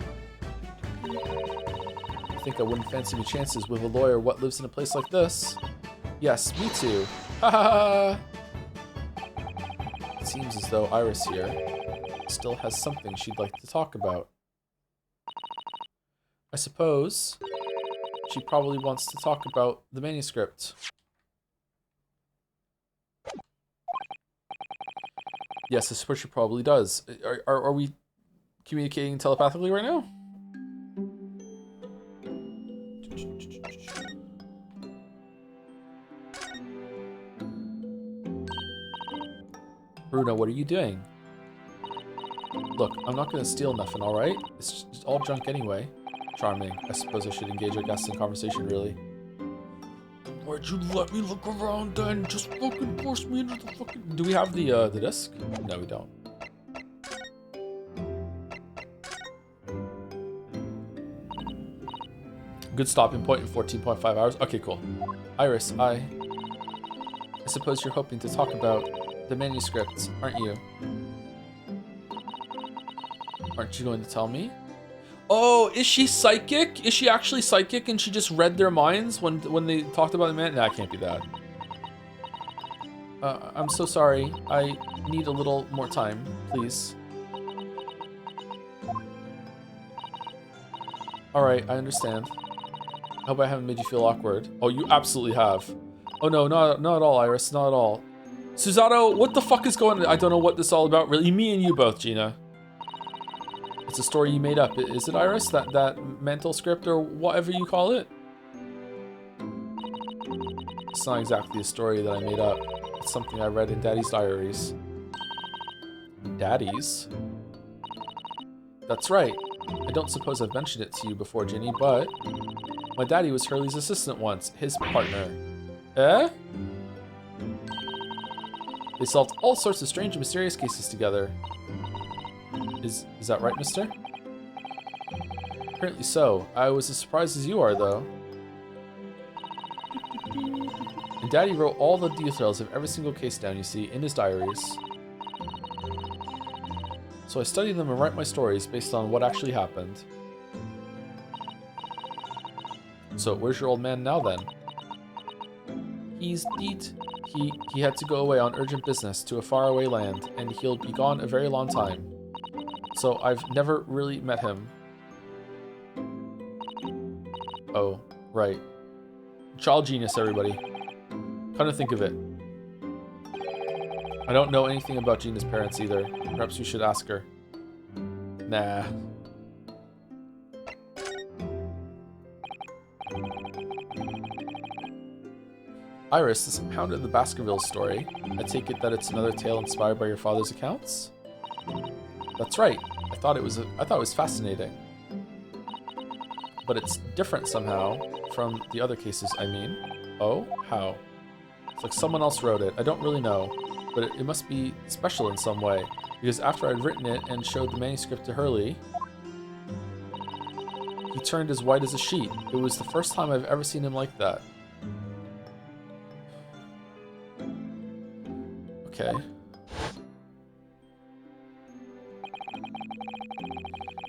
Speaker 1: I think I wouldn't fancy my chances with a lawyer what lives in a place like this. Yes, me too. Ha ha ha! It seems as though Iris here still has something she'd like to talk about. I suppose she probably wants to talk about the manuscript. Yes, I suppose she probably does. Are we communicating telepathically right now? Bruno, what are you doing? Look, I'm not going to steal nothing, alright? It's just all junk anyway. Charming. I suppose I should engage our guests in conversation, really. Why'd you let me look around then? Just fucking force me into the fucking... Do we have the disc? No, we don't. Good stopping point in 14.5 hours. Okay, cool. Iris, I suppose you're hoping to talk about the manuscripts, aren't you? Aren't you going to tell me? Oh, is she psychic? Is she actually psychic and she just read their minds when they talked about the man? Nah, it can't be that. I'm so sorry. I need a little more time, please. Alright, I understand. I hope I haven't made you feel awkward. Oh, you absolutely have. Oh no, not at all, Iris, not at all. Susato, what the fuck is going on? I don't know what this is all about, really. Me and you both, Gina. It's a story you made up. Is it, Iris? That mental script or whatever you call it? It's not exactly a story that I made up. It's something I read in Daddy's diaries. Daddy's? That's right. I don't suppose I've mentioned it to you before, Ginny, but my daddy was Hurley's assistant once, his partner. Eh? They solved all sorts of strange and mysterious cases together. Is that right, mister? Apparently so. I was as surprised as you are, though. And Daddy wrote all the details of every single case down, you see, in his diaries. So I study them and write my stories based on what actually happened. So where's your old man now then? He's dead. He had to go away on urgent business to a faraway land, and he'll be gone a very long time. So I've never really met him. Oh, right. Child genius, everybody. Come to think of it. I don't know anything about Gina's parents either. Perhaps we should ask her. Nah. Iris, this Hound of the Baskervilles story. I take it that it's another tale inspired by your father's accounts? That's right. I thought it was fascinating. But it's different somehow from the other cases, I mean. Oh? How? It's like someone else wrote it. I don't really know. But it must be special in some way. Because after I'd written it and showed the manuscript to Hurley, he turned as white as a sheet. It was the first time I've ever seen him like that. Okay.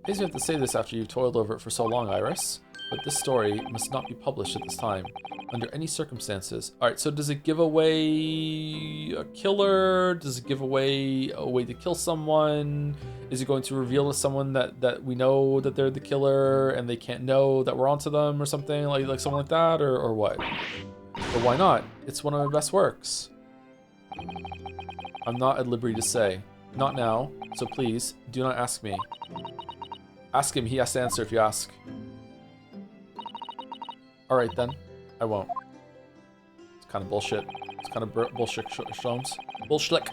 Speaker 1: Pays me have to say this after you've toiled over it for so long, Iris. But this story must not be published at this time, under any circumstances. Alright, so does it give away a killer? Does it give away a way to kill someone? Is it going to reveal to someone that we know that they're the killer and they can't know that we're onto them or something? Like something like that? Or what? But why not? It's one of my best works. I'm not at liberty to say. Not now, so please, do not ask me. Ask him, he has to answer if you ask. Alright then, I won't. It's kind of bullshit. It's kind of bullshit, Sholmes. Bullshlick.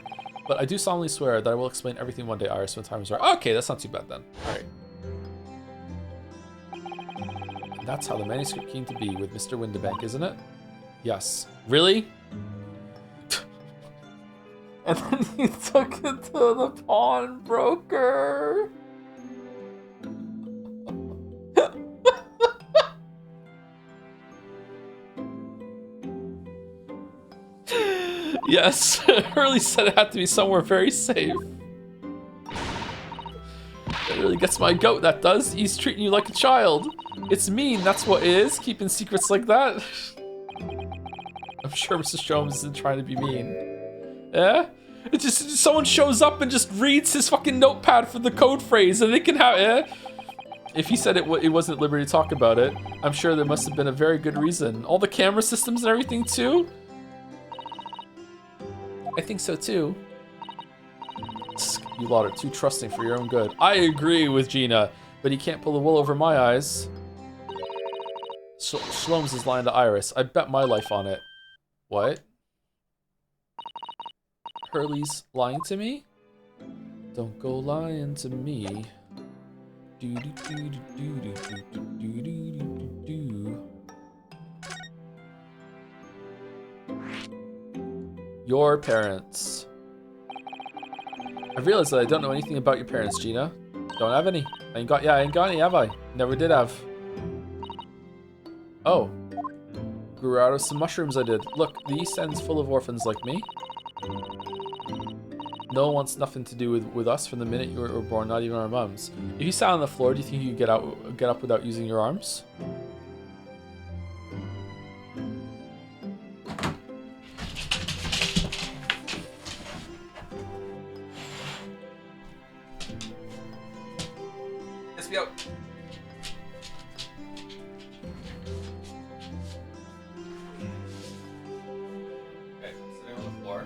Speaker 1: But I do solemnly swear that I will explain everything one day, Iris, when time is right. Okay, that's not too bad then. Alright. And that's how the manuscript came to be with Mr. Windibank, isn't it? Yes. Really? And then he took it to the pawnbroker. Yes, Hurley said it had to be somewhere very safe. It really gets my goat, that does. He's treating you like a child. It's mean, that's what it is, keeping secrets like that. I'm sure Mr. Sholmes isn't trying to be mean. Yeah? It's just someone shows up and just reads his fucking notepad for the code phrase and they can have it. If he said it wasn't at liberty to talk about it, I'm sure there must have been a very good reason. All the camera systems and everything too? I think so too. You lot are too trusting for your own good. I agree with Gina, but he can't pull the wool over my eyes. Sholmes is lying to Iris. I bet my life on it. What? Hurley's lying to me? Don't go lying to me. Do do do do do do do do do. Your parents. I've realized that I don't know anything about your parents, Gina. Don't have any. I ain't got any, have I? Never did have. Oh. Grew out of some mushrooms I did. Look, the East End's full of orphans like me. No one wants nothing to do with us from the minute you were born, not even our mums. If you sat on the floor, do you think you could get up without using your arms? Yes, we out. Okay, sitting on the floor.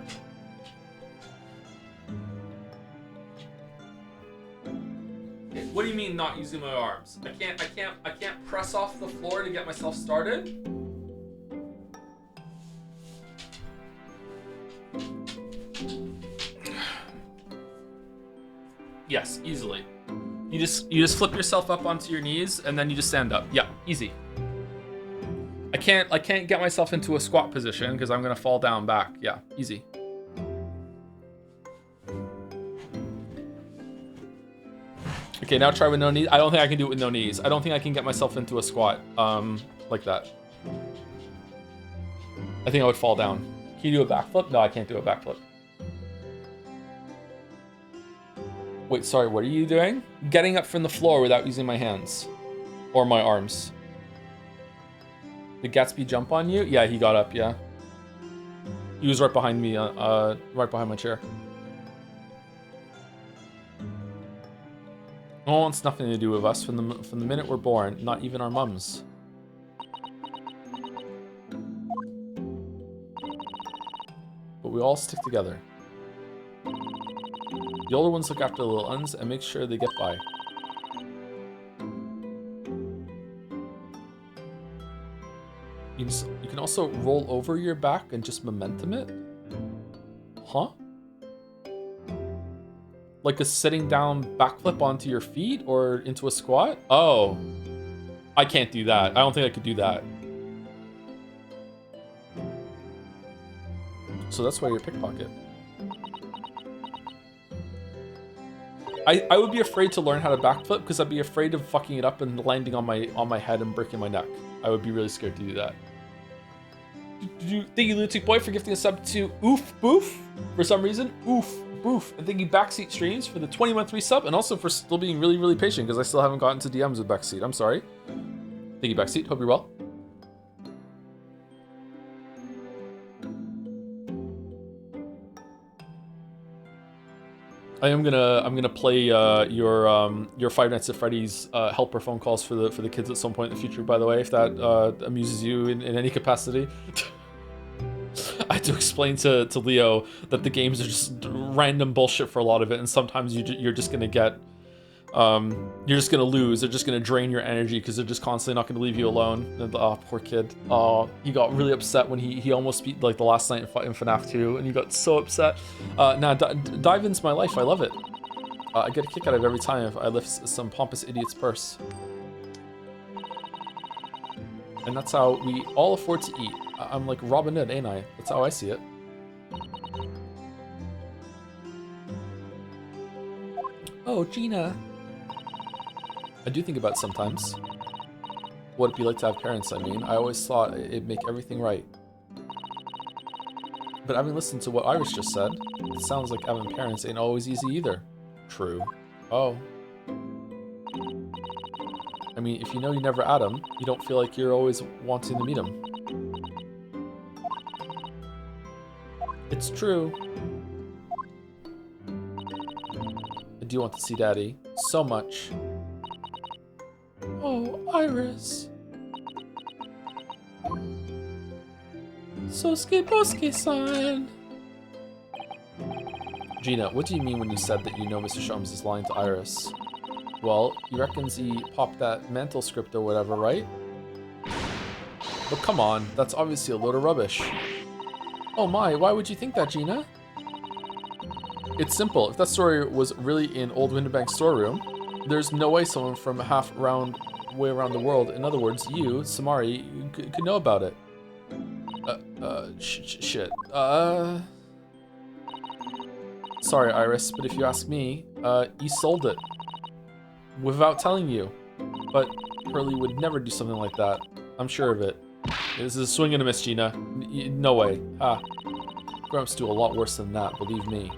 Speaker 1: What do you mean not using my arms? I can't press off the floor to get myself started? Yes, easily. You just flip yourself up onto your knees and then you just stand up. Yeah, easy. I can't get myself into a squat position because I'm gonna fall down back. Yeah, easy. Okay, now try with no knees. I don't think I can do it with no knees. I don't think I can get myself into a squat, like that. I think I would fall down. Can you do a backflip? No, I can't do a backflip. Wait, sorry, what are you doing? Getting up from the floor without using my hands. Or my arms. Did Gatsby jump on you? Yeah, he got up, yeah. He was right behind me, right behind my chair. Oh, it's nothing to do with us from the minute we're born, not even our mums. But we all stick together. The older ones look after the little uns and make sure they get by. You can also roll over your back and just momentum it? Huh? Like a sitting down backflip onto your feet or into a squat? Oh. I can't do that. I don't think I could do that. So that's why you're a pickpocket. I would be afraid to learn how to backflip because I'd be afraid of fucking it up and landing on my head and breaking my neck. I would be really scared to do that. Thank you, Lunatic Boy, for gifting a sub to Oof Boof for some reason. Oof Boof. And thank you, Backseat Streams, for the 20-month resub, and also for still being really, really patient because I still haven't gotten to DMs with Backseat. I'm sorry. Thank you, Backseat. Hope you're well. I'm gonna play your Five Nights at Freddy's helper phone calls for the kids at some point in the future. By the way, if that amuses you in any capacity. I had to explain to Leo that the games are just random bullshit for a lot of it, and sometimes you're just gonna get you're just gonna lose. They're just gonna drain your energy because they're just constantly not gonna leave you alone. And, oh, poor kid. Oh, he got really upset when he almost beat like the last night in FNAF 2, and he got so upset. Now dive into my life. I love it. I get a kick out of it every time if I lift some pompous idiot's purse. And that's how we all afford to eat. I'm like Robin Hood, ain't I? That's how I see it. Oh, Gina. I do think about it sometimes. What it'd be like to have parents, I mean. I always thought it'd make everything right. But having listened to what Iris just said, it sounds like having parents ain't always easy either. True. Oh. I mean, if you know you never had them, you don't feel like you're always wanting to meet them. It's true. I do want to see Daddy. So much. Oh, Iris. Sosuke Bosuke-san. Gina, what do you mean when you said that you know Mr. Sholmes is lying to Iris? Well, he reckons he popped that mental script or whatever, right? But come on, that's obviously a load of rubbish. Oh my, why would you think that, Gina? It's simple. If that story was really in Old Winterbank's storeroom, there's no way someone from way around the world, in other words, you, Samari, could know about it. Shit. Sorry, Iris, but if you ask me, he sold it. Without telling you. But Hurley would never do something like that. I'm sure of it. This is a swing and a miss, Gina. No way. Ha. Grown-ups do a lot worse than that, believe me.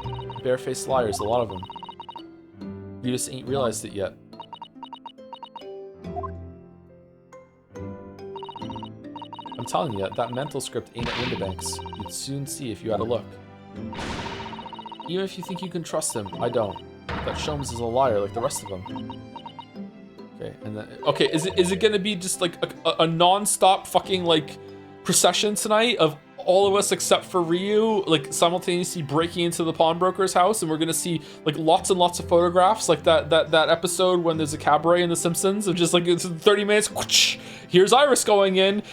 Speaker 1: Barefaced liars, a lot of them. You just ain't realized it yet. I'm telling you, that mental script ain't at Winterbank's. You'd soon see if you had a look. Even if you think you can trust him, I don't. That Sholmes is a liar like the rest of them. Okay, and then okay, is it gonna be just like a non-stop fucking like procession tonight of all of us except for Ryu, like simultaneously breaking into the pawnbroker's house, and we're gonna see like lots and lots of photographs, like that episode when there's a cabaret in The Simpsons of just like it's 30 minutes. Here's Iris going in.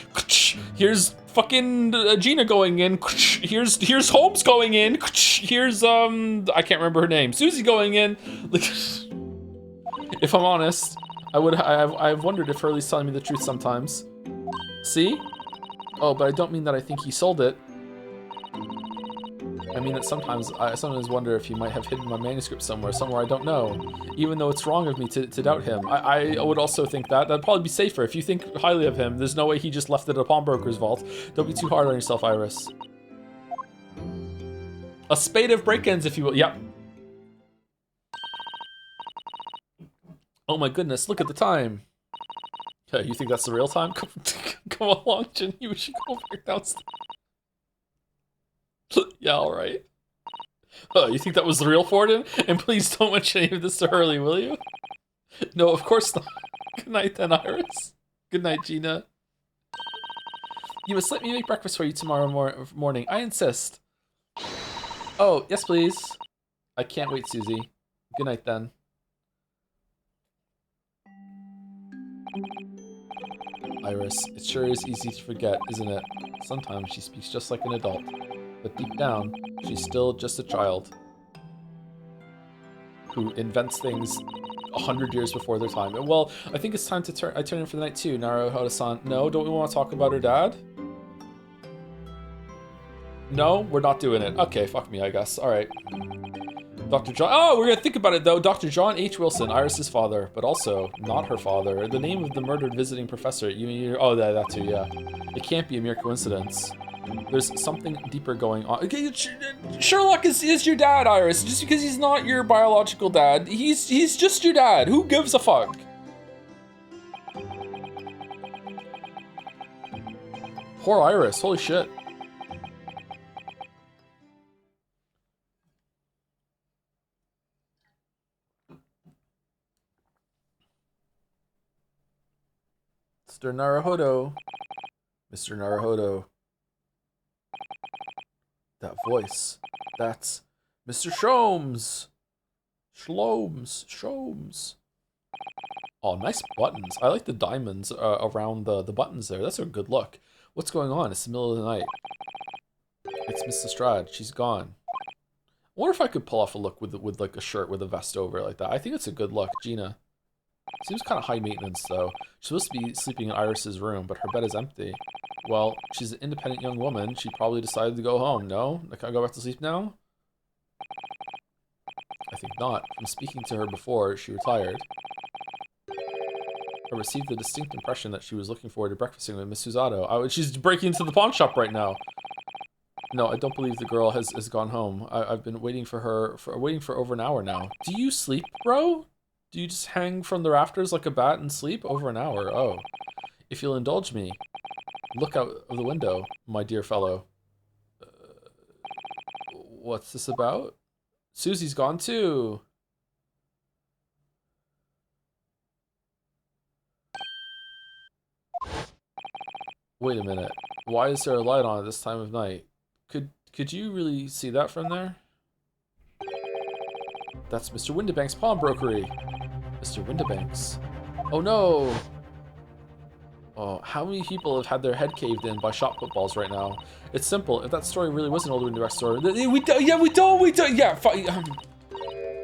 Speaker 1: Here's fucking Gina going in. Here's Holmes going in. Here's I can't remember her name. Susie going in. Like, if I'm honest, I've wondered if Hurley's telling me the truth sometimes. See? Oh, but I don't mean that I think he sold it. I mean that sometimes I wonder if he might have hidden my manuscript somewhere I don't know. Even though it's wrong of me to doubt him. I would also think that. That'd probably be safer. If you think highly of him, there's no way he just left it at a pawnbroker's vault. Don't be too hard on yourself, Iris. A spate of break-ins, if you will. Yep. Oh my goodness, look at the time. You think that's the real time? come along, Ginny. We should go back downstairs. Yeah, alright. You think that was the real Forden? And please don't mention any of this to Hurley, will you? No, of course not. Good night then, Iris. Good night, Gina. You must let me make breakfast for you tomorrow morning. I insist. Oh, yes, please. I can't wait, Susie. Good night then. Iris, it sure is easy to forget, isn't it? Sometimes she speaks just like an adult, but deep down, she's still just a child who invents things 100 years before their time. Well, I think it's time to turn in for the night too, Naruhodo-san. No, don't we want to talk about her dad? No, we're not doing it. Okay, fuck me, I guess. Alright. Dr. John. Oh, we're gonna think about it though. Dr. John H. Wilson, Iris's father, but also not her father. The name of the murdered visiting professor. Oh, that too, yeah. It can't be a mere coincidence. There's something deeper going on. Okay, Sherlock is your dad, Iris. Just because he's not your biological dad, he's just your dad. Who gives a fuck? Poor Iris. Holy shit. Mr. Naruhodo. Mr. Naruhodo. That voice. That's Mr. Sholmes. Sholmes. Oh, nice buttons. I like the diamonds around the buttons there. That's a good look. What's going on? It's the middle of the night. It's Miss Lestrade. She's gone. I wonder if I could pull off a look with like a shirt with a vest over it like that. I think it's a good look. Gina. Seems kind of high maintenance, though. She's supposed to be sleeping in Iris's room, but her bed is empty. Well, she's an independent young woman. She probably decided to go home, no? Can I go back to sleep now? I think not. From speaking to her before, she retired. I received the distinct impression that she was looking forward to breakfasting with Miss Susato. She's breaking into the pawn shop right now. No, I don't believe the girl has gone home. I've been waiting for her for over an hour now. Do you sleep, bro? Do you just hang from the rafters like a bat and sleep? Over an hour, oh. If you'll indulge me, look out of the window, my dear fellow. What's this about? Susie's gone too. Wait a minute. Why is there a light on at this time of night? Could you really see that from there? That's Mr. Windibank's pawnbrokery. Mr. Windibank's. Oh no! Oh, how many people have had their head caved in by shot footballs right now? It's simple. If that story really was an old Windibank story, we don't. Yeah.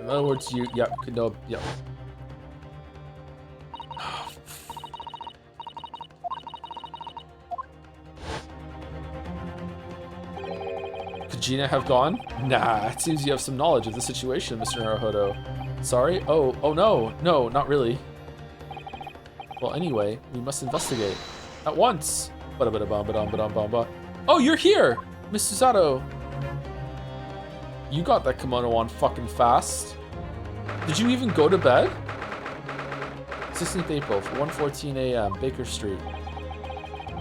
Speaker 1: In other words, no. Could Gina have gone? Nah, it seems you have some knowledge of the situation, Mr. Naruhodo. Sorry? Oh no, not really. Well, anyway, we must investigate. At once! Oh, you're here! Miss Susato! You got that kimono on fucking fast. Did you even go to bed? 16th April, 1:14 a.m., Baker Street.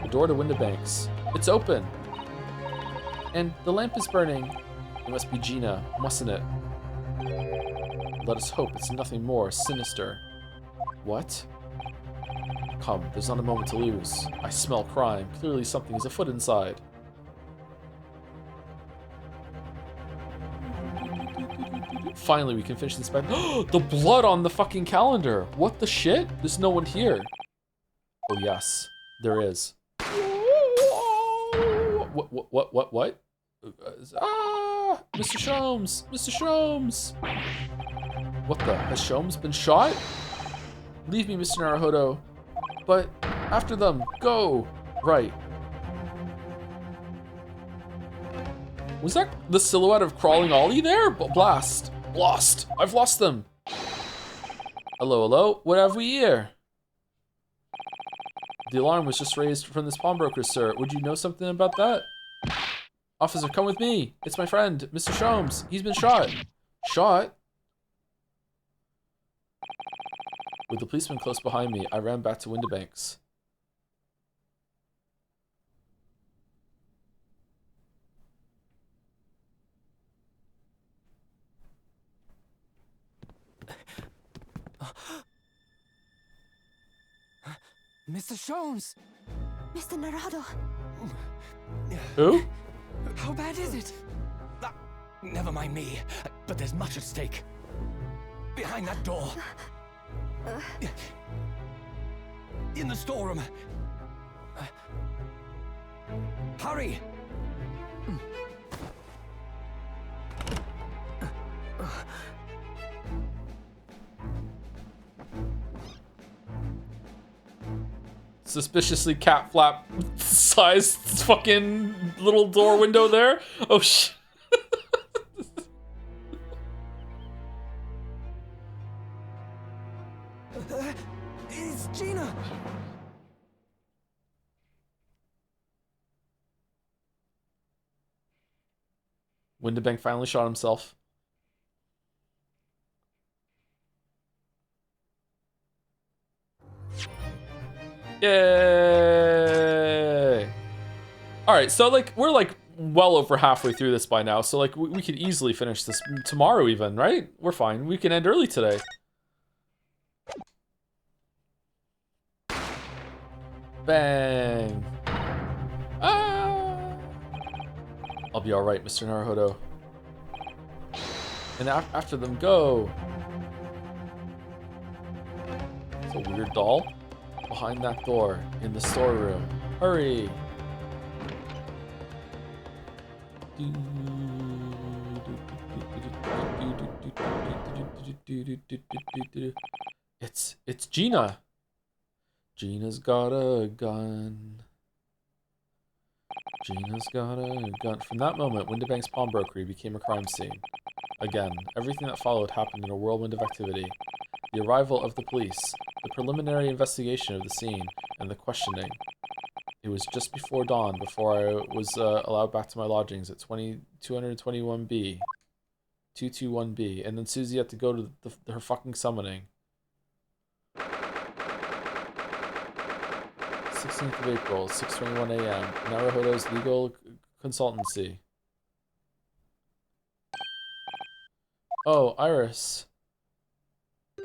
Speaker 1: The door to Windibank's. It's open! And the lamp is burning. It must be Gina, mustn't it? Let us hope it's nothing more sinister. What? Come, there's not a moment to lose. I smell crime. Clearly something is afoot inside. Finally, we can finish this back. The blood on the fucking calendar! What the shit? There's no one here. Oh yes, there is. What? Mr. Sholmes! Mr. Sholmes! What the? Has Sholmes been shot? Leave me, Mr. Naruhodo. But after them, go! Right. Was that the silhouette of Crawling Ollie there? Blast. Lost. I've lost them. Hello? What have we here? The alarm was just raised from this pawnbroker, sir. Would you know something about that? Officer, come with me. It's my friend, Mr. Sholmes. He's been shot. Shot? With the policeman close behind me, I ran back to Windibank's.
Speaker 4: Mr. Sholmes!
Speaker 3: Mr. Narado.
Speaker 1: Who?
Speaker 4: How bad is it? Never mind me, but there's much at stake. Behind that door. In the storeroom. Hurry!
Speaker 1: Suspiciously cat flap sized fucking little door window there. Oh shit.
Speaker 4: It's Gina!
Speaker 1: Windibank finally shot himself. Yay! Alright, so like we're like well over halfway through this by now, so like we could easily finish this tomorrow even, right? We're fine. We can end early today. Bang! Ah! I'll be alright, Mr. Naruhodo. And after them, go! It's a weird doll behind that door in the storeroom. Hurry! It's Gina. Gina's got a gun. Gina's got a gun. From that moment, Windibank's pawnbrokery became a crime scene. Again, everything that followed happened in a whirlwind of activity. The arrival of the police, the preliminary investigation of the scene, and the questioning. It was just before dawn before I was allowed back to my lodgings at 221B. 221B. And then Susie had to go to her fucking summoning. 16th of April, 6:21 a.m. Naruhodo's legal consultancy. Oh, Iris. A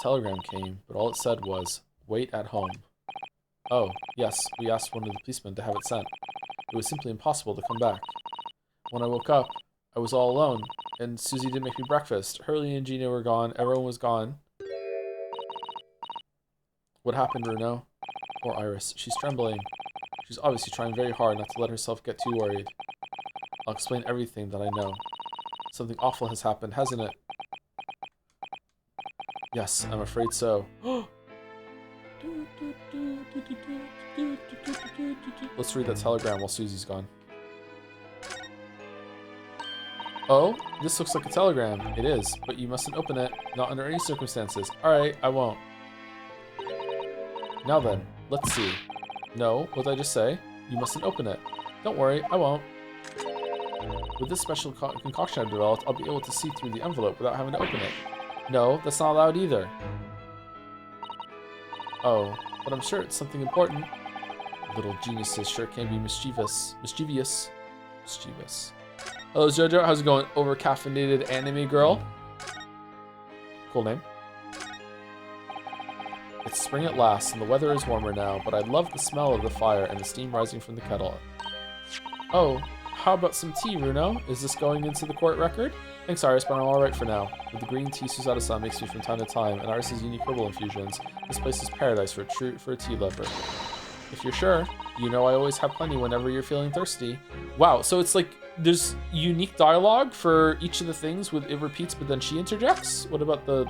Speaker 1: telegram came, but all it said was, "Wait at home." Oh, yes, we asked one of the policemen to have it sent. It was simply impossible to come back. When I woke up, I was all alone, and Susie didn't make me breakfast. Hurley and Gina were gone, everyone was gone. What happened, Bruno? Poor Iris, she's trembling. She's obviously trying very hard not to let herself get too worried. I'll explain everything that I know. Something awful has happened, hasn't it? Yes, I'm afraid so. Let's read that telegram while Susie's gone. Oh, this looks like a telegram. It is, but you mustn't open it. Not under any circumstances. Alright, I won't. Now then, let's see. No, what did I just say? You mustn't open it. Don't worry, I won't. With this special concoction I've developed, I'll be able to see through the envelope without having to open it. No, that's not allowed either. Oh, but I'm sure it's something important. Little geniuses sure can be mischievous. Mischievous. Hello, Jojo. How's it going? Over-caffeinated anime girl. Cool name. It's spring at last, and the weather is warmer now, but I love the smell of the fire and the steam rising from the kettle. Oh, how about some tea, Runo? Is this going into the court record? Thanks, Iris, but I'm alright for now. With the green tea Susato-san makes me from time to time, and Iris's unique herbal infusions, this place is paradise for a tea lover. If you're sure, you know I always have plenty whenever you're feeling thirsty. Wow, so it's like there's unique dialogue for each of the things with it repeats, but then she interjects? What about the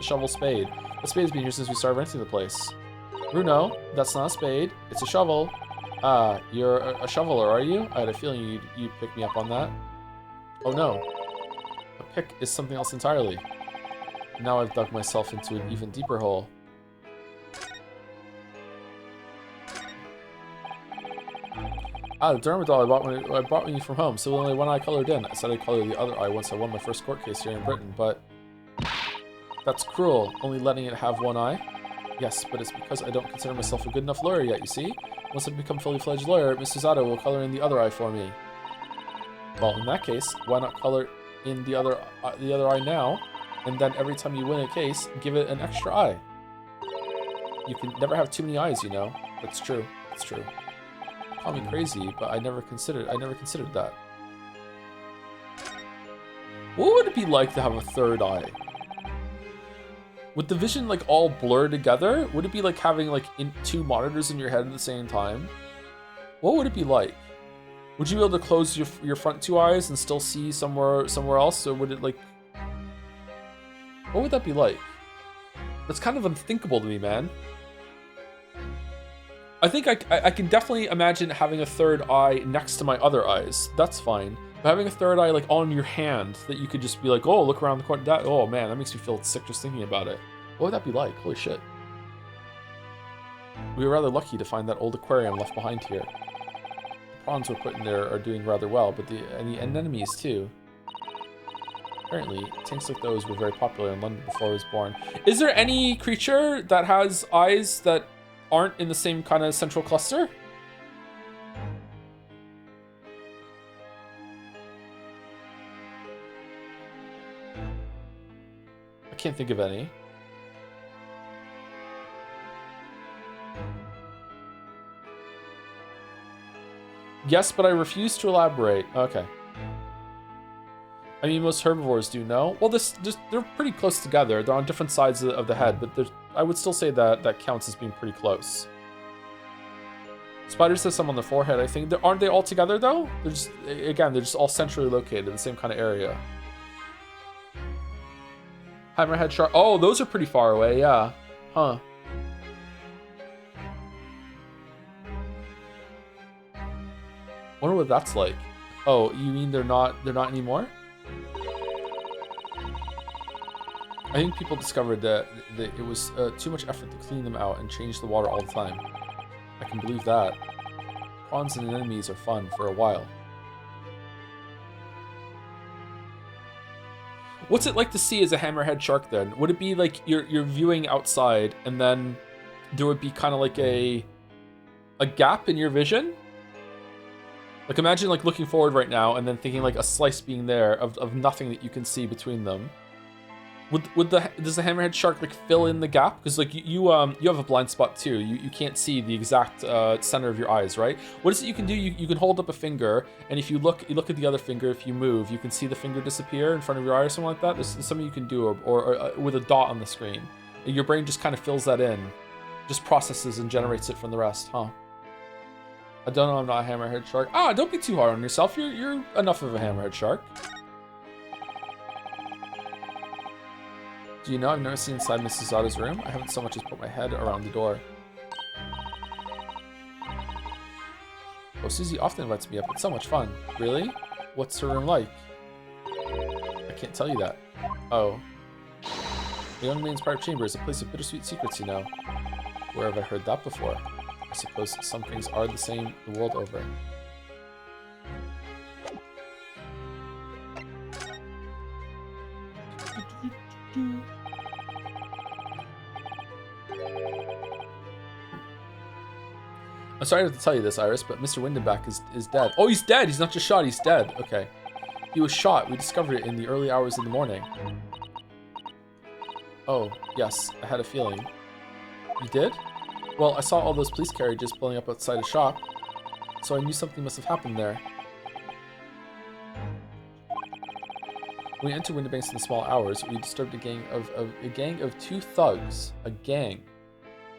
Speaker 1: shovel spade? The spade has been here since we started renting the place. Bruno, that's not a spade, it's a shovel. Ah, you're a shoveler, are you? I had a feeling you'd pick me up on that. Oh no. A pick is something else entirely. Now I've dug myself into an even deeper hole. Ah, the dermatol I brought when you from home, so only one eye colored in. I said I'd color the other eye once I won my first court case here in Britain, but... That's cruel, only letting it have one eye. Yes, but it's because I don't consider myself a good enough lawyer yet, you see? Once I become a fully fledged lawyer, Mr. Zato will color in the other eye for me. Well, in that case, why not color in the other eye now, and then every time you win a case, give it an extra eye? you can never have too many eyes, you know? That's true. That's true. Call me crazy, but I never considered that. What would it be like to have a third eye? Would the vision like all blur together? Would it be like having like two monitors in your head at the same time? What would it be like? Would you be able to close your front two eyes and still see somewhere else? Or would it like... What would that be like? That's kind of unthinkable to me, man. I think I can definitely imagine having a third eye next to my other eyes. That's fine. But having a third eye like on your hand that you could just be like, oh, look around the corner. Oh man, that makes me feel sick just thinking about it. What would that be like? Holy shit. We were rather lucky to find that old aquarium left behind here. The prawns we're put in there are doing rather well, but the anemones too. Apparently, tanks like those were very popular in London before I was born. Is there any creature that has eyes that aren't in the same kind of central cluster? I can't think of any. Yes, but I refuse to elaborate. Okay. I mean, most herbivores do know. Well, they're pretty close together. They're on different sides of the head, but I would still say that counts as being pretty close. Spiders have some on their forehead, I think. Aren't they all together, though? They're just all centrally located in the same kind of area. Hammerhead shark. Oh, those are pretty far away, yeah. Huh. Wonder what that's like. Oh, you mean they're not anymore? I think people discovered that it was too much effort to clean them out and change the water all the time. I can believe that. Prawns and anemones are fun for a while. What's it like to see as a hammerhead shark then? Would it be like you're viewing outside and then there would be kind of like a gap in your vision? Like imagine like looking forward right now and then thinking like a slice being there of nothing that you can see between them. Does the hammerhead shark like fill in the gap? Because like you have a blind spot too. You can't see the exact center of your eyes, right? What is it you can do? You can hold up a finger, and if you look at the other finger, if you move, you can see the finger disappear in front of your eye or something like that. There's something you can do, or with a dot on the screen. Your brain just kind of fills that in, just processes and generates it from the rest, huh? I don't know. I'm not a hammerhead shark. Ah, don't be too hard on yourself. You're enough of a hammerhead shark. Do you know I've never seen inside Mrs. Zada's room? I haven't so much as put my head around the door. Oh, Susie often invites me up. It's so much fun. Really? What's her room like? I can't tell you that. Oh. The young man's private chamber is a place of bittersweet secrets, you know. Where have I heard that before? I suppose some things are the same the world over. I'm sorry to have to tell you this, Iris, but Mr. Windenbach is dead. Oh, he's dead! He's not just shot, he's dead. Okay. He was shot. We discovered it in the early hours of the morning. Oh, yes. I had a feeling. You did? Well, I saw all those police carriages pulling up outside a shop, so I knew something must have happened there. When we entered Windibanks in the small hours, we disturbed a gang of two thugs. A gang.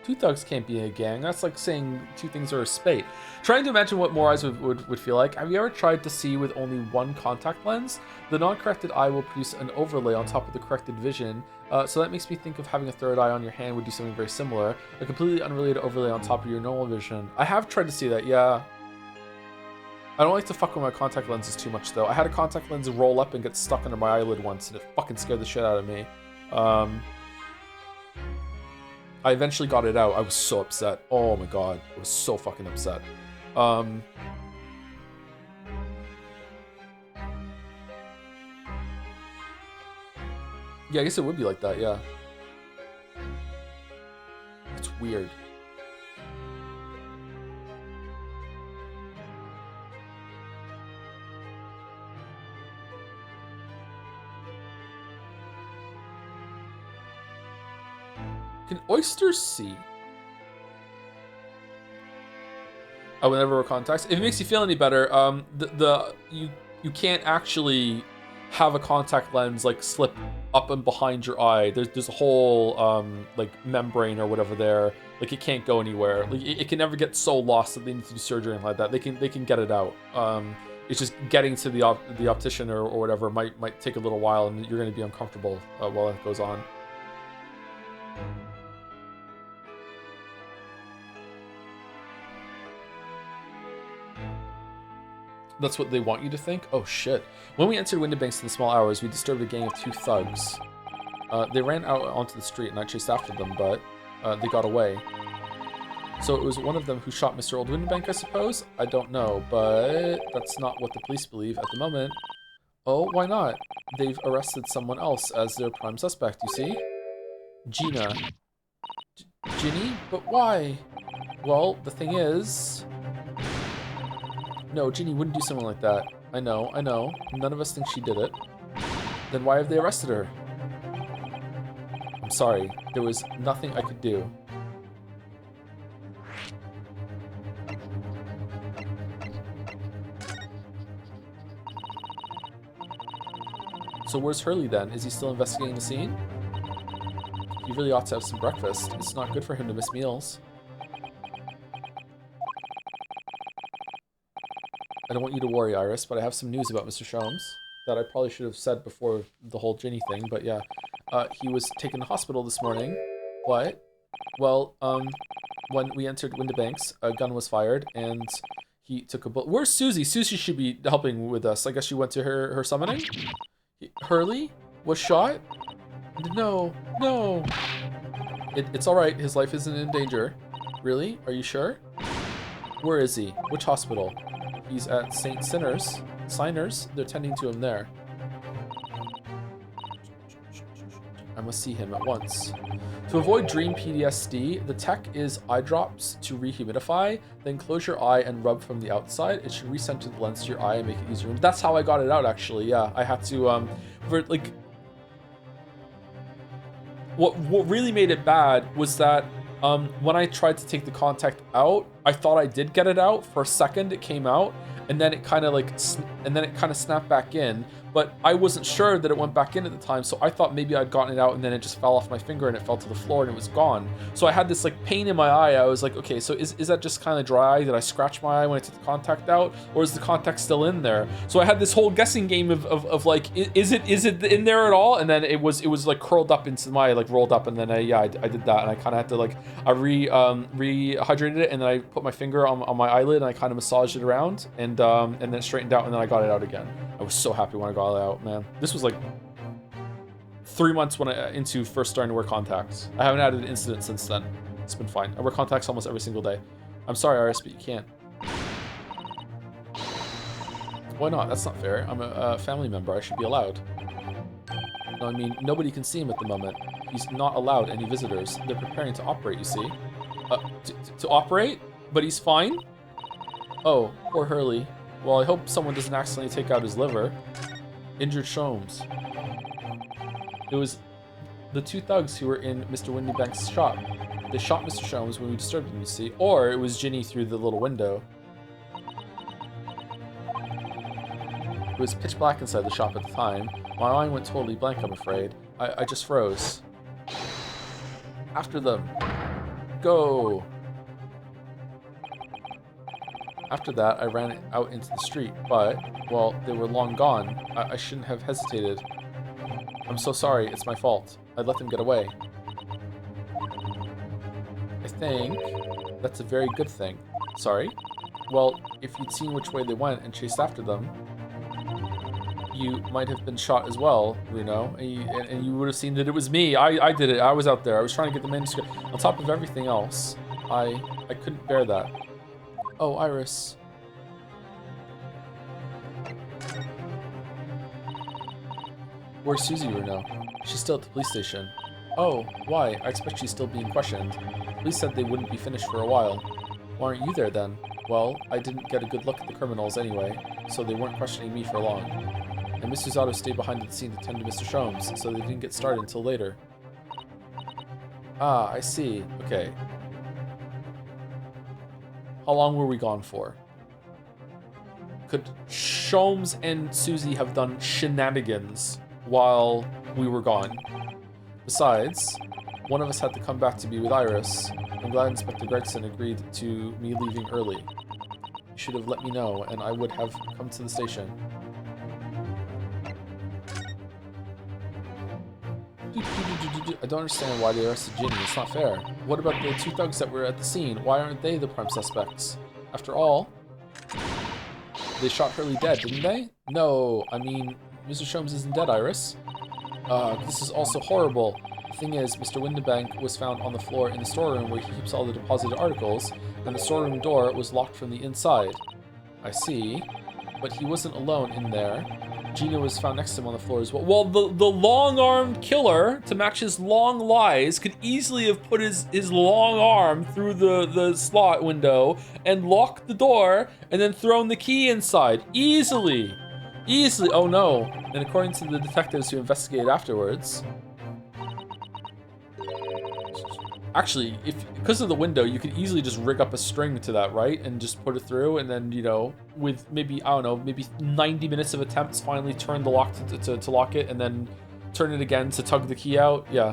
Speaker 1: Two thugs can't be a gang. That's like saying two things are a spate. Trying to imagine what more eyes would feel like. Have you ever tried to see with only one contact lens? The non-corrected eye will produce an overlay on top of the corrected vision. So that makes me think of having a third eye on your hand would do something very similar. A completely unrelated overlay on top of your normal vision. I have tried to see that, yeah. I don't like to fuck with my contact lenses too much though. I had a contact lens roll up and get stuck under my eyelid once and it fucking scared the shit out of me. I eventually got it out. I was so upset. Oh my god. I was so fucking upset. Yeah, I guess it would be like that, yeah. It's weird. Can oysters see? I will never wear contacts. If it makes you feel any better, you can't actually have a contact lens like slip up and behind your eye. There's a whole like membrane or whatever there. Like it can't go anywhere. Like it can never get so lost that they need to do surgery and like that. They can get it out. It's just getting to the optician or whatever might take a little while, and you're going to be uncomfortable while that goes on. That's what they want you to think? Oh shit. When we entered Windibanks in the small hours, we disturbed a gang of 2 thugs. They ran out onto the street and I chased after them, but they got away. So it was one of them who shot Mr. Old Windibank, I suppose? I don't know, but that's not what the police believe at the moment. Oh, why not? They've arrested someone else as their prime suspect, you see? Gina. Ginny? But why? Well, the thing is... No, Ginny wouldn't do something like that. I know. None of us think she did it. Then why have they arrested her? I'm sorry. There was nothing I could do. So where's Hurley then? Is he still investigating the scene? He really ought to have some breakfast. It's not good for him to miss meals. I don't want you to worry, Iris, but I have some news about Mr. Sholmes that I probably should have said before the whole Ginny thing, but yeah. He was taken to hospital this morning. What? Well, when we entered Windibanks, a gun was fired, and he took a bullet. Where's Susie? Susie should be helping with us. I guess she went to her summoning? Hurley was shot? No. It's alright. His life isn't in danger. Really? Are you sure? Where is he? Which hospital? He's at St. Signers. They're tending to him there. I must see him at once. To avoid dream PTSD, the tech is eye drops to rehumidify, then close your eye and rub from the outside. It should recenter the lens to your eye and make it easier. That's how I got it out, actually. Yeah, I had to, what really made it bad was that when I tried to take the contact out, I thought I did get it out. For a second, it came out, and then it kind of snapped back in. But I wasn't sure that it went back in at the time, so I thought maybe I'd gotten it out, and then it just fell off my finger and it fell to the floor and it was gone. So I had this like pain in my eye. I was like, okay, so is that just kind of dry? Did I scratch my eye when I took the contact out, or is the contact still in there? So I had this whole guessing game of like, is it in there at all? And then it was like curled up into my like rolled up, and then I did that, and I kind of had to like I rehydrated it, and then I put my finger on my eyelid and I kind of massaged it around, and then it straightened out, and then I got it out again. I was so happy when I got it out, man. This was like 3 months into first starting to wear contacts. I haven't had an incident since then. It's been fine. I wear contacts almost every single day. I'm sorry, Iris, but you can't. Why not? That's not fair. I'm a family member. I should be allowed. No, I mean, nobody can see him at the moment. He's not allowed any visitors. They're preparing to operate, you see. To operate? But he's fine? Oh, poor Hurley. Well, I hope someone doesn't accidentally take out his liver. Injured Sholmes. It was the 2 thugs who were in Mr. Windibank's shop. They shot Mr. Sholmes when we disturbed him, you see. Or it was Ginny through the little window. It was pitch black inside the shop at the time. My mind went totally blank, I'm afraid. I just froze. After them. Go! After that, I ran out into the street, but, well, they were long gone. I shouldn't have hesitated. I'm so sorry, it's my fault. I let them get away. I think that's a very good thing. Sorry? Well, if you'd seen which way they went and chased after them, you might have been shot as well, Bruno, and you would have seen that it was me. I did it. I was out there. I was trying to get the manuscript. On top of everything else, I couldn't bear that. Oh, Iris. Where's Susie, Bruno? She's still at the police station. Oh, why? I expect she's still being questioned. Police said they wouldn't be finished for a while. Why aren't you there then? Well, I didn't get a good look at the criminals anyway, so they weren't questioning me for long. And Mr. Zotto stayed behind at the scene to tend to Mr. Sholmes, so they didn't get started until later. Ah, I see. Okay. How long were we gone for? Could Sholmes and Susie have done shenanigans while we were gone? Besides, one of us had to come back to be with Iris. I'm glad Inspector Gregson agreed to me leaving early. You should have let me know, and I would have come to the station. I don't understand why they arrested Ginny. It's not fair. What about the two thugs that were at the scene? Why aren't they the prime suspects? After all, they shot Hurley dead, didn't they? No, I mean, Mr. Sholmes isn't dead, Iris. This is also horrible. The thing is, Mr. Windibank was found on the floor in the storeroom where he keeps all the deposited articles, and the storeroom door was locked from the inside. I see. But he wasn't alone in there. Gina was found next to him on the floor as well. Well, the long-armed killer, to match his long lies, could easily have put his long arm through the slot window and locked the door and then thrown the key inside. Easily. Easily. Oh no. And according to the detectives who investigated afterwards... Actually, because of the window, you could easily just rig up a string to that, right? And just put it through, and then, you know, with maybe, I don't know, maybe 90 minutes of attempts, finally turn the lock to lock it, and then turn it again to tug the key out. Yeah.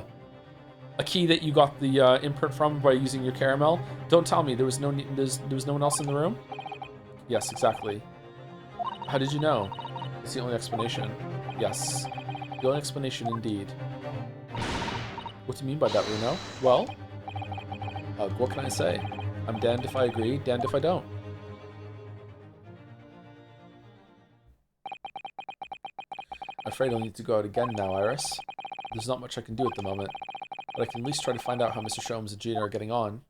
Speaker 1: A key that you got the imprint from by using your caramel. Don't tell me there was no one else in the room? Yes, exactly. How did you know? It's the only explanation. Yes. The only explanation indeed. What do you mean by that, Bruno? Well... what can I say? I'm damned if I agree, damned if I don't. I'm afraid I'll need to go out again now, Iris. There's not much I can do at the moment, but I can at least try to find out how Mr. Sholmes and Gina are getting on.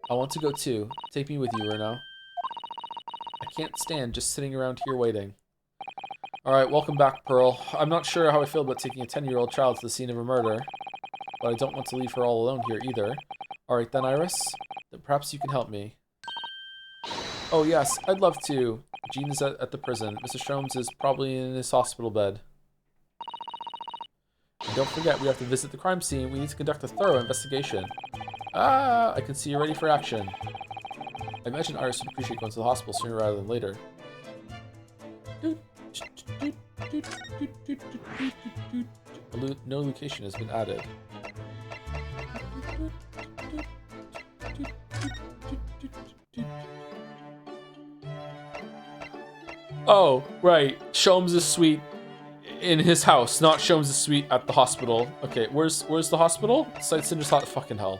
Speaker 1: I want to go too. Take me with you, Bruno. I can't stand just sitting around here waiting. Alright, welcome back, Pearl. I'm not sure how I feel about taking a 10-year-old child to the scene of a murder, but I don't want to leave her all alone here either. Alright then, Iris. Then perhaps you can help me. Oh yes, I'd love to. Jean is at the prison. Mr. Sholmes is probably in his hospital bed. And don't forget, we have to visit the crime scene. We need to conduct a thorough investigation. Ah, I can see you're ready for action. I imagine Iris would appreciate going to the hospital sooner rather than later. No location has been added. Oh, right. Sholmes' suite in his house, not Sholmes' suite at the hospital. Okay, where's the hospital? Site Cinder's hot fucking hell.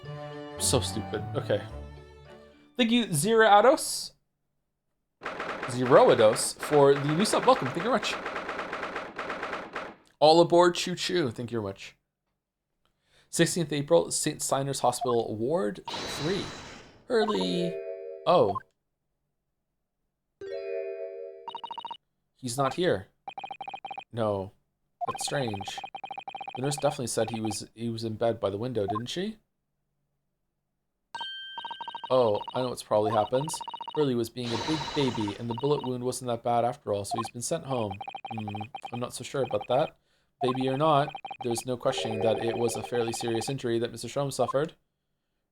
Speaker 1: I'm so stupid. Okay. Thank you, Zeroados for the new sub. Welcome. Thank you very much. All aboard, choo choo. Thank you very much. 16th April, St. Siner's Hospital, Ward 3. Hurley. Oh. He's not here. No. That's strange. The nurse definitely said he was in bed by the window, didn't she? Oh, I know what's probably happened. Hurley was being a big baby, and the bullet wound wasn't that bad after all, so he's been sent home. I'm not so sure about that. Baby or not, there's no questioning that it was a fairly serious injury that Mr. Sholmes suffered.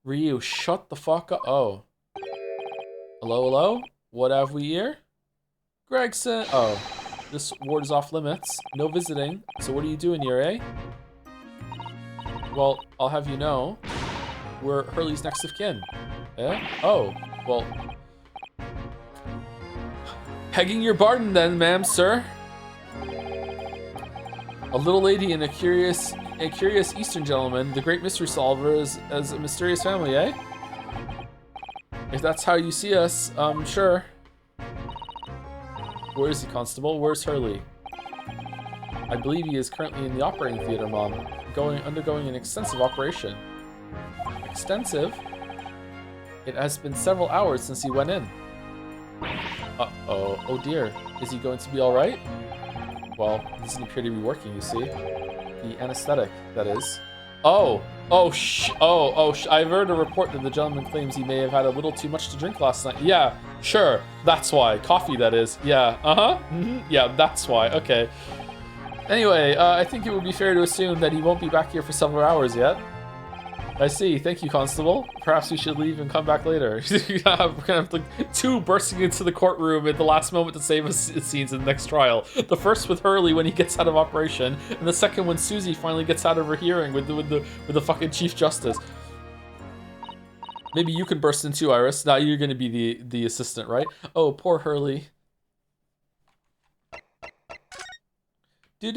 Speaker 1: Ryu, shut the fuck up. Oh. Hello, hello? What have we here? Gregson. Oh. This ward is off limits. No visiting. So what are you doing here, eh? Well, I'll have you know, we're Hurley's next of kin. Eh? Oh. Well. Begging your pardon then, ma'am, sir. A little lady and a curious Eastern gentleman, the great mystery solver is as a mysterious family, eh? If that's how you see us, sure. Where is he, Constable? Where's Hurley? I believe he is currently in the operating theater, Mom, undergoing an extensive operation. Extensive? It has been several hours since he went in. Uh-oh. Oh dear. Is he going to be alright? Well, it doesn't appear to be working, you see. The anesthetic, that is. Oh! I've heard a report that the gentleman claims he may have had a little too much to drink last night. Yeah, sure. That's why. Coffee, that is. Yeah, Yeah, that's why. Okay. Anyway, I think it would be fair to assume that he won't be back here for several hours yet. I see. Thank you, Constable. Perhaps we should leave and come back later. We're gonna have like 2 bursting into the courtroom at the last moment to save us scenes in the next trial. The first with Hurley when he gets out of operation, and the second when Susie finally gets out of her hearing with the fucking Chief Justice. Maybe you can burst in too, Iris. Now you're gonna be the assistant, right? Oh, poor Hurley. There's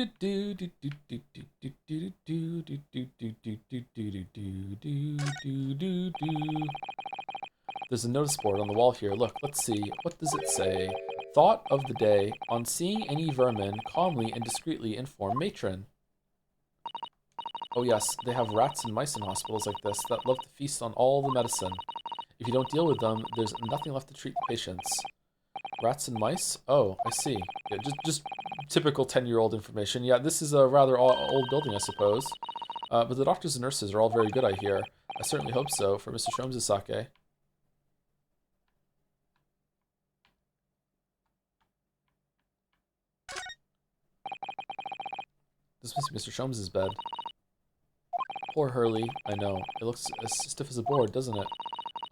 Speaker 1: a notice board on the wall here. Look, let's see. What does it say? Thought of the day. On seeing any vermin, calmly and discreetly inform matron. Oh yes, they have rats and mice in hospitals like this that love to feast on all the medicine. If you don't deal with them, there's nothing left to treat the patients. Rats and mice? Oh, I see. Yeah, just typical 10-year-old information. Yeah, this is a rather old building, I suppose. But the doctors and nurses are all very good, I hear. I certainly hope so, for Mr. Sholmes' sake. This must be Mr. Sholmes' bed. Poor Hurley. I know. It looks as stiff as a board, doesn't it?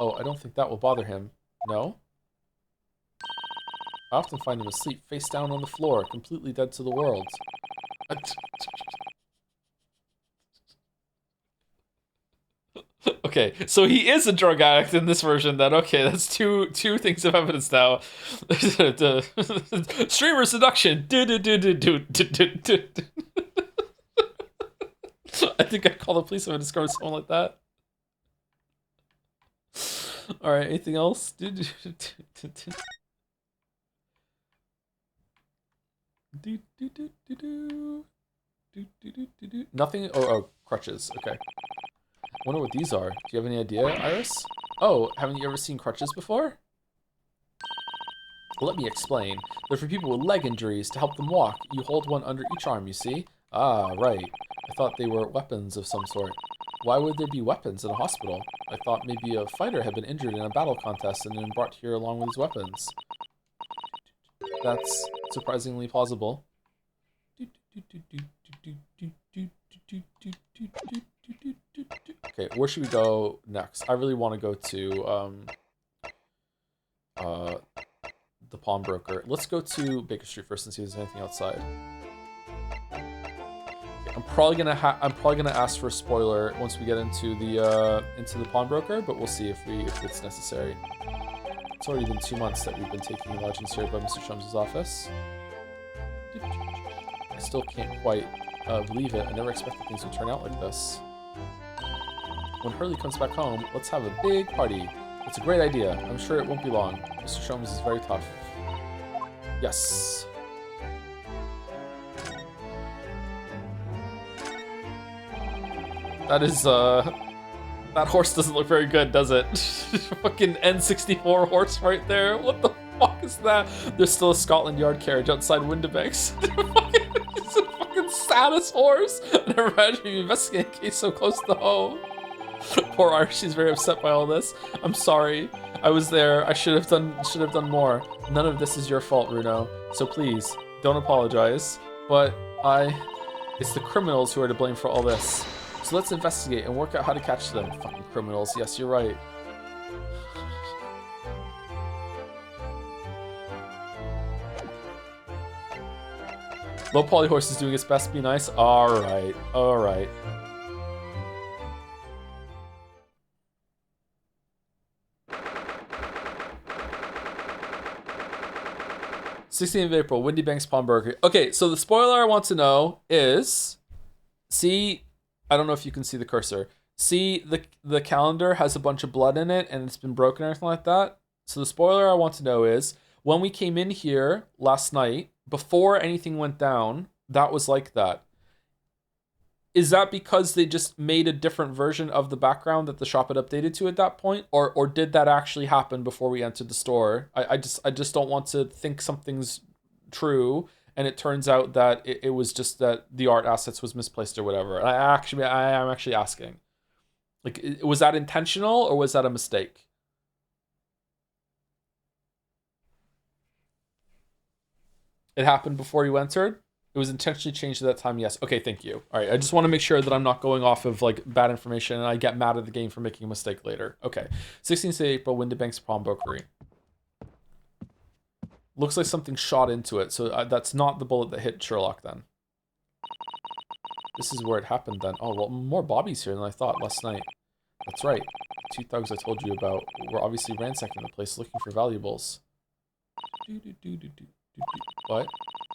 Speaker 1: Oh, I don't think that will bother him. No? I often find him asleep, face down on the floor, completely dead to the world. Okay, so he is a drug addict in this version then. Okay, that's two things of evidence now. Streamer seduction. I think I'd call the police if I discovered something like that. Alright, anything else? Nothing? Oh, crutches. Okay. Wonder what these are. Do you have any idea, Iris? Oh, haven't you ever seen crutches before? Let me explain. They're for people with leg injuries to help them walk. You hold one under each arm, you see? Ah, right. I thought they were weapons of some sort. Why would there be weapons in a hospital? I thought maybe a fighter had been injured in a battle contest and then brought here along with his weapons. That's surprisingly plausible. Okay, where should we go next? I really want to go to the pawnbroker. Let's go to Baker Street first and see if there's anything outside. Okay, I'm probably gonna ask for a spoiler once we get into the pawnbroker, but we'll see if it's necessary. It's already been 2 months that we've been taking lodgings here by Mr. Sholmes' office. I still can't quite believe it. I never expected things would turn out like this. When Hurley comes back home, let's have a big party. It's a great idea. I'm sure it won't be long. Mr. Sholmes is very tough. Yes. That is, that horse doesn't look very good, does it? Fucking N64 horse right there. What the fuck is that? There's still a Scotland Yard carriage outside Windibanks. It's the fucking saddest horse. I never imagined you investigating a case so close to home. Poor Irish, she's very upset by all this. I'm sorry. I was there. I should have done more. None of this is your fault, Runo. So please, don't apologize. But it's the criminals who are to blame for all this. So let's investigate and work out how to catch them. Fucking criminals. Yes, you're right. Low poly horse is doing its best. Be nice. All right. All right. '16th of April, Windibanks Pawnbroker. Okay, so the spoiler I want to know is, see, I don't know if you can see the cursor. See, the calendar has a bunch of blood in it and it's been broken or anything like that. So the spoiler I want to know is, when we came in here last night, before anything went down, that was like that. Is that because they just made a different version of the background that the shop had updated to at that point? Or did that actually happen before we entered the store? I just don't want to think something's true and it turns out that it was just that the art assets was misplaced or whatever. And I am actually asking. Like, was that intentional or was that a mistake? It happened before you entered? It was intentionally changed at that time, yes. Okay, thank you. All right, I just want to make sure that I'm not going off of like bad information and I get mad at the game for making a mistake later. Okay, 16th of April, Windybank's pawnbrokery. Looks like something shot into it, so that's not the bullet that hit Sherlock then. This is where it happened then. Oh, well, more Bobbies here than I thought last night. That's right. Two thugs I told you about were obviously ransacking the place looking for valuables. What?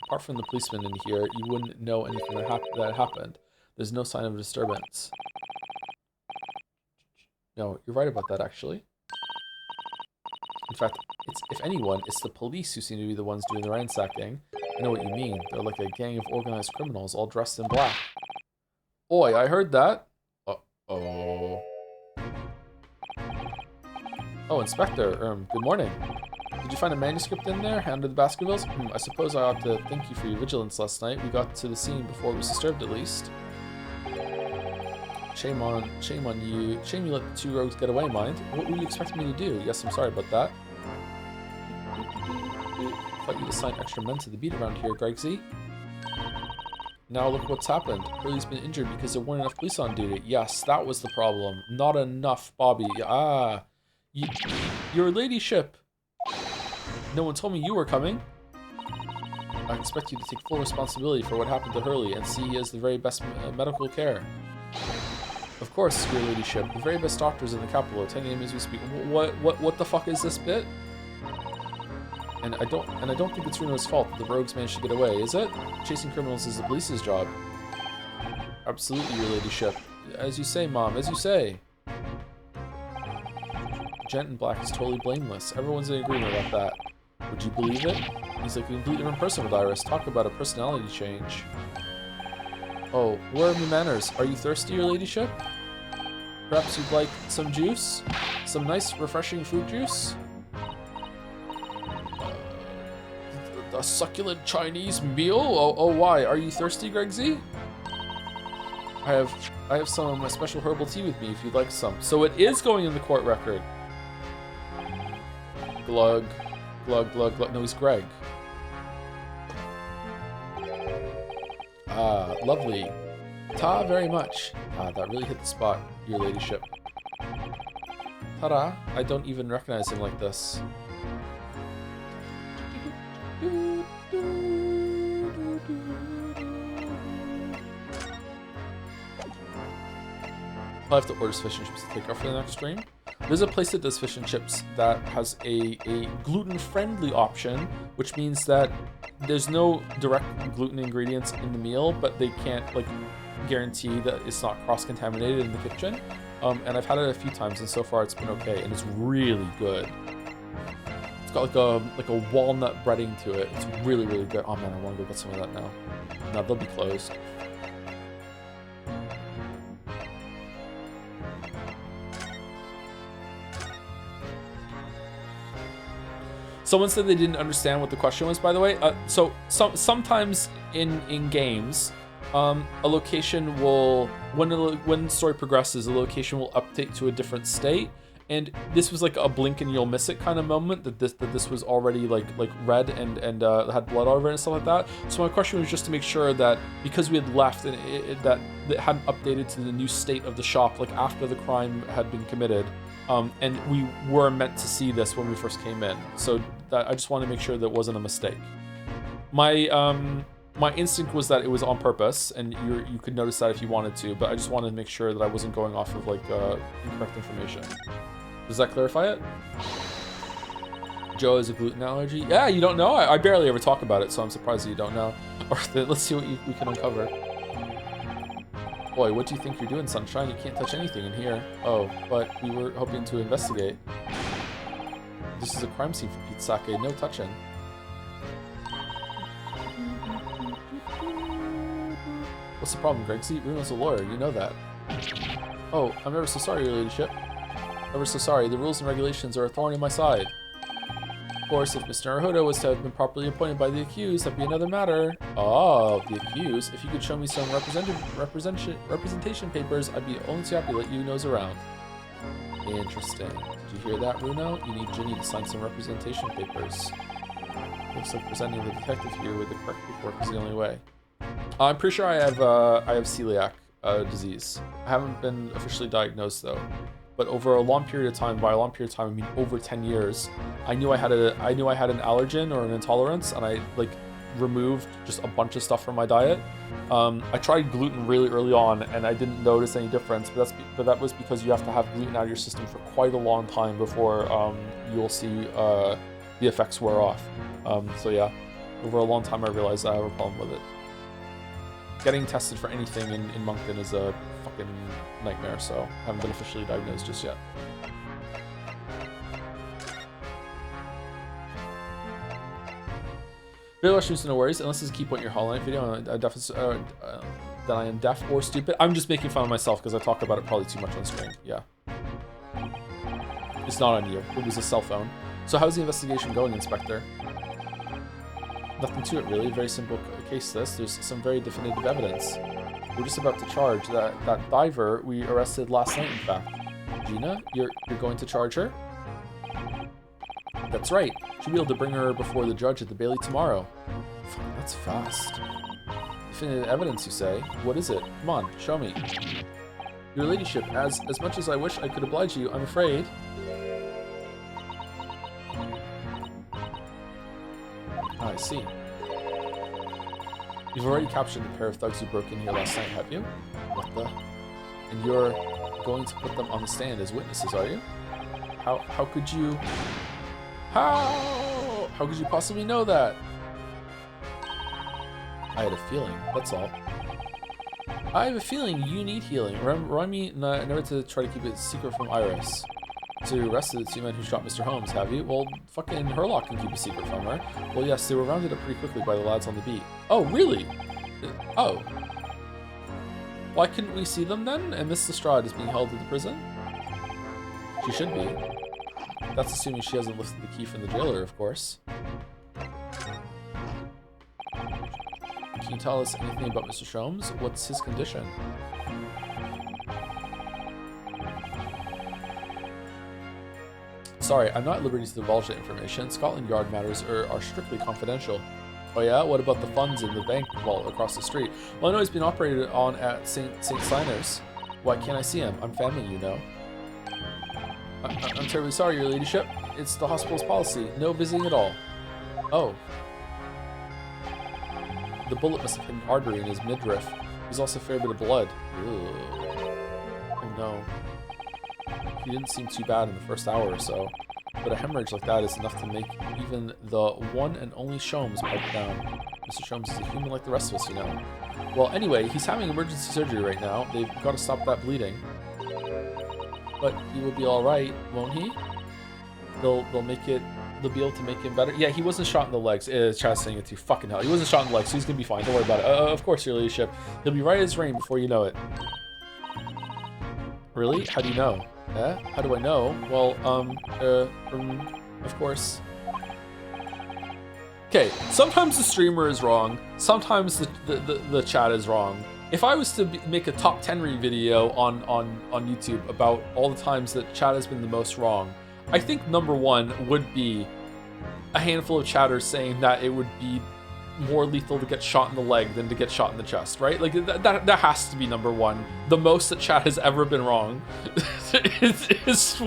Speaker 1: Apart from the policeman in here, you wouldn't know anything that happened. There's no sign of a disturbance. No, you're right about that, actually. In fact, if anyone, it's the police who seem to be the ones doing the ransacking. I know what you mean. They're like a gang of organized criminals, all dressed in black. Oi, I heard that. Uh-oh. Oh, Inspector, good morning. Did you find a manuscript in there, under the Baskervilles? I suppose I ought to thank you for your vigilance last night. We got to the scene before it was disturbed, at least. Shame on you. Shame you let the two rogues get away, mind. What would you expect me to do? Yes, I'm sorry about that. Thought you'd assign extra men to the beat around here, Gregsy. Now look what's happened. Hurley's been injured because there weren't enough police on duty. Yes, that was the problem. Not enough, Bobby. Your ladyship. No one told me you were coming. I expect you to take full responsibility for what happened to Hurley and see he has the very best medical care. Of course, your ladyship. The very best doctors in the capital attending him as we speak. What the fuck is this bit? And I don't think it's Runo's fault that the rogues managed to get away, is it? Chasing criminals is the police's job. Absolutely, your ladyship. As you say, Mom, as you say. Gent in black is totally blameless. Everyone's in agreement about that. Would you believe it? He's like a completely different person with Iris. Talk about a personality change. Oh, where are my manners? Are you thirsty, your ladyship? Perhaps you'd like some juice? Some nice, refreshing fruit juice? A succulent Chinese meal? Oh, why? Are you thirsty, Gregsy? I have some of my special herbal tea with me if you'd like some. So it is going in the court record. Glug, glug, glug, glug. No, he's Greg. Ah, lovely. Ta very much. Ah, that really hit the spot, your ladyship. Ta-da! I don't even recognize him like this. I'll have to order fish and chips to take off for the next stream. There's a place that does fish and chips that has a gluten-friendly option, which means that there's no direct gluten ingredients in the meal, but they can't like guarantee that it's not cross-contaminated in the kitchen. And I've had it a few times, and so far it's been okay, and it's really good. It's got like a walnut breading to it. It's really, really good. Oh man, I want to go get some of that now. No, they'll be closed. Someone said they didn't understand what the question was, by the way. So sometimes in games, a location will, when the story progresses, a location will update to a different state. And this was like a blink and you'll miss it kind of moment, that this was already like red and had blood over it and stuff like that. So my question was just to make sure that because we had left and that it hadn't updated to the new state of the shop, like after the crime had been committed. And we were meant to see this when we first came in, so that I just wanted to make sure that wasn't a mistake. My instinct was that it was on purpose, and you could notice that if you wanted to, but I just wanted to make sure that I wasn't going off of like incorrect information. Does that clarify it? Joe has a gluten allergy. Yeah, you don't know? I barely ever talk about it, so I'm surprised that you don't know. Or let's see what we can uncover. Boy, what do you think you're doing, Sunshine? You can't touch anything in here. Oh, but we were hoping to investigate. This is a crime scene for Pete's sake. No touching. What's the problem, Gregsy? Runo's a lawyer. You know that. Oh, I'm ever so sorry, your ladyship. Ever so sorry. The rules and regulations are a thorn in my side. Of course, if Mr. Naruhodo was to have been properly appointed by the accused, that'd be another matter. Oh, the accused. If you could show me some representation papers, I'd be only too happy to let you nose around. Interesting. Did you hear that, Runo? You need Ginny to sign some representation papers. Looks like presenting the detective here with the correct paperwork is the only way. I'm pretty sure I have celiac disease. I haven't been officially diagnosed though. But over a long period of time, by a long period of time, I mean over 10 years, I knew I had an allergen or an intolerance, and I like removed just a bunch of stuff from my diet. I tried gluten really early on, and I didn't notice any difference. But that was because you have to have gluten out of your system for quite a long time before you'll see the effects wear off. So yeah, over a long time, I realized I have a problem with it. Getting tested for anything in Moncton is a fucking nightmare, so I haven't been officially diagnosed just yet. Video watchers, no worries, unless it's a key point in your Hollow Knight video, that I am deaf or stupid. I'm just making fun of myself because I talk about it probably too much on stream, yeah. It's not on you, it was a cell phone. So how's the investigation going, Inspector? Nothing to it really, very simple case this. There's some very definitive evidence. We're just about to charge that diver we arrested last night, in fact. Gina, you're going to charge her? That's right. Should be able to bring her before the judge at the Bailey tomorrow. Fuck, that's fast. Definitive evidence, you say? What is it? Come on, show me. Your ladyship, as much as I wish I could oblige you, I'm afraid. I see. You've already captured the pair of thugs who broke in here last night, have you? What the? And you're going to put them on the stand as witnesses, are you? How could you... How could you possibly know that? I had a feeling, that's all. I have a feeling you need healing. Remind me never to try to keep it secret from Iris. So you arrested the two men who shot Mr. Holmes, have you? Well, fucking Herlock can keep a secret from her. Well, yes, they were rounded up pretty quickly by the lads on the beat. Oh, really? Oh. Why couldn't we see them then? And Miss Lestrade is being held at the prison? She should be. That's assuming she hasn't lifted the key from the jailer, of course. Can you tell us anything about Mr. Sholmes? What's his condition? Sorry, I'm not at liberty to divulge that information. Scotland Yard matters are strictly confidential. Oh yeah? What about the funds in the bank vault across the street? Well, I know he's been operated on at St. Siner's. Why can't I see him? I'm family, you know. I'm terribly sorry, your ladyship. It's the hospital's policy. No visiting at all. Oh. The bullet must have hit an artery in his midriff. There's also a fair bit of blood. Ugh. Oh no. He didn't seem too bad in the first hour or so, but a hemorrhage like that is enough to make even the one and only Sholmes pipe down. Mr. Sholmes is a human like the rest of us, you know. Well, anyway, he's having emergency surgery right now. They've got to stop that bleeding. But he will be all right, won't he? They'll be able to make him better. Yeah, he wasn't shot in the legs. Chad's saying it too. Fucking hell, he wasn't shot in the legs, so he's gonna be fine. Don't worry about it. Of course, your ladyship. He'll be right as rain before you know it. Really? How do you know? Eh? How do I know? Well, of course. Okay, sometimes the streamer is wrong. Sometimes the chat is wrong. If I was to make a top 10 read video on YouTube about all the times that chat has been the most wrong, I think number one would be a handful of chatters saying that it would be more lethal to get shot in the leg than to get shot in the chest, right? Like that has to be number one. The most that chat has ever been wrong is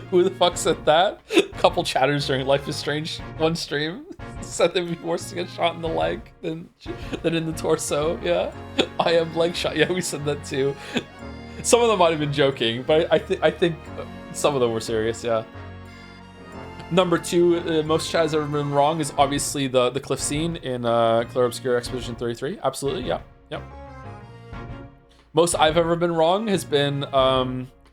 Speaker 1: who the fuck said that? A couple chatters during Life is Strange one stream said they'd be worse to get shot in the leg than in the torso. Yeah, I am leg shot. Yeah, we said that too. Some of them might have been joking, but I think some of them were serious. Yeah. Number two, most chat has ever been wrong is obviously the cliff scene in Clair Obscur Expedition 33. Absolutely, yeah, yep. Most I've ever been wrong has been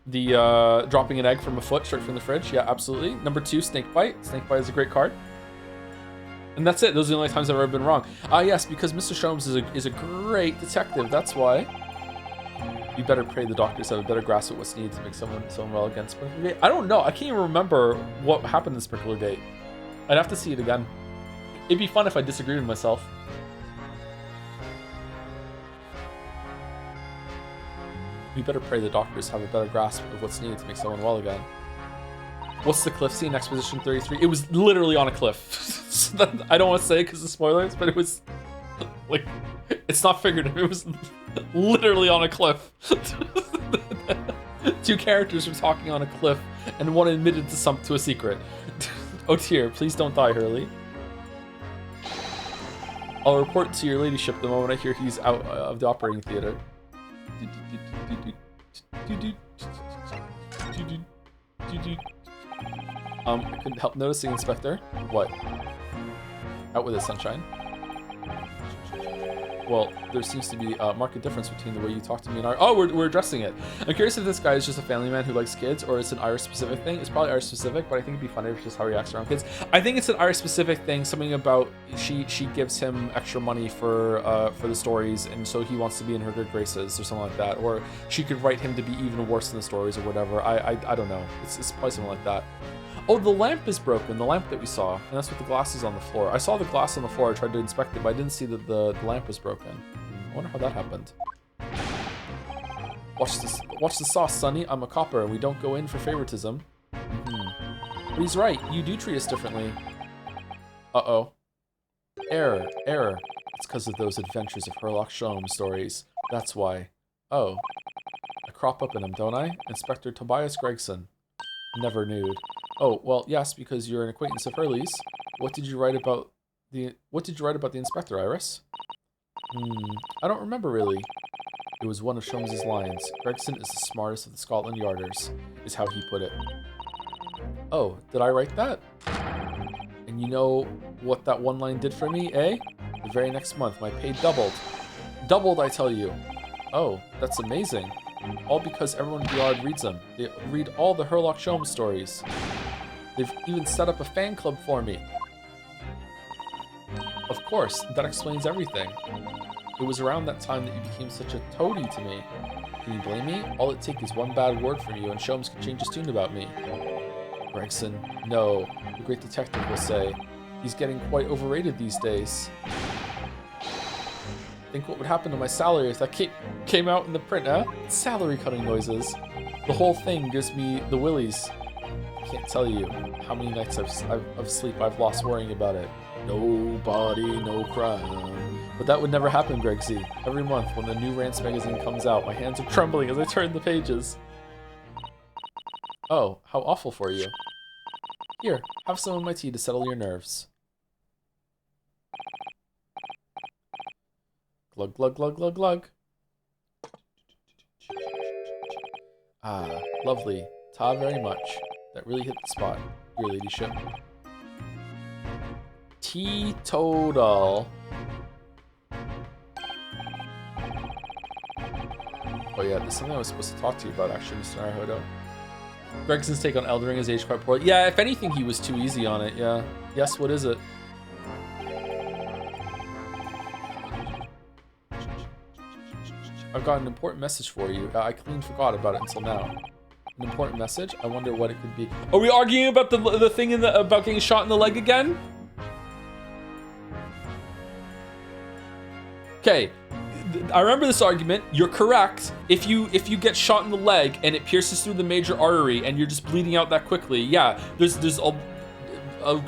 Speaker 1: the dropping an egg from a foot straight from the fridge. Yeah, absolutely. Number two, Snakebite. Snakebite is a great card. And that's it. Those are the only times I've ever been wrong. Yes, because Mr. Sholmes is a great detective. That's why. You better pray the doctors have a better grasp of what's needed to make someone well against Sprinkler Gate. I don't know. I can't even remember what happened in Sprinkler Gate. I'd have to see it again. It'd be fun if I disagreed with myself. We better pray the doctors have a better grasp of what's needed to make someone well again. What's the cliff scene, Exposition 33? It was literally on a cliff. So then, I don't want to say it because of spoilers, but it was like, it's not figurative. It was literally on a cliff. Two characters were talking on a cliff, and one admitted to a secret. Oh dear, please don't die, Hurley. I'll report to your ladyship the moment I hear he's out of the operating theater. I couldn't help noticing, Inspector. What? Out with it, sunshine. Well, there seems to be a marked difference between the way you talk to me and our... Oh, we're addressing it. I'm curious if this guy is just a family man who likes kids, or it's an Irish-specific thing. It's probably Irish-specific, but I think it'd be funny if it's just how he acts around kids. I think it's an Irish-specific thing, something about she gives him extra money for the stories, and so he wants to be in her good graces, or something like that. Or she could write him to be even worse than the stories, or whatever. I don't know. It's probably something like that. Oh, the lamp is broken, the lamp that we saw. And that's what the glass is on the floor. I saw the glass on the floor, I tried to inspect it, but I didn't see that the lamp was broken. I wonder how that happened. Watch the sauce, Sonny. I'm a copper, and we don't go in for favoritism. But he's right, you do treat us differently. Uh-oh. Error. It's because of those Adventures of Sherlock Holmes stories. That's why. Oh. I crop up in them, don't I? Inspector Tobias Gregson. Never nude. Oh, well, yes, because you're an acquaintance of Hurley's. What did you write about the inspector, Iris? I don't remember really. It was one of Sholmes's lines. Gregson is the smartest of the Scotland Yarders, is how he put it. Oh, did I write that? And you know what that one line did for me, eh? The very next month, my pay doubled. Doubled, I tell you. Oh, that's amazing. All because everyone in the yard reads them. They read all the Sherlock Holmes stories. They've even set up a fan club for me. Of course, that explains everything. It was around that time that you became such a toady to me. Can you blame me? All it takes is one bad word from you and Sholmes can change his tune about me. Gregson, no, the great detective will say. He's getting quite overrated these days. Think what would happen to my salary if that came out in the print, huh? Salary cutting noises. The whole thing gives me the willies. I can't tell you how many nights of sleep I've lost worrying about it. Nobody, no crime. But that would never happen, Greg Z. Every month when the new Rants magazine comes out, my hands are trembling as I turn the pages. Oh, how awful for you. Here, have some of my tea to settle your nerves. Glug, glug, glug, glug, glug. Ah, lovely. Ta very much. That really hit the spot, your ladyship. Teetotal. Oh yeah, there's something I was supposed to talk to you about actually, Mr. Naruhodo. Gregson's take on Eldering has aged quite poorly. Yeah, if anything, he was too easy on it, yeah. Yes, what is it? I've got an important message for you. I clean forgot about it until now. An important message? I wonder what it could be. Are we arguing about the thing about getting shot in the leg again? Okay, I remember this argument. You're correct. If you get shot in the leg and it pierces through the major artery and you're just bleeding out that quickly, yeah, there's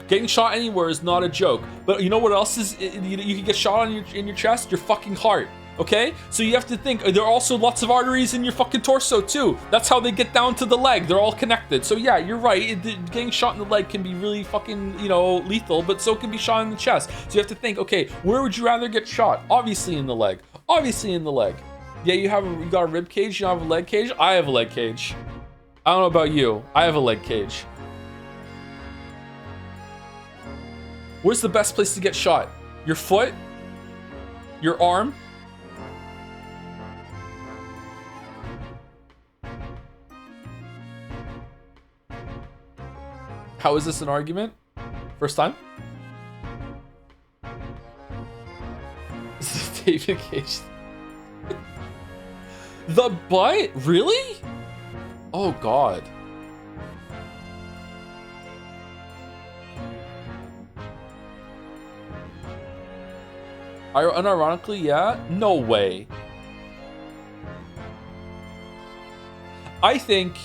Speaker 1: getting shot anywhere is not a joke. But you know what else is? You can get shot in your chest, your fucking heart. Okay, so you have to think there are also lots of arteries in your fucking torso too. That's how they get down to the leg. They're all connected. So yeah, you're right. Getting shot in the leg can be really fucking, lethal, but so can be shot in the chest. So you have to think, okay, where would you rather get shot? Obviously in the leg. Obviously in the leg. Yeah, you got a rib cage. You have a leg cage. I have a leg cage. I don't know about you. I have a leg cage. Where's the best place to get shot? Your foot? Your arm? How is this an argument? First time? This is David Cage. The butt? Really? Oh god. Unironically, yeah? No way. I think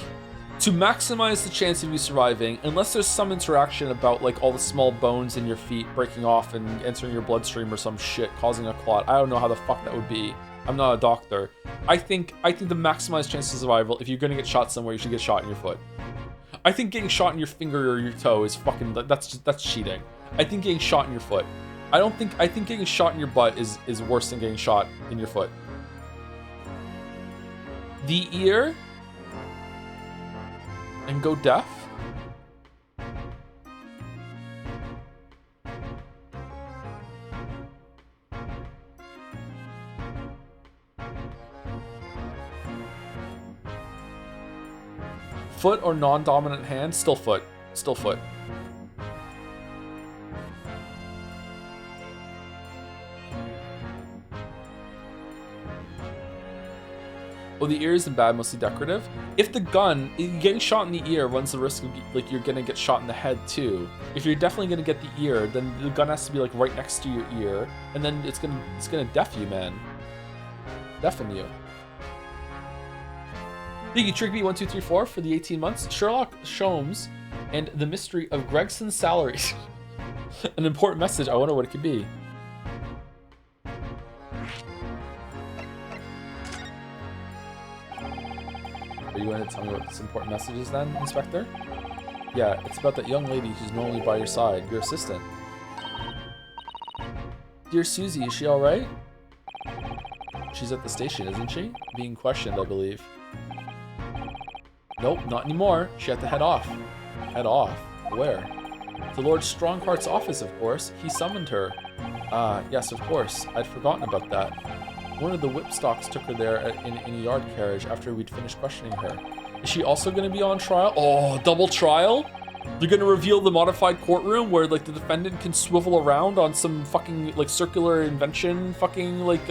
Speaker 1: To maximize the chance of you surviving, unless there's some interaction about like all the small bones in your feet breaking off and entering your bloodstream or some shit causing a clot. I don't know how the fuck that would be. I'm not a doctor. I think the maximized chance of survival, if you're gonna get shot somewhere, you should get shot in your foot. I think getting shot in your finger or your toe is fucking, that's cheating. I think getting shot in your foot. I think getting shot in your butt is worse than getting shot in your foot. The ear and go deaf. Foot or non-dominant hand, still foot. Still foot. Oh, the ear isn't bad, mostly decorative. If the gun, getting shot in the ear runs the risk of, like, you're gonna get shot in the head too. If you're definitely gonna get the ear, then the gun has to be like right next to your ear, and then it's gonna deaf you, man. Deafen you. Thank you, Trickbee1234 for the 18 months. Sherlock Sholmes and the mystery of Gregson's salary. An important message. I wonder what it could be. Are you going to tell me what this important message is then, Inspector? Yeah, it's about that young lady who's normally by your side, your assistant. Dear Susie, is she alright? She's at the station, isn't she? Being questioned, I believe. Nope, not anymore. She had to head off. Head off? Where? To Lord Strongheart's office, of course. He summoned her. Ah, yes, of course. I'd forgotten about that. One of the whipstocks took her there in a yard carriage after we'd finished questioning her. Is she also going to be on trial? Oh, double trial? They're going to reveal the modified courtroom where, like, the defendant can swivel around on some fucking, like, circular invention fucking, like,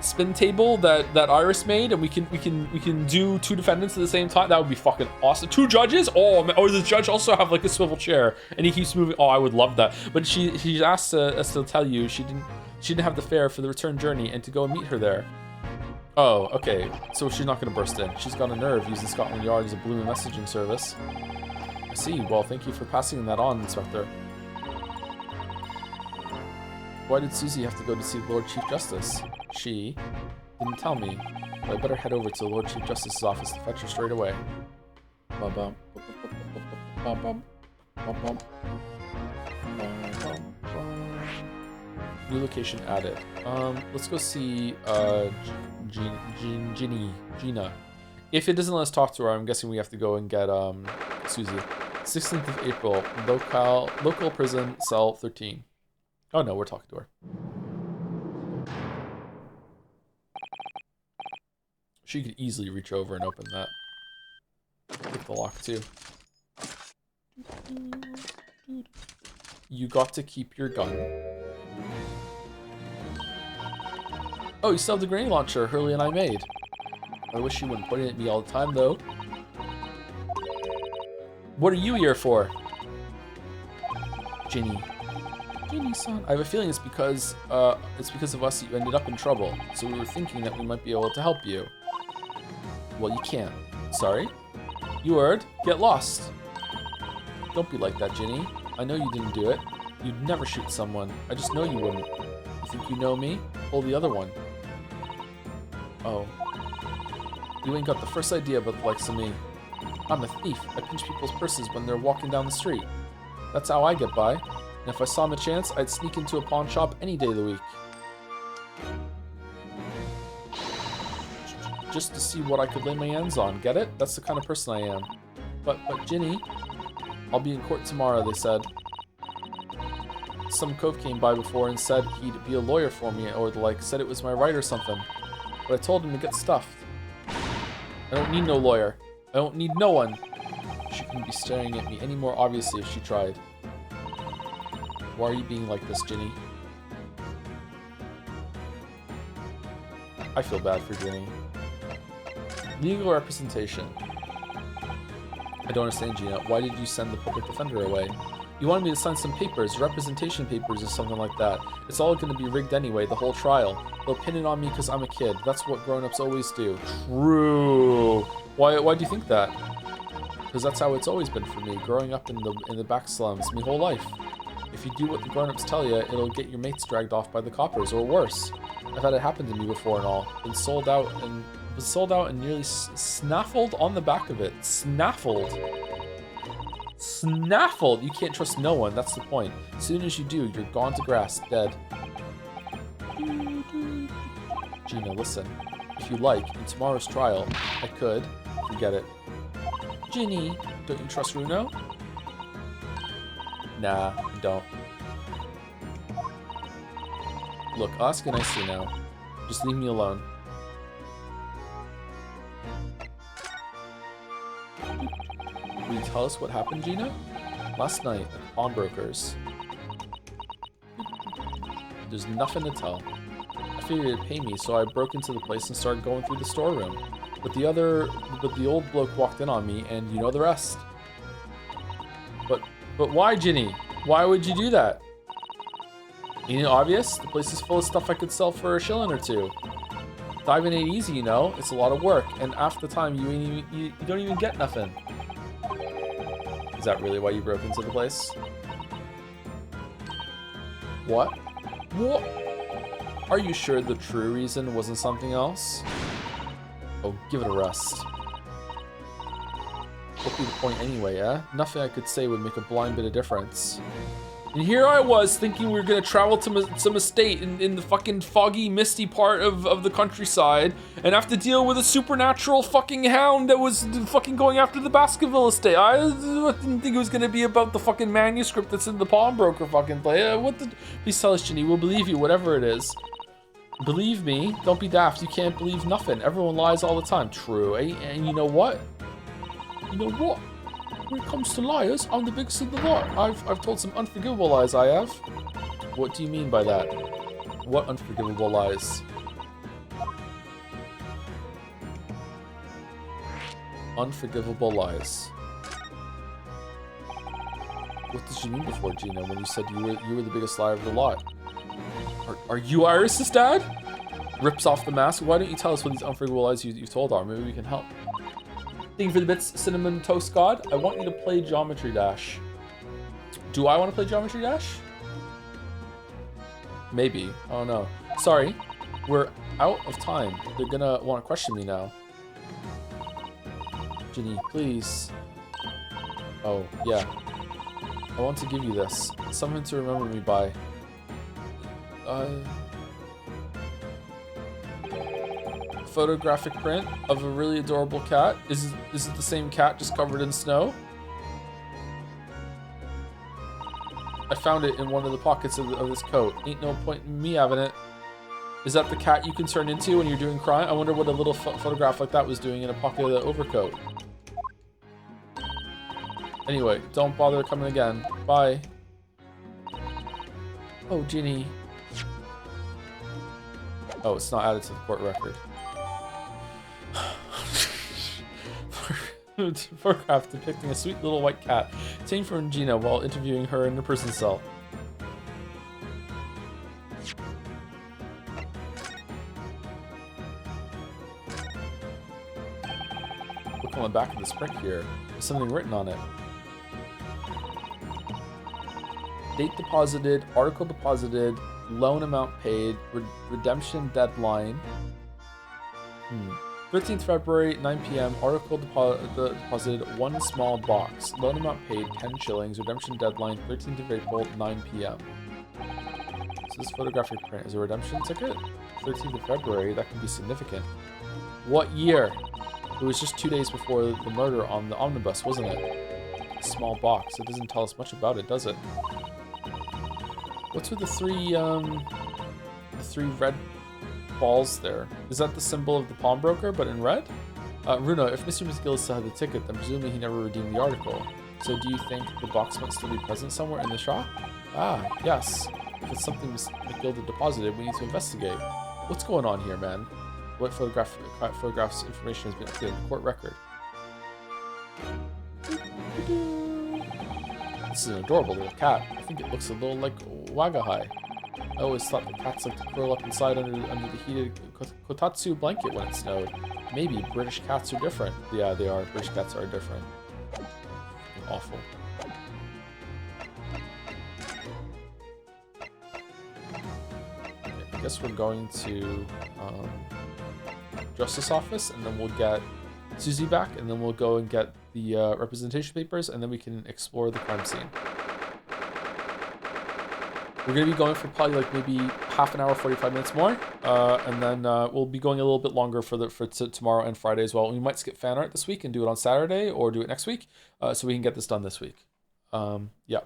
Speaker 1: spin table that Iris made, and we can do two defendants at the same time. That would be fucking awesome. Two judges? Oh, man. Or does the judge also have, like, a swivel chair, and he keeps moving? Oh, I would love that. But she asked us to tell you she didn't have the fare for the return journey and to go and meet her there. Oh, okay. So she's not going to burst in. She's got a nerve using Scotland Yard as a blue messaging service. I see. Well, thank you for passing that on, Inspector. Why did Susie have to go to see the Lord Chief Justice? She didn't tell me. But I better head over to the Lord Chief Justice's office to fetch her straight away. Bum bum. Bum bum. Bum bum. New location added. Let's go see Gina. If it doesn't let us talk to her, I'm guessing we have to go and get Susie. 16th of April, local prison, cell 13. Oh no, we're talking to her. She could easily reach over and open that. Pick the lock too. You got to keep your gun. Oh, you still have the grenade launcher Hurley and I made. I wish you wouldn't point it at me all the time, though. What are you here for? Ginny. Ginny-san. I have a feeling it's because of us that you ended up in trouble. So we were thinking that we might be able to help you. Well, you can't. Sorry? You heard? Get lost. Don't be like that, Ginny. I know you didn't do it. You'd never shoot someone. I just know you wouldn't. You think you know me? Pull the other one. Oh. You ain't got the first idea about the likes of me. I'm a thief. I pinch people's purses when they're walking down the street. That's how I get by. And if I saw the chance, I'd sneak into a pawn shop any day of the week. Just to see what I could lay my hands on, get it? That's the kind of person I am. But Ginny, I'll be in court tomorrow, they said. Some cove came by before and said he'd be a lawyer for me, or the like, said it was my right or something. But I told him to get stuffed. I don't need no lawyer. I don't need no one. She couldn't be staring at me any more obviously if she tried. Why are you being like this, Ginny? I feel bad for Ginny. Legal representation. I don't understand, Gina. Why did you send the public defender away? You wanted me to sign some papers, representation papers or something like that. It's all going to be rigged anyway, the whole trial. They'll pin it on me because I'm a kid. That's what grown-ups always do. True. Why do you think that? Because that's how it's always been for me, growing up in the back slums my whole life. If you do what the grown-ups tell you, it'll get your mates dragged off by the coppers, or worse. I've had it happen to me before and all. Been sold out and nearly snaffled on the back of it. Snaffled. Snaffled! You can't trust no one, that's the point. As soon as you do, you're gone to grass, dead. Gina, listen. If you like, in tomorrow's trial, I could. Forget it. Ginny, don't you trust Runo? Nah, I don't. Look, I'll ask you nicely now. Just leave me alone. Will you tell us what happened, Gina? Last night at the pawnbroker's. There's nothing to tell. I figured it'd pay me, so I broke into the place and started going through the storeroom. But the old bloke walked in on me, and you know the rest. But why, Ginny? Why would you do that? Ain't it obvious? The place is full of stuff I could sell for a shilling or two. Diving ain't easy, you know. It's a lot of work, and half the time you don't even get nothing. Is that really why you broke into the place? What? What? Are you sure the true reason wasn't something else? Oh, give it a rest. What would be the point anyway, eh? Nothing I could say would make a blind bit of difference. And here I was thinking we were gonna travel to some estate in the fucking foggy, misty part of the countryside and have to deal with a supernatural fucking hound that was fucking going after the Baskerville estate. I didn't think it was gonna be about the fucking manuscript that's in the pawnbroker fucking play. Please tell us, Ginny. We'll believe you, whatever it is. Believe me. Don't be daft. You can't believe nothing. Everyone lies all the time. True. And you know what? You know what? When it comes to liars, I'm the biggest of the lot. I've told some unforgivable lies, I have. What do you mean by that? What unforgivable lies? Unforgivable lies. What did you mean before, Gina, when you said you were the biggest liar of the lot? Are you Iris' dad? Rips off the mask. Why don't you tell us what these unforgivable lies you told are? Maybe we can help. Thank you for the bits, Cinnamon Toast God. I want you to play Geometry Dash. Do I want to play Geometry Dash? Maybe. Oh no. Sorry. We're out of time. They're gonna want to question me now. Ginny, please. Oh, yeah. I want to give you this. Something to remember me by. Photographic print of a really adorable cat. Is it the same cat just covered in snow? I found it in one of the pockets of this coat. Ain't no point in me having it. Is that the cat you can turn into when you're doing crime? I wonder what a little photograph like that was doing in a pocket of the overcoat. Anyway, don't bother coming again. Bye. Oh, Ginny. Oh, it's not added to the court record. Photograph depicting a sweet little white cat taken from Gina while interviewing her in the prison cell. Look on the back of this print here. There's something written on it. Date deposited, article deposited, loan amount paid, redemption deadline. 13th February, 9 p.m. Article deposited 1 small box. Loan amount paid 10 shillings. Redemption deadline 13th of April, 9 p.m. So this photographic print is a redemption ticket? 13th of February, that could be significant. What year? It was just 2 days before the murder on the omnibus, wasn't it? A small box. It doesn't tell us much about it, does it? What's with the three red balls there? Is that the symbol of the pawnbroker, but in red? Runo, if Mr. McGill still had the ticket, then presumably he never redeemed the article. So do you think the box might still be present somewhere in the shop? Ah, yes. If it's something McGill had deposited, we need to investigate. What's going on here, man? What photographs information has been updated in the court record? This is an adorable little cat. I think it looks a little like Wagahai. I always thought the cats like to curl up inside under the heated kotatsu blanket when it snowed. Maybe British cats are different. Yeah, they are. British cats are different. Awful. Okay, I guess we're going to Justice Office, and then we'll get Susie back, and then we'll go and get the representation papers, and then we can explore the crime scene. We're going to be going for probably like maybe half an hour, 45 minutes more, and then we'll be going a little bit longer for tomorrow and Friday as well. We might skip fan art this week and do it on Saturday, or do it next week, so we can get this done this week. Yeah.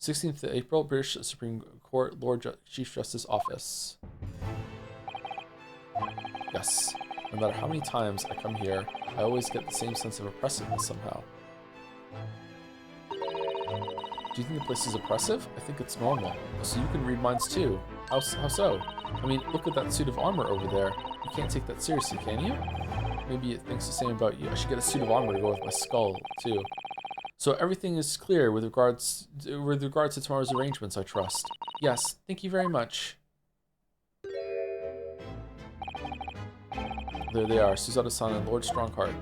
Speaker 1: 16th of April, British Supreme Court, Chief Justice Office. Yes. No matter how many times I come here, I always get the same sense of oppressiveness somehow. Do you think the place is oppressive? I think it's normal. So you can read minds too. How so? I mean, look at that suit of armor over there. You can't take that seriously, can you? Maybe it thinks the same about you. I should get a suit of armor to go with my skull too. So everything is clear with regards to tomorrow's arrangements, I trust. Yes, thank you very much. There they are, Susato-san and Lord Strongheart.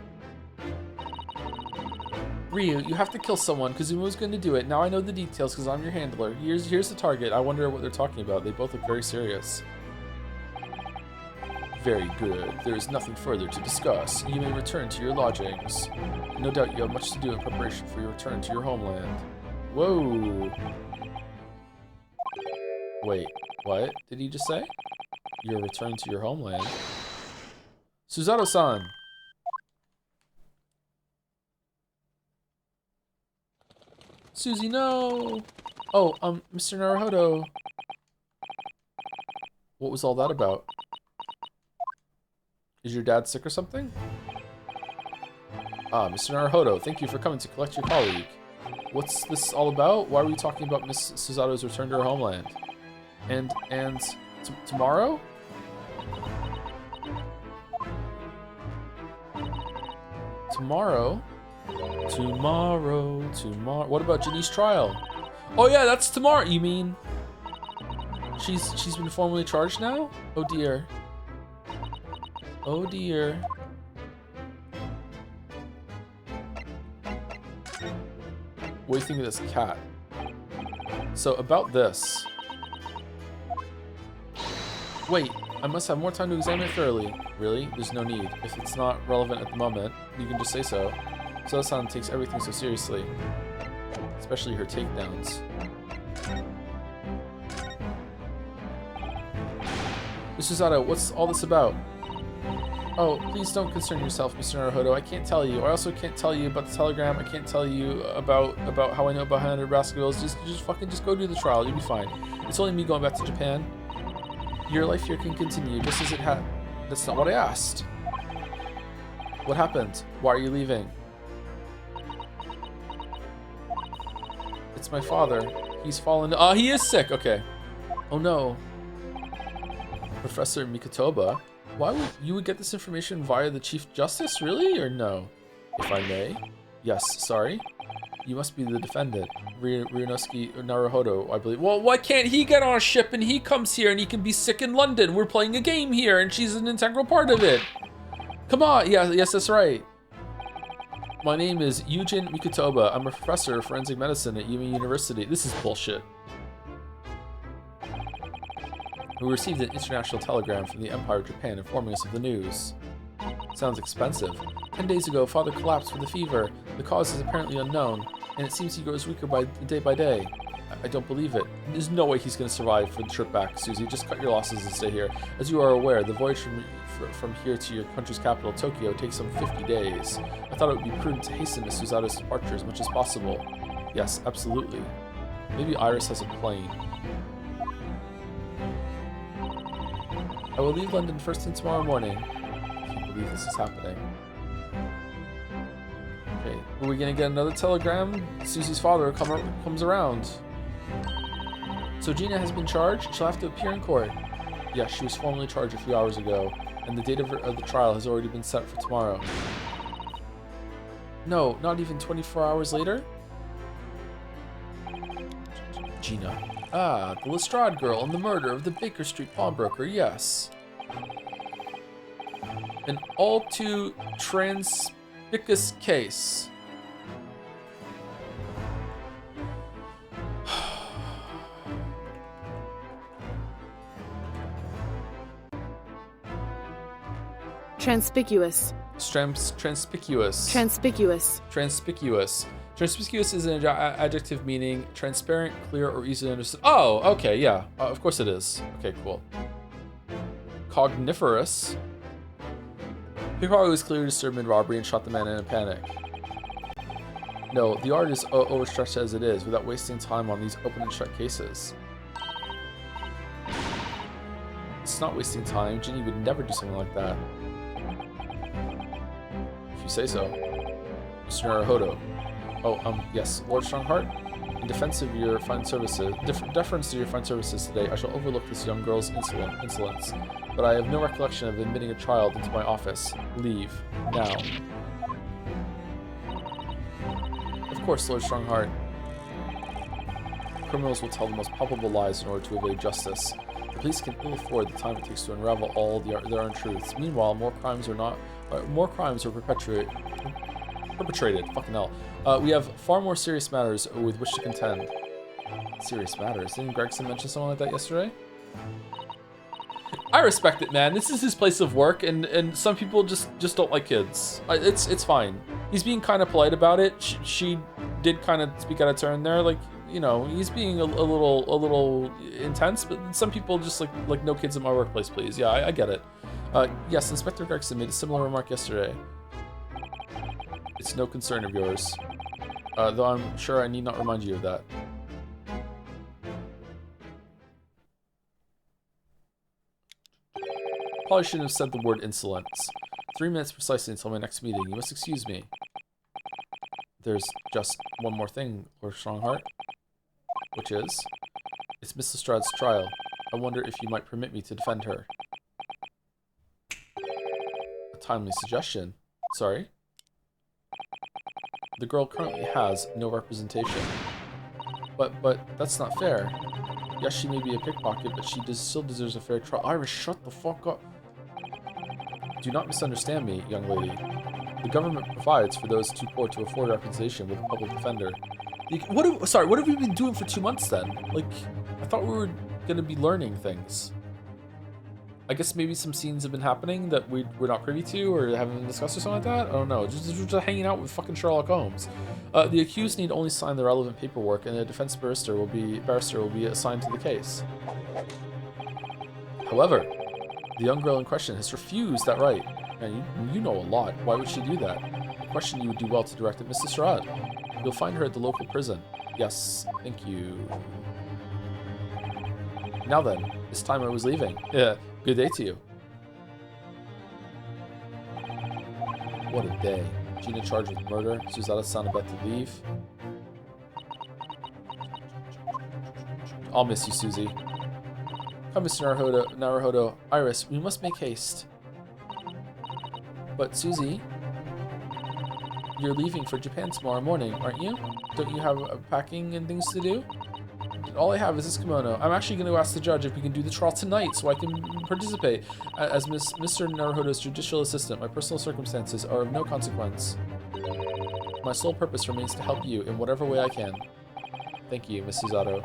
Speaker 1: Ryu, you have to kill someone. Kazuma's going to do it. Now I know the details because I'm your handler. Here's the target. I wonder what they're talking about. They both look very serious. Very good. There is nothing further to discuss. You may return to your lodgings. No doubt you have much to do in preparation for your return to your homeland. Whoa. Wait, what did he just say? Your return to your homeland? Susato-san! Susie, no! Oh, Mr. Naruhodo. What was all that about? Is your dad sick or something? Ah, Mr. Naruhodo, thank you for coming to collect your colleague. What's this all about? Why are we talking about Miss Susato's return to her homeland? And tomorrow? Tomorrow? Tomorrow. What about Ginny's trial? Oh yeah, that's tomorrow. You mean she's been formally charged now? Oh dear. Oh dear. What do you think of this cat? So about this. Wait, I must have more time to examine it thoroughly. Really? There's no need. If it's not relevant at the moment, you can just say so. Susato-san takes everything so seriously, especially her takedowns. Susato, what's all this about? Oh, please don't concern yourself, Mr. Naruhodo. I can't tell you. I also can't tell you about the telegram. I can't tell you about how I know about 100 basketballs. Just go do the trial. You'll be fine. It's only me going back to Japan. Your life here can continue just as it had. That's not what I asked. What happened? Why are you leaving? It's my father. He's fallen. Oh, he is sick. Okay. Oh no. Professor Mikotoba, why would you get this information via the Chief Justice? Really, or no? If I may. Yes. Sorry. You must be the defendant, Ryunosuke Naruhodo, I believe. Well, why can't he get on a ship and he comes here and he can be sick in London? We're playing a game here and she's an integral part of it. Come on. Yeah, yes, that's right. My name is Yujin Mikotoba. I'm a professor of forensic medicine at Yumi University. This is bullshit. We received an international telegram from the Empire of Japan informing us of the news. Sounds expensive. 10 days ago, Father collapsed with a fever. The cause is apparently unknown, and it seems he grows weaker day by day. I don't believe it. There's no way he's going to survive for the trip back, Susie. Just cut your losses and stay here. As you are aware, the voyage from here to your country's capital, Tokyo, takes some 50 days. I thought it would be prudent to hasten Miss Susato's departure as much as possible. Yes, absolutely. Maybe Iris has a plane. I will leave London first thing tomorrow morning. I can't believe this is happening. Okay, are we gonna get another telegram? Susie's father comes around. So Gina has been charged? She'll have to appear in court. Yes, she was formally charged a few hours ago, and the date of the trial has already been set for tomorrow. No, not even 24 hours later? Gina. Ah, the Lestrade girl and the murder of the Baker Street pawnbroker, yes. An all too transpicious case.
Speaker 5: Transpicuous.
Speaker 1: Transpicuous.
Speaker 5: Transpicuous.
Speaker 1: Transpicuous. Transpicuous is an adjective meaning transparent, clear, or easily understood. Oh, okay, yeah. Of course it is. Okay, cool. Cogniferous. Pickpocket was clearly disturbed mid-robbery and shot the man in a panic. No, the art is overstretched as it is, without wasting time on these open and shut cases. It's not wasting time. Ginny would never do something like that. If you say so. Mr. Naruhodo. Oh, yes, Lord Strongheart? In defense of your fine services, deference to your fine services today, I shall overlook this young girl's insolence. But I have no recollection of admitting a child into my office. Leave. Now. Of course, Lord Strongheart. Criminals will tell the most palpable lies in order to evade justice. The police can ill afford the time it takes to unravel all their untruths. Meanwhile, more crimes are perpetrated. Fucking hell. We have far more serious matters with which to contend. Serious matters? Didn't Gregson mention something like that yesterday? I respect it, man. This is his place of work, and some people just don't like kids. It's fine. He's being kind of polite about it. She did kind of speak out of turn there, like, you know, he's being a little intense, but some people just like no kids in my workplace, please. Yeah, I get it. Yes, Inspector Gregson made a similar remark yesterday. It's no concern of yours, though I'm sure I need not remind you of that. Probably shouldn't have said the word insolence. 3 minutes precisely until my next meeting. You must excuse me. There's just one more thing, Lord Strongheart. Which is? It's Miss Lestrade's trial. I wonder if you might permit me to defend her. A timely suggestion. Sorry? The girl currently has no representation. But that's not fair. Yes, she may be a pickpocket, but she still deserves a fair trial. Iris, shut the fuck up. Do not misunderstand me, young lady. The government provides for those too poor to afford representation with a public defender. What have we been doing for 2 months then? Like, I thought we were gonna be learning things. I guess maybe some scenes have been happening that we're not privy to or haven't been discussed or something like that? I don't know. Just hanging out with fucking Sherlock Holmes. The accused need only sign the relevant paperwork, and the defense barrister will be assigned to the case. However, the young girl in question has refused that right. And you know a lot. Why would she do that? A question you would do well to direct at Miss Lestrade. You'll find her at the local prison. Yes, thank you. Now then, it's time I was leaving. Yeah, good day to you. What a day. Gina charged with murder. Susanna sound about to leave. I'll miss you, Susie. Come, Mr. Naruhodo. Iris, we must make haste. But, Susie, you're leaving for Japan tomorrow morning, aren't you? Don't you have packing and things to do? All I have is this kimono. I'm actually going to ask the judge if we can do the trial tonight so I can participate. As Mr. Naruhodo's judicial assistant, my personal circumstances are of no consequence. My sole purpose remains to help you in whatever way I can. Thank you, Miss Susato.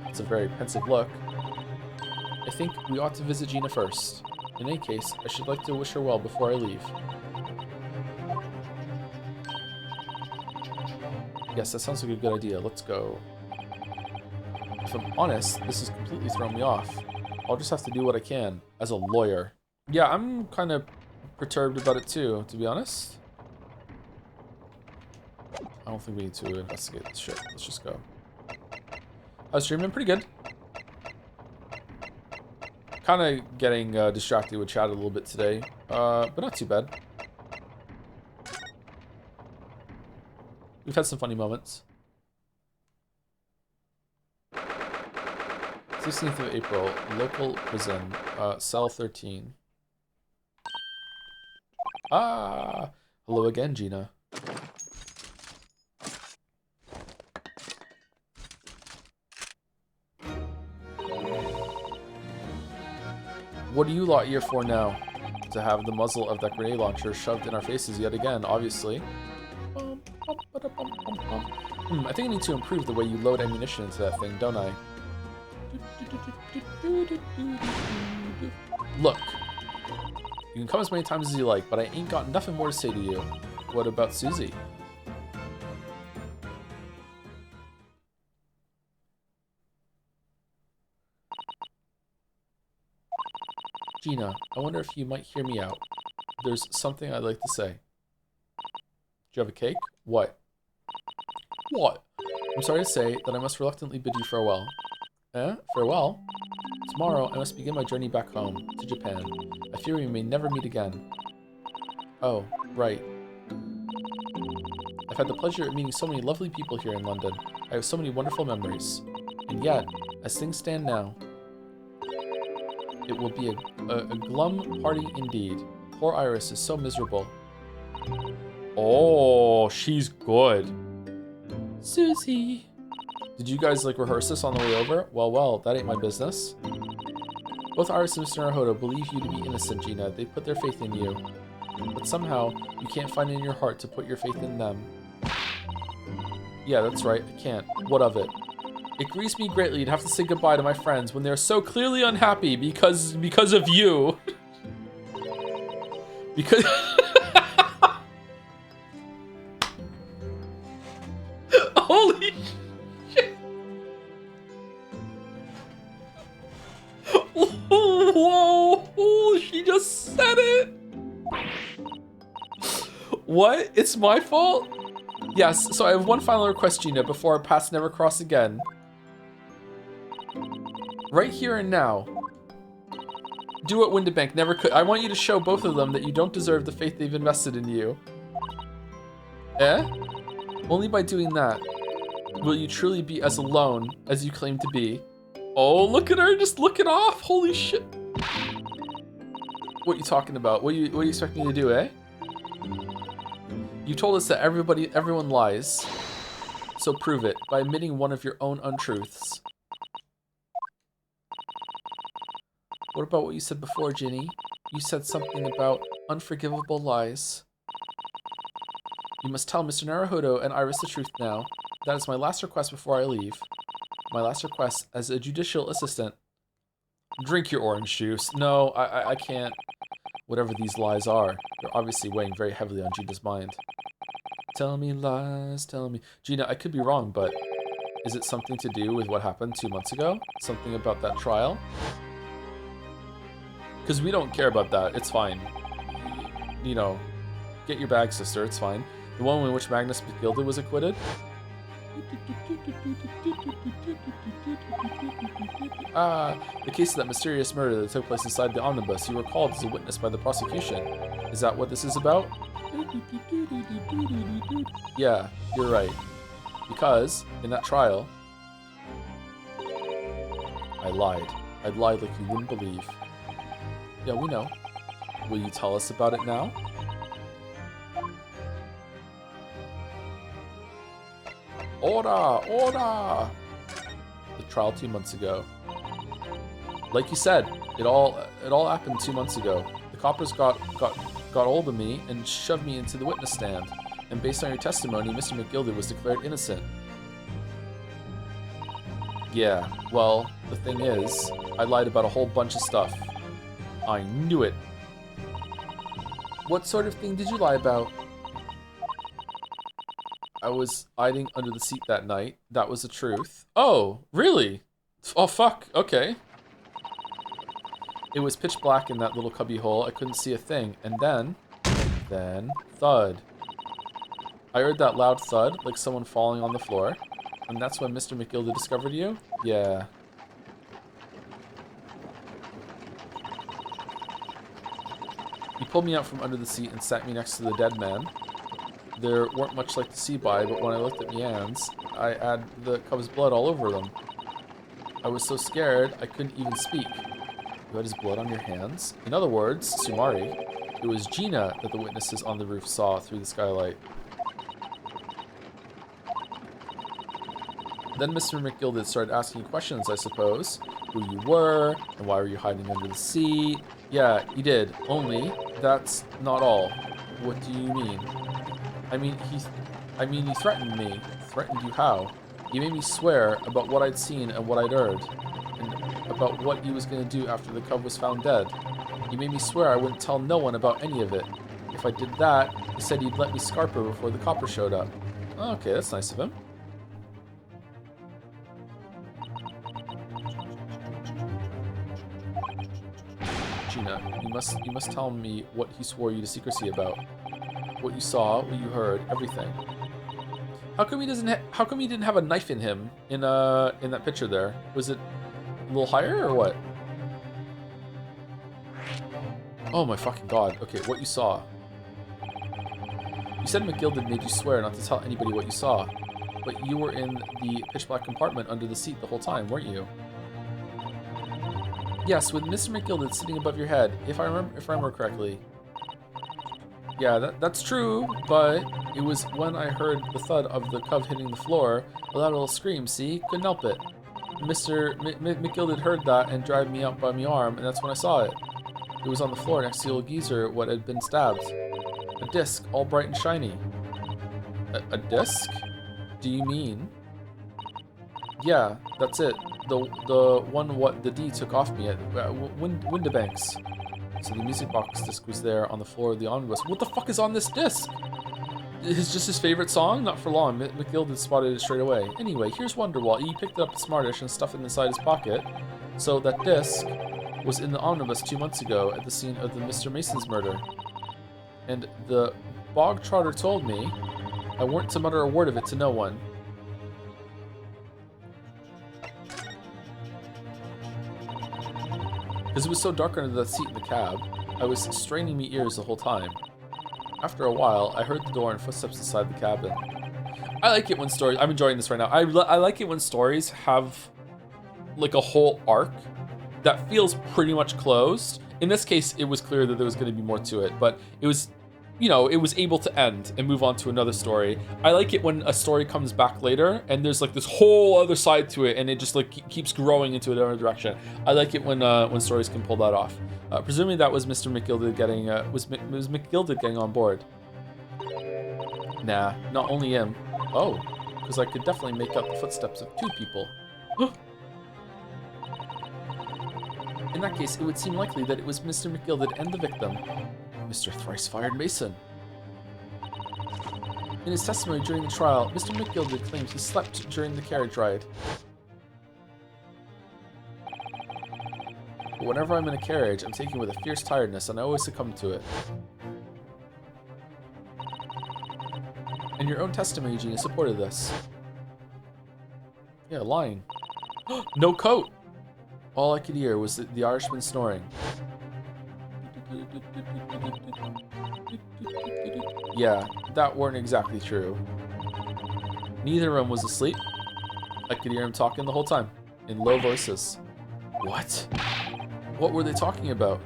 Speaker 1: It's a very pensive look. I think we ought to visit Gina first. In any case, I should like to wish her well before I leave. Yes, that sounds like a good idea. Let's go. If I'm honest, this has completely thrown me off. I'll just have to do what I can as a lawyer. Yeah, I'm kind of perturbed about it too, to be honest. I don't think we need to investigate this shit. Let's just go. I was streaming pretty good. Kind of getting distracted with chat a little bit today, but not too bad. We've had some funny moments. 16th of April, local prison, cell 13. Ah! Hello again, Gina. What are you lot here for now? To have the muzzle of that grenade launcher shoved in our faces yet again, obviously. I think I need to improve the way you load ammunition into that thing, don't I? Look. You can come as many times as you like, but I ain't got nothing more to say to you. What about Susie? Gina, I wonder if you might hear me out. There's something I'd like to say. Do you have a cake? What? What? I'm sorry to say that I must reluctantly bid you farewell. Eh? Farewell? Tomorrow, I must begin my journey back home, to Japan. I fear we may never meet again. Oh, right. I've had the pleasure of meeting so many lovely people here in London. I have so many wonderful memories. And yet, as things stand now, it will be a glum parting indeed. Poor Iris is so miserable. Oh, she's good. Susie. Did you guys, like, rehearse this on the way over? Well, that ain't my business. Both Iris and Mr. Naruhodo believe you to be innocent, Gina. They put their faith in you. But somehow, you can't find it in your heart to put your faith in them. Yeah, that's right. I can't. What of it? It grieves me greatly to have to say goodbye to my friends when they're so clearly unhappy because of you. Because... Holy shit. Whoa, she just said it. What? It's my fault? Yes, so I have one final request, Gina, before our paths never cross again. Right here and now. Do what Windibank never could. I want you to show both of them that you don't deserve the faith they've invested in you. Eh? Only by doing that will you truly be as alone as you claim to be. Oh, look at her just looking off. Holy shit. What are you talking about? What are you expecting me to do, eh? You told us that everyone lies. So prove it by admitting one of your own untruths. What about what you said before, Ginny? You said something about unforgivable lies. You must tell Mr. Naruhodo and Iris the truth now. That is my last request before I leave. My last request as a judicial assistant. Drink your orange juice. No, I can't. Whatever these lies are, they're obviously weighing very heavily on Gina's mind. Tell me lies, tell me... Gina, I could be wrong, but is it something to do with what happened 2 months ago? Something about that trial? Because we don't care about that. It's fine. You know, get your bag, sister. It's fine. The one in which Magnus McGilda was acquitted? Ah, the case of that mysterious murder that took place inside the omnibus. You were called as a witness by the prosecution. Is that what this is about? Yeah, you're right. Because, in that trial, I lied. I lied like you wouldn't believe. Yeah, we know. Will you tell us about it now? Order! Order! The trial 2 months ago. Like you said, it all happened 2 months ago. The coppers got hold of me and shoved me into the witness stand. And based on your testimony, Mr. McGilda was declared innocent. Yeah, well, the thing is, I lied about a whole bunch of stuff. I knew it. What sort of thing did you lie about? I was hiding under the seat that night. That was the truth. Oh, really? Oh, fuck. Okay. It was pitch black in that little cubby hole. I couldn't see a thing. And then, thud. I heard that loud thud, like someone falling on the floor. And that's when Mr. McGilda discovered you? Yeah. He pulled me out from under the seat and sat me next to the dead man. There weren't much like to see by, but when I looked at my hands, I had the cub's blood all over them. I was so scared, I couldn't even speak. You had his blood on your hands? In other words, Sumari, it was Gina that the witnesses on the roof saw through the skylight. Then Mr. McGilded started asking questions, I suppose. Who you were, and why were you hiding under the seat? Yeah, he did. Only, that's not all. What do you mean? I mean, he threatened me. Threatened you how? He made me swear about what I'd seen and what I'd heard. And about what he was going to do after the cub was found dead. He made me swear I wouldn't tell no one about any of it. If I did that, he said he'd let me scarper before the copper showed up. Okay, that's nice of him. Gina, you must tell me what he swore you to secrecy about. What you saw, what you heard, everything. How come he didn't have a knife in him in that picture there? Was it a little higher or what? Oh my fucking god. Okay, what you saw. You said McGilded made you swear not to tell anybody what you saw. But you were in the pitch black compartment under the seat the whole time, weren't you? Yes, with Mr. McGilded sitting above your head, if I remember correctly. Yeah, that's true, but it was when I heard the thud of the cub hitting the floor, a loud little scream, see? Couldn't help it. Mr. McGilded heard that and dragged me out by my arm, and that's when I saw it. It was on the floor next to the old geezer what had been stabbed. A disc, all bright and shiny. A disc? Do you mean? Yeah, that's it. The one what the D took off me at Windabanks. So the music box disc was there on the floor of the omnibus. What the fuck is on this disc? It's just his favorite song? Not for long. McGilded spotted it straight away. Anyway, here's Wonderwall. He picked it up smartish and stuffed it inside his pocket. So that disc was in the omnibus 2 months ago at the scene of the Mr. Mason's murder. And the bog trotter told me I weren't to mutter a word of it to no one. Because it was so dark under that seat in the cab, I was straining my ears the whole time. After a while, I heard the door and footsteps inside the cabin. I like it when stories... I'm enjoying this right now. I like it when stories have, like, a whole arc that feels pretty much closed. In this case, it was clear that there was going to be more to it, but it was... You know, it was able to end and move on to another story. I like it when a story comes back later and there's like this whole other side to it and it just like keeps growing into another direction. I like it when stories can pull that off. Presumably that was Mr. McGilded getting was McGilded getting on board. Nah, not only him. Oh, because I could definitely make out the footsteps of 2 people. In that case, it would seem likely that it was Mr. McGilded and the victim. Mr. Thrice-Fired Mason. In his testimony during the trial, Mr. McGilded claims he slept during the carriage ride. But whenever I'm in a carriage, I'm taken with a fierce tiredness, and I always succumb to it. And your own testimony, Gina, supported this. Yeah, lying. No coat! All I could hear was the Irishman snoring. Yeah, that weren't exactly true. Neither of them was asleep. I could hear him talking the whole time, in low voices. What? What were they talking about?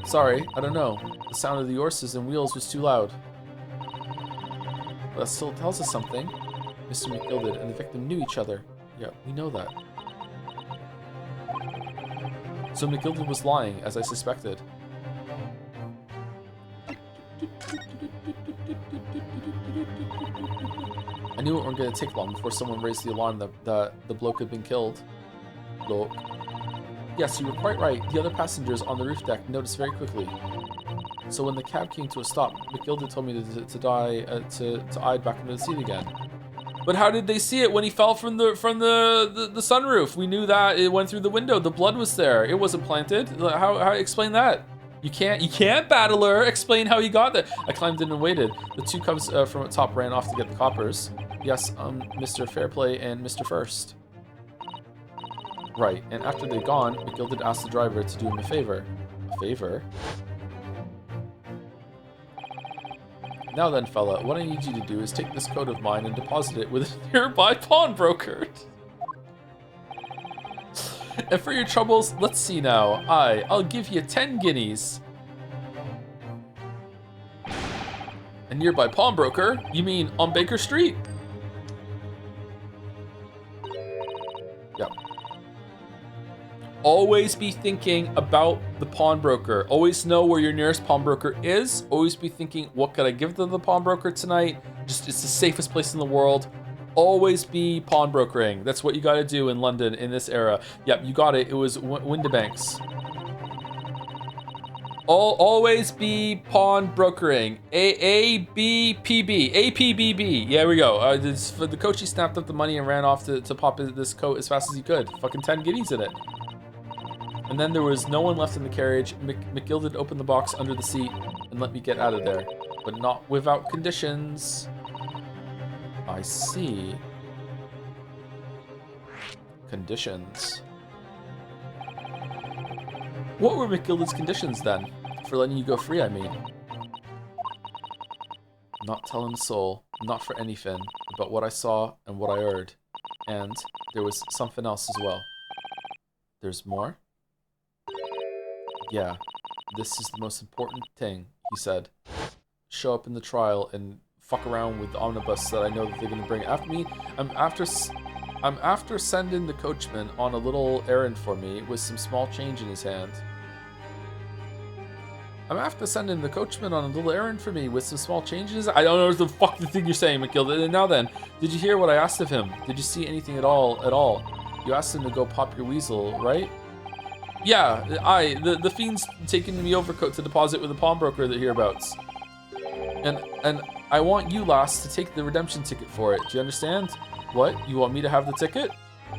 Speaker 1: Sorry, I don't know. The sound of the horses and wheels was too loud. But that still tells us something. Mr. McGilded and the victim knew each other. Yeah, we know that. So McGilded was lying, as I suspected. I knew it weren't going to take long before someone raised the alarm that the bloke had been killed. Bloke. Yes, you were quite right. The other passengers on the roof deck noticed very quickly. So when the cab came to a stop, McGilded told me to hide back into the seat again. But how did they see it when he fell from the sunroof? We knew that it went through the window. The blood was there. It wasn't planted. How explain that? You can't, battler. Explain how he got there. I climbed in and waited. The 2 cubs from the top ran off to get the coppers. Yes, Mr. Fairplay and Mr. First. Right, and after they'd gone, McGilded asked the driver to do him a favor. A favor? Now then, fella, what I need you to do is take this coat of mine and deposit it with a nearby pawnbroker. And for your troubles, let's see now. I'll give you 10 guineas. A nearby pawnbroker? You mean on Baker Street? Yeah. Always be thinking about the pawnbroker. Always know where your nearest pawnbroker is. Always be thinking, what could I give to the pawnbroker tonight? Just, it's the safest place in the world. Always be pawnbrokering. That's what you got to do in London in this era. Yep, you got it. It was Windibanks. Always be pawnbrokering. ABPB. APBB. Yeah, we go. The coach, he snapped up the money and ran off to pop this coat as fast as he could. Fucking 10 guineas in it. And then there was no one left in the carriage. McGilded opened the box under the seat and let me get out of there. But not without conditions. I see. Conditions. What were McGilded's conditions then? For letting you go free, I mean. Not telling a soul, not for anything, about what I saw and what I heard. And there was something else as well. There's more? Yeah, this is the most important thing, he said. Show up in the trial and fuck around with the omnibus that I know that they're gonna bring after me. I'm after sending the coachman on a little errand for me with some small change in his hand. I'm after sending the coachman on a little errand for me with some small changes. I don't know what the fuck the thing you're saying, McGilded. And now then, did you hear what I asked of him? Did you see anything at all? You asked him to go pop your weasel, right? Yeah, the fiend's taking me overcoat to deposit with the pawnbroker that hereabouts. And I want you, lass, to take the redemption ticket for it. Do you understand? What? You want me to have the ticket?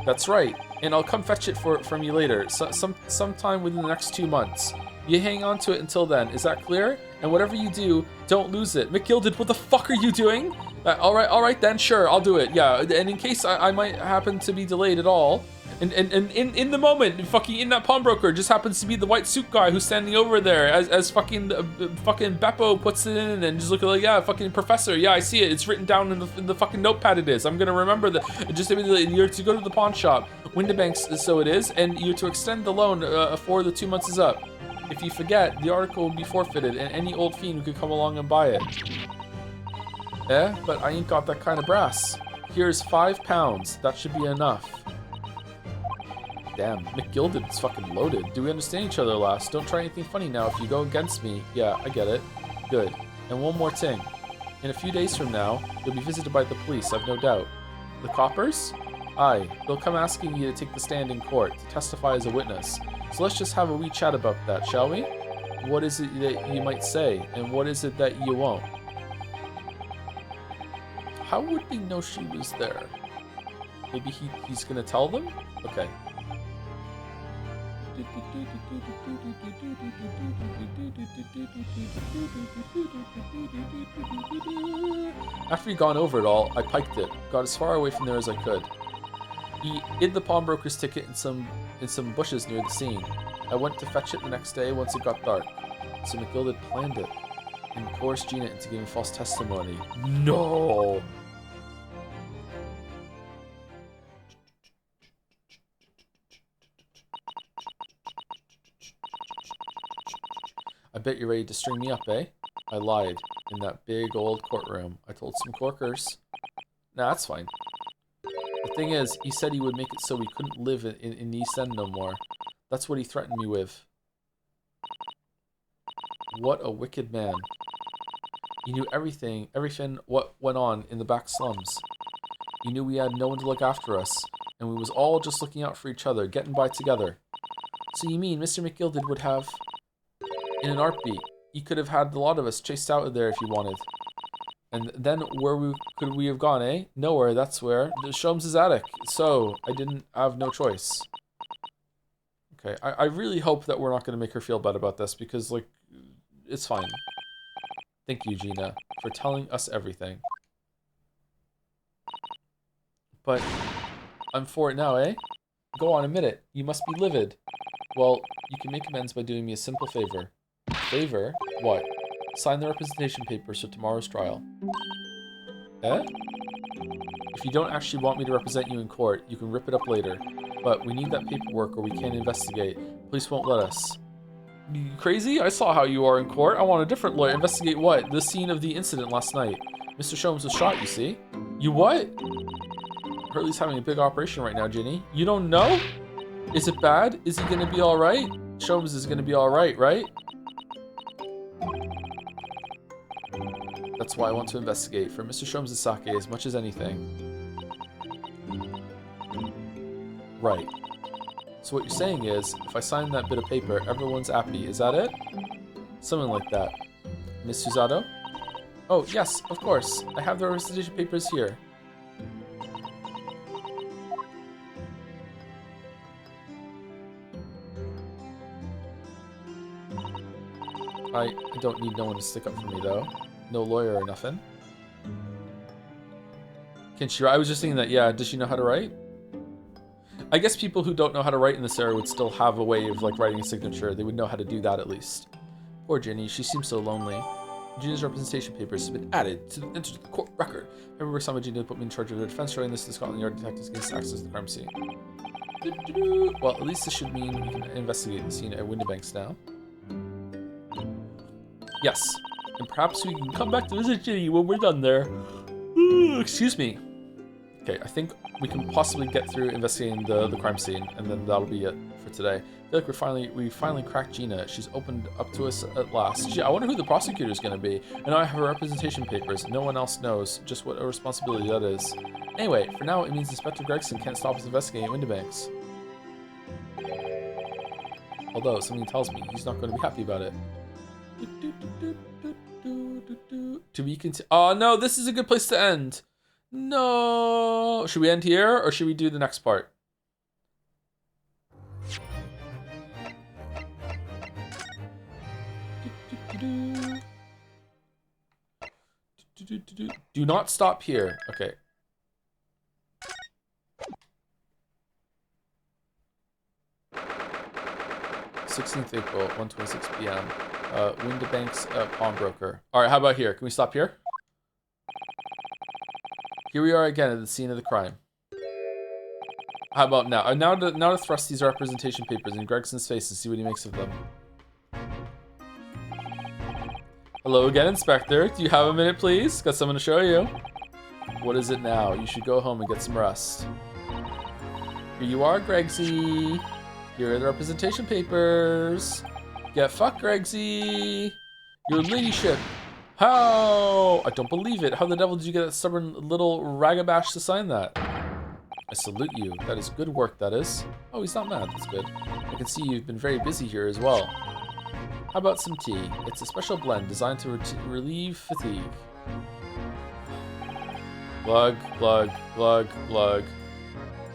Speaker 1: That's right. And I'll come fetch it from you later, sometime within the next 2 months. You hang on to it until then. Is that clear? And whatever you do, don't lose it. McGilded, what the fuck are you doing? All right then, sure, I'll do it. Yeah, and in case I might happen to be delayed at all, and in the moment, fucking in that pawnbroker just happens to be the white suit guy who's standing over there as fucking Beppo puts it in and just looking like, yeah, fucking professor, yeah, I see it. It's written down in the fucking notepad it is. I'm gonna remember that. Just immediately, you're to go to the pawn shop, Windibanks, so it is, and you're to extend the loan before the 2 months is up. If you forget, the article will be forfeited, and any old fiend could come along and buy it. But I ain't got that kind of brass. Here's £5. That should be enough. Damn, McGilded is fucking loaded. Do we understand each other, lass? Don't try anything funny now if you go against me. Yeah, I get it. Good. And one more thing. In a few days from now, you'll be visited by the police, I've no doubt. The coppers? Aye, they'll come asking you to take the stand in court, to testify as a witness. So let's just have a wee chat about that, shall we? What is it that you might say, and what is it that you won't? How would they know she was there? Maybe he's gonna tell them? Okay. After he'd gone over it all, I piked it, got as far away from there as I could. He hid the pawnbroker's ticket in some bushes near the scene. I went to fetch it the next day once it got dark. So McGilded planned it and coerced Gina into giving false testimony. No! I bet you're ready to string me up, eh? I lied. In that big old courtroom. I told some corkers. Nah, that's fine. The thing is, he said he would make it so we couldn't live in East End no more. That's what he threatened me with. What a wicked man. He knew everything what went on in the back slums. He knew we had no one to look after us, and we was all just looking out for each other, getting by together. So you mean Mr. McGilded would have... In an heartbeat, he could have had a lot of us chased out of there if he wanted. And then where could we have gone, eh? Nowhere, that's where. Sholmes' attic. So, I didn't have no choice. Okay, I really hope that we're not going to make her feel bad about this, because, like, it's fine. Thank you, Gina, for telling us everything. But, I'm for it now, eh? Go on, admit it. You must be livid. Well, you can make amends by doing me a simple favor. Favor? What? Sign the representation papers for tomorrow's trial. Eh? If you don't actually want me to represent you in court, you can rip it up later. But we need that paperwork or we can't investigate. Police won't let us. You crazy? I saw how you are in court. I want a different lawyer. Investigate what? The scene of the incident last night. Mr. Sholmes was shot, you see? You what? Hurley's having a big operation right now, Ginny. You don't know? Is it bad? Is he gonna be alright? Sholmes is gonna be alright, right? That's why I want to investigate, for Mr. Sholmes' sake as much as anything. Right. So what you're saying is, if I sign that bit of paper, everyone's happy. Is that it? Something like that. Miss Susato? Oh, yes, of course. I have the representation papers here. I don't need no one to stick up for me, though. No lawyer or nothing. Can she write? I was just thinking that, yeah, does she know how to write? I guess people who don't know how to write in this area would still have a way of, like, writing a signature. They would know how to do that, at least. Poor Ginny. She seems so lonely. Ginny's representation papers have been added to the court record. I remember some of Ginny put me in charge of the defense, showing this to the Scotland Yard detectives against access to the crime scene. Well, at least this should mean we can investigate the scene at Windibanks now. Yes, and perhaps we can come back to visit Ginny when we're done there. Ooh, excuse me. Okay, I think we can possibly get through investigating the crime scene, and then that'll be it for today. I feel like we finally cracked Gina. She's opened up to us at last. Gee, I wonder who the prosecutor is going to be. And now I have her representation papers. No one else knows just what a responsibility that is. Anyway, for now it means Inspector Gregson can't stop us investigating Windibanks. Although something tells me he's not going to be happy about it. To be continued. Oh no, this is a good place to end. No. Should we end here or should we do the next part? Do not stop here. Okay. (16th April, 1:26 p.m. Windibanks pawnbroker. All right, how about here? Can we stop here? Here we are again at the scene of the crime. How about now? Now to thrust these representation papers in Gregson's face and see what he makes of them. Hello again, Inspector. Do you have a minute, please? Got something to show you. What is it now? You should go home and get some rest. Here you are, Gregsy. Here are the representation papers. Get fucked, Gregsy. Your ladyship. How? I don't believe it. How the devil did you get that stubborn little ragabash to sign that? I salute you. That is good work, that is. Oh, he's not mad. That's good. I can see you've been very busy here as well. How about some tea? It's a special blend designed to relieve fatigue. Glug, glug, glug, glug.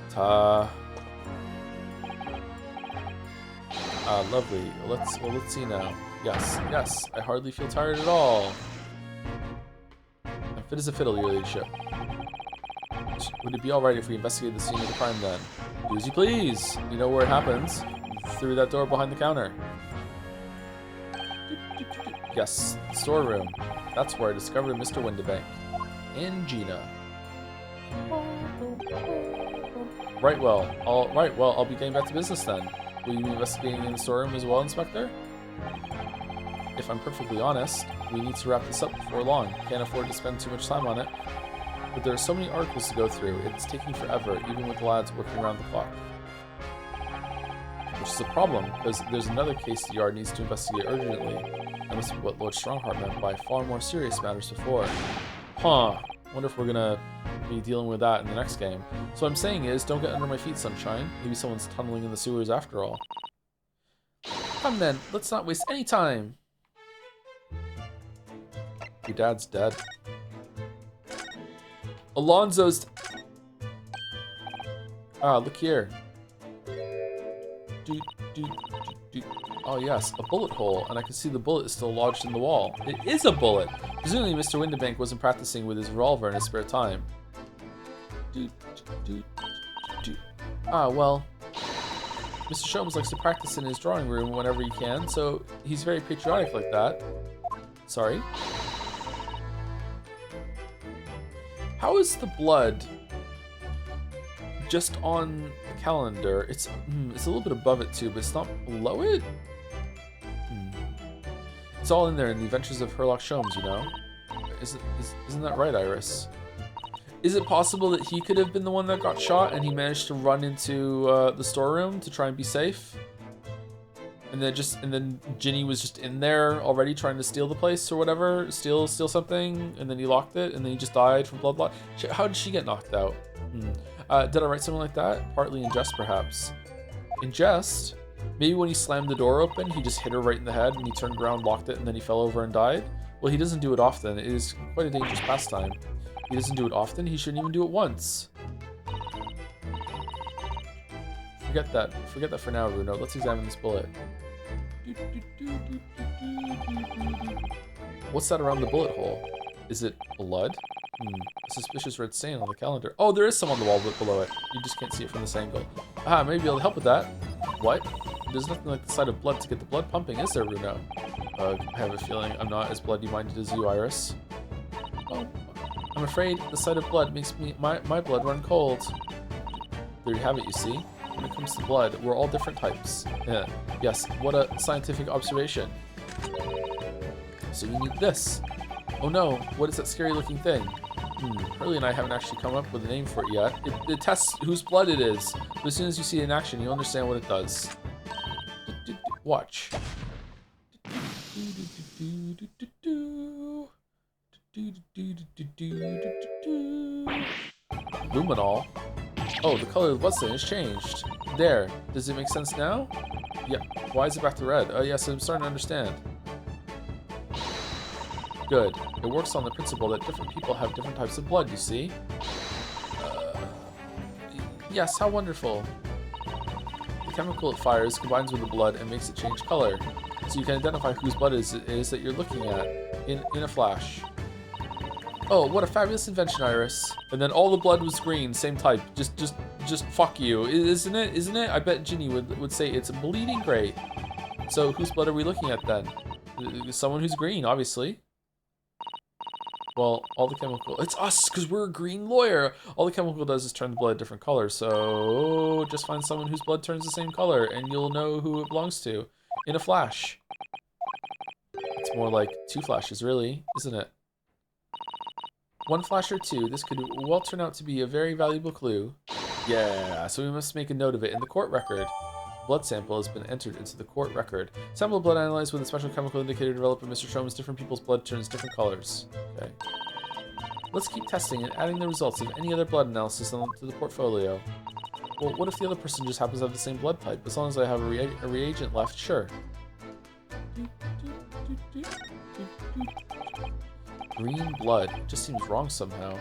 Speaker 1: Ta. Ah, lovely. Let's see now. Yes, yes. I hardly feel tired at all. I'm fit as a fiddle, your ladyship. Would it be alright if we investigated the scene of the crime then? Do as you please. You know where it happens. Through that door behind the counter. Yes, the storeroom. That's where I discovered Mr. Windibank. And Gina. Right, well, I'll be getting back to business then. Will you be investigating in the storeroom as well, Inspector? If I'm perfectly honest, we need to wrap this up before long. Can't afford to spend too much time on it. But there are so many articles to go through, it's taking forever, even with the lads working around the clock. Which is a problem, because there's another case the Yard needs to investigate urgently. That must be what Lord Strongheart meant by far more serious matters before. Huh. Wonder if we're gonna be dealing with that in the next game. So what I'm saying is, don't get under my feet, Sunshine. Maybe someone's tunneling in the sewers after all. Come then, let's not waste any time. Your dad's dead. Alonzo's... Ah, look here. Oh yes, a bullet hole, and I can see the bullet is still lodged in the wall. It is a bullet! Presumably Mr. Windibank wasn't practicing with his revolver in his spare time. Ah, well... Mr. Sholmes likes to practice in his drawing room whenever he can, so he's very patriotic like that. Sorry? How is the blood just on the calendar? It's a little bit above it too, but it's not below it? It's all in there in the Adventures of Sherlock Sholmes, you know? Isn't that right, Iris? Is it possible that he could have been the one that got shot and he managed to run into the storeroom to try and be safe? And then Ginny was just in there already trying to steal the place or whatever, steal something, and then he locked it, and then he just died from blood loss. How did she get knocked out? Did I write something like that? Partly in jest, perhaps. In jest? Maybe when he slammed the door open, he just hit her right in the head, and he turned around, locked it, and then he fell over and died? Well, he doesn't do it often. It is quite a dangerous pastime. He doesn't do it often. He shouldn't even do it once. Forget that. Forget that for now, Runo. Let's examine this bullet. What's that around the bullet hole? Is it blood? A suspicious red stain on the calendar. Oh, there is some on the wall below it. You just can't see it from this angle. Ah, maybe I'll help with that. What? There's nothing like the sight of blood to get the blood pumping, is there, Runo? I have a feeling I'm not as bloody-minded as you, Iris. Oh, I'm afraid the sight of blood makes my blood run cold. There you have it, you see? When it comes to blood, we're all different types. Yeah. Yes, what a scientific observation. So you need this. Oh no, what is that scary looking thing? Hurley and I haven't actually come up with a name for it yet. It tests whose blood it is. But as soon as you see it in action, you'll understand what it does. Watch. Luminol. Oh, the color of the bloodstain has changed. There. Does it make sense now? Yeah. Why is it back to red? Oh, yes, I'm starting to understand. Good. It works on the principle that different people have different types of blood, you see? Yes, how wonderful. The chemical it fires combines with the blood and makes it change color. So you can identify whose blood it is that you're looking at in a flash. Oh, what a fabulous invention, Iris. And then all the blood was green, same type. Just fuck you. Isn't it? Isn't it? I bet Ginny would say it's bleeding gray. So whose blood are we looking at then? Someone who's green, obviously. Well, all the chemical... It's us, because we're a green lawyer. All the chemical does is turn the blood a different color. So just find someone whose blood turns the same color, and you'll know who it belongs to. In a flash. It's more like 2 flashes, really, isn't it? 1 flash or 2. This could well turn out to be a very valuable clue. Yeah, so we must make a note of it in the court record. Blood sample has been entered into the court record. Sample of blood analyzed with a special chemical indicator developed by Mr. Sholmes. Different people's blood turns different colors. Okay. Let's keep testing and adding the results of any other blood analysis to the portfolio. Well, what if the other person just happens to have the same blood type? As long as I have a reagent left, sure. Green blood. It just seems wrong somehow.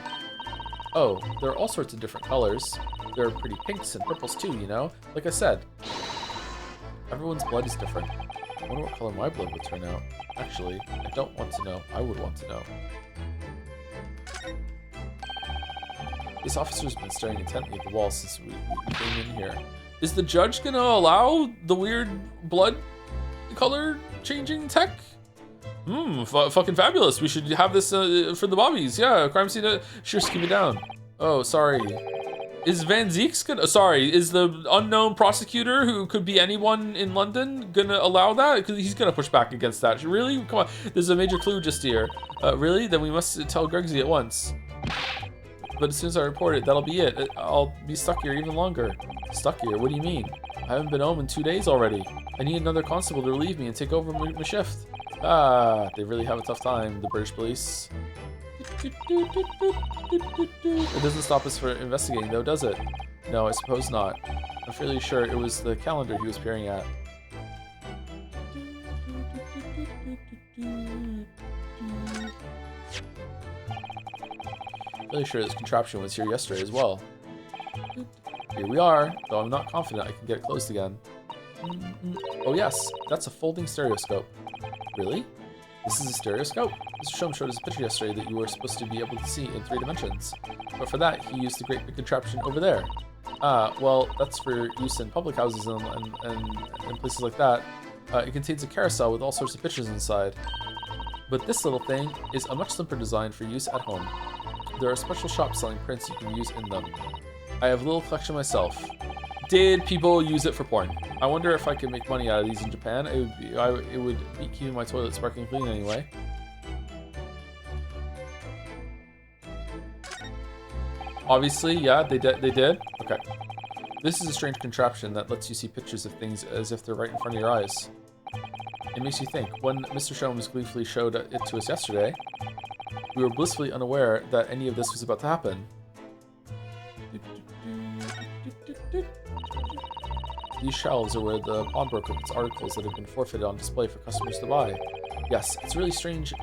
Speaker 1: Oh, there are all sorts of different colors. There are pretty pinks and purples too, you know? Like I said. Everyone's blood is different. I wonder what color my blood would turn out. Actually, I don't want to know. I would want to know. This officer's been staring intently at the wall since we came in here. Is the judge gonna allow the weird blood color changing tech? Fucking fabulous. We should have this for the bobbies. Yeah, crime scene. Sure, keep it down. Oh, sorry. Is Van Zeek's gonna... Sorry, is the unknown prosecutor, who could be anyone in London, gonna allow that? Because he's gonna push back against that. Really? Come on. There's a major clue just here. Really? Then we must tell Gregsy at once. But as soon as I report it, that'll be it. I'll be stuck here even longer. Stuck here? What do you mean? I haven't been home in 2 days already. I need another constable to relieve me and take over my shift. Ah, they really have a tough time, the British police. It doesn't stop us from investigating, though, does it? No, I suppose not. I'm fairly sure it was the calendar he was peering at. Fairly sure this contraption was here yesterday as well. Here we are, though I'm not confident I can get it closed again. Oh yes, that's a folding stereoscope. Really? This is a stereoscope? Mr. Sholmes showed us a picture yesterday that you were supposed to be able to see in 3 dimensions. But for that, he used the great big contraption over there. Ah, well, that's for use in public houses and places like that. It contains a carousel with all sorts of pictures inside. But this little thing is a much simpler design for use at home. There are special shops selling prints you can use in them. I have a little collection myself. Did people use it for porn? I wonder if I could make money out of these in Japan. It would be keeping my toilet sparkling clean anyway. Obviously, yeah, they did. Okay. This is a strange contraption that lets you see pictures of things as if they're right in front of your eyes. It makes you think. When Mr. Sholmes gleefully showed it to us yesterday, we were blissfully unaware that any of this was about to happen. These shelves are where the pawnbroker puts articles that have been forfeited on display for customers to buy. Yes, it's really strange,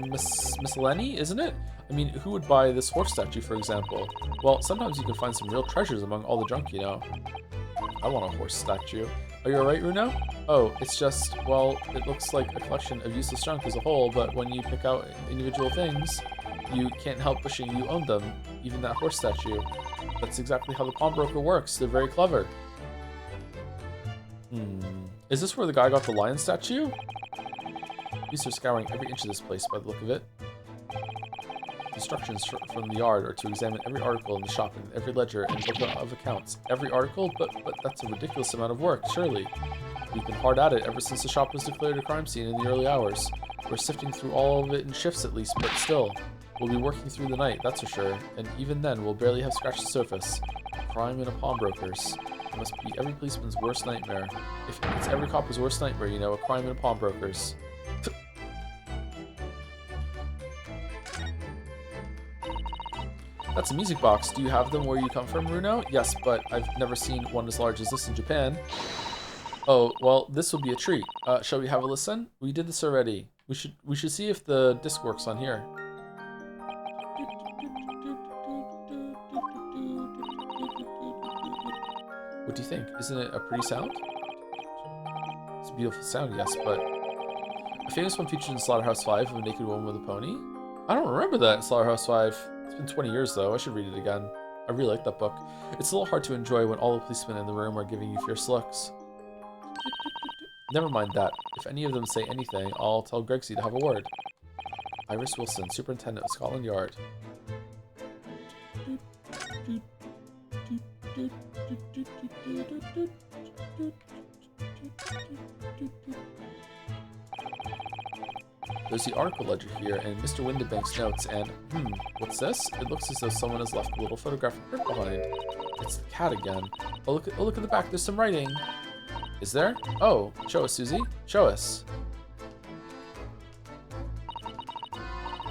Speaker 1: miscellany, isn't it? I mean, who would buy this horse statue, for example? Well, sometimes you can find some real treasures among all the junk, you know. I want a horse statue. Are you alright, Runo? Oh, it's just, well, it looks like a collection of useless junk as a whole, but when you pick out individual things, you can't help wishing you owned them, even that horse statue. That's exactly how the pawnbroker works. They're very clever. Is this where the guy got the lion statue? Police are scouring every inch of this place by the look of it. Instructions from the yard are to examine every article in the shop and every ledger and book of accounts. Every article? But that's a ridiculous amount of work, surely. We've been hard at it ever since the shop was declared a crime scene in the early hours. We're sifting through all of it in shifts at least, but still. We'll be working through the night, that's for sure. And even then, we'll barely have scratched the surface. Crime in a pawnbroker's. It must be every policeman's worst nightmare. If it's every cop's worst nightmare, you know, a crime in a pawnbroker's. That's a music box. Do you have them where you come from, Runo? Yes, but I've never seen one as large as this in Japan. Oh, well, this will be a treat. Shall we have a listen? We did this already. We should see if the disc works on here. What do you think? Isn't it a pretty sound? It's a beautiful sound, yes, but a famous one featured in Slaughterhouse 5 of a naked woman with a pony? I don't remember that in Slaughterhouse 5. It's been 20 years though, I should read it again. I really like that book. It's a little hard to enjoy when all the policemen in the room are giving you fierce looks. Never mind that. If any of them say anything, I'll tell Gregsy to have a word. Iris Wilson, Superintendent of Scotland Yard. There's the article ledger here, and Mr. Windibank's notes, and, what's this? It looks as though someone has left a little photographic print behind. It's the cat again. Oh, look at the back, there's some writing. Is there? Oh, show us, Susie. Show us.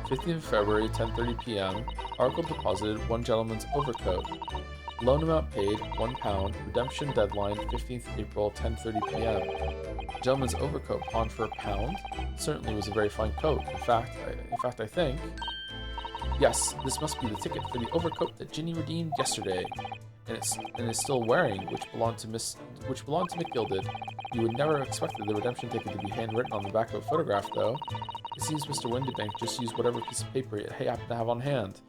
Speaker 1: 15th of February, 10:30 p.m. Article deposited, one gentleman's overcoat. Loan amount paid, £1. Redemption deadline, 15th April, 10:30 p.m. Gentleman's overcoat pawned for £1. Certainly was a very fine coat. In fact, I think... Yes, this must be the ticket for the overcoat that Ginny redeemed yesterday. And is still wearing, which belonged to McGilded. You would never have expected the redemption ticket to be handwritten on the back of a photograph, though. It seems Mr. Windibank just used whatever piece of paper it happened to have on hand.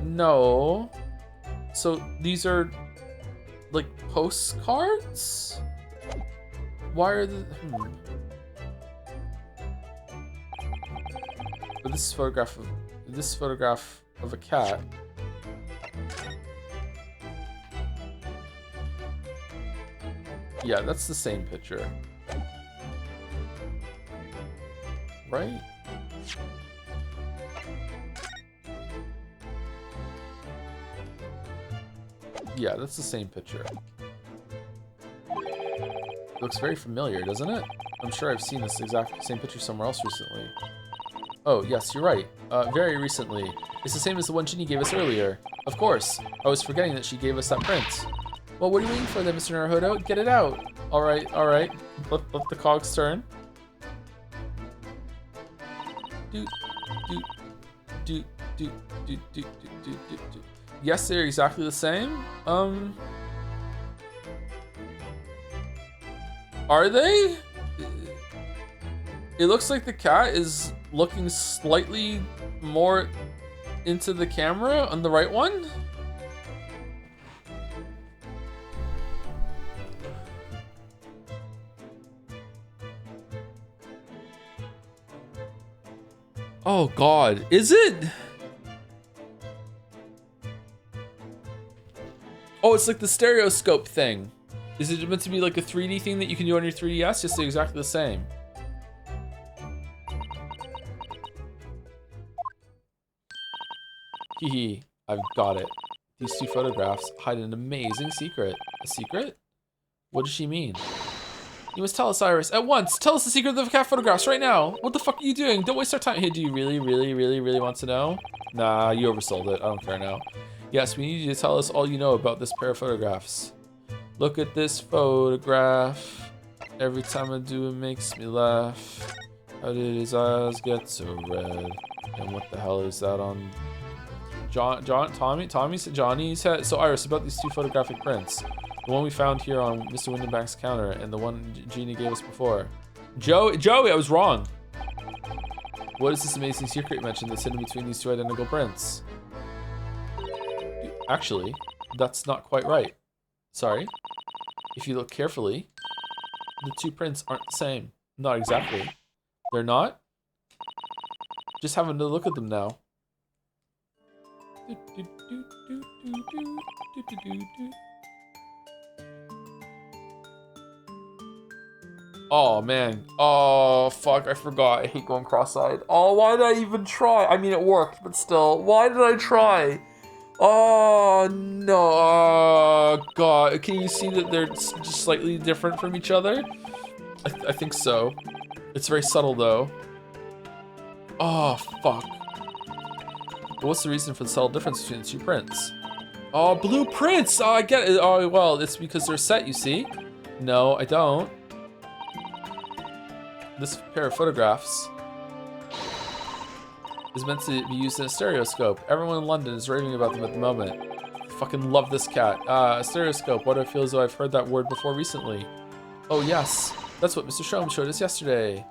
Speaker 1: No. So these are like postcards? Why are the But this photograph of a cat. Yeah, that's the same picture. Right? Yeah, that's the same picture. Looks very familiar, doesn't it? I'm sure I've seen this exact same picture somewhere else recently. Oh, yes, you're right. Very recently. It's the same as the one Ginny gave us earlier. Of course. I was forgetting that she gave us that print. Well, what are you waiting for then, Mr. Naruhodo? Get it out. Alright. Let the cogs turn. Yes, they're exactly the same. Are they? It looks like the cat is looking slightly more into the camera on the right one. Oh God, is it? Oh, it's like the stereoscope thing. Is it meant to be like a 3D thing that you can do on your 3DS? Just exactly the same. Hee. I've got it. These 2 photographs hide an amazing secret. A secret? What does she mean? You must tell us, Iris, at once. Tell us the secret of the cat photographs right now. What the fuck are you doing? Don't waste our time. Hey, do you really want to know? Nah, you oversold it. I don't care now. Yes, we need you to tell us all you know about this pair of photographs. Look at this photograph. Every time I do, it makes me laugh. How did his eyes get so red? And what the hell is that on Johnny's head? So Iris, about these 2 photographic prints. The one we found here on Mr. Windenbank's counter and the one Jeannie gave us before. Joey, I was wrong. What is this amazing secret you mentioned that's hidden between these 2 identical prints? Actually, that's not quite right. Sorry. If you look carefully, the 2 prints aren't the same. Not exactly. They're not? Just having to look at them now. Oh man. Oh fuck, I forgot. I hate going cross-eyed. Oh, why did I even try? I mean, it worked, but still. Why did I try? Oh no. Oh god. Can you see that they're just slightly different from each other? I think so. It's very subtle though. Oh fuck. What's the reason for the subtle difference between the 2 prints? Oh, blueprints! Oh, I get it. Oh, well, it's because they're set, you see? No, I don't. This pair of photographs is meant to be used in a stereoscope. Everyone in London is raving about them at the moment. Fucking love this cat. A stereoscope. Why do I feel as though I've heard that word before recently? Oh, yes. That's what Mr. Shom showed us yesterday.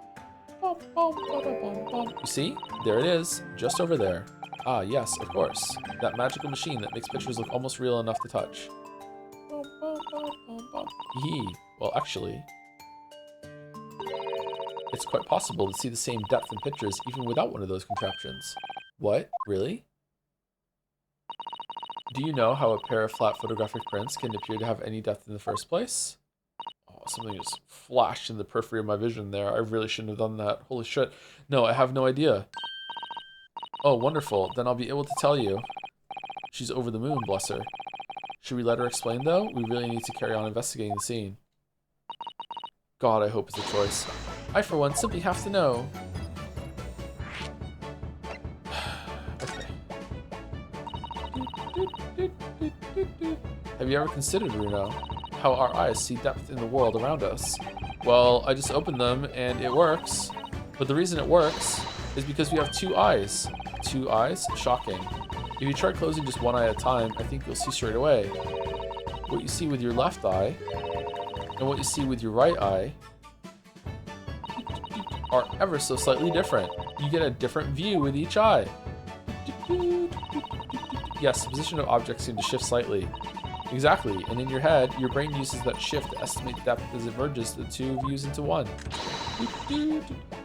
Speaker 1: You see? There it is. Just over there. Ah, yes, of course. That magical machine that makes pictures look almost real enough to touch. Yee. Well, actually, it's quite possible to see the same depth in pictures even without one of those contraptions. What? Really? Do you know how a pair of flat photographic prints can appear to have any depth in the first place? Oh, something just flashed in the periphery of my vision there. I really shouldn't have done that. Holy shit. No, I have no idea. Oh, wonderful. Then I'll be able to tell you. She's over the moon, bless her. Should we let her explain, though? We really need to carry on investigating the scene. God, I hope it's a choice. I, for one, simply have to know. Okay. Have you ever considered, Bruno, how our eyes see depth in the world around us? Well, I just opened them and it works. But the reason it works is because we have 2 eyes. 2 eyes? Shocking. If you try closing just one eye at a time, I think you'll see straight away. What you see with your left eye and what you see with your right eye are ever so slightly different. You get a different view with each eye. Yes, the position of objects seem to shift slightly. Exactly, and in your head, your brain uses that shift to estimate depth as it merges the 2 views into one.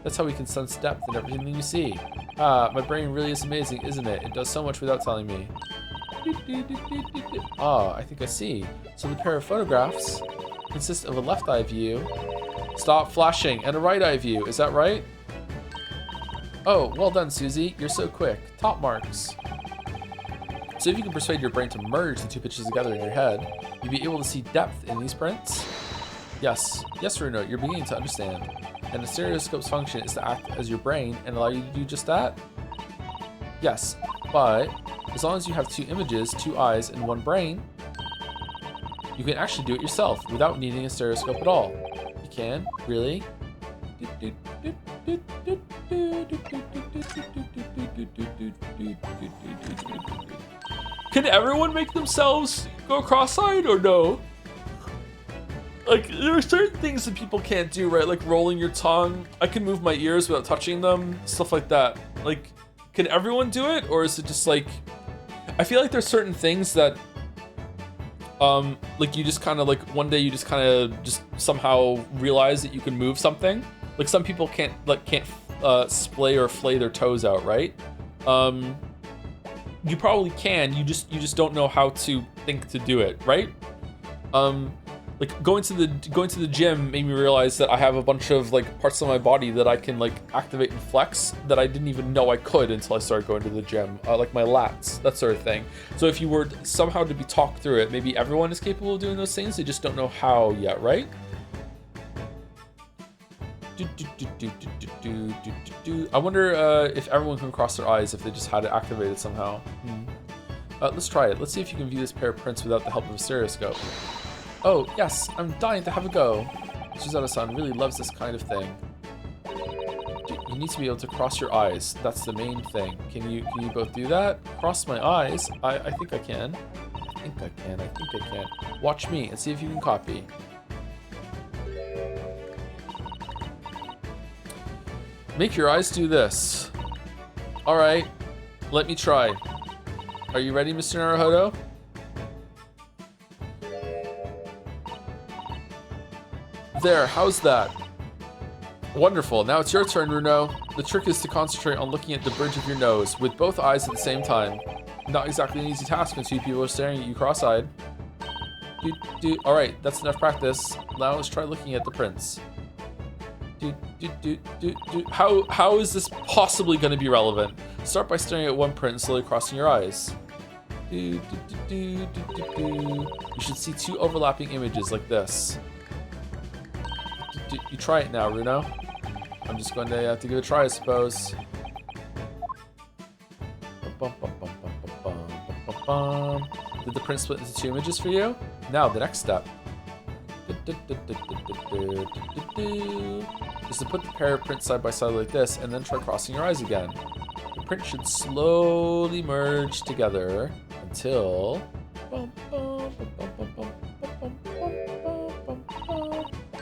Speaker 1: That's how we can sense depth in everything you see. Ah, my brain really is amazing, isn't it? It does so much without telling me. Ah, I think I see. So the pair of photographs consist of a left eye view, stop flashing, and a right eye view. Is that right? Oh, well done, Susie. You're so quick. Top marks. So if you can persuade your brain to merge the 2 pictures together in your head, you'll be able to see depth in these prints? Yes. Yes, Bruno, you're beginning to understand. And the stereoscope's function is to act as your brain and allow you to do just that? Yes, but as long as you have 2 images, 2 eyes, and 1 brain, you can actually do it yourself without needing a stereoscope at all. You can? Really? Can everyone make themselves go cross-eyed or no? Like, there are certain things that people can't do, right? Like rolling your tongue. I can move my ears without touching them, stuff like that. Like, can everyone do it? Or is it just like, I feel like there's certain things that, like you just kind of like, one day you just kind of just somehow realize that you can move something. Like some people can't splay or flay their toes out, right? You probably can, you just don't know how to think to do it, right? Like going to the gym made me realize that I have a bunch of like parts of my body that I can like activate and flex that I didn't even know I could until I started going to the gym, like my lats, that sort of thing. So if you were somehow to be talked through it, maybe everyone is capable of doing those things, they just don't know how yet, right? I wonder if everyone can cross their eyes if they just had it activated somehow. Let's try it. Let's see if you can view this pair of prints without the help of a stereoscope. Oh, yes, I'm dying to have a go. Suzuto-san really loves this kind of thing. You need to be able to cross your eyes. That's the main thing. Can you both do that? Cross my eyes? I think I can. I think I can. Watch me and see if you can copy. Make your eyes do this. Alright, let me try. Are you ready, Mr. Naruhodo? There, how's that? Wonderful, now it's your turn, Runo. The trick is to concentrate on looking at the bridge of your nose with both eyes at the same time. Not exactly an easy task when two people are staring at you cross-eyed. Alright, that's enough practice. Now let's try looking at the prints. How is this possibly going to be relevant? Start by staring at one print and slowly crossing your eyes. You should see two overlapping images like this. You try it now, Runo. I'm just going to have to give it a try, I suppose. Did the print split into two images for you? Now, the next step. Is to put the pair of prints side by side like this, and then try crossing your eyes again. The print should slowly merge together until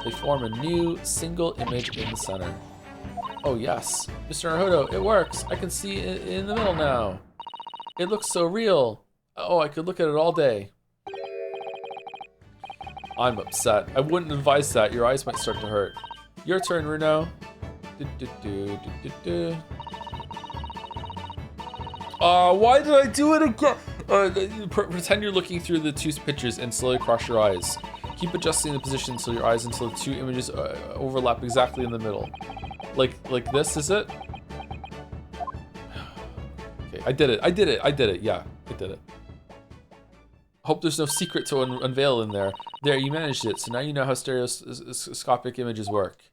Speaker 1: they form a new single image in the center. Oh yes, Mr. Naruhodo, it works. I can see it in the middle now. It looks so real. Oh, I could look at it all day. I'm upset. I wouldn't advise that. Your eyes might start to hurt. Your turn, Runo. Why did I do it again? Pretend you're looking through the two pictures and slowly cross your eyes. Keep adjusting the position until your eyes until the two images overlap exactly in the middle. Like this, is it? Okay, I did it. Yeah, I did it. Hope there's no secret to unveil in there. There, you managed it, so now you know how stereoscopic images work.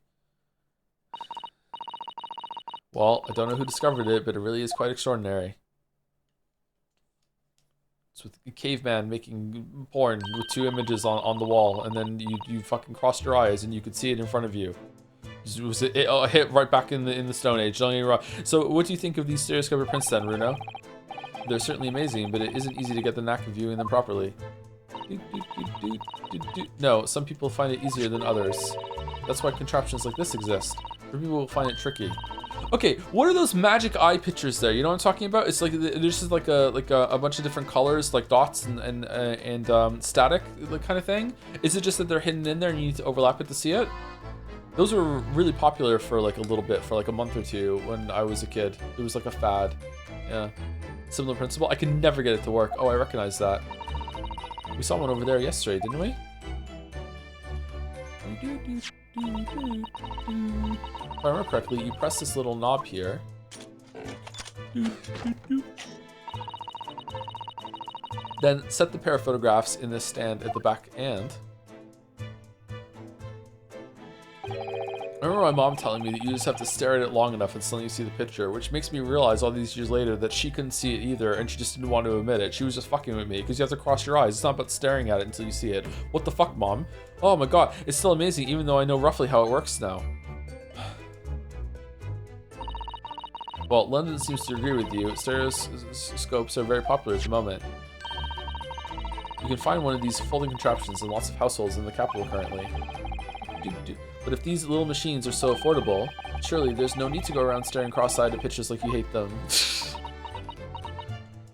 Speaker 1: Well, I don't know who discovered it, but it really is quite extraordinary. It's with a caveman making porn with two images on the wall, and then you fucking crossed your eyes and you could see it in front of you. It hit right back in the Stone Age. Don't get me wrong. So, what do you think of these stereoscopic prints then, Runo? They're certainly amazing, but it isn't easy to get the knack of viewing them properly. No, some people find it easier than others. That's why contraptions like this exist. For people who find it tricky. Okay, what are those magic eye pictures there? You know what I'm talking about? It's like there's just like a bunch of different colors, like dots and static kind of thing. Is it just that they're hidden in there and you need to overlap it to see it? Those were really popular for like a little bit, for like a month or two when I was a kid. It was like a fad. Yeah. Similar principle. I could never get it to work. Oh, I recognize that. We saw one over there yesterday, didn't we? If I remember correctly, you press this little knob here. Then set the pair of photographs in this stand at the back and... I remember my mom telling me that you just have to stare at it long enough and suddenly you see the picture, which makes me realize all these years later that she couldn't see it either and she just didn't want to admit it. She was just fucking with me because you have to cross your eyes. It's not about staring at it until you see it. What the fuck, Mom? Oh my god, it's still amazing even though I know roughly how it works now. Well, London seems to agree with you. Stereoscopes are very popular at the moment. You can find one of these folding contraptions in lots of households in the capital currently. But if these little machines are so affordable, surely there's no need to go around staring cross-eyed at pictures like you hate them.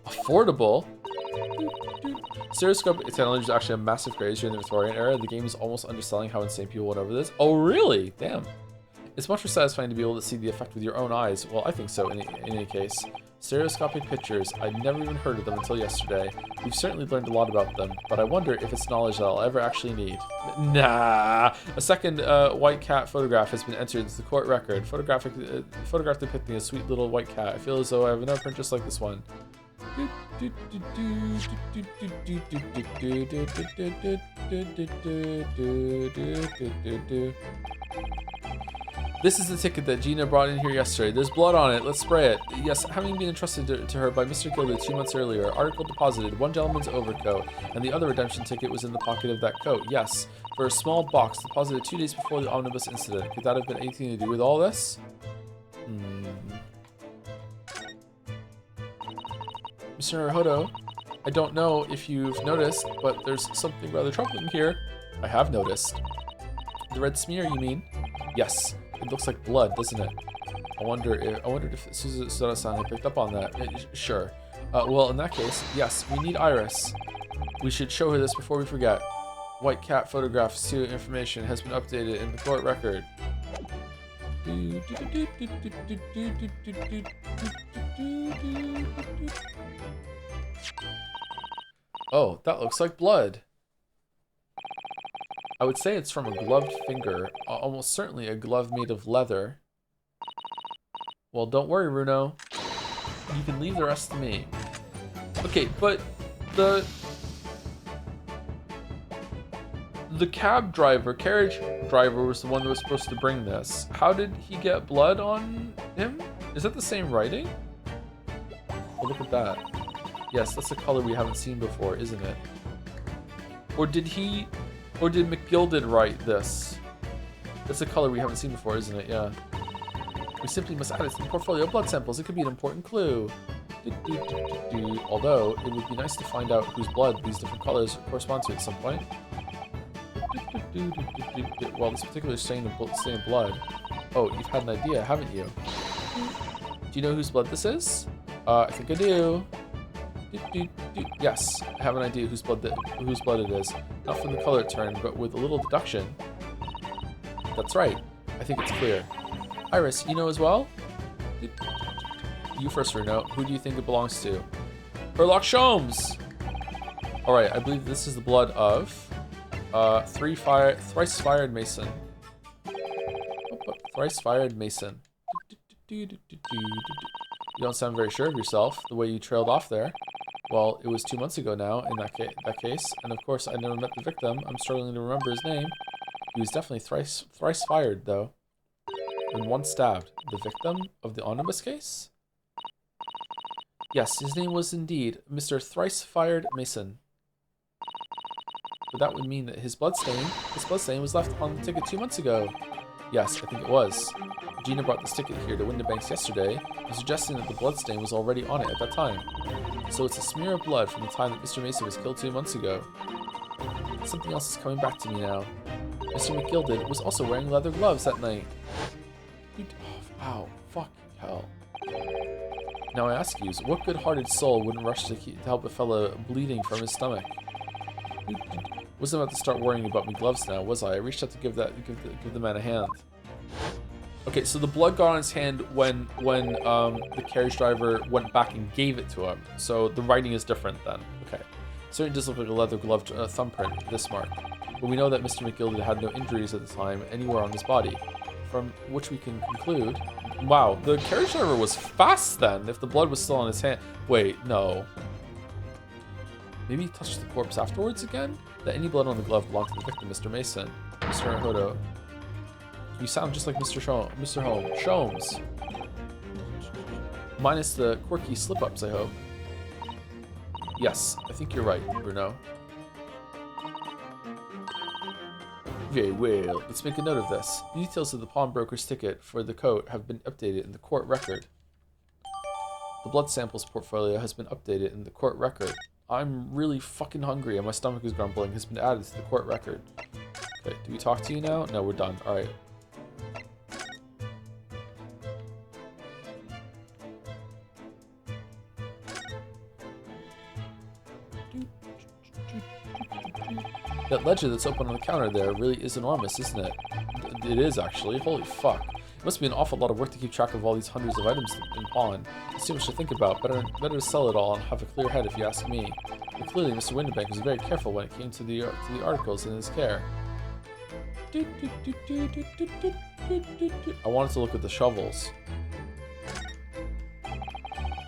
Speaker 1: Affordable? Stereoscope technology is actually a massive craze during the Victorian era. The game is almost underselling how insane people went over this. Oh, really? Damn. It's much more satisfying to be able to see the effect with your own eyes. Well, I think so in any case. Stereoscopic pictures. I'd never even heard of them until yesterday. We've certainly learned a lot about them, but I wonder if it's knowledge that I'll ever actually need. Nah. A second white cat photograph has been entered into the court record. Photograph depicting a sweet little white cat. I feel as though I have another print just like this one. This is the ticket that Gina brought in here yesterday. There's blood on it. Let's spray it. Yes, having been entrusted to her by Mr. Gilder 2 months earlier, article deposited, one gentleman's overcoat, and the other redemption ticket was in the pocket of that coat. Yes, for a small box deposited 2 days before the omnibus incident. Could that have been anything to do with all this? Mr. Naruhodo, I don't know if you've noticed, but there's something rather troubling here. I have noticed. The red smear, you mean? Yes. It looks like blood, doesn't it? I wondered if Suzuki-san had picked up on that. Sure. Well, in that case, yes, we need Iris. We should show her this before we forget. White cat photographs to information has been updated in the court record. Oh, that looks like blood. I would say it's from a gloved finger, almost certainly a glove made of leather. Well, don't worry, Runo. You can leave the rest to me. Okay, but the carriage driver was the one that was supposed to bring this. How did he get blood on him? Is that the same writing? Oh, look at that. Yes, that's a color we haven't seen before, isn't it? Or did McGilded write this? That's a color we haven't seen before, isn't it? Yeah. We simply must add it to the portfolio of blood samples. It could be an important clue. Although, it would be nice to find out whose blood these different colors correspond to at some point. Well, this particular stain of blood. Oh, you've had an idea, haven't you? Do you know whose blood this is? I think I do. Yes, I have an idea whose blood it is. Not from the color it turned, but with a little deduction. That's right. I think it's clear. Iris, you know as well? You first, Runo. Who do you think it belongs to? Herlock Sholmes! Alright, I believe this is the blood of thrice fired Mason. Thrice fired Mason. You don't sound very sure of yourself, the way you trailed off there. Well, it was 2 months ago now, in that case, and of course I never met the victim. I'm struggling to remember his name. He was definitely thrice fired, though. And once stabbed. The victim of the omnibus case? Yes, his name was indeed Mr. Thrice Fired Mason. But that would mean that his bloodstain was left on the ticket 2 months ago. Yes, I think it was. Gina brought this ticket here to Windibanks yesterday, suggesting that the bloodstain was already on it at that time. So it's a smear of blood from the time that Mr. Mason was killed 2 months ago. Something else is coming back to me now. Mr. McGilded was also wearing leather gloves that night. Wow, fucking hell. Now I ask you, what good-hearted soul wouldn't rush to help a fellow bleeding from his stomach? Wasn't about to start worrying about me gloves now, was I? I reached out to give the man a hand. Okay, so the blood got on his hand when the carriage driver went back and gave it to him. So the writing is different then. Okay. Certainly does look like a leather gloved thumbprint, this mark. But we know that Mr. McGilded had no injuries at the time anywhere on his body. From which we can conclude... Wow, the carriage driver was fast then, if the blood was still on his hand. Wait, no. Maybe he touched the corpse afterwards again? That any blood on the glove belonged to the victim, Mr. Mason. Mr. Naruhodo. You sound just like Mr. Sholmes. Minus the quirky slip-ups, I hope. Yes, I think you're right, Bruno. Very well, let's make a note of this. The details of the pawnbroker's ticket for the coat have been updated in the court record. The blood samples portfolio has been updated in the court record. I'm really fucking hungry and my stomach is grumbling. Has been added to the court record. Okay, do we talk to you now? No, we're done. Alright. That ledger that's open on the counter there really is enormous, isn't it? It is, actually. Holy fuck. Must be an awful lot of work to keep track of all these hundreds of items in pawn. It's too much to think about. Better to sell it all and have a clear head if you ask me. But clearly, Mr. Winterbank was very careful when it came to the articles in his care. I wanted to look at the shovels.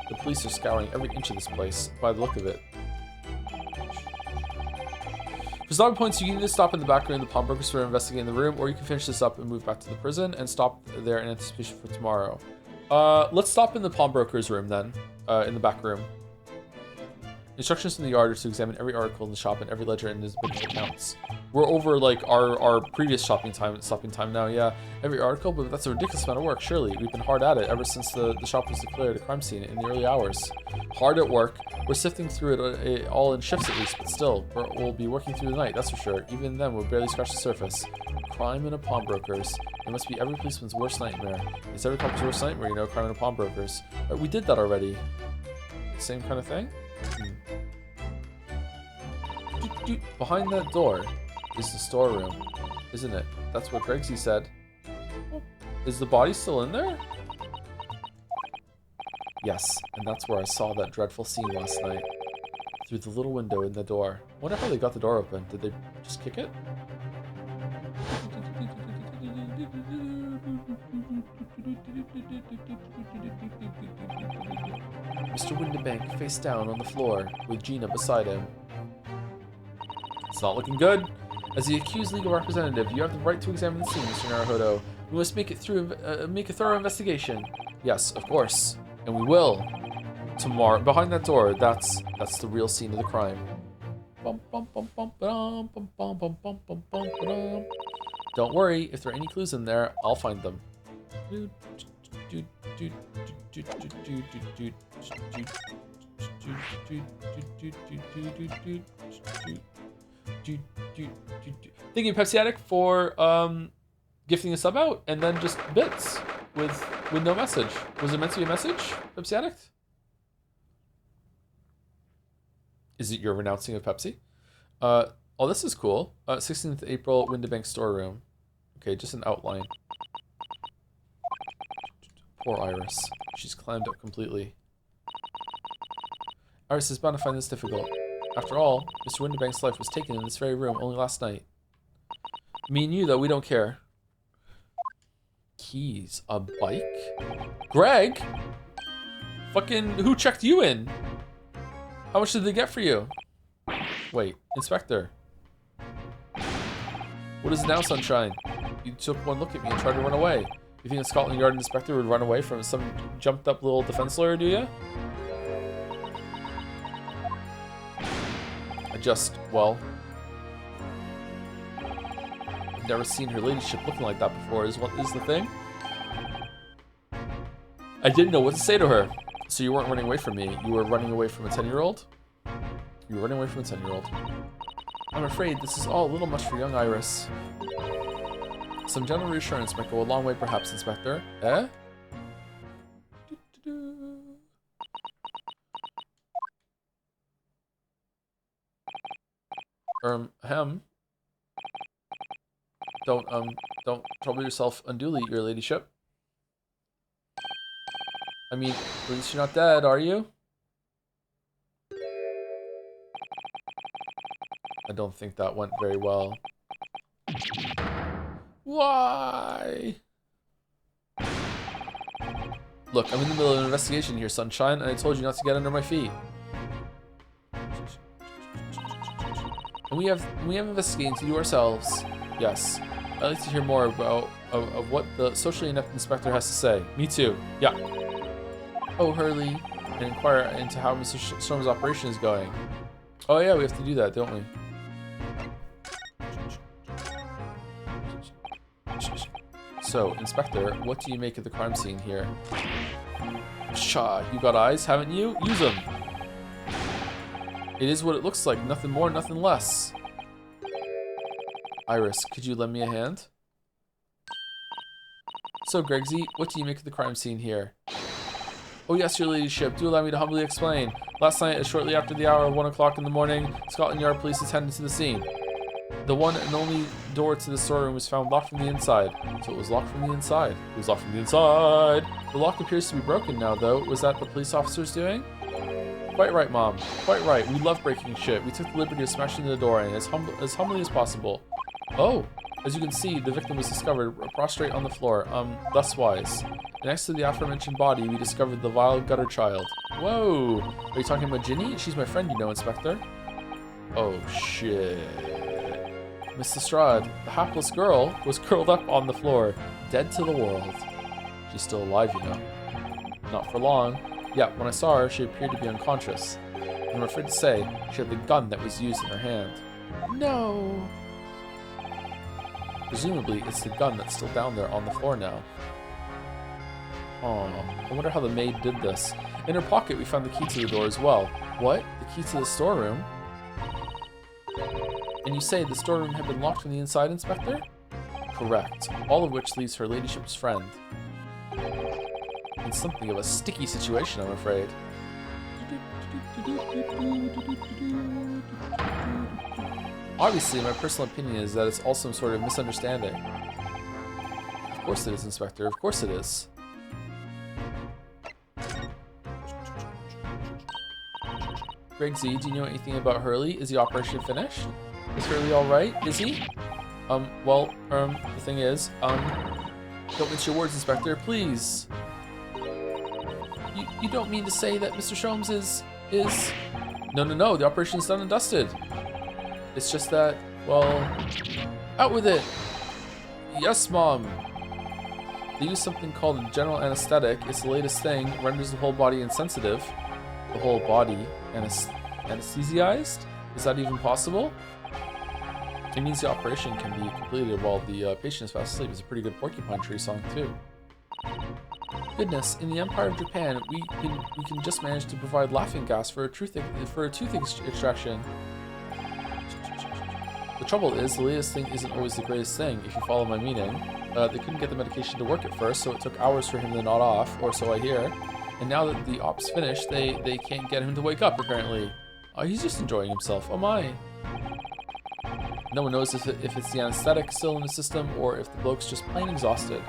Speaker 1: The police are scouring every inch of this place, by the look of it. For stopping points, you can either stop in the back room of the pawnbroker store investigating the room, or you can finish this up and move back to the prison and stop there in anticipation for tomorrow. Let's stop in the pawnbroker's room then, in the back room. Instructions from the yard are to examine every article in the shop and every ledger in his book of accounts. We're over like our previous stopping time now, yeah. Every article, but that's a ridiculous amount of work, surely. We've been hard at it ever since the shop was declared a crime scene in the early hours. Hard at work. We're sifting through it all in shifts at least, but still, we'll be working through the night, that's for sure. Even then, we'll barely scratch the surface. Crime in a pawnbroker's. It must be every policeman's worst nightmare. It's every cop's worst nightmare, you know, crime in a pawnbroker's. We did that already. Same kind of thing? Behind that door is the storeroom, isn't it? That's what Gregsy said. Is the body still in there? Yes, and that's where I saw that dreadful scene last night. Through the little window in the door. Wonder how they got the door open. Did they just kick it? Mr. Winterbank face down on the floor, with Gina beside him. It's not looking good. As the accused legal representative, you have the right to examine the scene, Mr. Naruhodo. We must make a thorough investigation. Yes, of course, and we will. Tomorrow, behind that door, that's the real scene of the crime. Don't worry, if there are any clues in there, I'll find them. Thank you, Pepsi Addict, for gifting a sub out and then just bits with no message. Was it meant to be a message, Pepsi Addict? Is it your renouncing of Pepsi? Oh, this is cool. 16th April, Winterbank storeroom. Okay, just an outline. Poor Iris. She's climbed up completely. Iris is bound to find this difficult. After all, Mr. Winterbank's life was taken in this very room only last night. Me and you, though, we don't care. Keys. A bike? Greg? Fucking, who checked you in? How much did they get for you? Wait, Inspector. What is it now, Sunshine? You took one look at me and tried to run away. You think a Scotland Yard inspector would run away from some jumped up little defense lawyer, do you? Well, I've never seen her ladyship looking like that before, is the thing. I didn't know what to say to her. So you weren't running away from me, you were running away from a 10-year-old? You were running away from a 10-year-old. I'm afraid this is all a little much for young Iris. Some general reassurance might go a long way perhaps, Inspector. Eh? Don't trouble yourself unduly, your ladyship. I mean, at least you're not dead, are you? I don't think that went very well. Why? Look, I'm in the middle of an investigation here, Sunshine, and I told you not to get under my feet. And we have investigating to do ourselves. Yes. I'd like to hear more about of what the socially inept inspector has to say. Me too. Yeah. Oh, Hurley, and inquire into how Mr. Storm's operation is going. Oh yeah, we have to do that, don't we? So, Inspector, what do you make of the crime scene here? Pshaw, you got eyes, haven't you? Use them. It is what it looks like, nothing more, nothing less. Iris, could you lend me a hand? So, Gregsy, what do you make of the crime scene here? Oh yes, your ladyship, do allow me to humbly explain. Last night, shortly after the hour of 1 o'clock in the morning, Scotland Yard police attended to the scene. The one and only door to the storeroom was found locked from the inside. So it was locked from the inside. It was locked from the inside. The lock appears to be broken now, though. Was that the police officers doing? Quite right, Mom. Quite right. We love breaking shit. We took the liberty of smashing the door in as humbly as possible. Oh, as you can see, the victim was discovered prostrate on the floor. Thus wise. Next to the aforementioned body, we discovered the vile gutter child. Whoa! Are you talking about Ginny? She's my friend, you know, Inspector. Oh, shit. Miss Lestrade, the hapless girl, was curled up on the floor, dead to the world. She's still alive, you know. Not for long. Yeah, when I saw her, she appeared to be unconscious. I'm afraid to say, she had the gun that was used in her hand. No! Presumably, it's the gun that's still down there on the floor now. Oh, I wonder how the maid did this. In her pocket, we found the key to the door as well. What? The key to the storeroom? And you say the storeroom had been locked from the inside, Inspector? Correct. All of which leaves her ladyship's friend. In something of a sticky situation, I'm afraid. Obviously, my personal opinion is that it's all some sort of misunderstanding. Of course it is, Inspector. Of course it is. Greg Z, do you know anything about Hurley? Is the operation finished? Is Hurley alright? Is he? The thing is, don't mince your words, Inspector, please. You don't mean to say that Mr. Sholmes is... No, the operation's done and dusted. It's just that, well, out with it. Yes, Mom. They use something called a general anesthetic. It's the latest thing, renders the whole body insensitive. The whole body anesthetized? Is that even possible? It means the operation can be completed while the patient is fast asleep. It's a pretty good Porcupine Tree song too. Goodness, in the Empire of Japan, we can just manage to provide laughing gas for a tooth extraction. The trouble is, the latest thing isn't always the greatest thing, if you follow my meaning. They couldn't get the medication to work at first, so it took hours for him to nod off, or so I hear. And now that the op's finished, they can't get him to wake up, apparently. Oh, he's just enjoying himself. Oh my. No one knows if it's the anesthetic still in the system, or if the bloke's just plain exhausted.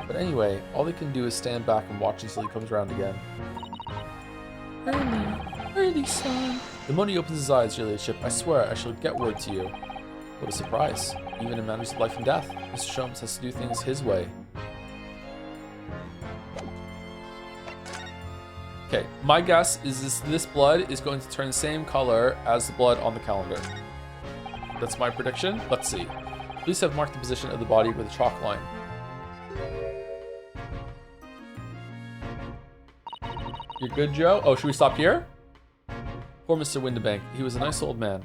Speaker 1: But anyway, all they can do is stand back and watch until he comes around again. Early, son. The moment he opens his eyes, your ladyship, I swear I shall get word to you. What a surprise. Even in matters of life and death, Mr. Sholmes has to do things his way. Okay, my guess is this blood is going to turn the same color as the blood on the calendar. That's my prediction. Let's see. Police have marked the position of the body with a chalk line. You're good, Joe? Oh, should we stop here? Poor Mr. Windibank. He was a nice old man.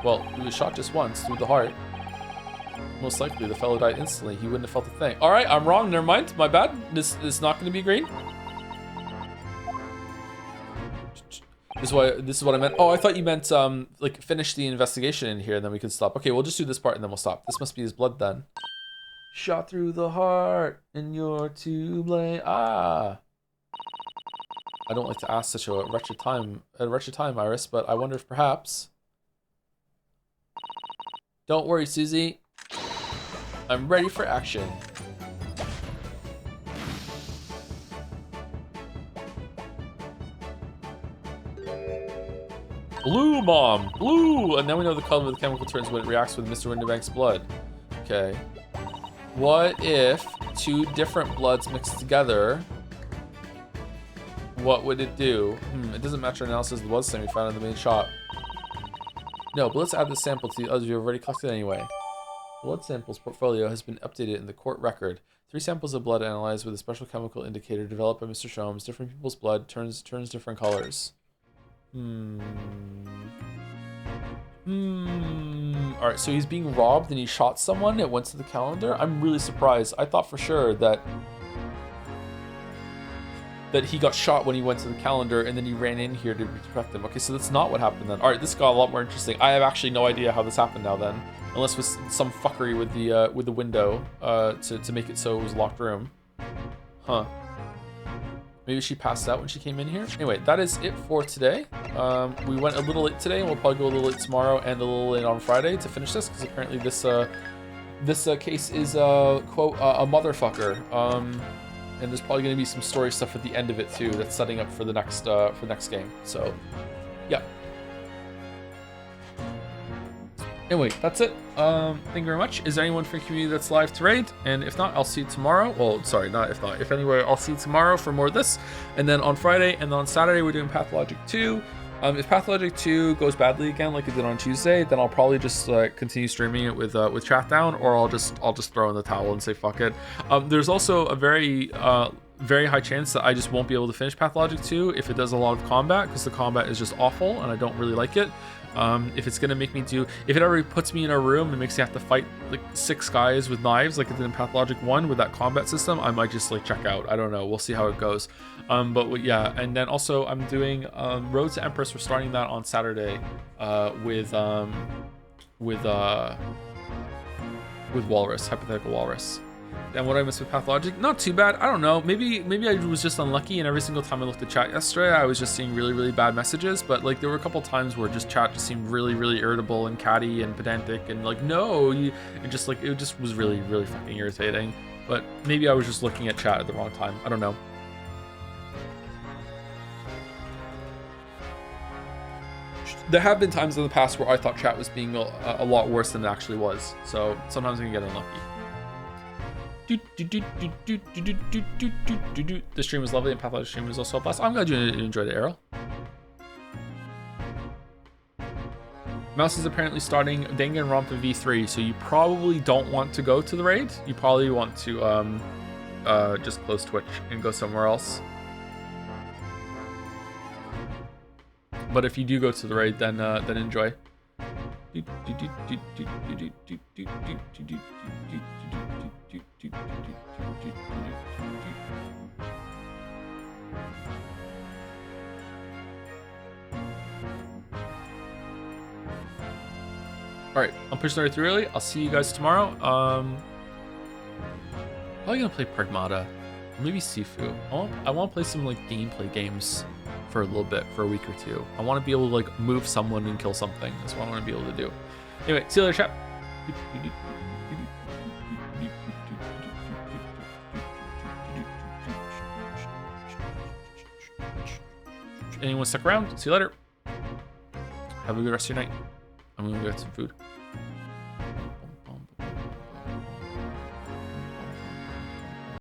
Speaker 1: Well, he was shot just once, through the heart. Most likely, the fellow died instantly. He wouldn't have felt a thing. Alright, I'm wrong. Never mind. My bad. This is not going to be green. This is what I meant. Oh, I thought you meant, like, finish the investigation in here, and then we can stop. Okay, we'll just do this part, and then we'll stop. This must be his blood, then. Shot through the heart, and you're to blame. Ah. I don't like to ask such a wretched time, Iris, but I wonder if perhaps... Don't worry, Susie. I'm ready for action. Blue, Mom! Blue! And now we know the color of the chemical turns when it reacts with Mr. Windibank's blood. Okay. What if two different bloods mixed together? What would it do? It doesn't match our analysis of the blood stain we found in the main shop. No, but let's add this sample to the others we've already collected anyway. The blood samples portfolio has been updated in the court record. 3 samples of blood analyzed with a special chemical indicator developed by Mr. Sholmes. Different people's blood turns different colors. Alright, so he's being robbed and he shot someone. It went to the calendar. I'm really surprised. I thought for sure that he got shot when he went to the calendar and then he ran in here to protect them. Okay, so that's not what happened then. Alright, this got a lot more interesting. I have actually no idea how this happened now then. Unless it was some fuckery with the window to make it so it was a locked room. Huh. Maybe she passed out when she came in here. Anyway, that is it for today. We went a little late today, and we'll probably go a little late tomorrow and a little late on Friday to finish this, because apparently this case is quote a motherfucker. And there's probably going to be some story stuff at the end of it too that's setting up for the next game. So yeah. Anyway, that's it. Thank you very much. Is there anyone from community that's live to raid? And if not, I'll see you tomorrow. Well, sorry, not if not. If anyway, I'll see you tomorrow for more of this. And then on Friday and then on Saturday, we're doing Pathologic 2. If Pathologic 2 goes badly again, like it did on Tuesday, then I'll probably just continue streaming it with chat down, or I'll just throw in the towel and say fuck it. There's also a very high chance that I just won't be able to finish Pathologic 2 if it does a lot of combat, because the combat is just awful and I don't really like it. If it's gonna make me if it already puts me in a room and makes me have to fight like 6 guys with knives like it did in Pathologic 1 with that combat system, I might just like check out. I don't know, we'll see how it goes. But yeah, and then also I'm doing Road to Empress. We're starting that on Saturday with Walrus, Hypothetical Walrus. And what I missed with Pathologic, not too bad. I don't know, maybe I was just unlucky, and every single time I looked at chat yesterday, I was just seeing really, really bad messages. But like there were a couple times where just chat just seemed really, really irritable and catty and pedantic and like, no, it just was really, really fucking irritating. But maybe I was just looking at chat at the wrong time. I don't know. There have been times in the past where I thought chat was being a lot worse than it actually was. So sometimes I can get unlucky. The stream was lovely, and Pathologic stream was also a blast. I'm glad you enjoyed it, Errol. Mouse is apparently starting Danganronpa V3, so you probably don't want to go to the raid. You probably want to just close Twitch and go somewhere else. But if you do go to the raid, then enjoy. Alright, I'm pushing right through early. I'll see you guys tomorrow. Probably gonna play Pragmata. Or maybe Sifu. I want to play some like gameplay games for a little bit, for a week or two. I want to be able to like move someone and kill something. That's what I want to be able to do. Anyway, see you later, chat. Anyone stuck around? See you later. Have a good rest of your night. I'm gonna go get some food.